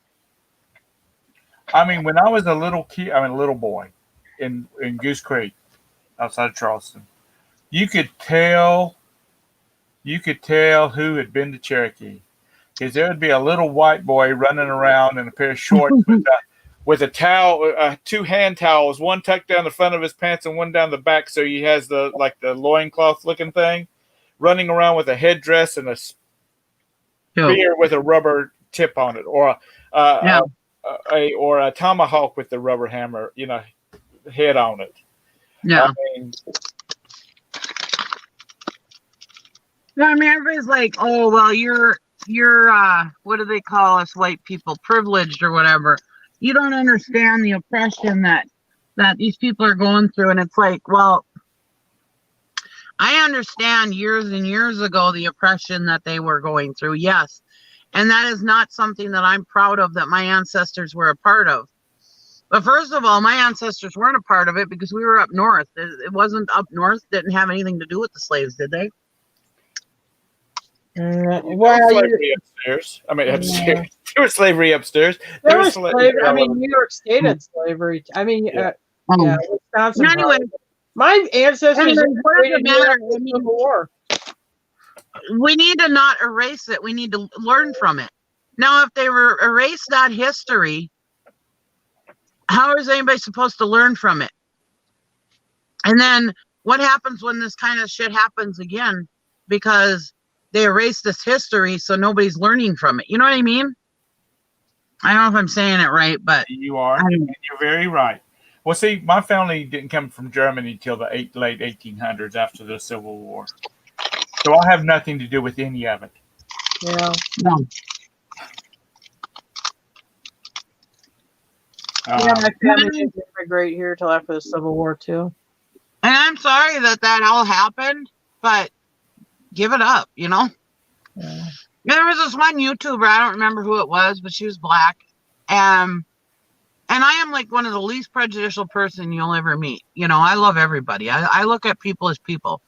[SPEAKER 1] I mean, when I was a little boy in Goose Creek, outside of Charleston, you could tell who had been to Cherokee, because there would be a little white boy running around in a pair of shorts with a towel, two hand towels, one tucked down the front of his pants and one down the back, so he has the loincloth looking thing, running around with a headdress and a spear with a rubber tip on it, or a tomahawk with the rubber hammer, head on it.
[SPEAKER 6] Yeah. I mean, everybody's like, oh, well, you're what do they call us white people, privileged or whatever. You don't understand the oppression that these people are going through. And it's like, well, I understand years and years ago the oppression that they were going through. Yes. And that is not something that I'm proud of that my ancestors were a part of. But first of all, my ancestors weren't a part of it because we were up north. It wasn't up north, didn't have anything to do with the slaves, did they?
[SPEAKER 1] Slavery upstairs. I mean, upstairs. There was slavery upstairs.
[SPEAKER 2] There was slavery. I mean, New York State had slavery. I mean, Wisconsin.
[SPEAKER 6] Anyway,
[SPEAKER 2] my ancestors
[SPEAKER 6] war. We need to not erase it. We need to learn from it. Now, if they erase that history, how is anybody supposed to learn from it? And then what happens when this kind of shit happens again? Because they erase this history, so nobody's learning from it. You know what I mean? I don't know if I'm saying it right, but
[SPEAKER 1] you are. You're very right. Well, see, my family didn't come from Germany until the late 1800s after the Civil War. So I have nothing to do with any of it.
[SPEAKER 2] Yeah.
[SPEAKER 6] no.
[SPEAKER 2] Yeah, my family didn't immigrate here till after the Civil War too.
[SPEAKER 6] And I'm sorry that all happened, but give it up, you know?
[SPEAKER 2] Yeah.
[SPEAKER 6] There was this one YouTuber, I don't remember who it was, but she was black. And I am like one of the least prejudicial person you'll ever meet. You know, I love everybody. I look at people as people.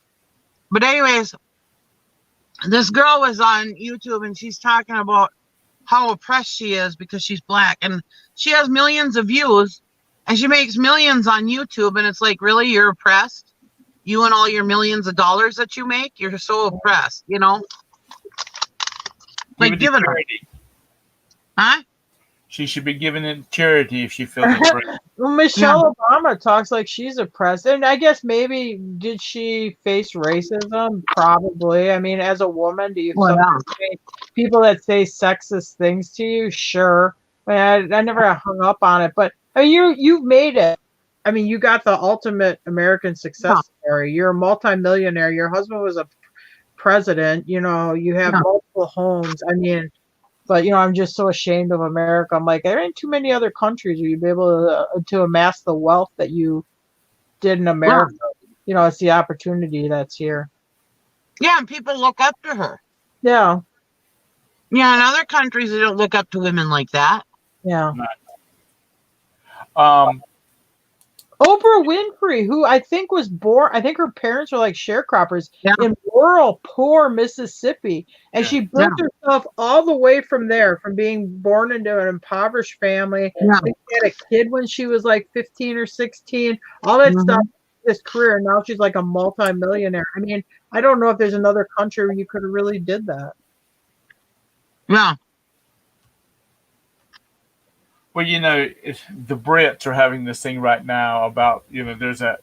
[SPEAKER 6] But anyways, this girl was on YouTube and she's talking about how oppressed she is because she's black. And she has millions of views and she makes millions on YouTube. And it's like, really, you're oppressed? You and all your millions of dollars that you make? You're so oppressed, you know? Like, give it up. Huh?
[SPEAKER 1] She should be giving it charity if she feels oppressed.
[SPEAKER 2] Well, Michelle Obama talks like she's oppressed, and I guess maybe did she face racism? Probably. I mean, as a woman, do you sometimes say people that say sexist things to you? Sure. I mean, I never hung up on it, but I mean, you've made it. I mean, you got the ultimate American success story. You're a multimillionaire. Your husband was a president. You know, you have multiple homes. I mean. But, you know, I'm just so ashamed of America. I'm like, there ain't too many other countries where you'd be able to amass the wealth that you did in America. Yeah. You know, it's the opportunity that's here.
[SPEAKER 6] Yeah, and people look up to her.
[SPEAKER 2] Yeah.
[SPEAKER 6] Yeah, in other countries, they don't look up to women like that.
[SPEAKER 2] Yeah.
[SPEAKER 1] Oprah
[SPEAKER 2] Winfrey, who I think was born, I think her parents were like sharecroppers in rural, poor Mississippi. And she built herself all the way from there, from being born into an impoverished family. Yeah. She had a kid when she was like 15 or 16, all that stuff, this career. And now she's like a multimillionaire. I mean, I don't know if there's another country where you could have really did that.
[SPEAKER 6] Yeah.
[SPEAKER 1] Well, you know, the Brits are having this thing right now about, you know, there's a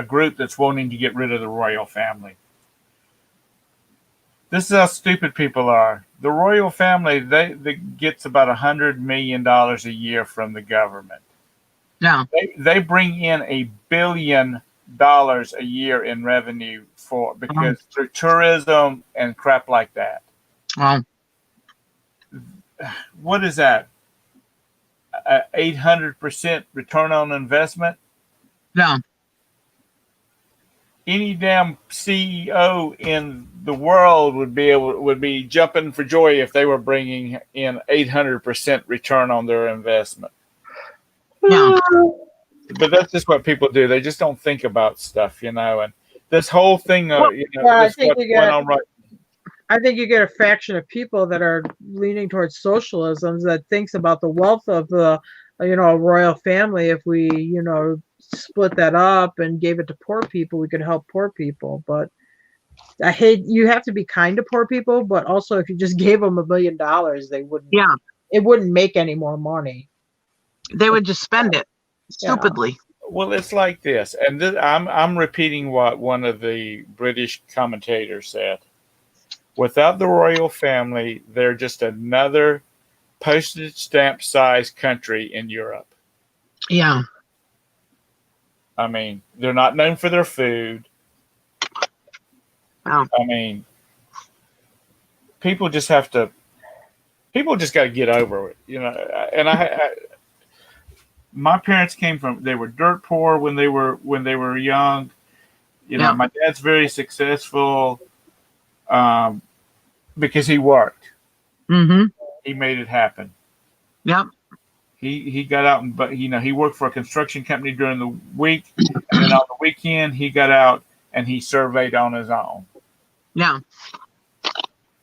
[SPEAKER 1] group that's wanting to get rid of the royal family. This is how stupid people are. The royal family, they gets about $100 million a year from the government.
[SPEAKER 6] Yeah.
[SPEAKER 1] They bring in $1 billion a year in revenue because through tourism and crap like that. What is that? 800% return on investment.
[SPEAKER 6] Yeah.
[SPEAKER 1] Any damn CEO in the world would be jumping for joy if they were bringing in 800% return on their investment.
[SPEAKER 6] Yeah.
[SPEAKER 1] But that's just what people do. They just don't think about stuff, you know. And this whole thing, you know, what's going on right.
[SPEAKER 2] I think you get a faction of people that are leaning towards socialism that thinks about the wealth of the, you know, royal family. If we, you know, split that up and gave it to poor people, we could help poor people. But I hate, you have to be kind to poor people, but also if you just gave them $1 million, they wouldn't.
[SPEAKER 6] Yeah.
[SPEAKER 2] It wouldn't make any more money.
[SPEAKER 6] They would just spend it stupidly.
[SPEAKER 1] Yeah. Well, it's like this, and I'm repeating what one of the British commentators said. Without the royal family, they're just another postage stamp sized country in Europe.
[SPEAKER 6] Yeah.
[SPEAKER 1] I mean, they're not known for their food.
[SPEAKER 6] Wow.
[SPEAKER 1] I mean, people just got to get over it, you know. And my parents they were dirt poor when they were young. You know, my dad's very successful. Because he worked.
[SPEAKER 6] Mm-hmm.
[SPEAKER 1] He made it happen.
[SPEAKER 6] Yep.
[SPEAKER 1] He got out but you know, he worked for a construction company during the week, and then on the weekend he got out and he surveyed on his own.
[SPEAKER 6] Yeah.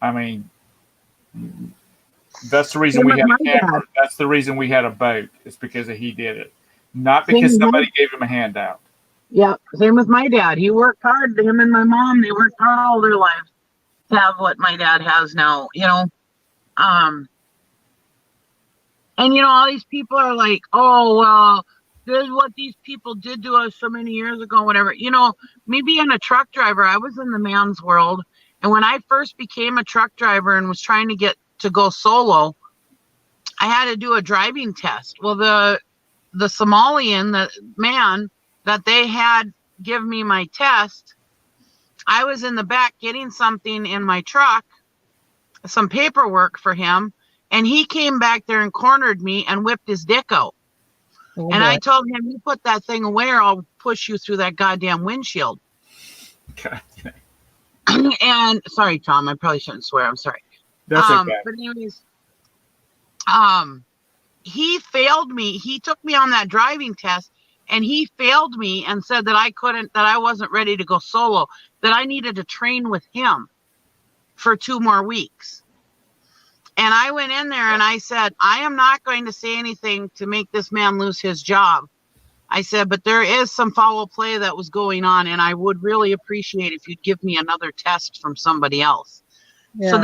[SPEAKER 1] I mean, that's the reason we had a camper. That's the reason we had a boat. It's because he did it. Not because somebody gave him a handout.
[SPEAKER 6] Yeah. Same with my dad. He worked hard. Him and my mom, they worked hard all their lives to have what my dad has now, you know. And you know, all these people are like, oh well, this is what these people did to us so many years ago, whatever. You know, me being a truck driver, I was in the man's world. And when I first became a truck driver and was trying to get to go solo, I had to do a driving test. Well, the Somalian, the man that they had give me my test, I was in the back getting something in my truck, some paperwork for him, and he came back there and cornered me and whipped his dick out.
[SPEAKER 2] Oh,
[SPEAKER 6] And
[SPEAKER 2] boy.
[SPEAKER 6] I told him, you put that thing away or I'll push you through that goddamn windshield.
[SPEAKER 1] God.
[SPEAKER 6] And sorry, Tom, I probably shouldn't swear. I'm sorry.
[SPEAKER 1] That's okay.
[SPEAKER 6] But anyways, he failed me. He took me on that driving test and he failed me and said that I wasn't ready to go solo, that I needed to train with him for 2 more weeks. And I went in there and I said, I am not going to say anything to make this man lose his job. I said, but there is some foul play that was going on, and I would really appreciate if you'd give me another test from somebody else.
[SPEAKER 2] Yeah.
[SPEAKER 6] So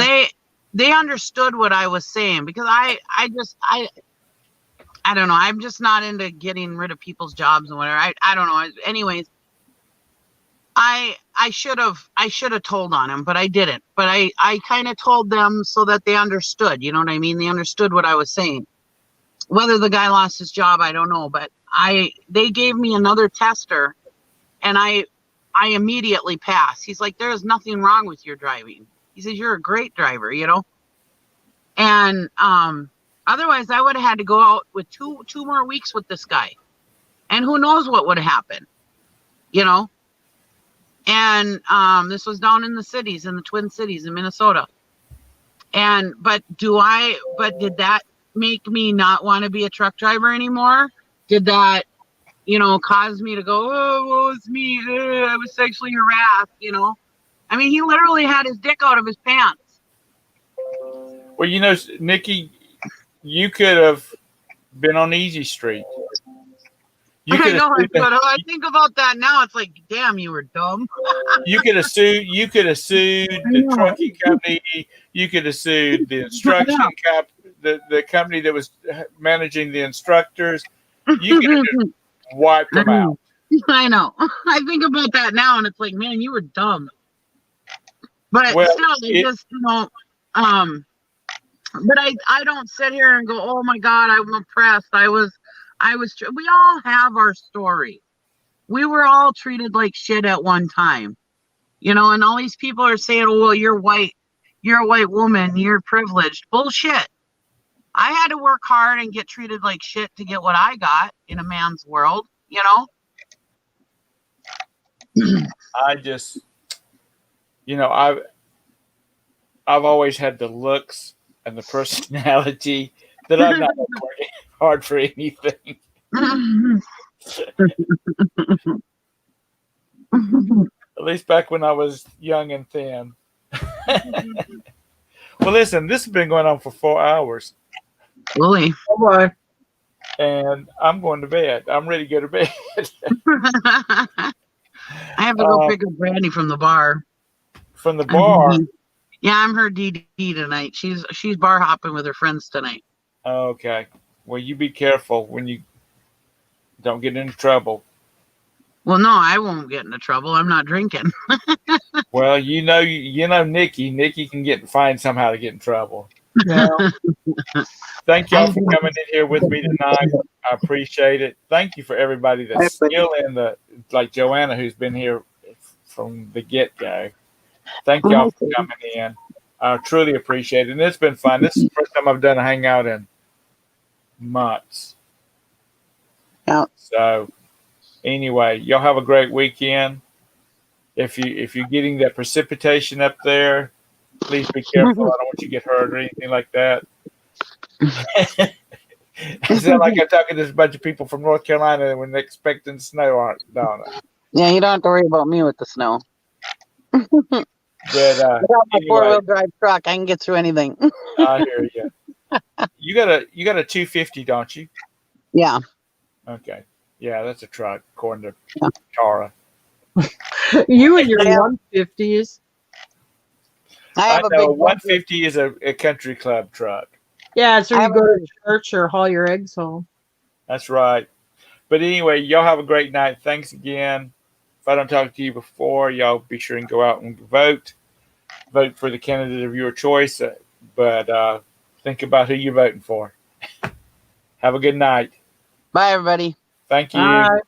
[SPEAKER 6] they understood what I was saying, because I don't know. I'm just not into getting rid of people's jobs and whatever. I don't know. Anyways, I should have told on him, but I didn't. But I kind of told them so that they understood. You know what I mean? They understood what I was saying. Whether the guy lost his job, I don't know. But they gave me another tester, and I immediately passed. He's like, there is nothing wrong with your driving. He says, you're a great driver, you know. And otherwise, I would have had to go out with two more weeks with this guy, and who knows what would have happened, you know. And this was down in the cities, in the Twin Cities in Minnesota. But did that make me not want to be a truck driver anymore? Did that, you know, cause me to go, oh, what was me? I was sexually harassed, you know? I mean, he literally had his dick out of his pants.
[SPEAKER 1] Well, you know, Nikki, you could have been on Easy Street.
[SPEAKER 6] I know, but I think about that now. It's like, damn, you were dumb.
[SPEAKER 1] You could have sued. You could have sued the trucking company. You could have sued the instruction the company that was managing the instructors. You could have just wiped them out.
[SPEAKER 6] I know. I think about that now, and it's like, man, you were dumb. But still, they just, you know, but I don't sit here and go, oh my God, I'm oppressed. We all have our story. We were all treated like shit at one time, you know, and all these people are saying, oh, well, you're white. You're a white woman. You're privileged. Bullshit. I had to work hard and get treated like shit to get what I got in a man's world, you know?
[SPEAKER 1] I just, you know, I've always had the looks and the personality that I'm not working hard for anything. At least back when I was young and thin. Well, listen, this has been going on for 4 hours.
[SPEAKER 6] Really?
[SPEAKER 2] Oh boy.
[SPEAKER 1] And I'm going to bed. I'm ready to go to bed.
[SPEAKER 6] I have to go pick up Brandy from the bar.
[SPEAKER 1] From the bar?
[SPEAKER 6] Yeah, I'm her DD tonight. She's bar hopping with her friends tonight.
[SPEAKER 1] Okay. Well, you be careful when you don't get into trouble.
[SPEAKER 6] Well, no, I won't get into trouble. I'm not drinking.
[SPEAKER 1] Well, you know Nikki. Nikki can find somehow to get in trouble.
[SPEAKER 2] Yeah.
[SPEAKER 1] Thank y'all for coming in here with me tonight. I appreciate it. Thank you for everybody that's still in like Joanna, who's been here from the get-go. Thank y'all for coming in. I truly appreciate it. And it's been fun. This is the first time I've done a hangout in months.
[SPEAKER 6] Yeah.
[SPEAKER 1] So anyway, y'all have a great weekend. If you're getting that precipitation up there, please be careful. I don't want you to get hurt or anything like that. It's not like I'm talking to a bunch of people from North Carolina when they're expecting snow, aren't they?
[SPEAKER 6] Yeah, you don't have to worry about me with the snow.
[SPEAKER 1] But
[SPEAKER 6] without my four-wheel drive truck, I can get through anything.
[SPEAKER 1] I hear you. You got a 250, don't you?
[SPEAKER 6] Yeah.
[SPEAKER 1] Okay. Yeah, that's a truck, according to Tara.
[SPEAKER 2] You and your 150s.
[SPEAKER 1] I know 150 is a country club truck.
[SPEAKER 2] Yeah, it's where you go to church or haul your eggs home.
[SPEAKER 1] That's right. But anyway, y'all have a great night. Thanks again. If I don't talk to you before, y'all be sure and go out and vote. Vote for the candidate of your choice, but think about who you're voting for. Have a good night.
[SPEAKER 6] Bye, everybody.
[SPEAKER 1] Thank you.
[SPEAKER 2] Bye.